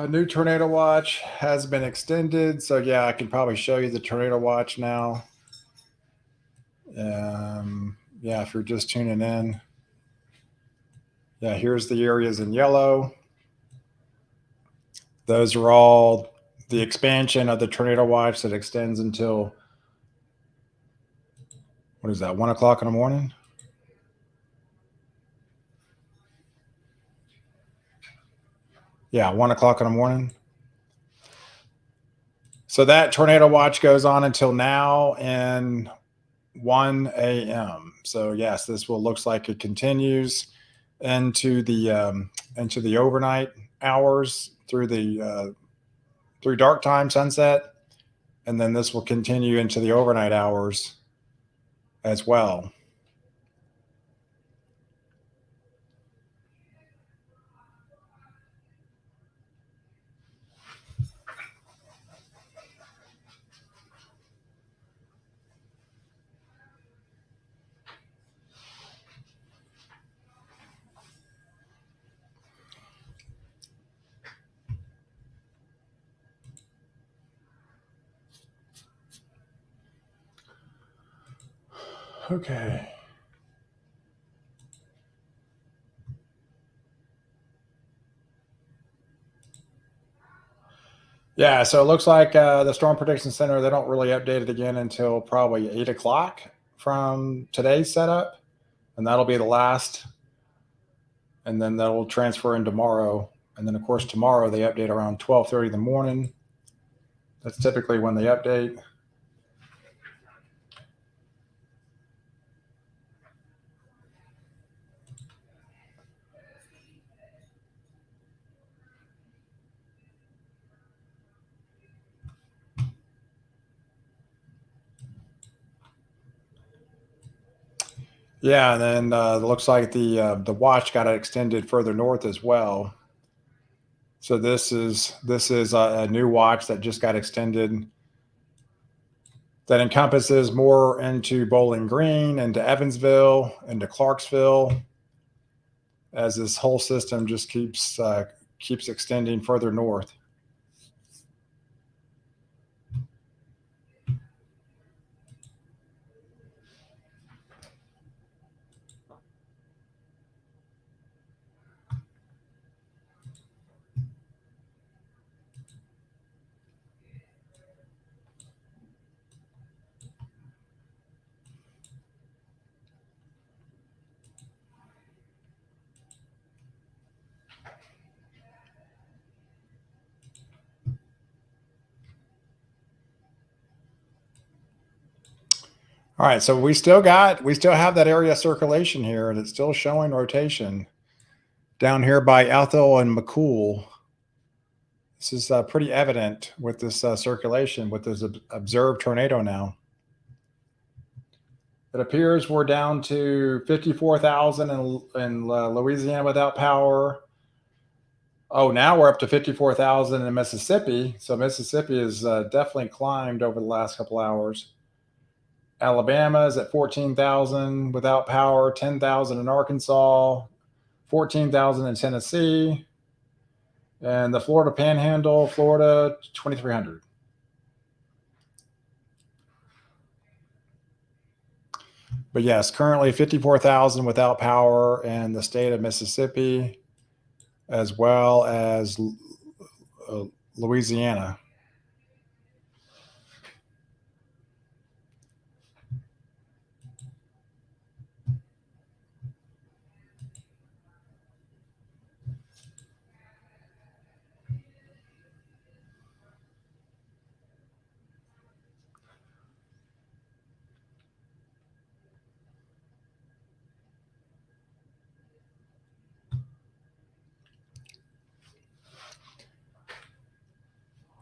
Speaker 1: New tornado watch has been extended. So yeah, I can probably show you the tornado watch now. Yeah, if you're just tuning in. Yeah, here's the areas in yellow. Those are all the expansion of the tornado watch that extends until, what is that, 1 o'clock in the morning? Yeah, 1 o'clock in the morning. So that tornado watch goes on until now and 1 a.m. So yes, this looks like it continues into the overnight hours through dark time, sunset, and then this will continue into the overnight hours as well. Okay. Yeah, so it looks like the Storm Prediction Center, they don't really update it again until probably 8 o'clock from today's setup. And that'll be the last. And then that'll transfer in tomorrow. And then, of course, tomorrow they update around 12:30 in the morning. That's typically when they update. Yeah, and then it looks like the watch got extended further north as well. So this is a new watch that just got extended that encompasses more into Bowling Green, into Evansville, into Clarksville, as this whole system just keeps extending further north. All right, so we still have that area circulation here, and it's still showing rotation. down here by Ethel and McCool. This is pretty evident with this circulation, with this observed tornado now. It appears we're down to 54,000 in Louisiana without power. Oh, now we're up to 54,000 in Mississippi. So Mississippi has definitely climbed over the last couple hours. Alabama is at 14,000 without power, 10,000 in Arkansas, 14,000 in Tennessee, and the Florida Panhandle, Florida, 2,300. But yes, currently 54,000 without power in the state of Mississippi, as well as Louisiana.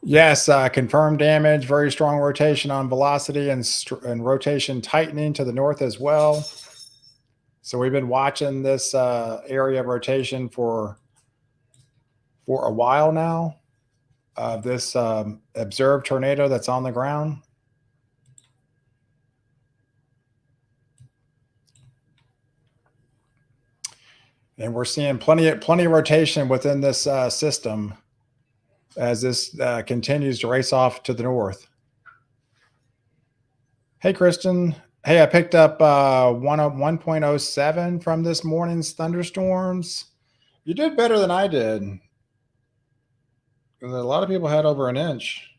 Speaker 1: Yes, confirmed damage, very strong rotation on velocity and rotation tightening to the north as well. So we've been watching this area of rotation for a while now. This observed tornado that's on the ground. And we're seeing plenty of rotation within this system as this continues to race off to the north. Hey, Kristen. Hey, I picked up 1.07 from this morning's thunderstorms. You did better than I did. A lot of people had over an inch.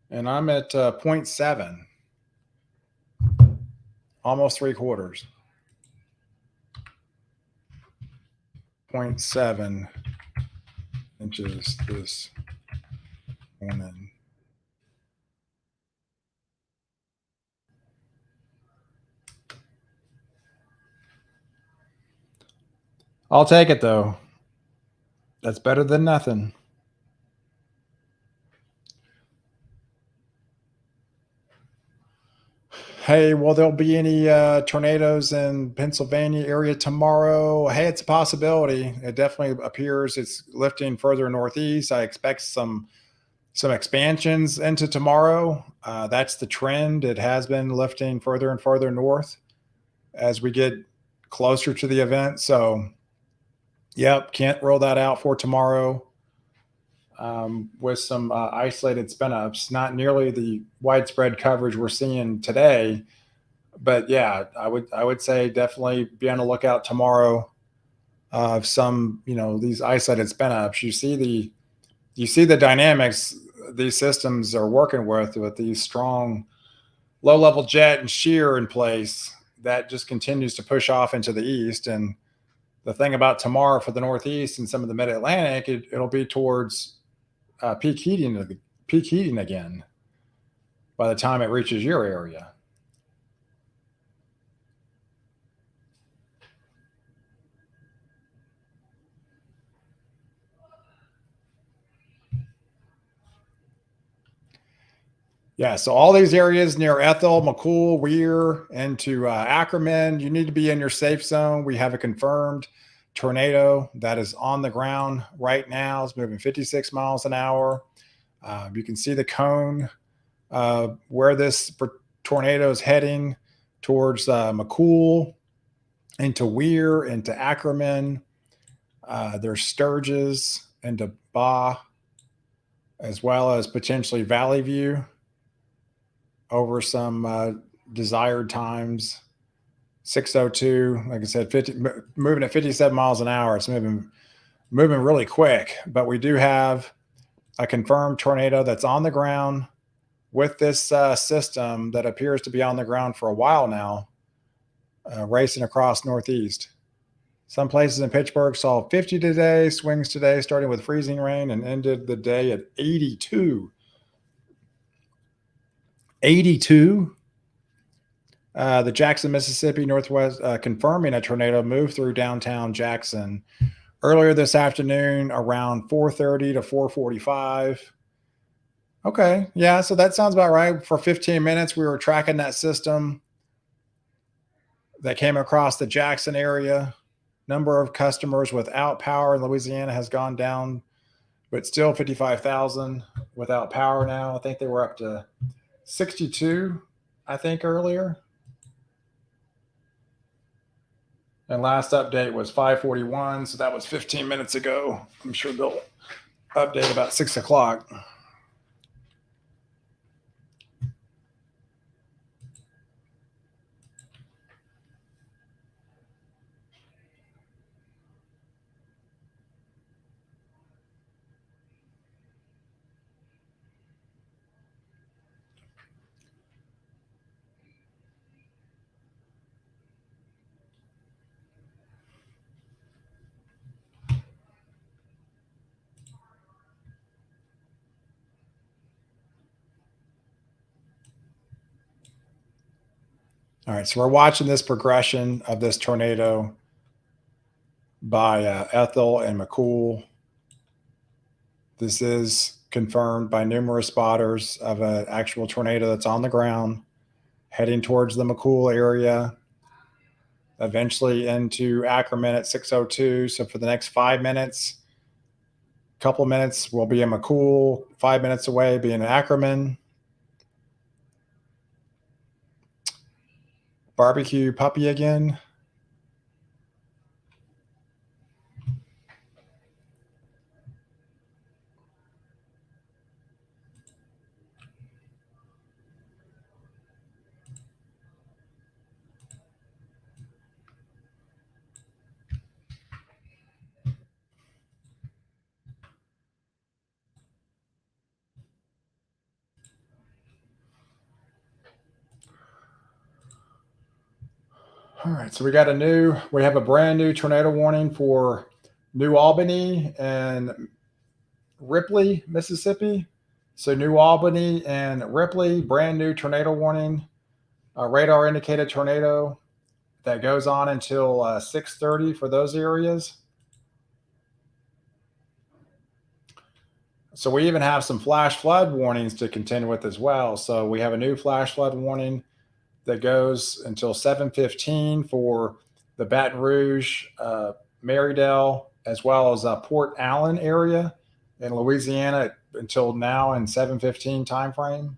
Speaker 1: And I'm at 0.7. Almost 3/4. 0.7 inches this morning. I'll take it though. That's better than nothing. Hey, will there be any tornadoes in Pennsylvania area tomorrow? Hey, it's a possibility. It definitely appears it's lifting further northeast. I expect some expansions into tomorrow. That's the trend. It has been lifting further and further north as we get closer to the event. So, yep, can't rule that out for tomorrow. With some isolated spin-ups, not nearly the widespread coverage we're seeing today, but yeah, I would say definitely be on the lookout tomorrow of some, these isolated spin-ups. You see the dynamics these systems are working with these strong low-level jet and shear in place that just continues to push off into the east. And the thing about tomorrow for the Northeast and some of the Mid-Atlantic, it'll be towards peak heating again by the time it reaches your area. Yeah, so all these areas near Ethel, McCool, Weir, into Ackerman, you need to be in your safe zone. We have a confirmed tornado that is on the ground right now. It's moving 56 miles an hour. You can see the cone where this tornado is heading towards McCool, into Weir, into Ackerman. There's Sturgis, into Baugh, as well as potentially Valley View over some desired times. 602, like I said, moving at 57 miles an hour. It's moving really quick, but we do have a confirmed tornado that's on the ground with this system that appears to be on the ground for a while now, racing across northeast. Some places in Pittsburgh saw 50 today, swings today, starting with freezing rain and ended the day at 82. 82. The Jackson, Mississippi, Northwest, confirming a tornado moved through downtown Jackson earlier this afternoon around 4:30 to 4:45. Okay, yeah, so that sounds about right. For 15 minutes, we were tracking that system that came across the Jackson area. Number of customers without power in Louisiana has gone down, but still 55,000 without power now. I think they were up to 62, I think, earlier. And last update was 5:41, so that was 15 minutes ago. I'm sure they'll update about 6 o'clock. All right, so we're watching this progression of this tornado by Ethel and McCool. This is confirmed by numerous spotters of an actual tornado that's on the ground, heading towards the McCool area, eventually into Ackerman at 6:02. So for the next 5 minutes, couple minutes will be in McCool, 5 minutes away be in Ackerman. Barbecue puppy again. All right, so we have a brand new tornado warning for New Albany and Ripley, Mississippi. So New Albany and Ripley, brand new tornado warning, radar indicated tornado that goes on until 6:30 for those areas. So we even have some flash flood warnings to contend with as well. So we have a new flash flood warning that goes until 7:15 for the Baton Rouge, Marydale, as well as Port Allen area in Louisiana until now in 7:15 timeframe.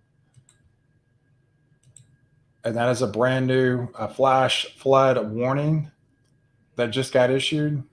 Speaker 1: And that is a brand new flash flood warning that just got issued.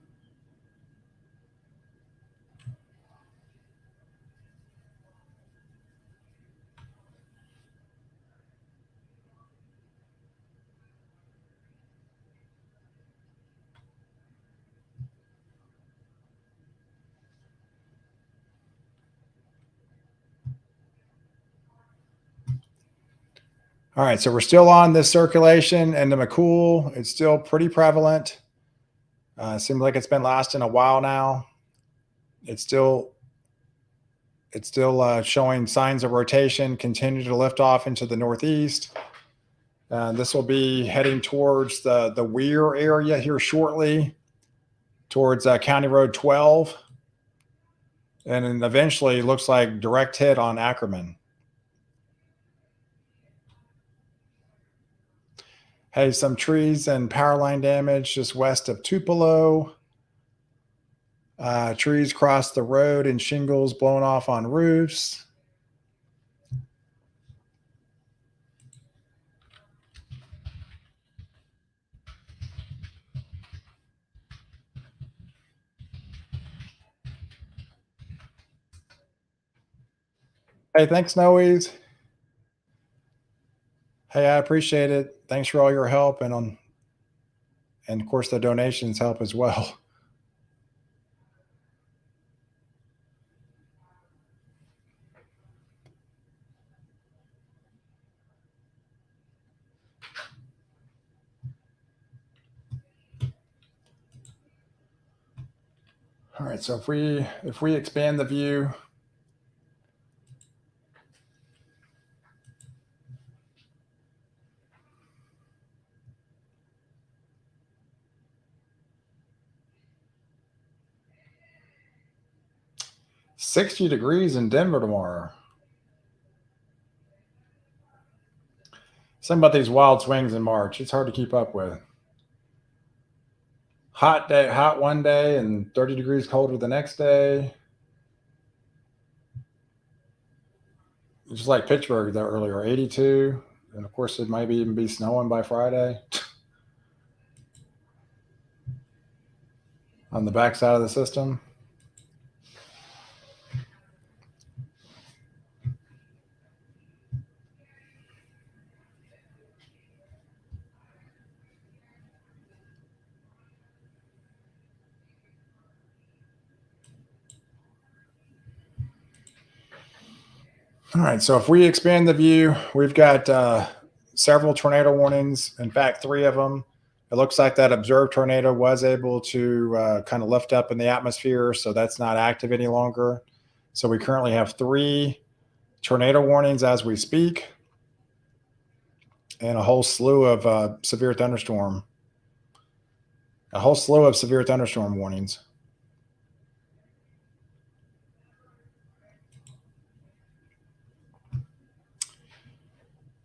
Speaker 1: All right, so we're still on this circulation, and the McCool, it's still pretty prevalent. Seems like it's been lasting a while now. It's still showing signs of rotation, continue to lift off into the northeast. This will be heading towards the Weir area here shortly, towards County Road 12. And then eventually looks like direct hit on Ackerman. Hey, some trees and power line damage just west of Tupelo. Trees crossed the road and shingles blown off on roofs. Hey, thanks, Noes. Hey, I appreciate it. Thanks for all your help, and of course the donations help as well. All right, so if we expand the view, 60 degrees in Denver tomorrow. Something about these wild swings in March. It's hard to keep up with. Hot day, hot one day, and 30 degrees colder the next day. Just like Pittsburgh there earlier, 82. And of course, it might even be snowing by Friday on the backside of the system. All right, so if we expand the view, we've got several tornado warnings. In fact, 3 of them. It looks like that observed tornado was able to kind of lift up in the atmosphere, so that's not active any longer. So we currently have 3 tornado warnings as we speak, and a whole slew of severe thunderstorm warnings.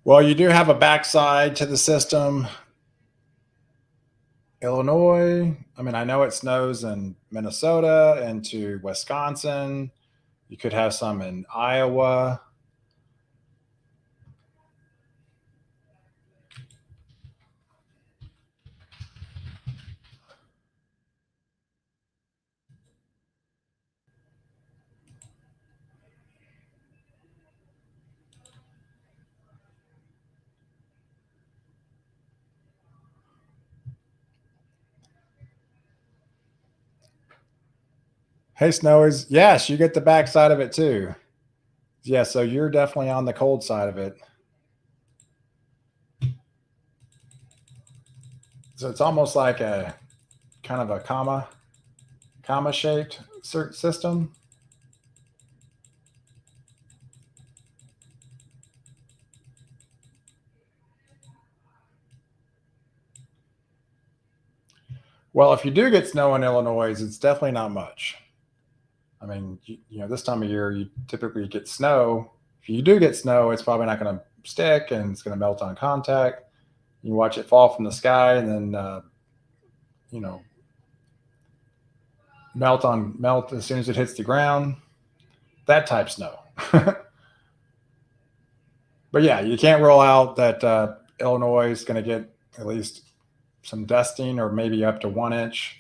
Speaker 1: Well, you do have a backside to the system. Illinois, I mean, I know it snows in Minnesota, into Wisconsin. You could have some in Iowa. Hey, Snowies. Yes, you get the backside of it too. Yeah, so you're definitely on the cold side of it. So it's almost like a kind of a comma shaped system. Well, if you do get snow in Illinois, it's definitely not much. I mean, this time of year, you typically get snow. If you do get snow, it's probably not going to stick and it's going to melt on contact. You watch it fall from the sky and then, melt as soon as it hits the ground. That type snow. But yeah, you can't rule out that Illinois is going to get at least some dusting or maybe up to 1 inch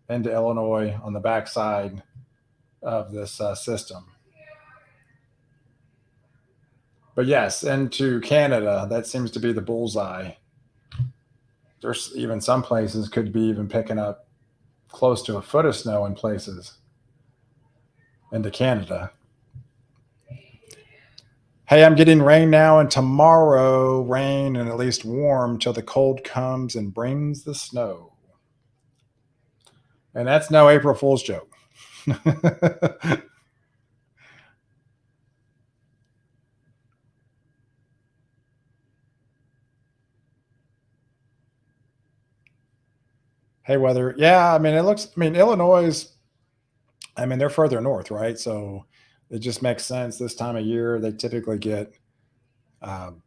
Speaker 1: into Illinois on the backside of this system. But yes, into Canada, that seems to be the bullseye. There's even some places could be even picking up close to a foot of snow in places into Canada. Hey, I'm getting rain now, and tomorrow rain and at least warm till the cold comes and brings the snow. And that's no April Fool's joke. Hey, weather. Yeah, I mean, Illinois, I mean, they're further north, right? So it just makes sense. This time of year, they typically get um,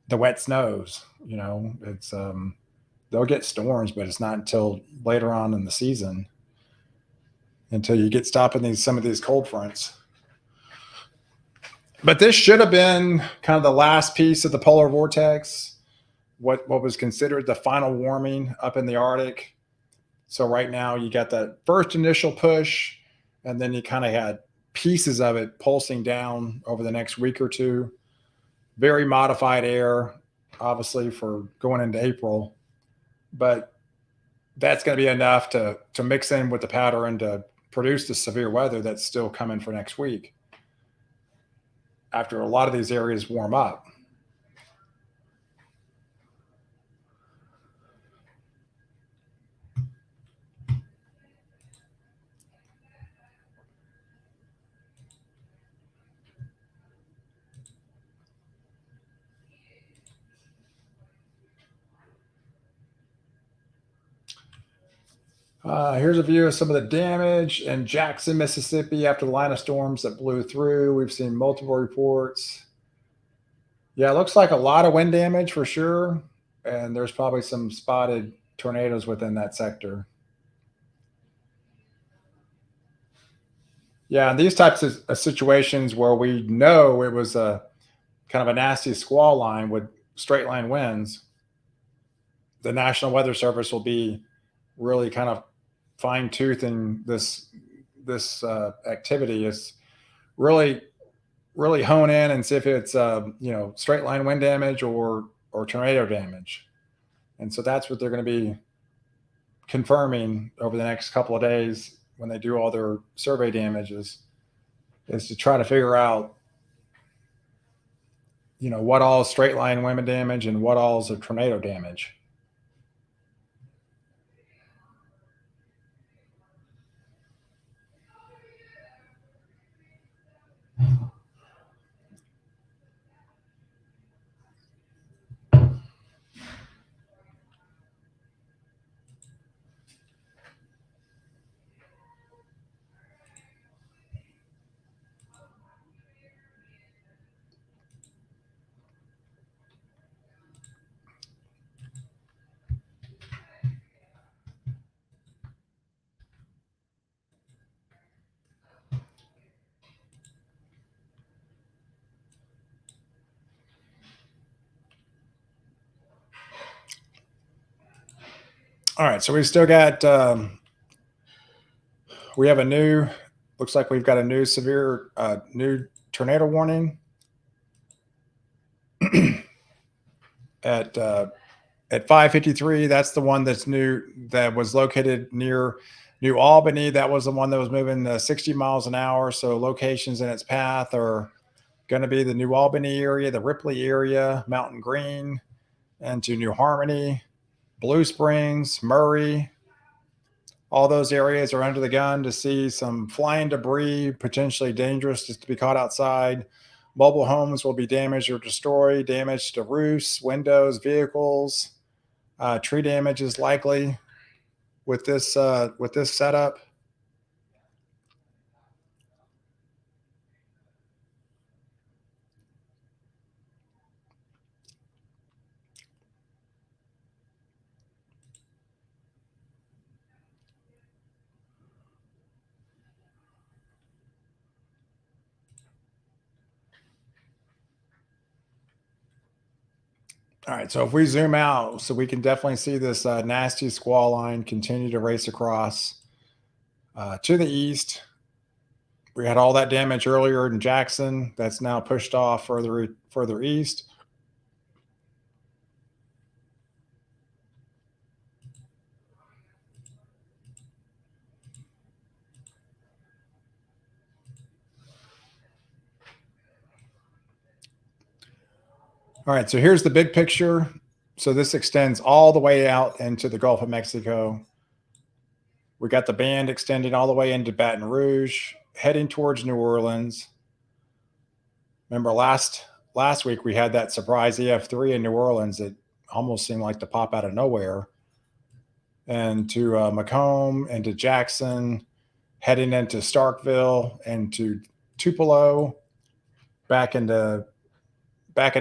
Speaker 1: the wet snows. They'll get storms, but it's not until later on in the season until you get stopping some of these cold fronts. But this should have been kind of the last piece of the polar vortex, what was considered the final warming up in the Arctic. So right now you got that first initial push, and then you kind of had pieces of it pulsing down over the next week or two. Very modified air, obviously, for going into April, but that's going to be enough to mix in with the powder and to produce the severe weather that's still coming for next week after a lot of these areas warm up. Here's a view of some of the damage in Jackson, Mississippi after the line of storms that blew through. We've seen multiple reports. Yeah, it looks like a lot of wind damage for sure. And there's probably some spotted tornadoes within that sector. Yeah, and these types of situations where we know it was a kind of a nasty squall line with straight line winds, the National Weather Service will be really kind of fine toothing this activity. Is really hone in and see if it's straight line wind damage or tornado damage, and so that's what they're going to be confirming over the next couple of days when they do all their survey damages, is to try to figure out what all is straight line wind damage and what all is a tornado damage. All right, so we've still got we have a new, looks like we've got a new severe new tornado warning at 5:53. That's the one that's new, that was located near New Albany. That was the one that was moving 60 miles an hour. So locations in its path are going to be the New Albany area, the Ripley area, Mountain Green, and to New Harmony, Blue Springs, Murray. All those areas are under the gun to see some flying debris, potentially dangerous just to be caught outside. Mobile homes will be damaged or destroyed, damage to roofs, windows, vehicles. Tree damage is likely with this setup. All right, so if we zoom out, so we can definitely see this nasty squall line continue to race across to the east. We had all that damage earlier in Jackson. That's now pushed off further east. All right, so here's the big picture. So this extends all the way out into the Gulf of Mexico. We got the band extending all the way into Baton Rouge, heading towards New Orleans. Remember last week we had that surprise EF3 in New Orleans that almost seemed like to pop out of nowhere. And to Macomb and to Jackson, heading into Starkville and to Tupelo, back into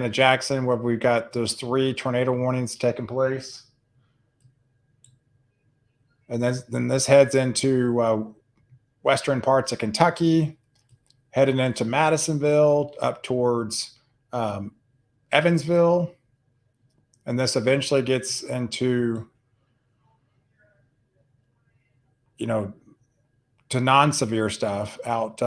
Speaker 1: Jackson, where we've got those 3 tornado warnings taking place. And then this heads into western parts of Kentucky, heading into Madisonville, up towards Evansville. And this eventually gets into, to non-severe stuff out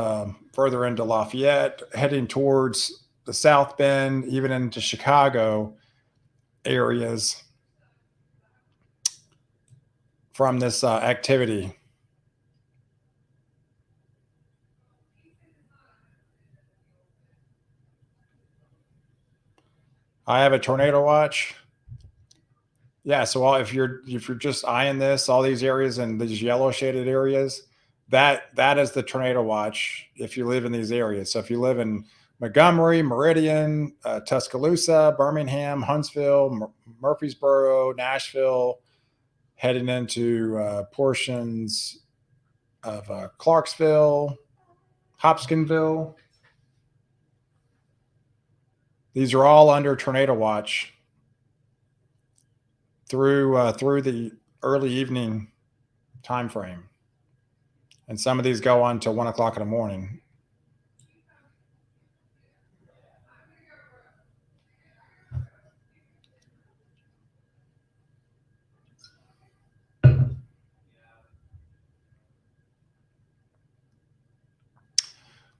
Speaker 1: further into Lafayette, heading towards the South Bend, even into Chicago areas from this activity. I have a tornado watch. Yeah, so if you're just eyeing this, all these areas and these yellow shaded areas, that is the tornado watch if you live in these areas. So if you live in Montgomery, Meridian, Tuscaloosa, Birmingham, Huntsville, Murfreesboro, Nashville, heading into portions of Clarksville, Hopkinsville. These are all under tornado watch through the early evening time frame, and some of these go on till 1 o'clock in the morning.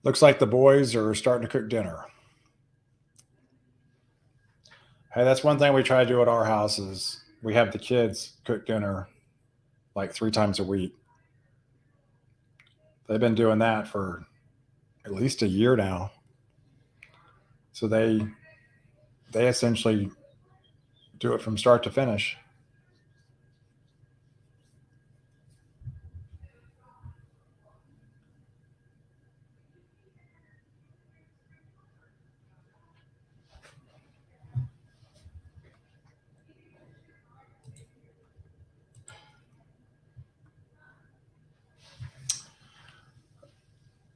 Speaker 1: Looks like the boys are starting to cook dinner. Hey, that's one thing we try to do at our house is we have the kids cook dinner like 3 times a week. They've been doing that for at least a year now. So they essentially do it from start to finish.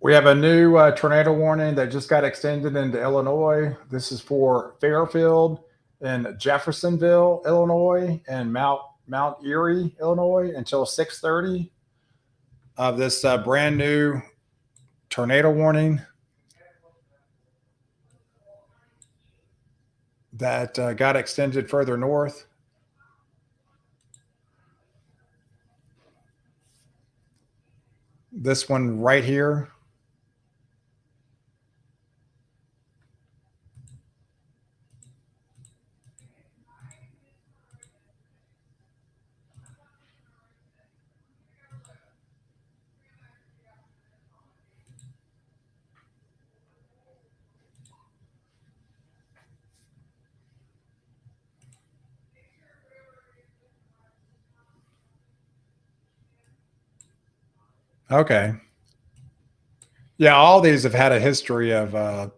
Speaker 1: We have a new tornado warning that just got extended into Illinois. This is for Fairfield and Jeffersonville, Illinois, and Mount Erie, Illinois, until 6:30 of this brand new tornado warning that got extended further north. This one right here. Okay. Yeah, all these have had a history of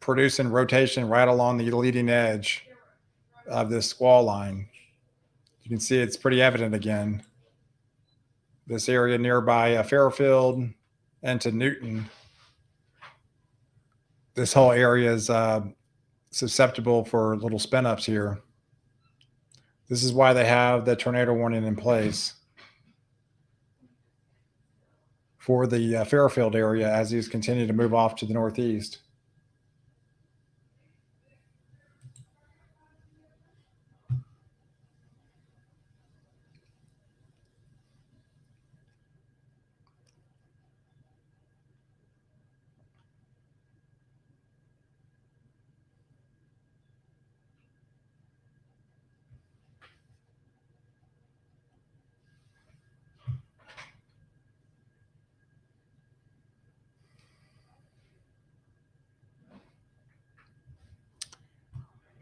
Speaker 1: producing rotation right along the leading edge of this squall line. You can see it's pretty evident again. This area nearby Fairfield and to Newton. This whole area is susceptible for little spin ups here. This is why they have the tornado warning in place for the Fairfield area as these continue to move off to the northeast.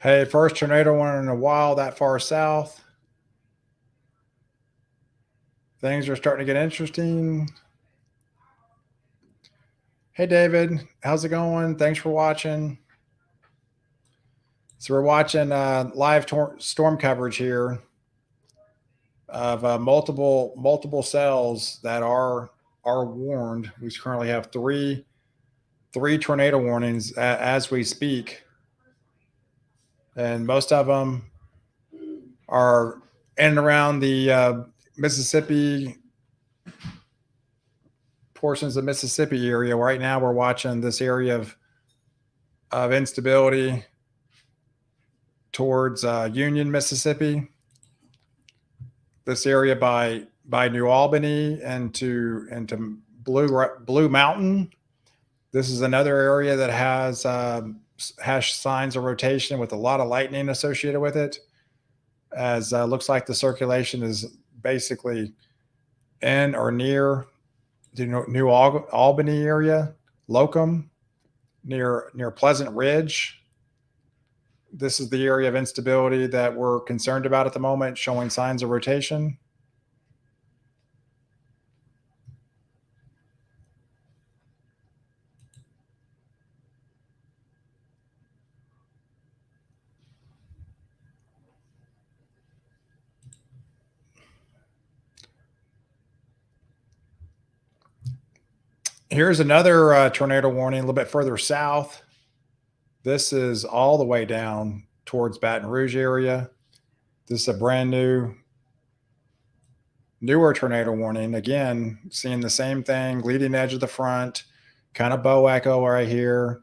Speaker 1: Hey, first tornado warning in a while that far south. Things are starting to get interesting. Hey, David, how's it going? Thanks for watching. So we're watching live storm coverage here of multiple cells that are warned. We currently have three tornado warnings as we speak, and most of them are in and around the Mississippi portions of Mississippi area. Right now, we're watching this area of instability towards Union, Mississippi. This area by New Albany and to Blue Mountain. This is another area that has signs of rotation with a lot of lightning associated with it, as looks like the circulation is basically in or near the New Albany area, Locum, near Pleasant Ridge. This is the area of instability that we're concerned about at the moment, showing signs of rotation. Here's another tornado warning a little bit further south. This is all the way down towards Baton Rouge area. This is a brand newer tornado warning. Again, seeing the same thing, leading edge of the front, kind of bow echo right here,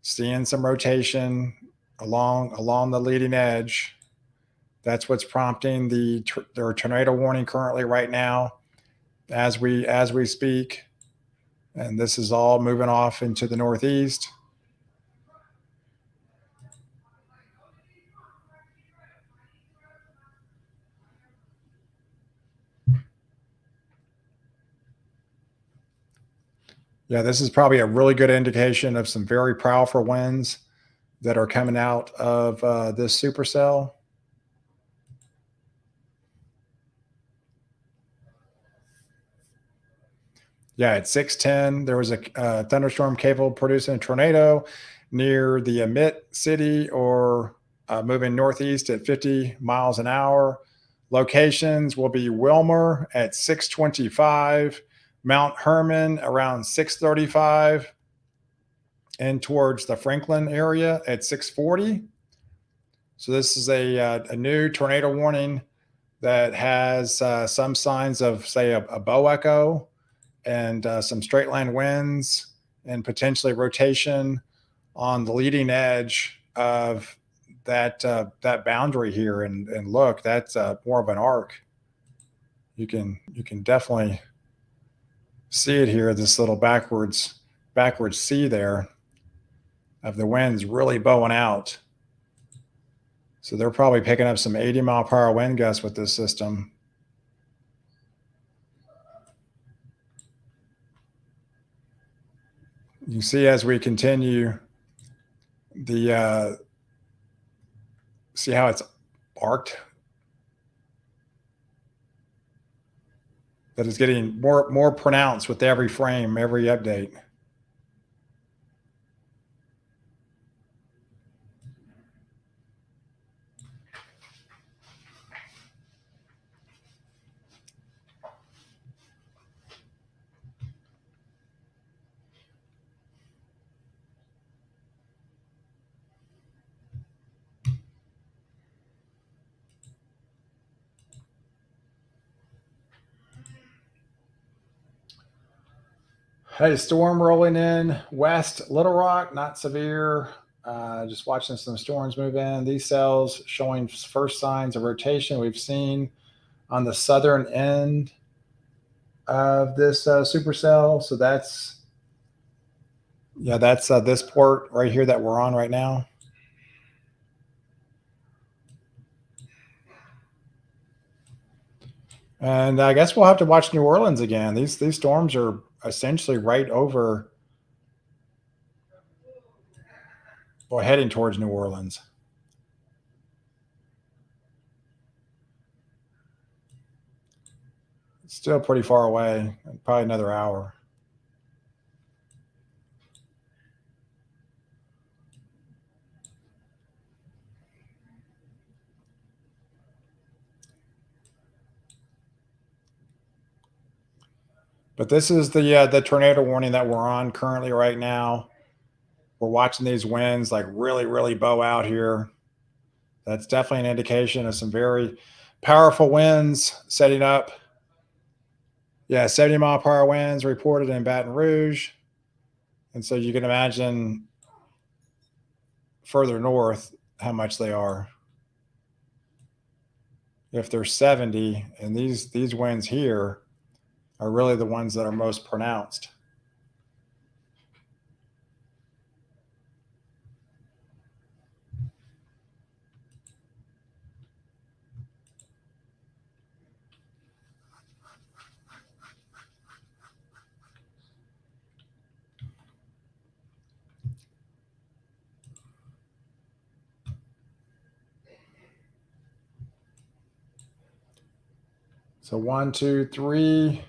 Speaker 1: seeing some rotation along the leading edge. That's what's prompting the tornado warning currently right now as we speak. And this is all moving off into the northeast. Yeah, this is probably a really good indication of some very powerful winds that are coming out of this supercell. Yeah, at 6:10, there was a thunderstorm capable of producing a tornado near the Emmet City or moving northeast at 50 miles an hour. Locations will be Wilmer at 6:25, Mount Herman around 6:35, and towards the Franklin area at 6:40. So this is a new tornado warning that has some signs of, say, a bow echo and some straight line winds and potentially rotation on the leading edge of that boundary here. And look, that's more of an arc. You can definitely see it here. This little backwards C there of the winds really bowing out. So they're probably picking up some 80-mile-per-hour wind gusts with this system. You see as we continue see how it's arced? That is getting more pronounced with every frame, every update. Hey, storm rolling in west Little Rock, not severe. Just watching some storms move in. These cells showing first signs of rotation we've seen on the southern end of this supercell. So that's this port right here that we're on right now. And I guess we'll have to watch New Orleans again. These storms are essentially right over, or heading towards New Orleans. It's still pretty far away, probably another hour. But this is the tornado warning that we're on currently right now. We're watching these winds like really bow out here. That's definitely an indication of some very powerful winds setting up. Yeah, 70-mile-per-hour winds reported in Baton Rouge. And so you can imagine further north how much they are. If they're 70, and these winds here are really the ones that are most pronounced. So 1, 2, 3.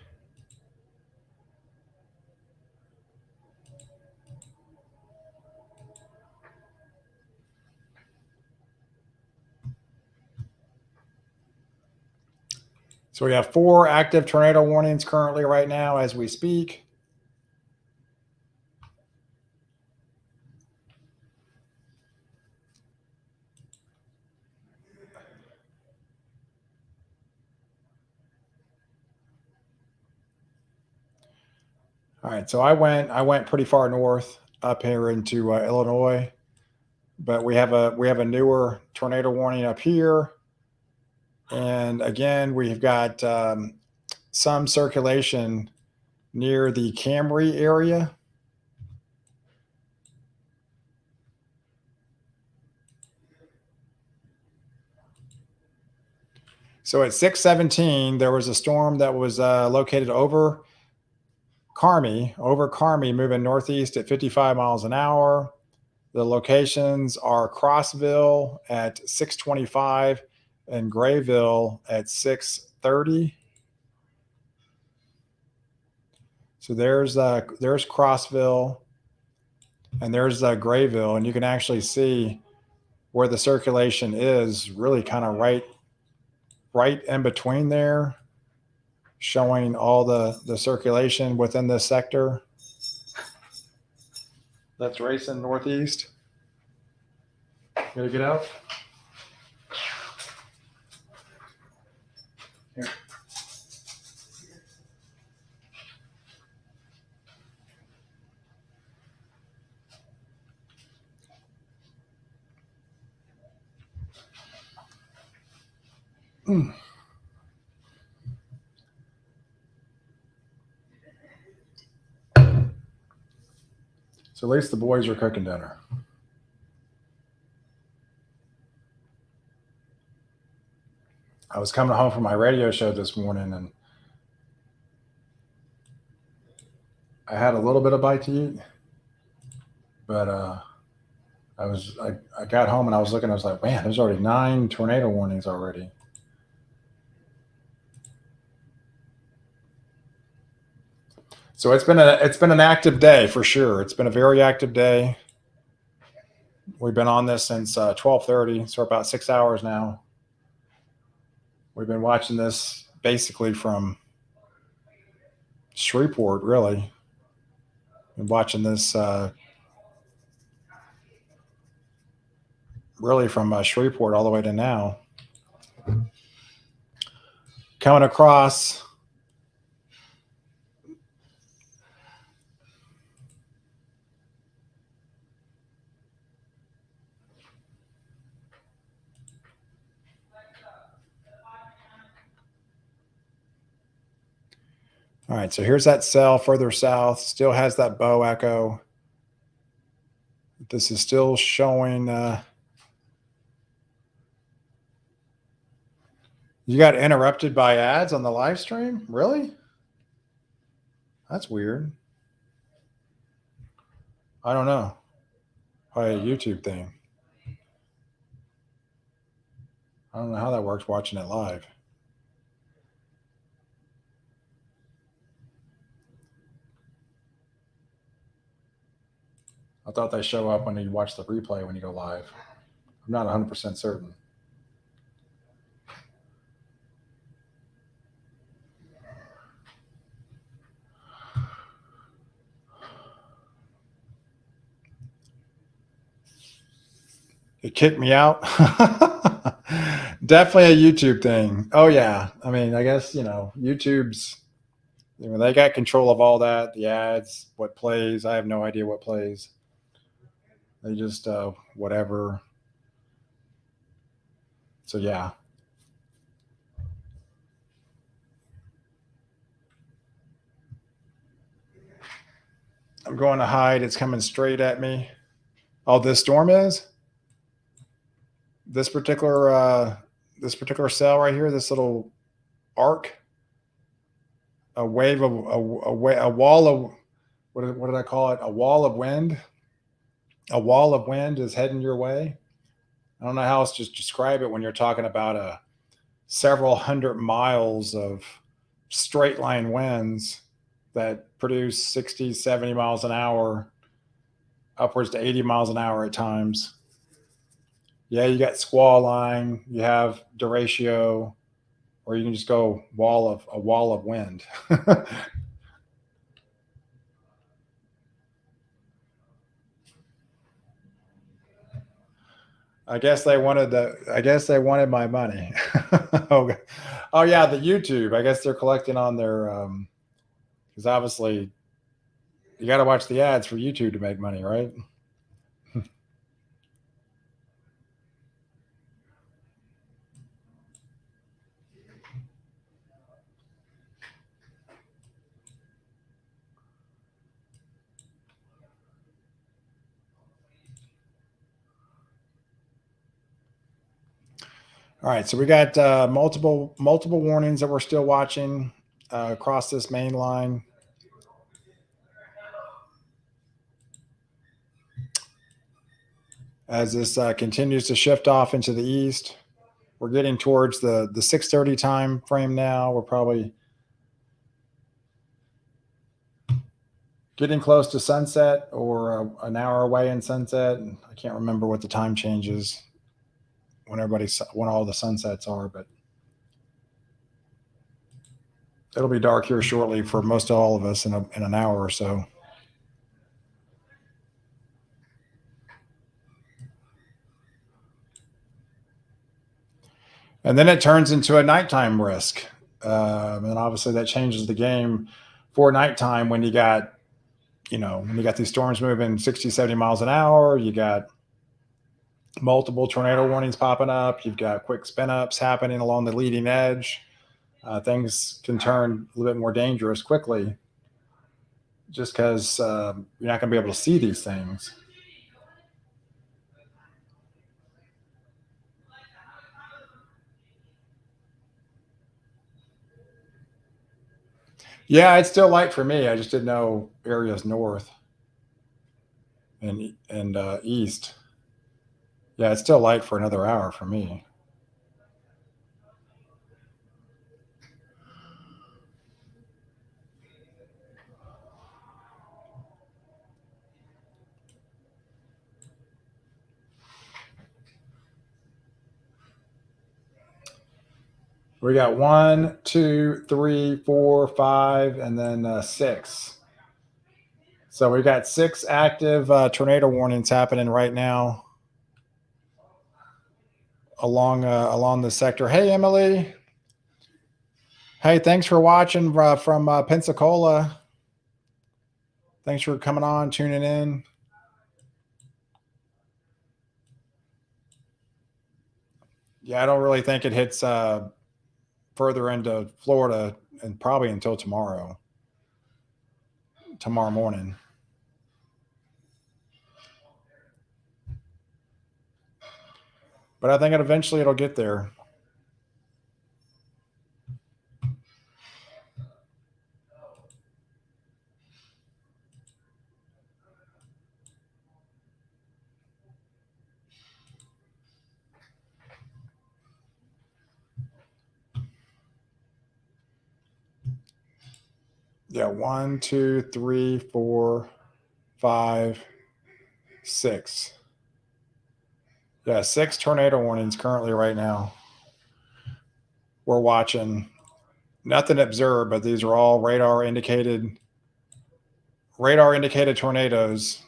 Speaker 1: So we have 4 active tornado warnings currently right now as we speak. All right, so I went pretty far north up here into Illinois, but we have a newer tornado warning up here, and again we've got some circulation near the Camry area. So at 6:17, there was a storm that was located over Carmi, moving northeast at 55 miles an hour. The locations are Crossville at 6:25 and Grayville at 6:30. So there's Crossville and there's Grayville, and you can actually see where the circulation is really kind of right in between there, showing all the circulation within this sector that's racing northeast. Gotta get out. Here. So at least the boys are cooking dinner. I was coming home from my radio show this morning and I had a little bit of bite to eat, but I got home and I was looking, I was like, man, there's already 9 tornado warnings already. So it's been an active day for sure. It's been a very active day. We've been on this since 12:30, so about 6 hours now. We've been watching this basically from Shreveport, really. Been watching this really from Shreveport all the way to now. Coming across All right, so here's that cell further south, still has that bow echo. This is still showing. You got interrupted by ads on the live stream? Really? That's weird. I don't know. Probably a YouTube thing. I don't know how that works watching it live. I thought they show up when you watch the replay when you go live. I'm not 100% certain. It kicked me out. Definitely a YouTube thing. Oh yeah. I mean, I guess, YouTube's, they got control of all that, the ads, what plays. I have no idea what plays. They just whatever. So yeah. I'm going to hide. It's coming straight at me. Oh, this storm is? This particular cell right here, this little arc, a wave of a wall of what did I call it? A wall of wind. A wall of wind is heading your way. I don't know how else to describe it when you're talking about several hundred miles of straight line winds that produce 60, 70 miles an hour, upwards to 80 miles an hour at times. Yeah, you got squall line, you have derecho, or you can just go a wall of wind. I guess they wanted my money. Oh yeah, the YouTube. I guess they're collecting on their because obviously You got to watch the ads for YouTube to make money, right? All right, so we got multiple warnings that we're still watching across this main line. As this continues to shift off into the east, we're getting towards the 6:30 time frame now. We're probably getting close to sunset or an hour away in sunset. And I can't remember what the time changes when all the sunsets are, but it'll be dark here shortly for most of all of us in an hour or so. And then it turns into a nighttime risk. And obviously that changes the game for nighttime when you got these storms moving 60, 70 miles an hour. You got multiple tornado warnings popping up. You've got quick spin ups happening along the leading edge. Things can turn a little bit more dangerous quickly just because you're not going to be able to see these things. Yeah, it's still light for me. I just didn't know areas north and east. Yeah, it's still light for another hour for me. We got 1, 2, 3, 4, 5, and then 6. So we got 6 active tornado warnings happening right now along the sector. Hey, Emily. Hey, thanks for watching from Pensacola. Thanks for coming on, tuning in. Yeah, I don't really think it hits further into Florida and probably until tomorrow morning. But I think eventually it'll get there. Yeah, 1, 2, 3, 4, 5, 6. Yeah, 6 tornado warnings currently right now. We're watching. Nothing observed, but these are all radar indicated tornadoes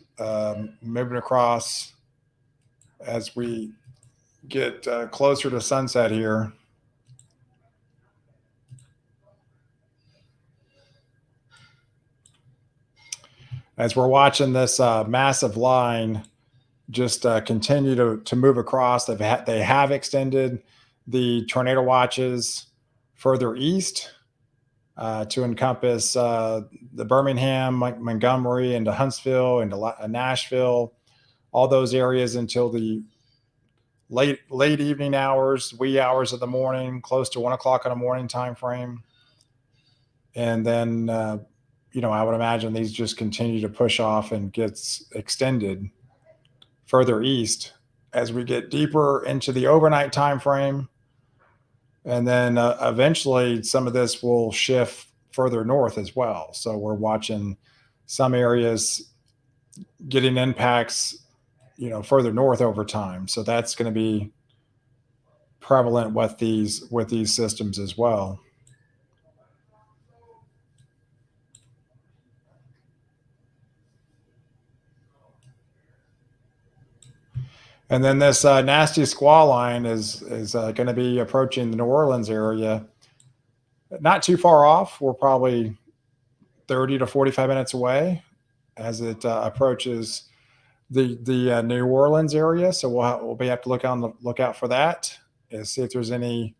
Speaker 1: moving across as we get closer to sunset here. As we're watching this massive line just continue to move across. They have extended the tornado watches further east to encompass the Birmingham, Montgomery, into Huntsville, into Nashville, all those areas until the late evening hours, wee hours of the morning, close to 1 o'clock in the morning time frame. And then, I would imagine these just continue to push off and gets extended further east as we get deeper into the overnight time frame. And then eventually some of this will shift further north as well. So we're watching some areas getting impacts, further north over time. So that's going to be prevalent with these systems as well. And then this nasty squall line is going to be approaching the New Orleans area. Not too far off. We're probably 30 to 45 minutes away. as it approaches the New Orleans area. So we'll be have to look on the lookout for that and see if there's anything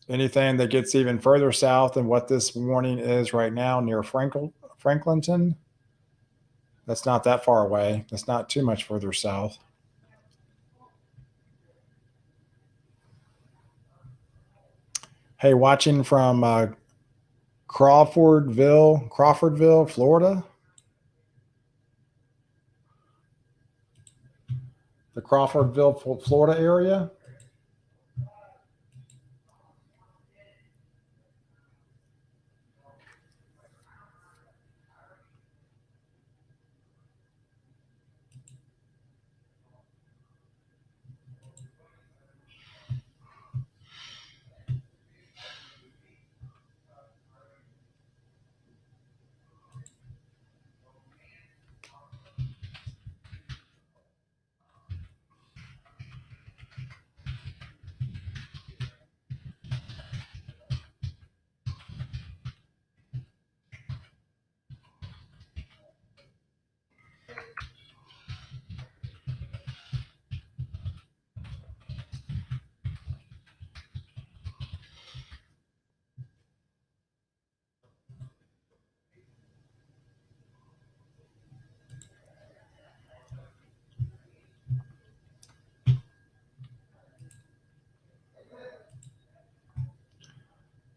Speaker 1: that gets even further south than what this warning is right now near Franklinton. That's not that far away. That's not too much further south. Hey, watching from Crawfordville, Florida. The Crawfordville, Florida area.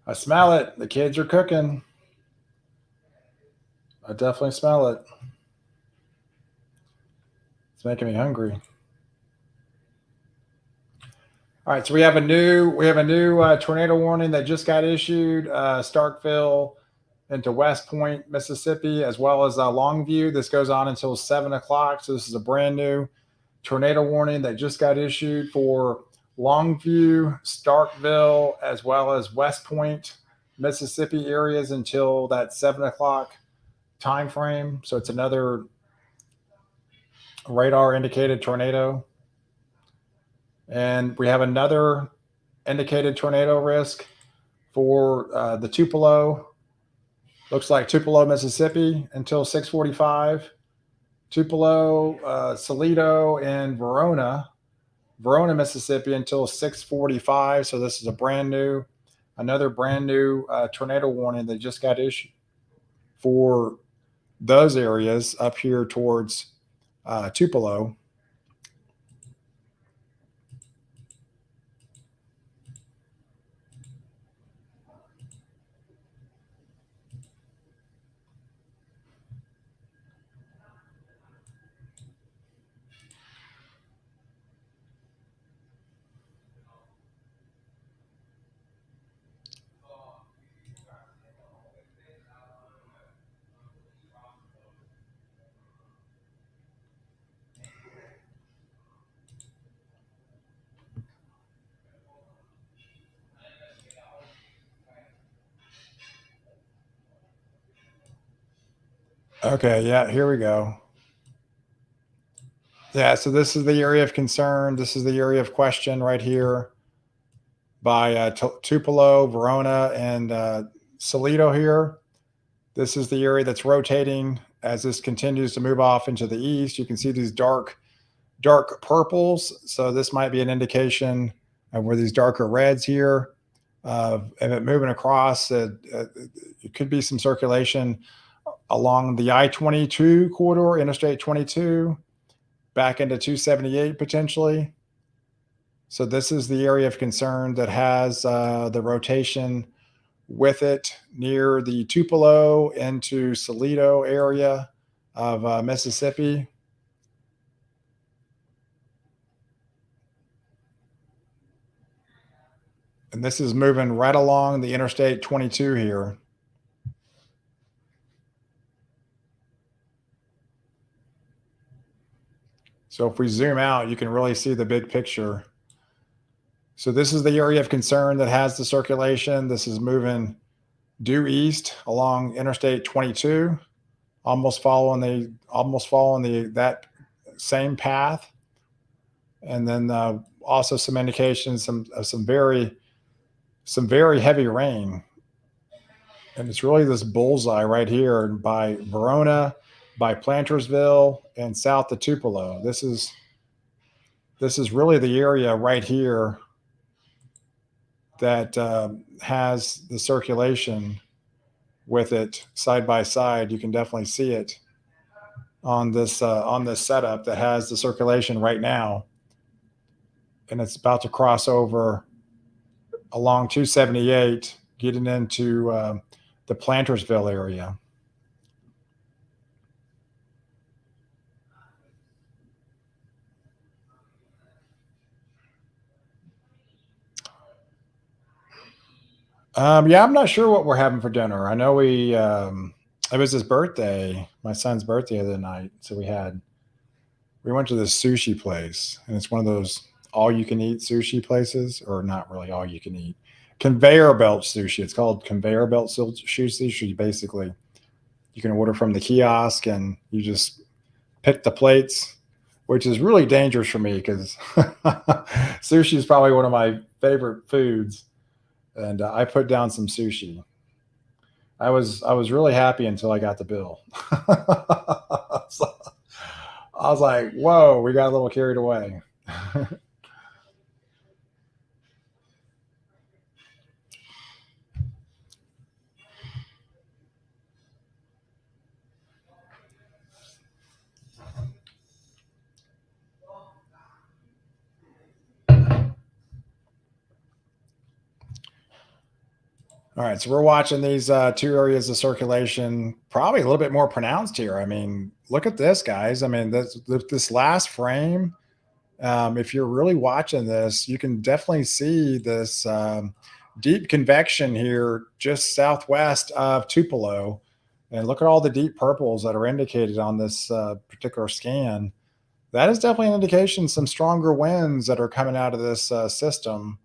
Speaker 1: I smell it. The kids are cooking. I definitely smell it. It's making me hungry. All right, so we have a new tornado warning that just got issued. Starkville into West Point, Mississippi, as well as Longview. This goes on until 7 o'clock. So this is a brand new tornado warning that just got issued for Longview, Starkville, as well as West Point, Mississippi areas until that 7 o'clock time frame. So it's another radar indicated tornado. And we have another indicated tornado risk for the Tupelo. Looks like Tupelo, Mississippi until 6:45. Tupelo, Salito, and Verona, Mississippi until 6:45. So this is another brand new tornado warning that just got issued for those areas up here towards Tupelo. Okay, yeah, here we go. Yeah, so this is the area of concern. This is the area of question right here by Tupelo, Verona, and Salito here. This is the area that's rotating as this continues to move off into the east. You can see these dark purples. So this might be an indication of where these darker reds here. And it moving across, it could be some circulation along the I-22 corridor, Interstate 22, back into 278 potentially. So this is the area of concern that has the rotation with it near the Tupelo into Salito area of Mississippi. And this is moving right along the Interstate 22 here. So if we zoom out, you can really see the big picture. So this is the area of concern that has the circulation. This is moving due east along Interstate 22, almost following that same path. And then also some indications of some very heavy rain. And it's really this bullseye right here by Verona, by Plantersville and south of Tupelo. This is really the area right here that has the circulation with it side by side. You can definitely see it on this setup that has the circulation right now, and it's about to cross over along 278, getting into the Plantersville area. Yeah, I'm not sure what we're having for dinner. I know it was his birthday, my son's birthday the other night. So we went to this sushi place, and it's one of those all you can eat sushi places, or not really all you can eat. Conveyor belt sushi. It's called conveyor belt sushi. Basically, you can order from the kiosk and you just pick the plates, which is really dangerous for me because sushi is probably one of my favorite foods. And I put down some sushi. I was really happy until I got the bill. So I was like, "Whoa, we got a little carried away." All right, so we're watching these two areas of circulation, probably a little bit more pronounced here. I mean, look at this, guys. I mean, this last frame. If you're really watching this, you can definitely see this deep convection here just southwest of Tupelo. And look at all the deep purples that are indicated on this particular scan. That is definitely an indication some stronger winds that are coming out of this system.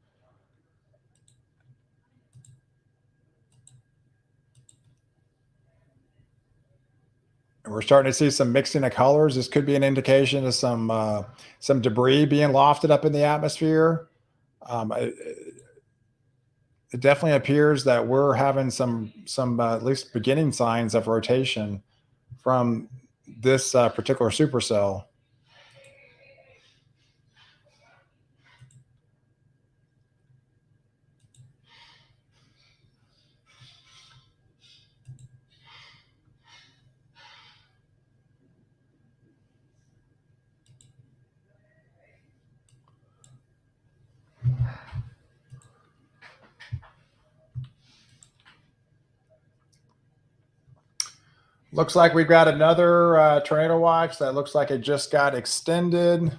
Speaker 1: And we're starting to see some mixing of colors. This could be an indication of some debris being lofted up in the atmosphere. It, it definitely appears that we're having some at least beginning signs of rotation from this particular supercell. Looks like we've got another tornado watch that looks like it just got extended.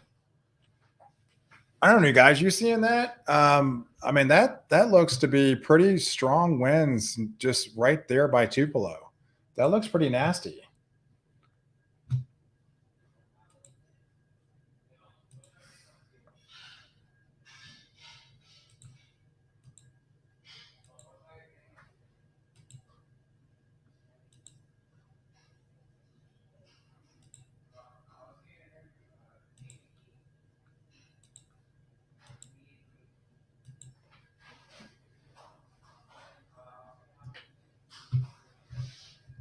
Speaker 1: I don't know, guys. You seeing that? I mean that looks to be pretty strong winds just right there by Tupelo. That looks pretty nasty.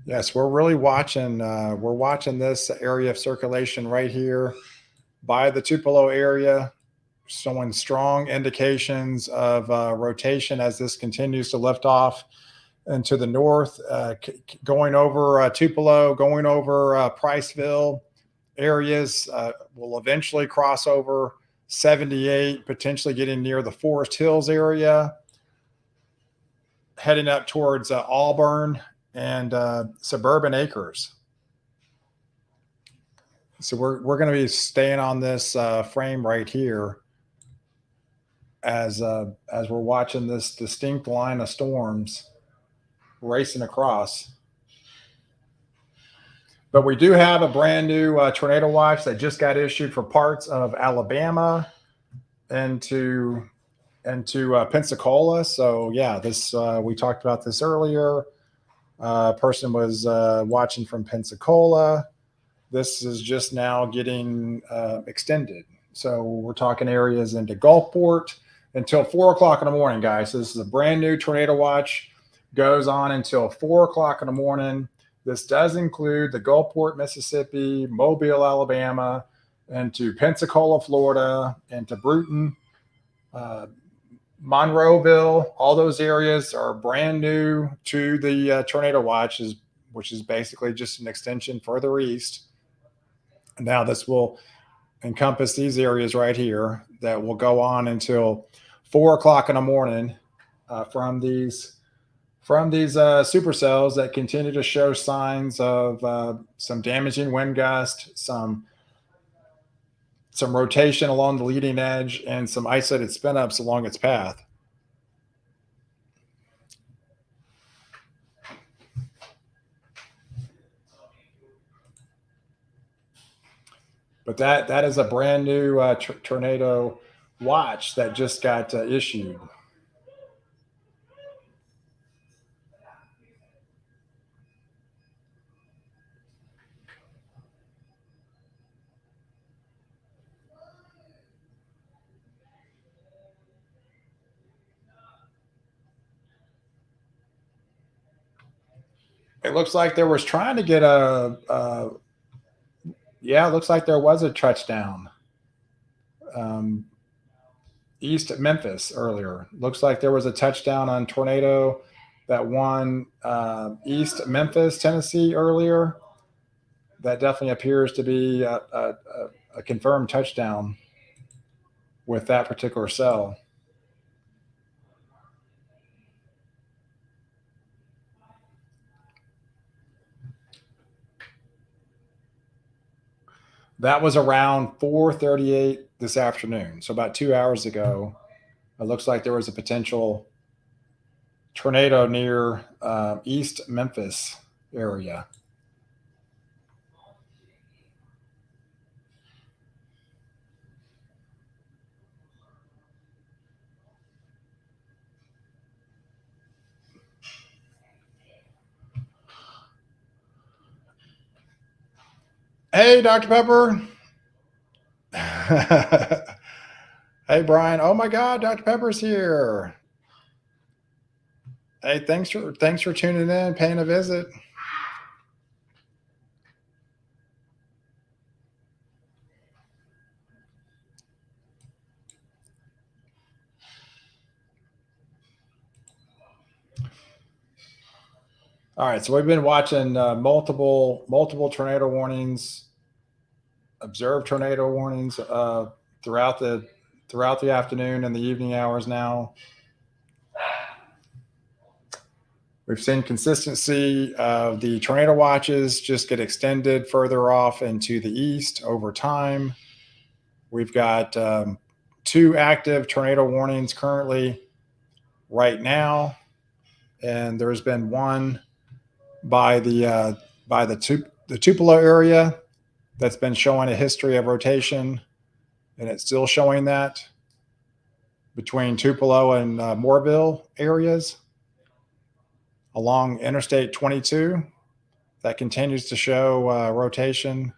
Speaker 1: Yes, we're really watching. We're watching this area of circulation right here by the Tupelo area, showing strong indications of rotation as this continues to lift off and to the north, going over Tupelo, going over Priceville areas. Will eventually cross over 78, potentially getting near the Forest Hills area, heading up towards Auburn and Suburban Acres. So we're going to be staying on this frame right here as we're watching this distinct line of storms racing across. But we do have a brand new tornado watch that just got issued for parts of Alabama and to Pensacola. So yeah, this we talked about this earlier. Person was watching from Pensacola. This is just now getting extended. So we're talking areas into Gulfport until 4 o'clock in the morning, guys. So this is a brand new tornado watch. Goes on until 4 o'clock in the morning. This does include the Gulfport, Mississippi, Mobile, Alabama, into Pensacola, Florida, into Bruton, uh, Monroeville. All those areas are brand new to the tornado watch, which is basically just an extension further east. Now this will encompass these areas right here that will go on until 4 o'clock in the morning from these supercells that continue to show signs of some damaging wind gust, some rotation along the leading edge, and some isolated spin-ups along its path. But that is a brand new tornado watch that just got issued. It looks like there was trying to get it looks like there was a touchdown east of Memphis earlier. Looks like there was a touchdown on tornado that won east Memphis, Tennessee earlier. That definitely appears to be a confirmed touchdown with that particular cell. That was around 4:38 this afternoon, so about 2 hours ago. It looks like there was a potential tornado near East Memphis area. Hey, Dr. Pepper. Hey, Brian. Oh my God, Dr. Pepper's here. Hey, thanks for tuning in, paying a visit. All right, so we've been watching multiple tornado warnings, observed tornado warnings throughout the afternoon and the evening hours now. We've seen consistency of the tornado watches just get extended further off into the east over time. We've got 2 active tornado warnings currently right now, and there's been one by the Tupelo area that's been showing a history of rotation, and it's still showing that between Tupelo and Moorville areas along Interstate 22. That continues to show rotation.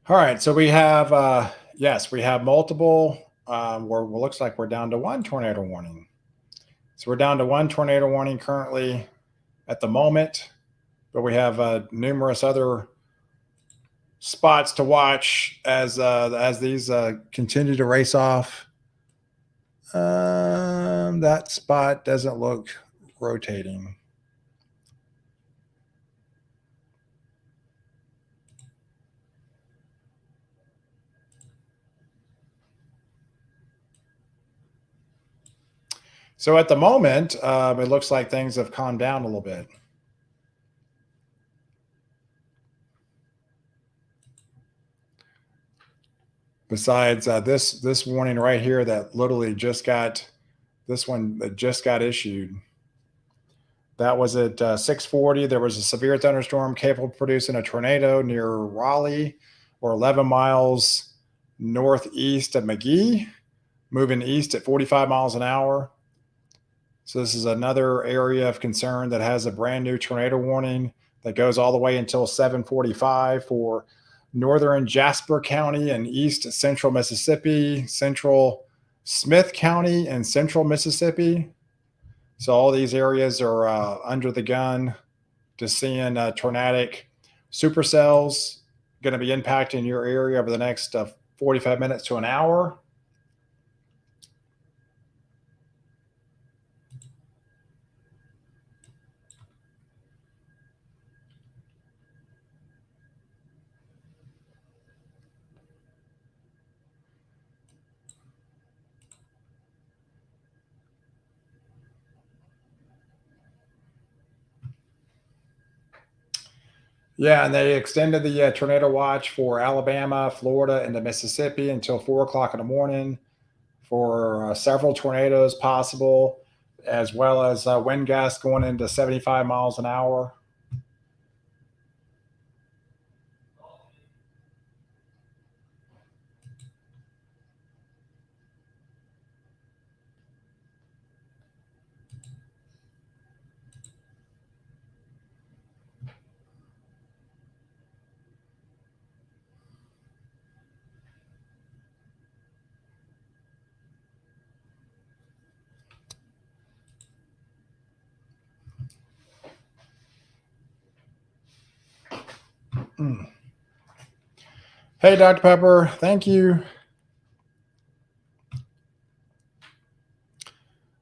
Speaker 1: All right, so we have we have multiple. Where it looks like we're down to 1 tornado warning. So we're down to 1 tornado warning currently at the moment, but we have numerous other spots to watch as these continue to race off. That spot doesn't look rotating. So at the moment, it looks like things have calmed down a little bit. Besides this warning right here that literally just got this one that just got issued. That was at 6:40. There was a severe thunderstorm capable of producing a tornado near Raleigh, or 11 miles northeast of McGee, moving east at 45 miles an hour. So this is another area of concern that has a brand new tornado warning that goes all the way until 7:45 for northern Jasper County and east central Mississippi, central Smith County, and central Mississippi. So all these areas are under the gun to seeing tornadic supercells going to be impacting your area over the next 45 minutes to an hour. Yeah, and they extended the tornado watch for Alabama, Florida, and the Mississippi until 4 o'clock in the morning for several tornadoes possible, as well as wind gusts going into 75 miles an hour. Mm. Hey, Dr. Pepper, thank you.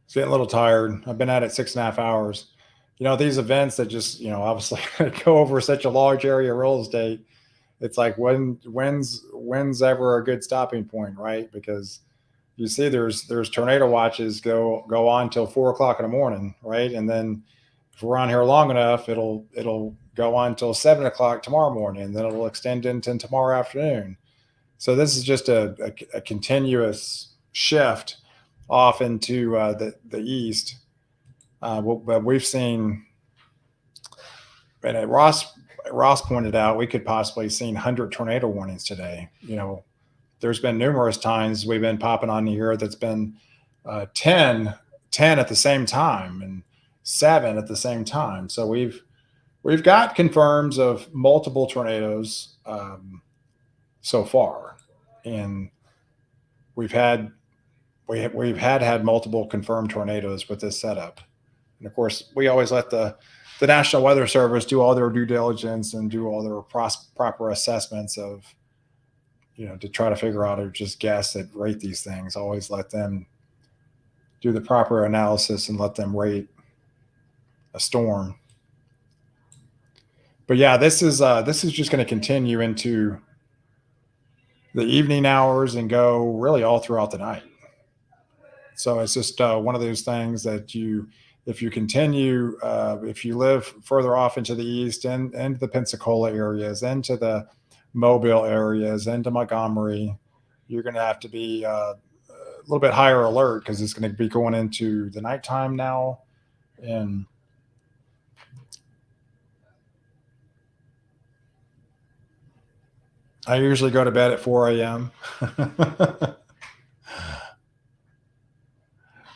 Speaker 1: It's getting a little tired. I've been at it 6.5 hours. These events that just, obviously go over such a large area of real estate. It's like when's ever a good stopping point, right? Because you see there's tornado watches go on till 4 o'clock in the morning, right? And then if we're on here long enough, it'll go on till 7 o'clock tomorrow morning, and then it'll extend into tomorrow afternoon. So this is just a continuous shift off into the east. But we've seen, and Ross pointed out, we could possibly seen 100 tornado warnings today. There's been numerous times we've been popping on here that's been 10 at the same time and 7 at the same time. So we've got confirms of multiple tornadoes so far, and we've had multiple confirmed tornadoes with this setup. And of course, we always let the National Weather Service do all their due diligence and do all their proper assessments of, to try to figure out or just guess and rate these things. Always let them do the proper analysis and let them rate a storm. But yeah, this is just going to continue into the evening hours and go really all throughout the night. So it's just one of those things that if you continue, if you live further off into the east and the Pensacola areas, into the Mobile areas, into Montgomery, you're going to have to be a little bit higher alert because it's going to be going into the nighttime now. And I usually go to bed at 4 a.m.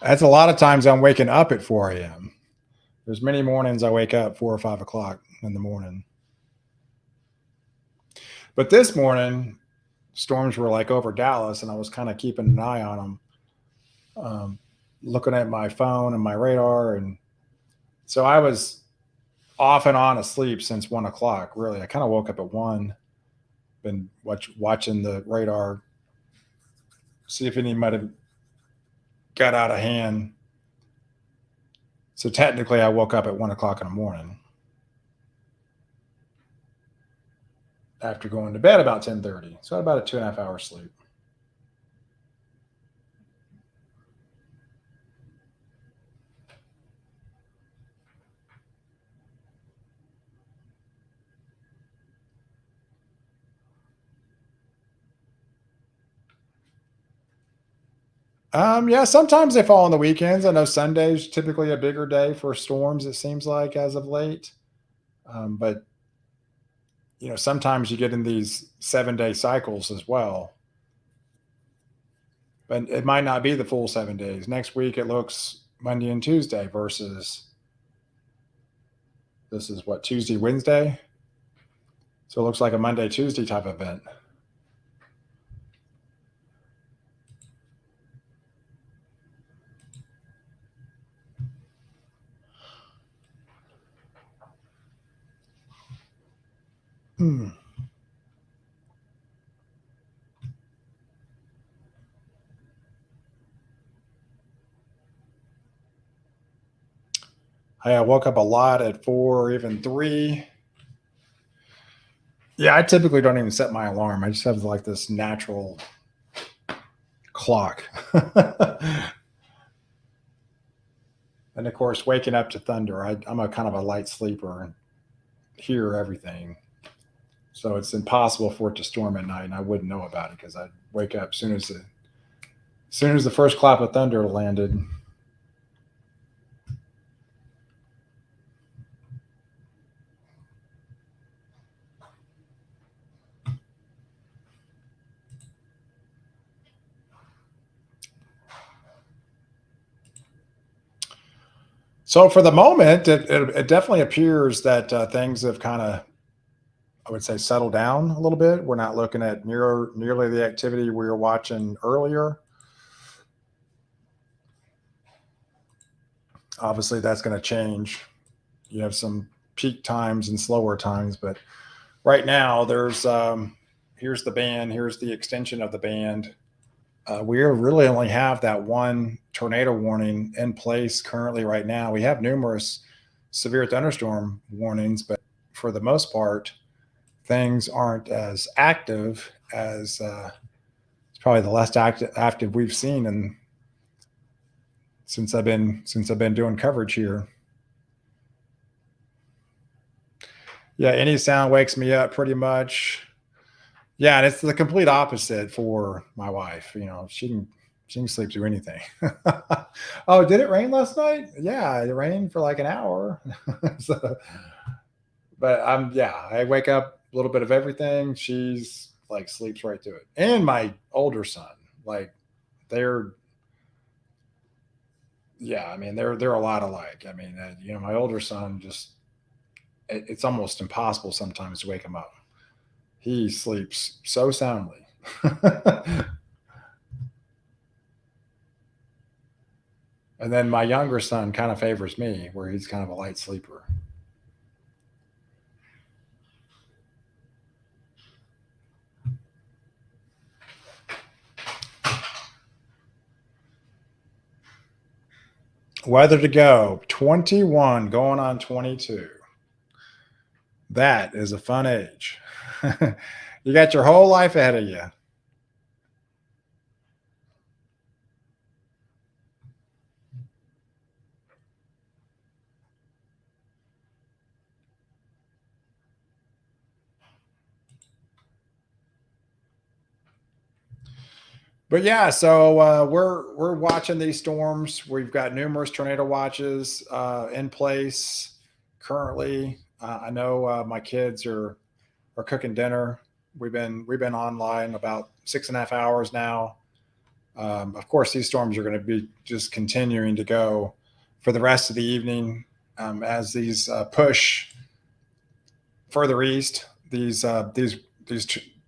Speaker 1: That's a lot of times I'm waking up at 4 a.m. There's many mornings I wake up 4 or 5 o'clock in the morning. But this morning, storms were like over Dallas, and I was kind of keeping an eye on them, looking at my phone and my radar. And so I was off and on asleep since 1 o'clock. Really, I kind of woke up at 1, been watching the radar, see if any might have got out of hand. So technically, I woke up at 1 o'clock in the morning after going to bed about 10:30. So I had about a 2.5 hour sleep. Yeah, sometimes they fall on the weekends. I know Sunday's typically a bigger day for storms, it seems like as of late. But sometimes you get in these 7-day cycles as well. But it might not be the full 7 days. Next week it looks Monday and Tuesday versus this is what, Tuesday, Wednesday. So it looks like a Monday, Tuesday type event. Hmm. I woke up a lot at 4, even 3. Yeah, I typically don't even set my alarm. I just have like this natural clock. And of course, waking up to thunder. I'm a kind of a light sleeper and hear everything. So it's impossible for it to storm at night, and I wouldn't know about it because I'd wake up as soon as the first clap of thunder landed. So for the moment, it definitely appears that things have kind of, I would say, settled down a little bit. We're not looking at nearly the activity we were watching earlier. Obviously, that's going to change. You have some peak times and slower times, but right now there's here's the band, here's the extension of the band. We really only have that one tornado warning in place currently right now. We have numerous severe thunderstorm warnings, but for the most part, things aren't as active as it's probably the less active we've seen and since I've been doing coverage here. Yeah, any sound wakes me up pretty much. Yeah, and it's the complete opposite for my wife. She can sleep through anything. Oh, did it rain last night? Yeah, it rained for like an hour. So, but yeah, I wake up a little bit of everything. She's like sleeps right through it. And my older son, like they're yeah, I mean they're a lot alike. I mean, my older son just it's almost impossible sometimes to wake him up. He sleeps so soundly. And then my younger son kind of favors me, where he's kind of a light sleeper. Weather to go 21, going on 22. That is a fun age. You got your whole life ahead of you. But yeah, so we're watching these storms. We've got numerous tornado watches in place currently. I know my kids are cooking dinner. We've been online about 6.5 hours now. Of course, these storms are going to be just continuing to go for the rest of the evening as these push further east. These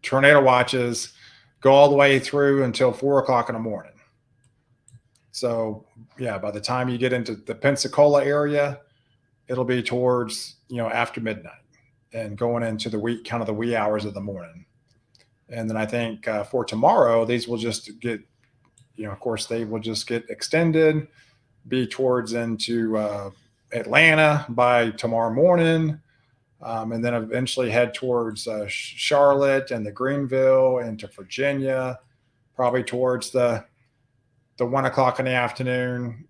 Speaker 1: tornado watches go all the way through until 4 o'clock in the morning. So yeah, by the time you get into the Pensacola area, it'll be towards after midnight and going into the kind of the wee hours of the morning. And then I think for tomorrow, these will just get of course, they will just get extended, be towards into Atlanta by tomorrow morning, and then eventually head towards Charlotte and the Greenville into Virginia, probably towards the 1 o'clock in the afternoon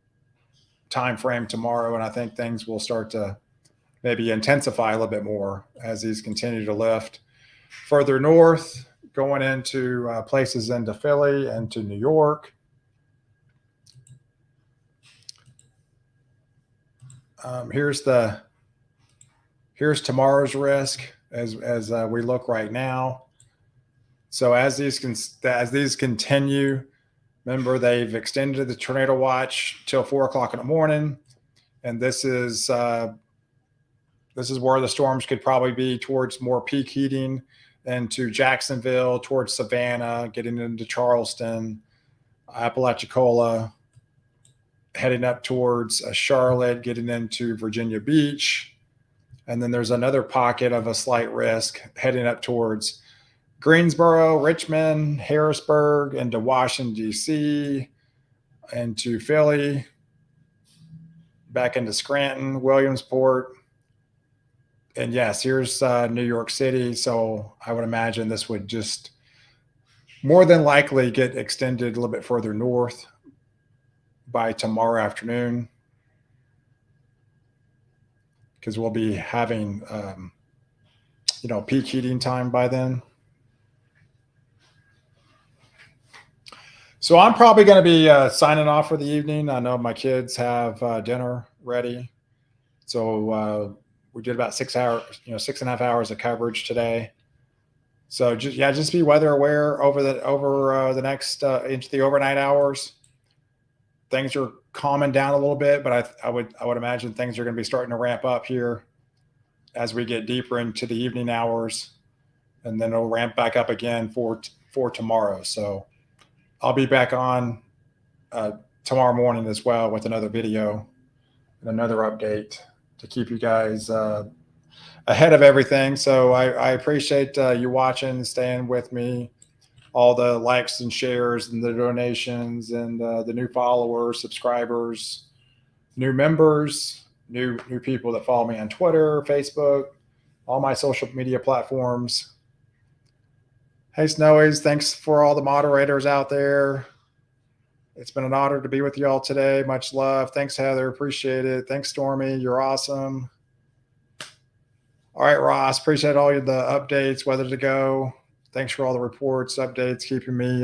Speaker 1: time frame tomorrow. And I think things will start to maybe intensify a little bit more as these continue to lift further north, going into places into Philly and to New York. Here's tomorrow's risk as we look right now. So as these continue, remember they've extended the tornado watch till 4 o'clock in the morning, and this is where the storms could probably be towards more peak heating into Jacksonville, towards Savannah, getting into Charleston, Apalachicola, heading up towards Charlotte, getting into Virginia Beach. And then there's another pocket of a slight risk heading up towards Greensboro, Richmond, Harrisburg, into Washington, D.C., into Philly, back into Scranton, Williamsport. And yes, here's New York City. So I would imagine this would just more than likely get extended a little bit further north by tomorrow afternoon, because we'll be having, peak heating time by then. So I'm probably going to be signing off for the evening. I know my kids have dinner ready. So we did about 6 hours, 6.5 hours of coverage today. So just be weather aware over the next into the overnight hours. Things are calming down a little bit, but I would imagine things are going to be starting to ramp up here as we get deeper into the evening hours, and then it'll ramp back up again for tomorrow. So I'll be back on tomorrow morning as well with another video and another update to keep you guys ahead of everything. So I appreciate you watching, staying with me, all the likes and shares and the donations and the new followers, subscribers, new members, new people that follow me on Twitter, Facebook, all my social media platforms. Hey, Snowies, thanks for all the moderators out there. It's been an honor to be with you all today. Much love. Thanks, Heather. Appreciate it. Thanks, Stormy. You're awesome. All right, Ross. Appreciate all the updates, weather to go. Thanks for all the reports, updates, keeping me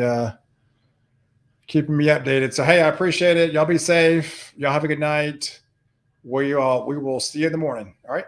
Speaker 1: updated. So, hey, I appreciate it. Y'all be safe. Y'all have a good night. We will see you in the morning. All right.